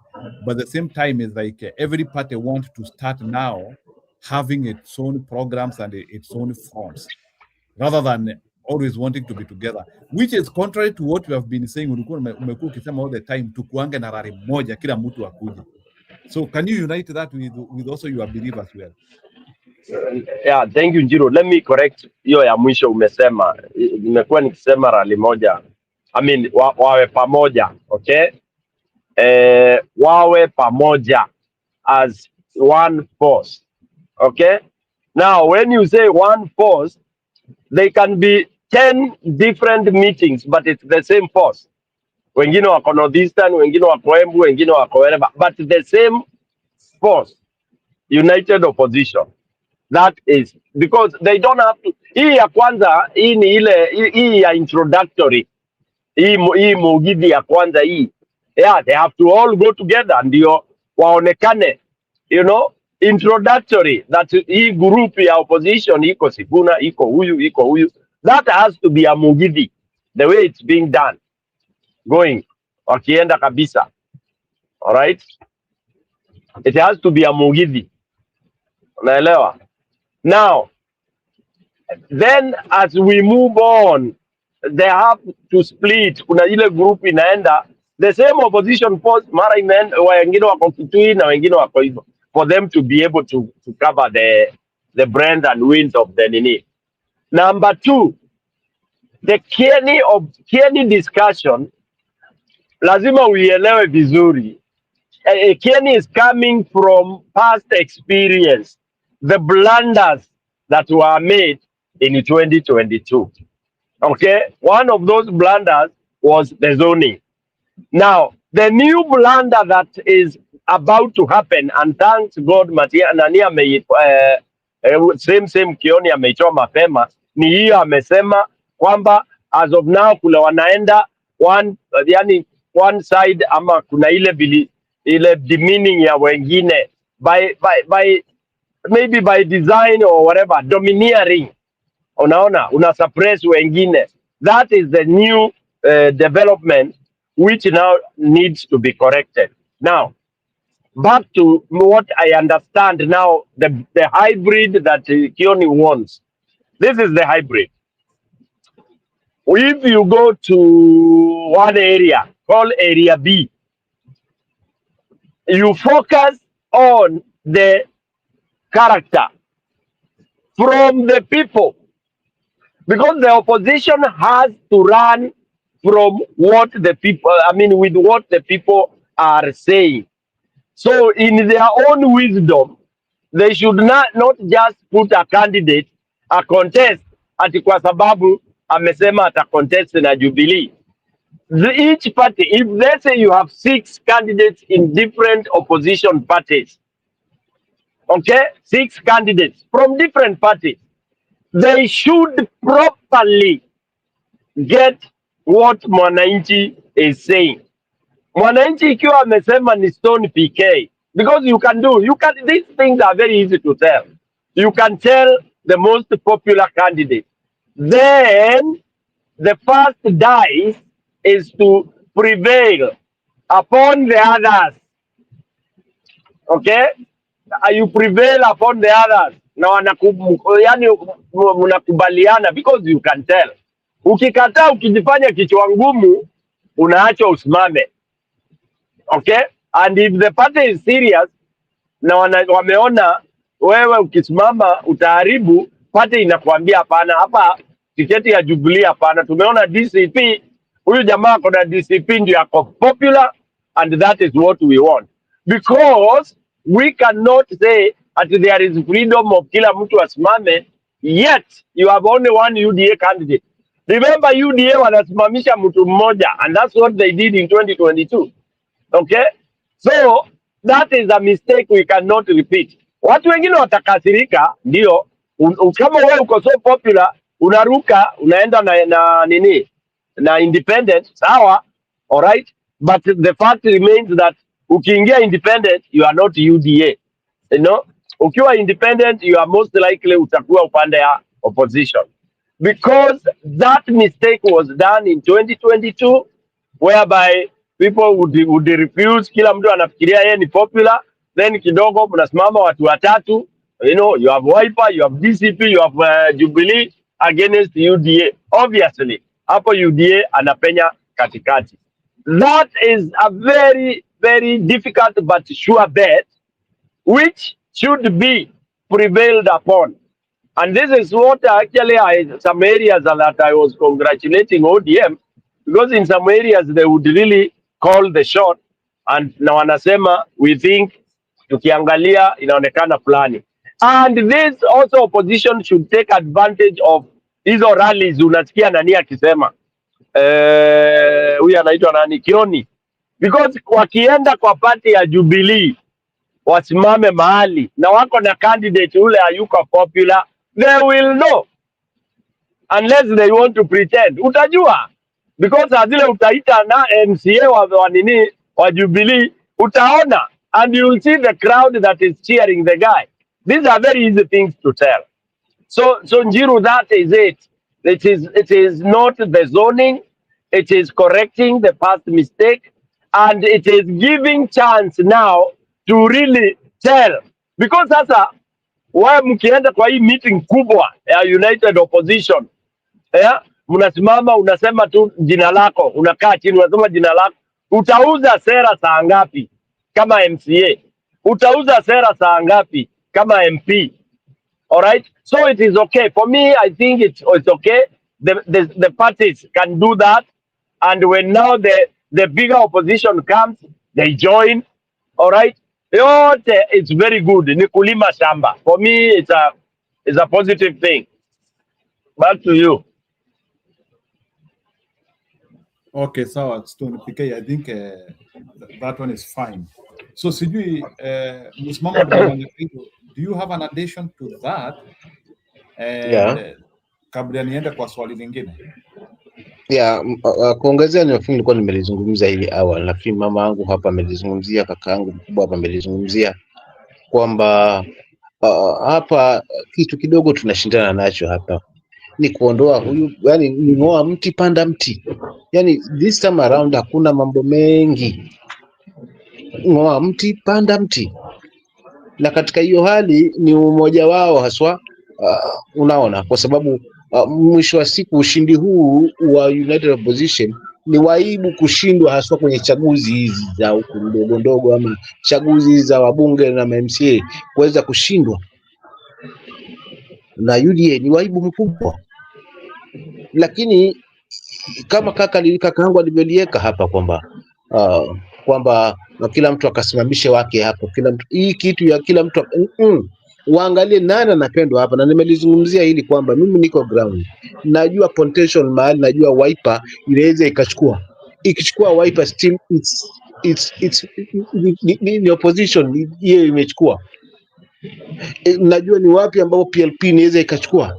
but at the same time is like every party wants to start now having its own programs and its own fronts, rather than always wanting to be together, which is contrary to what we have been saying. Umekuwa ukisema all the time tukuange na rari moja, kila mtu akuje. So can you unite that with also your belief as well? Yeah, thank you Njiro. Let me correct hiyo ya mwisho umesema. Nimekuwa nikisema rali moja. I mean wawe pamoja, okay? Wawe pamoja as one force. Okay? Now when you say one force, they can be 10 different meetings, but it's the same force. Wengine wako Northeastern, wengine wako Embu, wengine wako wherever, but the same force, united opposition. That is because they don't have to. Hii ya kwanza, hii ni ile hii ya introductory. Hii mugithi ya kwanza hii. Yeah, they have to all go together ndio waonekane. You know, introductory, that hii group ya opposition iko Sifuna, iko huyu. That has to be a mugithi, the way it's being done. Going wakienda kabisa. All right, it has to be a mugithi. Unaelewa? Now then as we move on, they have to split. Kuna ile group inaenda the same opposition force, mara inaenda wengine wako Kitui na wengine wako hivyo, for them to be able to cover the brand and winds of the nini. Number two, the Kieni discussion lazima uielewe vizuri. Kieni is coming from past experience, the blunders that were made in 2022. Okay, one of those blunders was the zoning. Now, the new blunder that is about to happen, and thanks God, Nania same Kioni ameitoa mapema, ni hiyo amesema kwamba as of now kule wanaenda one side, ama kuna ile demeaning ya wengine by maybe by design or whatever, domineering. Unaona, una suppress wengine. That is the new development which now needs to be corrected. Now, back to what I understand now, the hybrid that Kioni wants. This is the hybrid. If you go to one area called Area B, you focus on the character from the people, because the opposition has to run from what the people, with what the people are saying. So in their own wisdom, they should not just put a candidate, a contest, ati kwa sababu amesema ata contest na Jubilee. Each party, if let's say you have 6 candidates in different opposition parties, okay, 6 candidates from different parties, they should properly get what Mwananchi is saying. Mwananchi ikiwa amesema ni Stone PK, because these things are very easy to tell. You can tell the most popular candidate. Then the first dice is to prevail upon the others. Okay? You prevail upon the others. Na mnakubaliana, because you can tell. Ukikataa, ukijifanya kichwa ngumu, unaachwa usimame. Okay? And if the party is serious, na wameona wewe ukisimama utaharibu, party inakuambia hapana, hapa tiketi ya Jubilee hapana. Tumeona DCP, huyu jamaa kuna DCP ndio yako popular, and that is what we want, because we cannot say that there is freedom of kila mtu asimame, yet you have only one UDA candidate. Remember, UDA wanasimamisha mtu mmoja, and that's what they did in 2022. Okay, so that is a mistake we cannot repeat. Watu wengine watakasirika, ndio. Kama wewe uko so popular, unaruka unaenda na nini na independent, sawa, all right, but the fact remains that ukiingia independent you are not UDA, you know. Ukiwa independent you are most likely utakuwa upande ya opposition, because that mistake was done in 2022 whereby people would refuse. Kila mtu anafikiria yeye ni popular, then kidogo mnasimama watu watatu, you know, you have Wiper, you have DCP, you have Jubilee against UDA. Obviously hapo UDA anapenya katikati. That is a very very difficult but sure bet which should be prevailed upon. And this is what actually some areas that I was congratulating ODM, because in some areas they would really call the shot, and na wanasema we think tukiangalia inaonekana fulani. And this also opposition should take advantage of hizo rallies. Unasikia nani akisema huyu anaitwa nani, Kioni, because wakienda kwa party ya Jubilee wasimame mahali na wako na candidate ule hayuko popular, they will know, unless they want to pretend. Utajua, because azile utaita na MCA wa nini wa Jubilee, utaona, and you will see the crowd that is cheering the guy. These are very easy things to tell. So Njiru, that is it. It is not the zoning, it is correcting the past mistake, and it is giving chance now to really tell, because sasa wewe mkienda kwa hii meeting kubwa ya United Opposition, mnasimama unasema tu jina lako, unakaa chini unasema jina lako, utauza sera saa ngapi kama MCA? Utauza sera saa ngapi kama MP? All right, so it is okay for me. I think it's okay. The parties can do that, and when now the bigger opposition comes, they join. All right, it's very good. Ni kulima shamba. For me, it's a positive thing. Back to you. Okay, so Stone PK, I think that one is fine. So sijui do you have an addition to that? Yeah. Kabla niende kwa swali lingine. Yeah, kuongezea nilikuwa nimelizungumza hili awali. Nafikiri mama yangu hapa amelizungumzia, kaka yangu mkubwa hapa amelizungumzia kwamba hapa kitu kidogo tunashindana nacho hapa ni kuondoa huyu, yani ngoa mti panda mti. Yani this time around hakuna mambo mengi, ngoa mti panda mti, na katika hiyo hali ni umoja wao haswa. Unaona, kwa sababu mwisho wa siku ushindi huu wa United Opposition ni waibu kushindwa haswa kwenye chaguzi hizi za huku ndogo ndogo, ama chaguzi za wabunge na MCA kuweza kushindwa na UDA ni waibu mkubwa. Lakini kama kaka yangu alivyoliweka hapa kwamba kila mtu akasimamishe wake hapo, kila mtu hii kitu ya kila mtu waangalie nani anapendwa hapa. Na nimelizungumzia hili kwamba mimi niko ground, najua potential mahali, najua Wiper inaweza ikichukua Wiper still ni opposition hiyo imechukua. Najua ni wapi ambapo PLP inaweza ikachukua,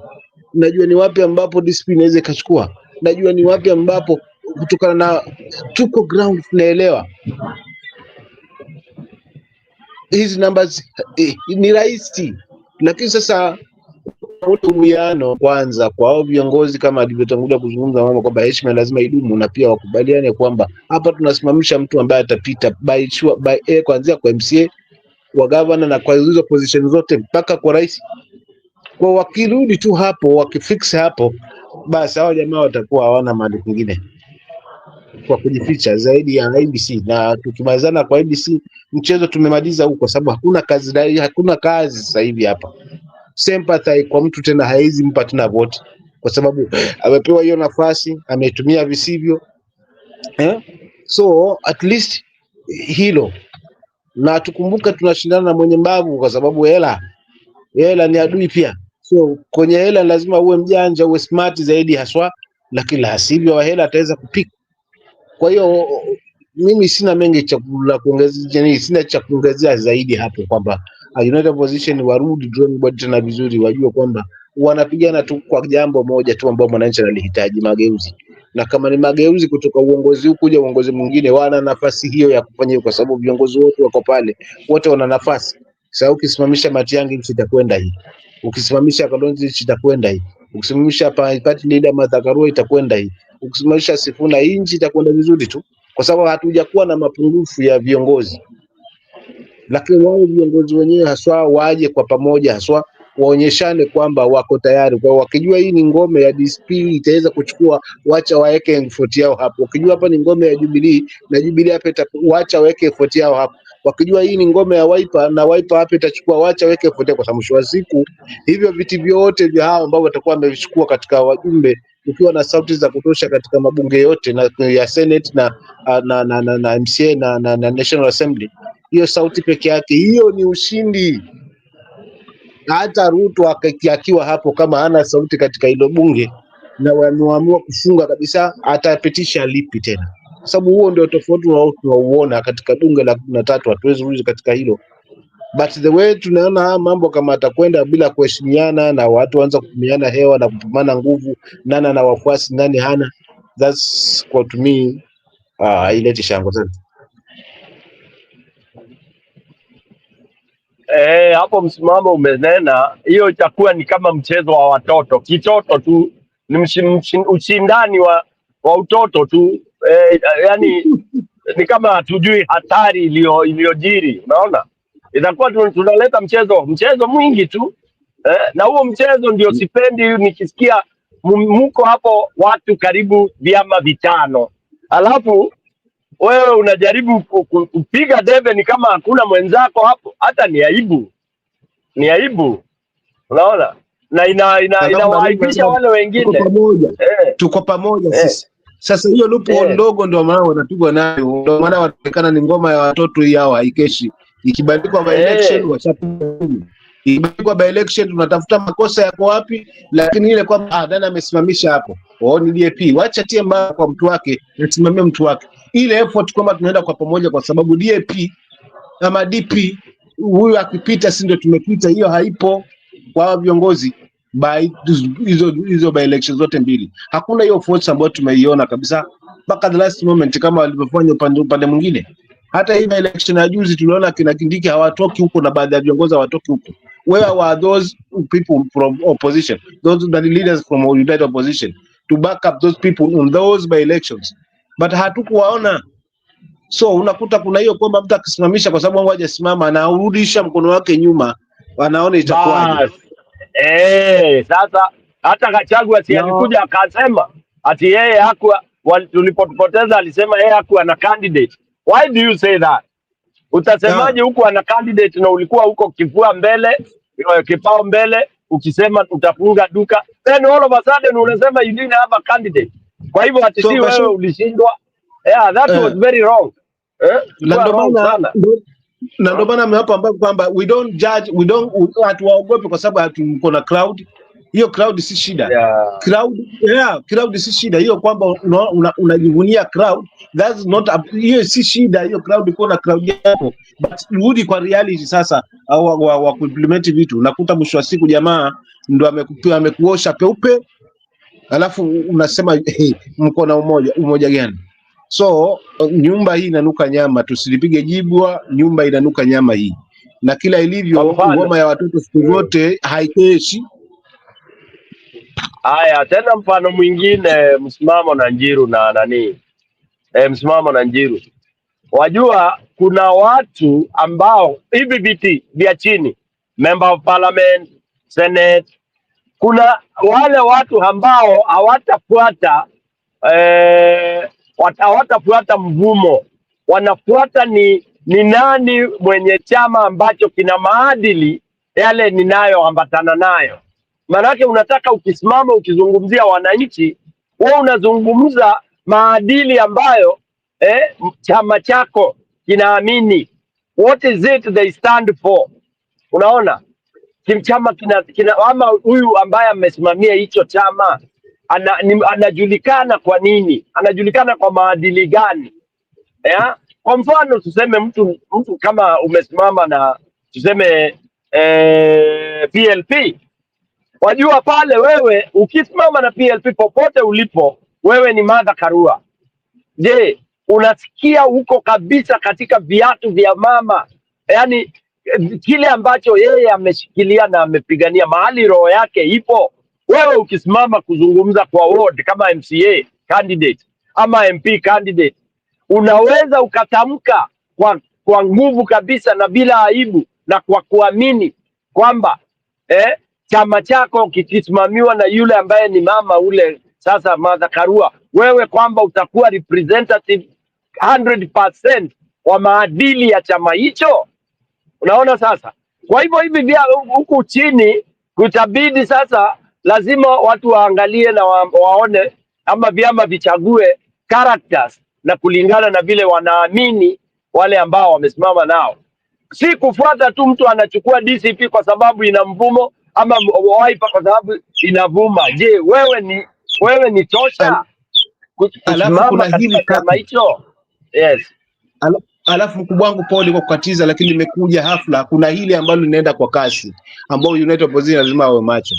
najua ni wapi ambapo DSP inaweza ikachukua, najua ni wapi ambapo kutokana na tuko ground tunaelewa hizi numbers ni rahisi. Lakini sasa uwiano kwanza kwa viongozi kama alivyotangulia kuzungumza mama kwamba heshima lazima idumu, na pia wakubaliane kwamba hapa tunasimamisha mtu ambaye atapita by kuanzia kwa MCA, wa governor na kwa hizo position zote mpaka kwa rais. Kwa wakirudi tu hapo, wakifix hapo, basi hao jamaa watakuwa hawana mali nyingine. kwa kujificha zaidi ya IBC, na tukimalizana kwa IBC mchezo tumemaliza huko, kwa sababu hakuna kazi sasa hivi hapa. Sympathy kwa mtu tena haizi mpa tena vote, kwa sababu amepewa hiyo nafasi, ametumia visivyo so at least hilo, na tukumbuke tunashindana na mwenye mbavu, kwa sababu hela ni adui pia. So kwenye hela lazima uwe mjanja, uwe smart zaidi haswa, lakini la sivyo wa hela ataweza kupika. Kwa hiyo mimi sina mengi cha kuongezea, sina cha kuongezea zaidi hapo, kwamba United Opposition warudi drawing board tena vizuri, wajue kwamba wanapigana tu kwa jambo moja tu ambao mwananchi analihitaji, mageuzi. Na kama ni mageuzi kutoka uongozi huu kuja uongozi mwingine, wana nafasi hiyo ya kufanya hivyo, kwa sababu viongozi wote wako pale, wote wana nafasi. Sasa ukisimamisha Matiang'i nchi itakwenda hii, ukisimamisha Kalonzo nchi itakwenda hii, ukisimamisha party leader Martha Karua itakwenda hii, ukisimamisha Sifuna hii nchi itakwenda vizuri tu, kwa sababu hatujakuwa na mapungufu ya viongozi. Lakini wao viongozi wenyewe haswa waje kwa pamoja, haswa waonyeshane kwamba wako tayari, kwa wakijua hii ni ngome ya DSP itaweza kuchukua, wacha waeke effort yao hapo. Wakijua hapa ni ngome ya Jubilee na Jubilee hapa wacha waeke effort yao hapo. Wakijua hii ni ngome ya Wiper na Wiper hapa itachukua, wacha weke effort, kwa sababu mwisho wa siku hivyo viti vyote vya hao ambao watakuwa wamechukua katika wajumbe, ukiwa na sauti za kutosha katika mabunge yote na ya Senate na MCA na National Assembly, hiyo sauti peke yake hiyo ni ushindi. Hata Ruto akiwa hapo kama hana sauti katika hilo bunge na wameamua kufunga kabisa, atapitisha lipi tena? Kwa sababu huo ndio tofauti tunauona katika bunge la 13. Hatuwezi rudi katika hilo, but the way tunaona mambo kama atakwenda bila kuheshimiana na watu waanza kutumiana hewa na kupimana nguvu, nani na wafuasi nani hana, that's what to me ileti shango sana. Hapo msimamo umenena, hiyo itakuwa ni kama mchezo wa watoto, kitoto tu, ni ushindani wa utoto tu. Yani ni kama hatujui hatari iliyojiri. Unaona, itakuwa tunaleta mchezo mwingi tu na huo mchezo ndio sipendi. Nikisikia muko hapo watu karibu vyama 5, alafu wewe unajaribu kupiga debe ni kama hakuna mwenzako hapo, hata ni aibu, unaona, na inawaaibisha wale wengine. Tuko pamoja sisi. Sasa hiyo loophole ndogo ndio maana wanapigwa nayo, ndio maana wanaonekana ni ngoma ya watoto hii, hao haikeshi. Ikibandikwa by election washapiga, ikibandikwa by election tunatafuta makosa yako wapi, lakini ile kwamba nani amesimamisha hapo, ni DAP, wacha tie mbaya kwa mtu wake, asimamie mtu wake. Ile effort kwamba tunaenda kwa pamoja, kwa sababu DAP ama DP huyu akipita si ndio tumepita, hiyo haipo kwa viongozi by hizo by elections zote mbili. Hakuna hiyo force ambayo tumeiona kabisa mpaka the last moment kama walivyofanya upande mwingine. Hata hii election ya juzi tuliona kina Kindiki hawatoki huko na baadhi ya viongozi hawatoki huko. Where were those people from opposition, those the leaders from United Opposition to back up those people on those by elections? But hatukuwaona. So unakuta kuna hiyo kwamba mtu akisimamisha kwa sababu hajasimama anarudisha mkono wake nyuma, anaona itakuwaje. Sasa hata Gachagua alikuja akasema ati yeye hakuwa, tulipotupoteza alisema yeye hakuwa na candidate. Why do you say that? Utasemaje huko ana candidate na ulikuwa huko kifua mbele, kipao mbele, ukisema utafunga duka, then all of a sudden unasema you didn't have a candidate. Kwa hivyo ati si wewe ulishindwa. That was very wrong. Na ndio maana hapa kwamba we don't judge, hatuwaogope kwa sababu tuko na crowd. Hiyo crowd si shida. Crowd si shida. Hiyo kwamba unajivunia crowd, that's not hiyo si shida. Hiyo crowd iko na crowd yako, but rudi kwa reality sasa, au wa implement vitu. Unakuta mwisho wa siku jamaa ndio amekuosha peupe, alafu unasema mko na umoja gani? So nyumba hii inanuka nyama, tusilipige jibwa, nyumba inanuka nyama hii. Na kila ilivyo ngoma ya watoto siku zote haikeshi. Haya, tena mfano mwingine, msimamo na Njiru na nani, msimamo na Njiru. Wajua kuna watu ambao hivi viti vya chini, member of parliament, senate, kuna wale watu ambao hawatafuata hawatafuata mvumo, wanafuata ni nani mwenye chama ambacho kina maadili yale ninayoambatana nayo. Maanake unataka ukisimama ukizungumzia wananchi, wewe unazungumza maadili ambayo chama chako kinaamini. What is it they stand for? Unaona, chama kina ama huyu ambaye amesimamia hicho chama anajulikana kwa nini? Anajulikana kwa maadili gani? Kwa mfano tuseme mtu kama umesimama na tuseme PLP, wajua pale wewe ukisimama na PLP popote ulipo, wewe ni Martha Karua. Je, unasikia huko kabisa katika viatu vya mama, yani kile ambacho yeye ameshikilia na amepigania, mahali roho yake ipo. Wewe ukisimama kuzungumza kwa ward kama MCA candidate ama MP candidate, unaweza ukatamka kwa nguvu kabisa na bila aibu na kwa kuamini kwamba chama chako kikisimamiwa na yule ambaye ni mama ule sasa Martha Karua, wewe kwamba utakuwa representative 100% wa maadili ya chama hicho. Unaona sasa? Kwa hivyo hivi vya huku chini kutabidi sasa lazima watu waangalie na waone ama vyama vichague characters na kulingana na vile wanaamini wale ambao wamesimama nao. Si kufuata tu mtu anachukua DCP kwa sababu ina mvumo ama Wiper kwa sababu inavuma. Je, wewe ni tosha kusimama katika chama hicho? Yes. Alafu mkubwa wangu Paul kwa kukatiza, lakini nimekuja hafla, kuna hili ambalo linaenda kwa kasi ambao United Opposition lazima wawe macho.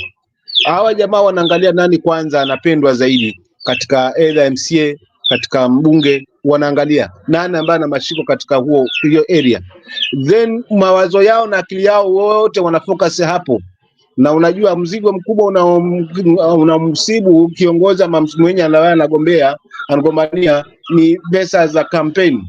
Hawa jamaa wanaangalia nani kwanza anapendwa zaidi katika either MCA, katika mbunge, wanaangalia nani ambaye ana mashiko katika hiyo area, then mawazo yao na akili yao wote wanafocus hapo. Na unajua mzigo mkubwa unamsibu kiongozi mwenye anagombea anagombania ni pesa za campaign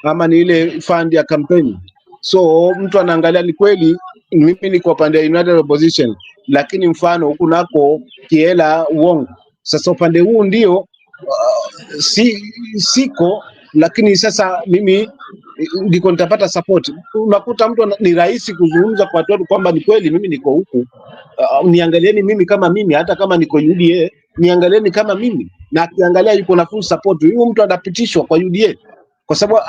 ama ni ile fund ya campaign. So mtu anaangalia ni kweli mimi niko upande wa United Opposition, lakini mfano huku nako kiela uongo. Sasa upande huu ndio siko, lakini sasa mimi ndiko nitapata support. Unakuta mtu ni rahisi kuzungumza kwa watu kwamba ni kweli mimi niko huku, niangalieni mimi kama mimi, hata kama niko UDA niangalieni kama mimi, na akiangalia yuko na full support, huyo mtu anapitishwa kwa UDA kwa sababu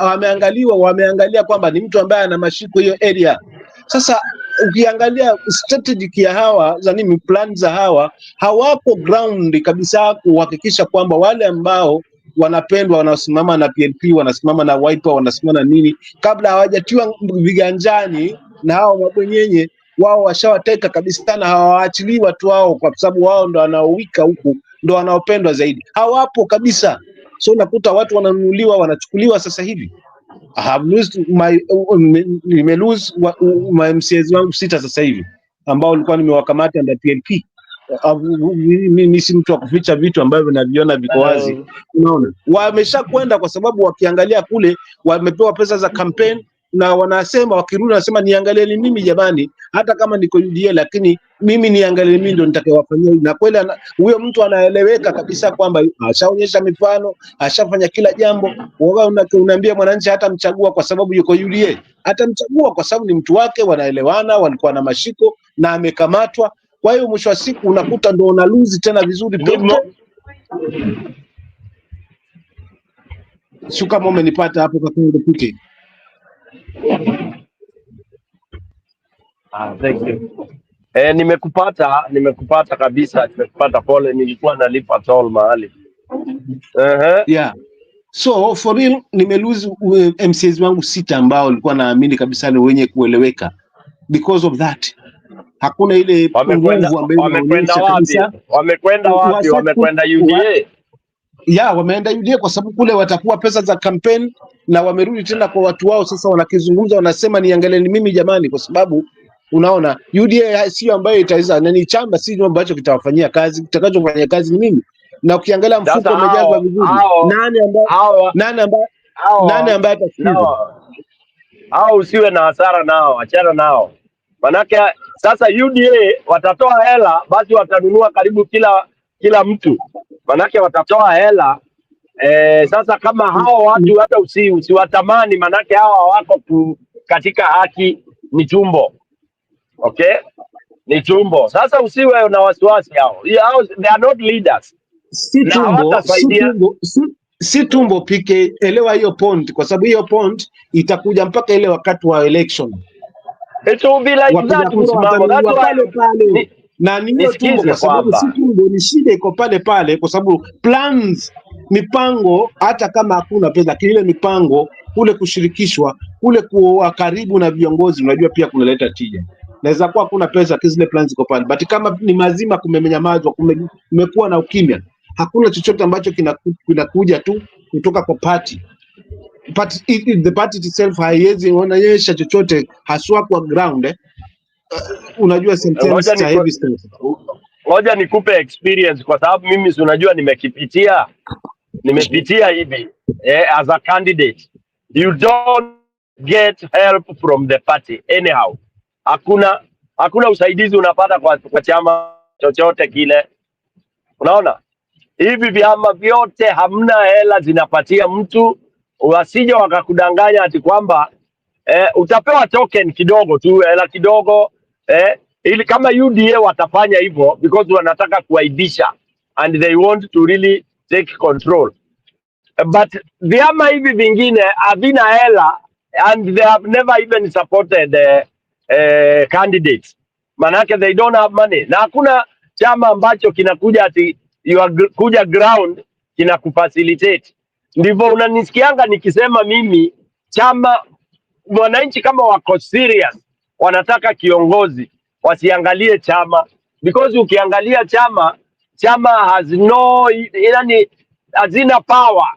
wameangalia kwamba ni mtu ambaye ana mashiko hiyo area. Sasa ukiangalia strategy ya hawa zanini, plan za hawa hawapo ground kabisa kuhakikisha kwamba wale ambao wanapendwa wanasimama na PLP, wanasimama na Wiper, wanasimama na nini, kabla hawajatiwa viganjani na hao mabwenyenye, wao washawateka kabisa na hawaachiliwi watu wao, kwa sababu wao ndo wanaowika huku, ndo wanaopendwa zaidi. Hawapo kabisa. So nakuta watu wananunuliwa, wanachukuliwa sasa hivi. I have lost my MCAs wangu 6 sasa hivi ambao nilikuwa nimewakamata na PLP. Mimi si mtu wa kuficha vitu ambavyo naviona viko wazi. Unaona, wameshakwenda kwa sababu wakiangalia kule wamepewa pesa za campaign na wanasema, wakirudi wanasema niangalieni mimi jamani, hata kama niko UDA lakini mimi niangalieni mimi ndio nitakayowafanyia. Na kweli huyo mtu anaeleweka kabisa kwamba ashaonyesha mifano, ashafanya kila jambo. Wewe unaambia mwananchi hata mchagua kwa sababu yuko UDA, hata mchagua kwa sababu ni mtu wake, wanaelewana, walikuwa na mashiko na amekamatwa. Kwa hiyo mwisho wa siku unakuta ndo una lose tena vizuri pepe. Sio kama umenipata hapo kwa kweli pike. Thank you. Nimekupata kabisa, nimekupata pole, nilikuwa nalipa toll mahali. Yeah. So for real nimelose MCAs wangu 6 ambao nilikuwa naamini kabisa ni wenye kueleweka. Because of that. Hakuna ile nguvu ambayo wamekwenda wapi? Wamekwenda UDA. Yeah, wameenda UDA kwa sababu kule watakuwa pesa za campaign na wamerudi tena kwa watu wao. Sasa wanakizungumza, wanasema niangalieni mimi jamani, kwa sababu unaona UDA sio ambayo itaweza nani, chamba si ndio ambacho kitawafanyia kazi, kitakachofanyia kazi ni mimi. Na ukiangalia mfuko umejazwa vizuri, nani ambaye atasikiza? Hao usiwe na hasara nao, achana nao. Manake sasa UDA watatoa hela, basi watanunua karibu kila mtu. Manake watatoa hela Sasa kama hao watu hata usiwatamani, manake hawa wako katika haki, ni tumbo. Okay, ni tumbo. Sasa usiwe na wasiwasi hao. They are not leaders. Si tumbo pike, elewa hiyo point, kwa sababu hiyo point itakuja mpaka ile wakati wa election. It will be like that, msimamo. That's why na ni hiyo tumbo, kwa sababu si tumbo, ni shida iko pale pale, kwa sababu plans, mipango, hata kama hakuna pesa, lakini ile mipango, kule kushirikishwa, kule kuwa karibu na viongozi, unajua pia kunaleta tija. Naweza kuwa hakuna pesa, zile plans ziko pale, but kama ni mazima, kumemenyamazwa, kumekuwa na ukimya, hakuna chochote ambacho kinakuja tu kutoka kwa party. But the party itself haiwezi onyesha chochote haswa kwa ground. Unajua sentence cha heavy stuff. Ngoja nikupe experience, kwa sababu mimi si unajua nimepitia hivi as a candidate. You don't get help from the party anyhow. Hakuna usaidizi unapata kwa chama chochote kile. Unaona? Hivi vyama vyote hamna hela zinapatia mtu, wasije wakakudanganya ati kwamba utapewa token kidogo tu, hela kidogo, ili kama UDA watafanya hivyo because wanataka kuaibisha and they want to really take control. But vyama hivi vingine havina hela and they have never even supported candidates. Manake they don't have money. Na hakuna chama ambacho kinakuja ati kuja ground kinakufacilitate. Ndivyo unanisikianga nikisema mimi, chama, wananchi kama wako serious, wanataka kiongozi, wasiangalie chama, because ukiangalia chama has no, yani hazina power.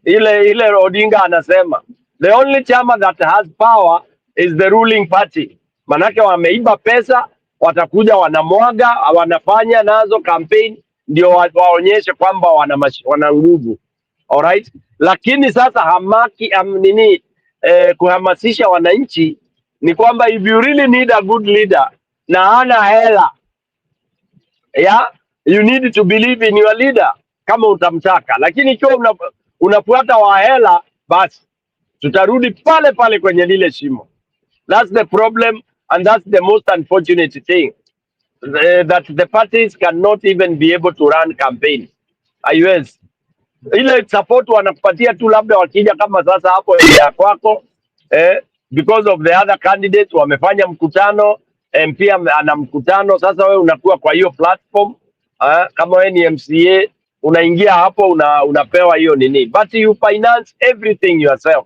Ile Odinga anasema the only chama that has power is the ruling party. Manake wameiba pesa, watakuja wanamwaga, wanafanya nazo campaign ndio waonyeshe kwamba wana nguvu. Alright, lakini sasa kuhamasisha wananchi ni kwamba if you really need a good leader na hana hela, you need to believe in your leader kama utamtaka. Lakini ikiwa unafuata wa hela, basi tutarudi pale pale kwenye lile shimo. That's the problem, and that's the most unfortunate thing, that the parties cannot even be able to run campaigns. Haiwezi. Ile support wanakupatia tu labda wakija kama sasa hapo ya kwako, because of the other candidates wamefanya mkutano, MP ana mkutano, sasa wewe unakuwa kwa hiyo platform, kama wewe ni MCA unaingia hapo, unapewa hiyo nini, but you finance everything yourself.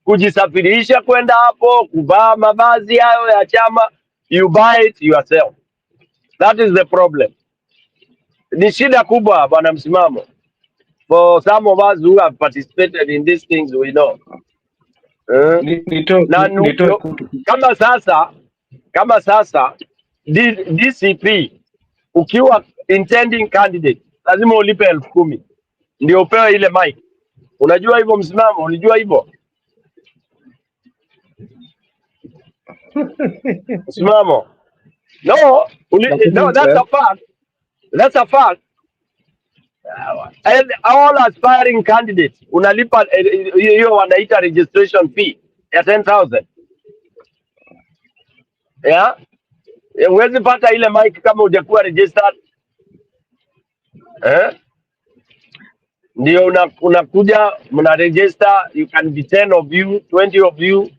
Kujisafirisha kwenda hapo, kuvaa mavazi hayo ya chama, you buy it yourself. That is the problem. Ni shida kubwa bwana Msimamo. For some of us who have participated in these things, we know. Kama sasa DCP ukiwa intending candidate lazima ulipe 10,000 ndio upewe ile mic. Unajua hivyo Msimamo? Unajua hivyo? Msimamo? No, that's a fact. That's a fact. And all aspiring candidates unalipa hiyo wanaita registration fee ya 10,000. Huwezi pata ile mic kama hujakuwa registered. Ndio unakuja mna register, you can be 10 of you, 20 of you,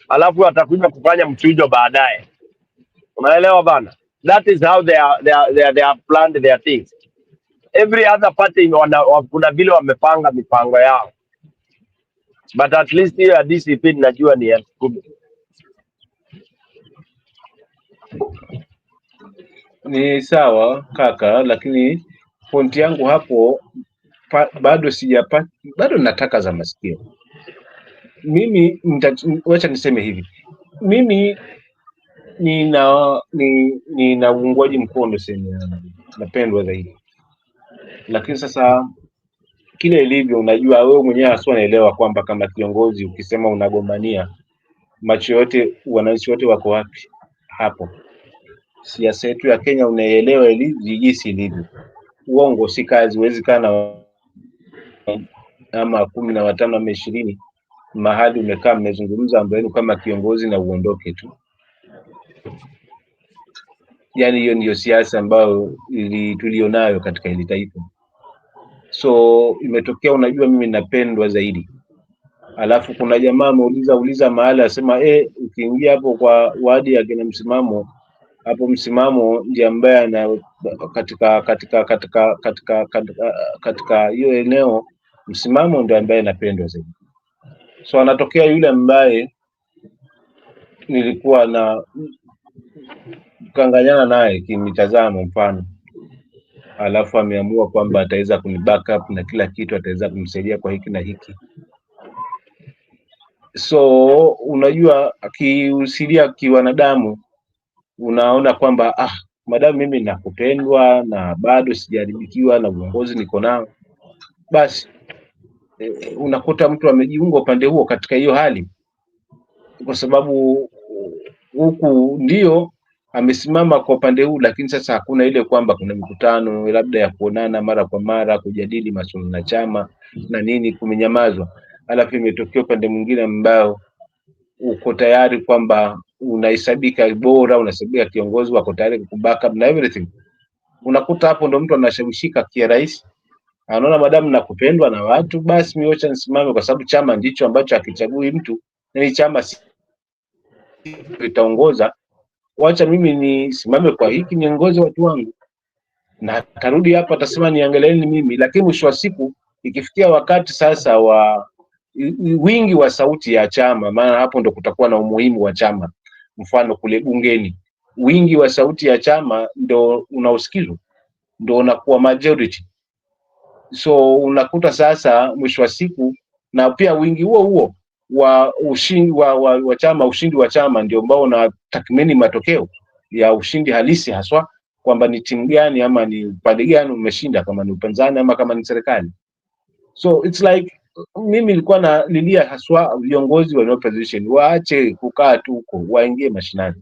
alafu atakuja kufanya mchujo baadaye. Unaelewa bana? That is how they have planned their things. Every other party kuna vile wamepanga mipango yao, but at least hiyo ya DCP najua ni 10,000. Ni sawa kaka, lakini pointi yangu hapo bado sijapata, bado nataka za masikio. Mimi wacha niseme hivi, mimi nina uungwaji mkono sema napendwa zaidi, lakini sasa kile ilivyo, unajua wewe mwenyewe hasa unaelewa kwamba kama kiongozi ukisema unagombania, macho yote, wananchi wote wako wapi hapo? Siasa yetu ya Kenya unaelewa jinsi ilivyo. uongo si kazi. Huwezi kaa na ama 15 ama 20 mahali umekaa mmezungumza mambo yenu kama kiongozi na uondoke tu. Yani hiyo ndiyo siasa ambayo tulionayo katika hili taifa. So imetokea, unajua mimi napendwa zaidi, alafu kuna jamaa ameuliza mahali asema ukiingia hapo kwa wadi ya kina Msimamo, hapo Msimamo ndiye ambaye ana katika hiyo eneo, Msimamo ndiye ambaye anapendwa zaidi. So anatokea yule ambaye nilikuwa na kanganyana naye kimitazamo mfano, alafu ameamua kwamba ataweza kuni backup na kila kitu, ataweza kumsaidia kwa hiki na hiki. So unajua akiusilia kiwanadamu, unaona kwamba madamu mimi nakupendwa na bado sijaribikiwa na uongozi niko nao, basi unakuta mtu amejiunga upande huo katika hiyo hali, kwa sababu huku ndio amesimama kwa upande huu, lakini sasa hakuna ile kwamba kuna mikutano labda ya kuonana mara kwa mara kujadili masuala na chama na nini, kumenyamazwa. Alafu imetokea upande mwingine ambao uko tayari kwamba unahesabika bora, unahesabika kiongozi, wako tayari kubackup na everything. Unakuta hapo ndo mtu anashawishika kirahisi, anaona madamu nakupendwa na watu, basi mimi acha nisimame, kwa sababu chama ndicho ambacho akichagui mtu, ni chama itaongoza, wacha mimi nisimame kwa hiki niongoze watu wangu, na tarudi hapa atasema niangalieni mimi. Lakini mwisho wa siku ikifikia wakati sasa wa wingi wa sauti ya chama, maana hapo ndo kutakuwa na umuhimu wa chama, mfano kule bungeni wingi wa sauti ya chama ndo unaosikizwa, ndo unakuwa majority. So unakuta sasa mwisho wa siku, na pia wingi huo wa ushindi wa chama, ushindi wa chama ndio ambao unatathmini matokeo ya ushindi halisi, haswa kwamba ni timu gani ama ni upande gani umeshinda, kama ni upinzani ama kama ni serikali. So it's like mimi nilikuwa nalilia haswa viongozi wa opposition waache kukaa tu huko, waingie mashinani.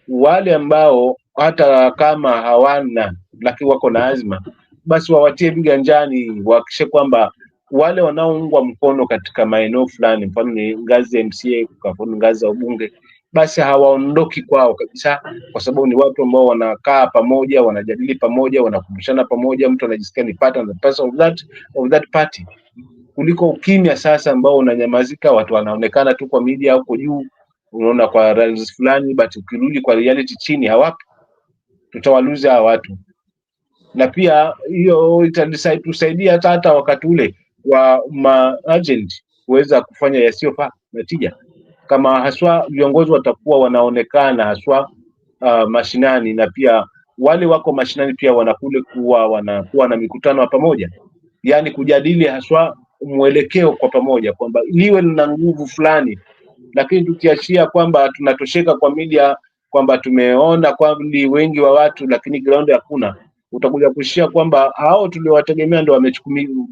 Wale ambao hata kama hawana lakini wako na azma, basi wawatie viganjani, wahakikishe kwamba wale wanaoungwa mkono katika maeneo fulani, mfano ni ngazi ya MCA, kwa ngazi za ubunge, basi hawaondoki kwao kabisa, kwa sababu ni watu ambao wanakaa pamoja, wanajadili pamoja, wanakumbushana pamoja, mtu anajisikia ni part of that party, kuliko ukimya sasa ambao unanyamazika. Watu wanaonekana tu kwa media huko juu, unaona kwa rallies fulani, but ukirudi kwa reality chini hawapo. Tutawaluza hawa watu, na pia hiyo itatusaidia hata wakati ule wa agent kuweza kufanya yasiyofaa natija, kama haswa viongozi watakuwa wanaonekana haswa mashinani, na pia wale wako mashinani pia wanakuwa na mikutano pamoja, yani kujadili haswa mwelekeo kwa pamoja, kwamba liwe na nguvu fulani. Lakini tukiachia kwamba tunatosheka kwa media kwamba tumeona kwamba ni wengi wa watu lakini ground hakuna, utakuja kushia kwamba hao tuliowategemea ndo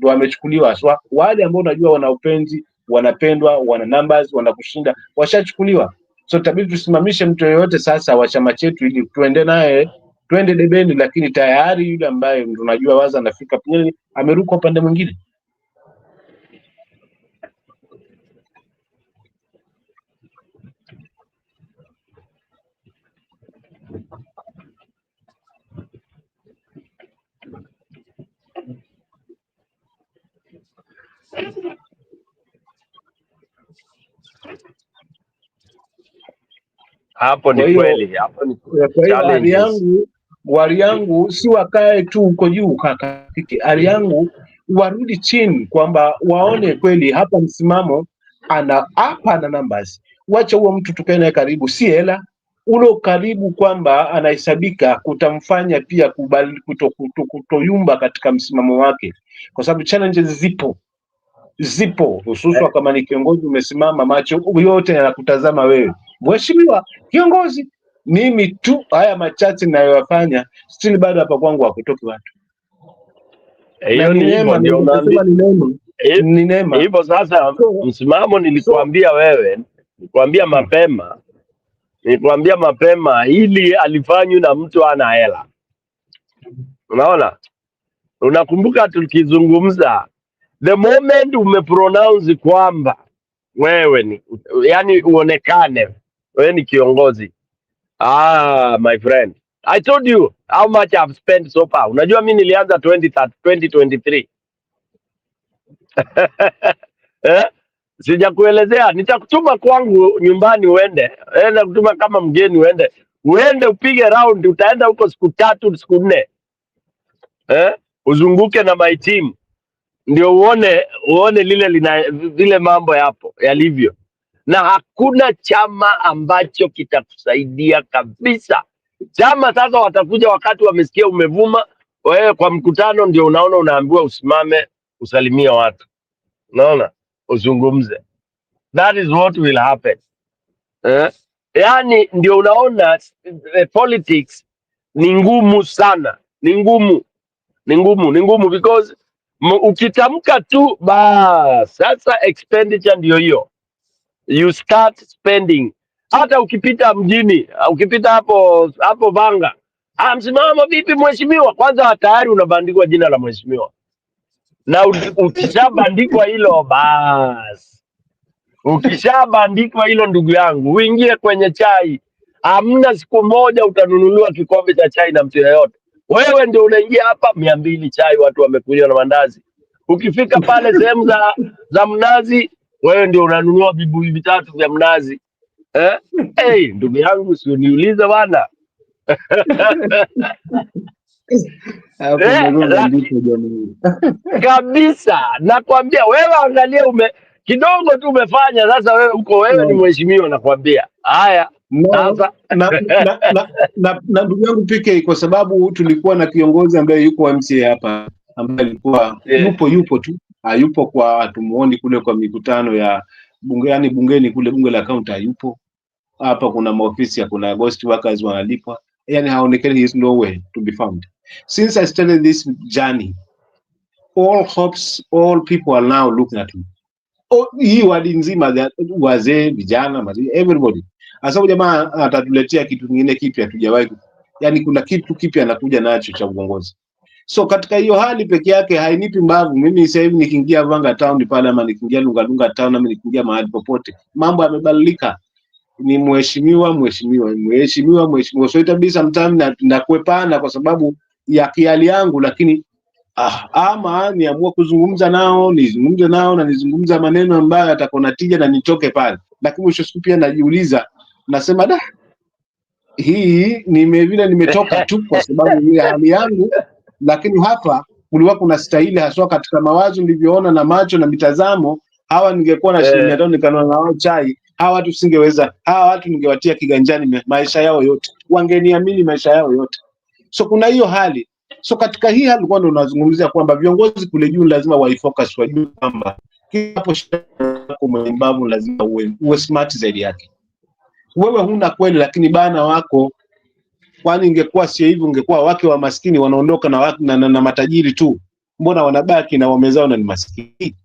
wamechukuliwa, haswa wale ambao unajua wana upenzi, wanapendwa, wana numbers, wanakushinda, washachukuliwa. So tabidi tusimamishe mtu yoyote sasa wa chama chetu ili tuende naye, twende debeni, lakini tayari yule ambaye tunajua waza anafika pengine ameruka upande mwingine. Hapo ni kweli, hapo ni kwa hiyo wari yangu si wakae tu huko juu kakatiki, ari yangu warudi chini, kwamba waone kweli hapa Msimamo hapa na numbers. Wacha huo mtu tukae naye karibu, si hela ulo karibu, kwamba anahesabika kutamfanya pia kutoyumba katika msimamo wake, kwa sababu challenges zipo hususan kama ni kiongozi umesimama, macho yote yanakutazama wewe, mheshimiwa kiongozi. Mimi tu haya machache ninayoyafanya still bado hapa kwangu hakutoki watu. Hiyo ni hivyo, ndio ni neema hivyo. Sasa Msimamo nilikwambia wewe, nilikwambia mapema ili alifanywa na mtu ana hela. Unaona? Unakumbuka tukizungumza, the moment umepronounce kwamba wewe ni, yani uonekane wewe ni kiongozi. My friend, I told you how much I've spent so far. Unajua mimi nilianza 2023. Sijakuelezea, nitakutuma kwangu nyumbani uende. Nakutuma kama mgeni uende upige round, utaenda huko siku 3 siku 4. Uzunguke na my team. Ndio uone lile mambo yapo yalivyo. Na hakuna chama ambacho kitakusaidia kabisa. Chama sasa watakuja wakati wamesikia umevuma, wewe kwa mkutano ndio unaona unaambiwa usimame usalimia watu. Unaona? Uzungumze. That is what will happen. Yani ndio unaona politics ni ngumu sana. Ni ngumu because ukitamka tu sasa expenditure ndio hiyo. You start spending. Hata ukipita mjini, ukipita hapo Vanga, msimama vipi mheshimiwa? Kwanza tayari unabandikwa jina la mheshimiwa. Na ukishabandikwa hilo ukishabandikwa hilo ndugu yangu, uingie kwenye chai. Hamna siku moja utanunuliwa kikombe cha chai na mtu yeyote. Wewe ndio unaingia hapa 200 chai watu wamekunywa na mandazi. Ukifika pale sehemu za mnazi, wewe ndio unanunua vibuyu 3 vya mnazi. Ndugu yangu usiniulize bwana. Kabisa, nakwambia wewe angalia kidogo tu umefanya sasa wewe ni mheshimiwa nakwambia. Haya. Sasa na ndugu yangu PK, kwa sababu tulikuwa na kiongozi ambaye yuko MCA hapa ambaye alikuwa yupo tu. Hayupo kwa tumuoni kule kwa mikutano ya bunge, yani bungeni kule bunge la kaunti hayupo. Hapa kuna maofisi kuna ghost workers wanalipwa. Yani haonekani, he is nowhere to be found. Since I started this journey, all people are now looking at me. Hii wadi nzima, wazee, vijana, everybody. Asa jamaa atatuletea kitu kingine kipya tujawahi. Yani kuna kitu kipya anakuja nacho cha uongozi. So katika hiyo hali peke yake hainipi mbavu. Mimi sasa hivi nikiingia Vanga town pale ama nikiingia Lungalunga town ama nikiingia mahali popote, mambo yamebadilika. Ni mheshimiwa. So itabidi sometimes na kuepana kwa sababu ya kiali yangu, lakini ama niamua kuzungumza nao, nizungumze nao na nizungumza maneno ambayo yatakona tija na nitoke pale. Lakini mwisho siku pia najiuliza, nasema hii nimetoka tu kwa sababu ya hali yangu, lakini hapa kulikuwa kuna stahili haswa katika mawazo nilivyoona na macho na mitazamo. Hawa ningekuwa na shilingi 5 nikanunua nao chai, hawa watu singeweza. Hawa watu ningewatia kiganjani maisha yao yote, wangeniamini maisha yao yote. So kuna hiyo hali. So katika hii hali kwa ndo unazungumzia kwamba viongozi kule juu lazima waifocus, wajue kwamba hapo kwa mbavu lazima uwe smart zaidi yake. Wewe huna kweli, lakini bana wako, kwani ingekuwa sio hivyo, ungekuwa wake wa maskini wanaondoka na matajiri tu. Mbona wanabaki na wamezao na ni maskini?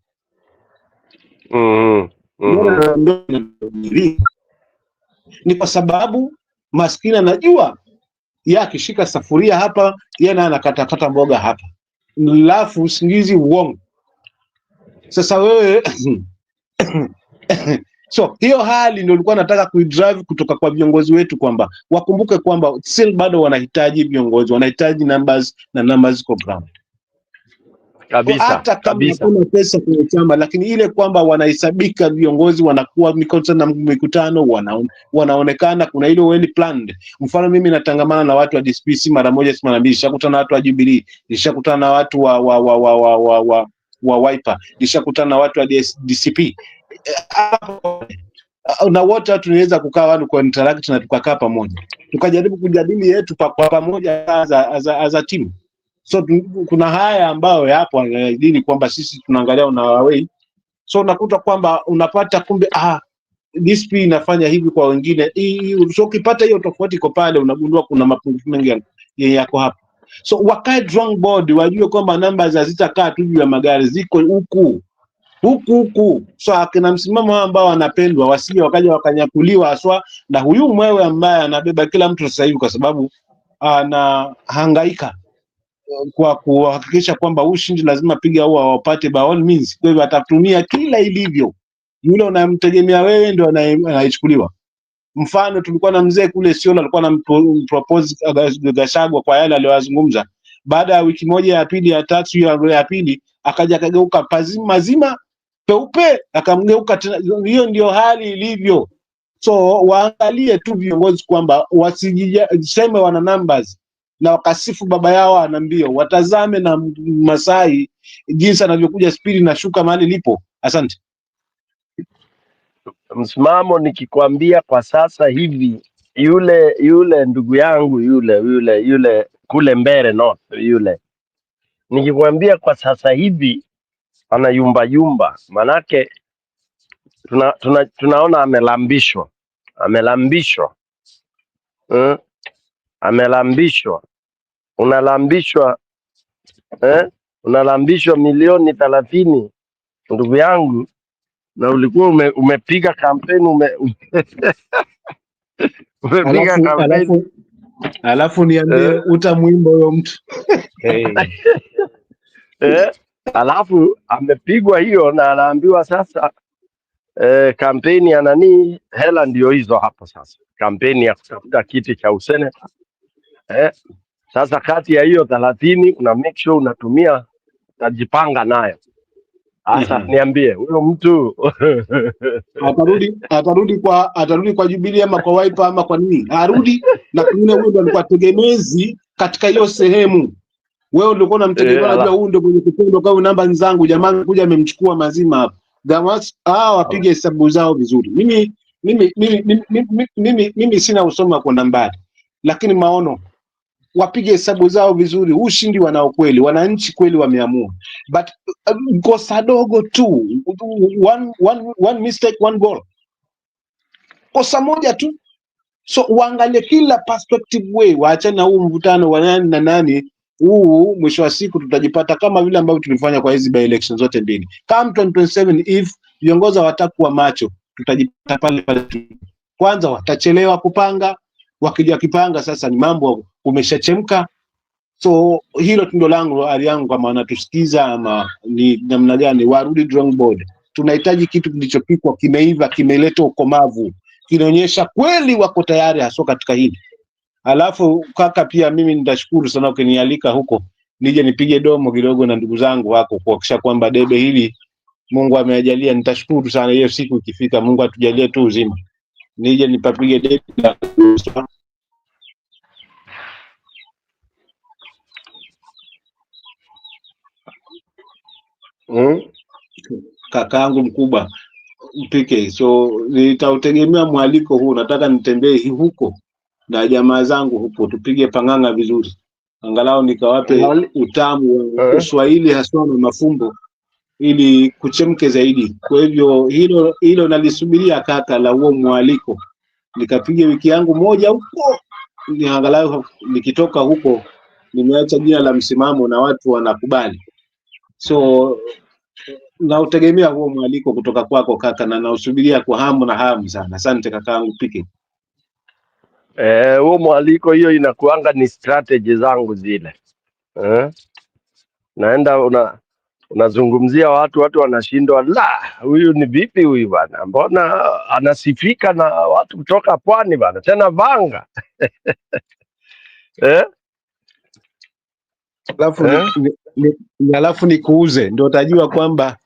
Ni kwa sababu maskini anajua akishika safuria hapa, yeye anakatakata mboga hapa, alafu usingizi uongo. Sasa wewe so hiyo hali ndio nilikuwa nataka kuidrive kutoka kwa viongozi wetu, kwamba wakumbuke kwamba still bado wanahitaji viongozi, wanahitaji numbers na numbers ziko ground kabisa. Hata kama kuna pesa kwenye chama, lakini ile kwamba wanahesabika viongozi, wanakuwa mikutano wanaonekana, kuna ile well planned. Mfano mimi natangamana na watu wa DCP mara moja, mara mbili, nishakutana na watu wa Jubilee, nishakutana na watu wa Wiper, nishakutana na watu wa DCP. Na wote tunaweza kukaa watu kwa interact na tukakaa pamoja, tukajaribu kujadili yetu kwa pamoja as a team. So kuna haya ambayo yapo dini kwamba sisi tunaangalia na wawei. So unakuta kwamba unapata kumbe DSP inafanya hivi kwa wengine. So ukipata hiyo tofauti iko pale, unagundua kuna mapungufu mengi yako hapa. So wakae drawing board, wajue kwamba numbers hazitakaa tu juu ya magari, ziko huku. So akina msimamo ambao wanapendwa wasije wakaja wakanyakuliwa aswa na huyu mwewe ambaye anabeba kila mtu sasa hivi, kwa sababu anahangaika. kwa kuhakikisha kwamba ushindi lazima piga au wapate by all means. Kwa hivyo atatumia kila ilivyo, yule unamtegemea wewe ndio anayechukuliwa. Mfano, tulikuwa na mzee kule Siolo alikuwa anampropose Gachagua kwa yale aliyozungumza. Baada ya wiki moja ya pili ya tatu ya pili akaja akageuka mazima peupe, akamgeuka tena. Hiyo ndio hali ilivyo. So waangalie tu viongozi kwamba wasijiseme wana numbers na wakasifu baba yao ana mbio. Watazame na Masai jinsi anavyokuja spidi na shuka mahali lipo. Asante. Msimamo nikikwambia kwa sasa hivi, yule ndugu yangu yule kule Mbere North yule, nikikwambia kwa sasa hivi ana yumba, manake tunaona amelambishwa unalambishwa milioni 30 ndugu yangu, na ulikuwa umepiga kampeni umepiga kampeni alafu niambie utamwimba huyo mtu alafu amepigwa hiyo na anaambiwa sasa kampeni ya nani, hela ndio hizo hapo sasa, kampeni ya kutafuta kiti cha useneta. Sasa kati ya hiyo 30 una make sure unatumia, utajipanga nayo. Sasa niambie huyo mtu atarudi kwa Jubilee ama kwa Wiper ama kwa nini? Arudi na kingine, huyo ndo alikuwa tegemezi katika hiyo sehemu. Wewe ulikuwa unamtegemea, unajua huyu ndio mwenye kitendo kama namba zangu, jamaa kuja amemchukua mazima hapo. Gamas wapige hesabu zao vizuri. Mimi sina usoma kwenda mbali, lakini maono, wapige hesabu zao vizuri. Ushindi wanao kweli, wananchi kweli wameamua, but kosa dogo tu, one mistake, one goal, kosa moja tu. So uangalie kila perspective way, waachane na huu mvutano wa nani na nani. Huu mwisho wa siku tutajipata kama vile ambavyo tulifanya kwa hizi by elections zote mbili. Come 2027 if viongozi watakuwa macho, tutajipata pale. Kwanza watachelewa kupanga, wakija kipanga sasa ni mambo umeshachemka. So hilo tundo langu ari yangu, kama wanatusikiza ama ni namna gani, warudi drawing board. Tunahitaji kitu kilichopikwa, kimeiva, kimeleta ukomavu, kinaonyesha kweli wako tayari haswa katika hili. Alafu kaka, pia mimi nitashukuru sana ukinialika huko nije nipige domo kidogo na ndugu zangu wako kuhakikisha kwamba debe hili Mungu ameajalia. Nitashukuru sana hiyo siku ikifika, Mungu atujalie tu uzima, nije nipapige debe. Kakaangu mkubwa mpike, so nitautegemea mwaliko huu. Nataka nitembee huko na jamaa zangu huko, tupige panganga vizuri, angalau nikawape utamu wa Kiswahili haswa na mafumbo, ili kuchemke zaidi. Kwa hivyo hilo nalisubiria kaka, la huo mwaliko, nikapige wiki yangu moja huko, ni angalau nikitoka huko nimeacha jina la msimamo na watu wanakubali. So na utegemea huo mwaliko kutoka kwako kaka, na nausubiria kwa hamu na hamu sana. Asante kakaangu pike. Huo mwaliko, hiyo inakuanga ni strategy zangu zile. Naenda unazungumzia watu wanashindwa, la huyu ni vipi huyu bana, mbona anasifika na watu kutoka pwani bana, tena Vanga. Alafu nikuuze, ndio utajua kwamba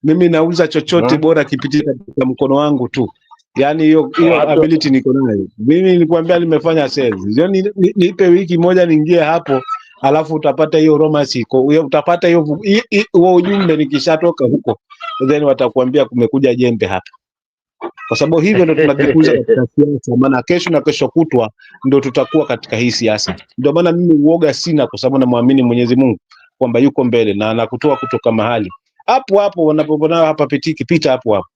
mimi nauza chochote bora kipitia katika mkono wangu tu. Yani hiyo ability niko nayo. Mimi nilikwambia nimefanya sales. Ndio nipe wiki moja niingie hapo, alafu utapata hiyo romance iko. Utapata hiyo ujumbe nikishatoka huko. Then watakuambia kumekuja jembe hapa. Kwa sababu hivyo ndio tunajikuza katika siasa, maana kesho na kesho kutwa ndio tutakuwa katika hii siasa. Ndio maana mimi uoga sina, kwa sababu namwamini Mwenyezi Mungu kwamba yuko mbele na anakutoa kutoka mahali. Hapo wanapopona hapa pitiki pita hapo.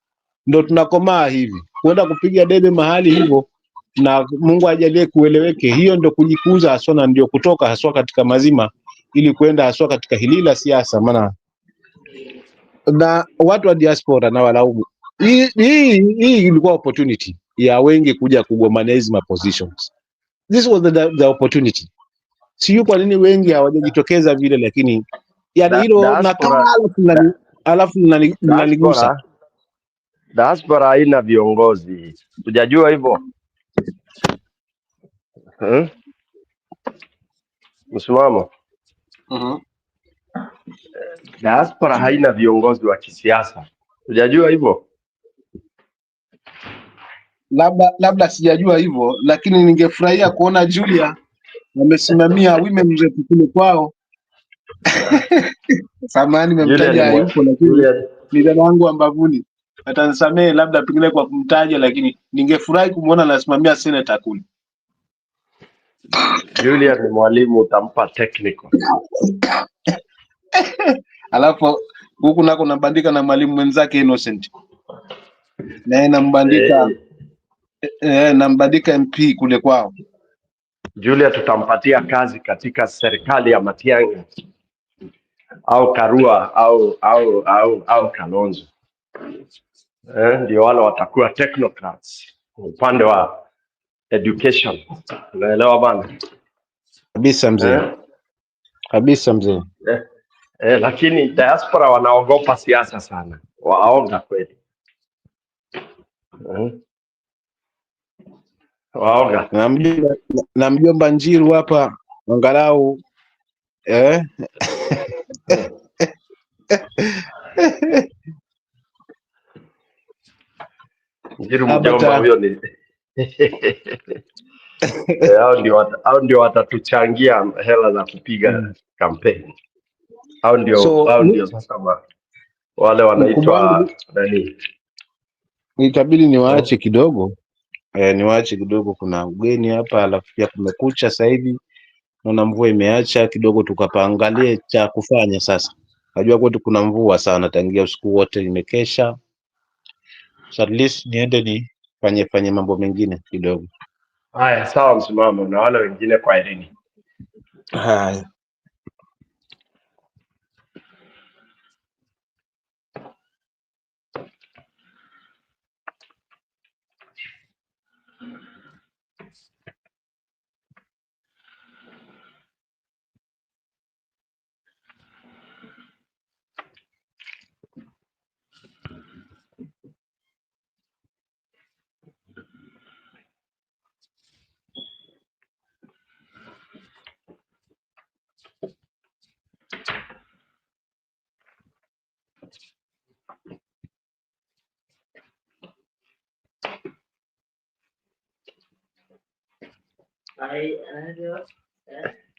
Ndio tunakomaa hivi. Kwenda kupiga debe mahali hivyo na Mungu ajalie kueleweke. Hiyo ndio kujikuza haswa, na ndio kutoka haswa katika mazima, ili kwenda haswa katika hili la siasa. Maana na watu wa diaspora na walaumu, hii ilikuwa opportunity ya wengi kuja kugombania hizi positions. This was the opportunity. Sijui kwa nini wengi hawajajitokeza vile, lakini yani hilo nakaa alafu mnanigusa. Diaspora haina viongozi. Hujajua hivyo? Msimamo. Diaspora haina viongozi wa kisiasa. Hujajua hivyo? Labda sijajua hivyo, lakini ningefurahia kuona Julia amesimamia women rep kule kwao. Samahani nimemtaja hayupo, lakini ni dada wangu wa mbavuni. Atanisamehe labda pengine kwa kumtaja, lakini ningefurahi kumuona anasimamia senator kule. Julia ni mwalimu, utampa technical. Alafu huku nako nambandika na mwalimu mwenzake Innocent. Naye nambandika MP kule kwao. Julia tutampatia kazi katika serikali ya Matiang'i au Karua au Kalonzo. Ndio wale watakuwa technocrats upande wa education. Unaelewa bana? Kabisa mzee. Kabisa mzee. Lakini diaspora wanaogopa siasa sana. Waoga kweli. Waoga. Na mjomba Njiru hapa angalau Njiru mjomba huyo ni hao ndio watatuchangia hela za kupiga kampeni. Hao ndio sasa wale wanaitwa nani? Itabidi niwaache kidogo. Niwaache kidogo, kuna ugeni hapa, alafu pia kumekucha sasa hivi. Naona mvua imeacha kidogo, tukapaangalie cha kufanya sasa. Najua kwetu kuna mvua sana tangia usiku wote imekesha. So at least niende nifanye mambo mengine kidogo. Haya, sawa Msimamo, na wale wengine kwa elini. Haya.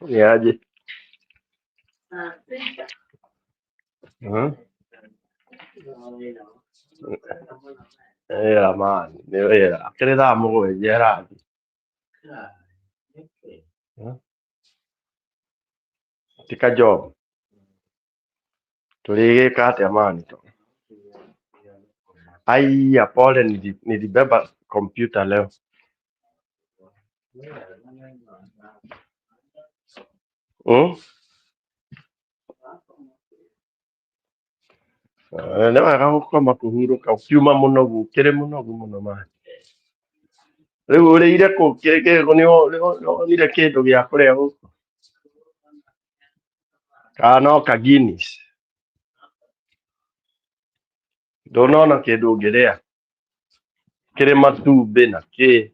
Ni aje? Man, akili da mo jera. Tika job. Tuligeka atia mani to. Ai, pole nilibeba kompyuta leo. Ndio kama kuhuruka ukiuma muno gukire muno mani. Rĩu ũrĩire kũ nĩwonire kĩndũ gĩa kũrĩa gũkũ kana no ka Guinness ndũnona kĩndũ ũngĩrĩa kĩrĩ matumbĩ na kĩ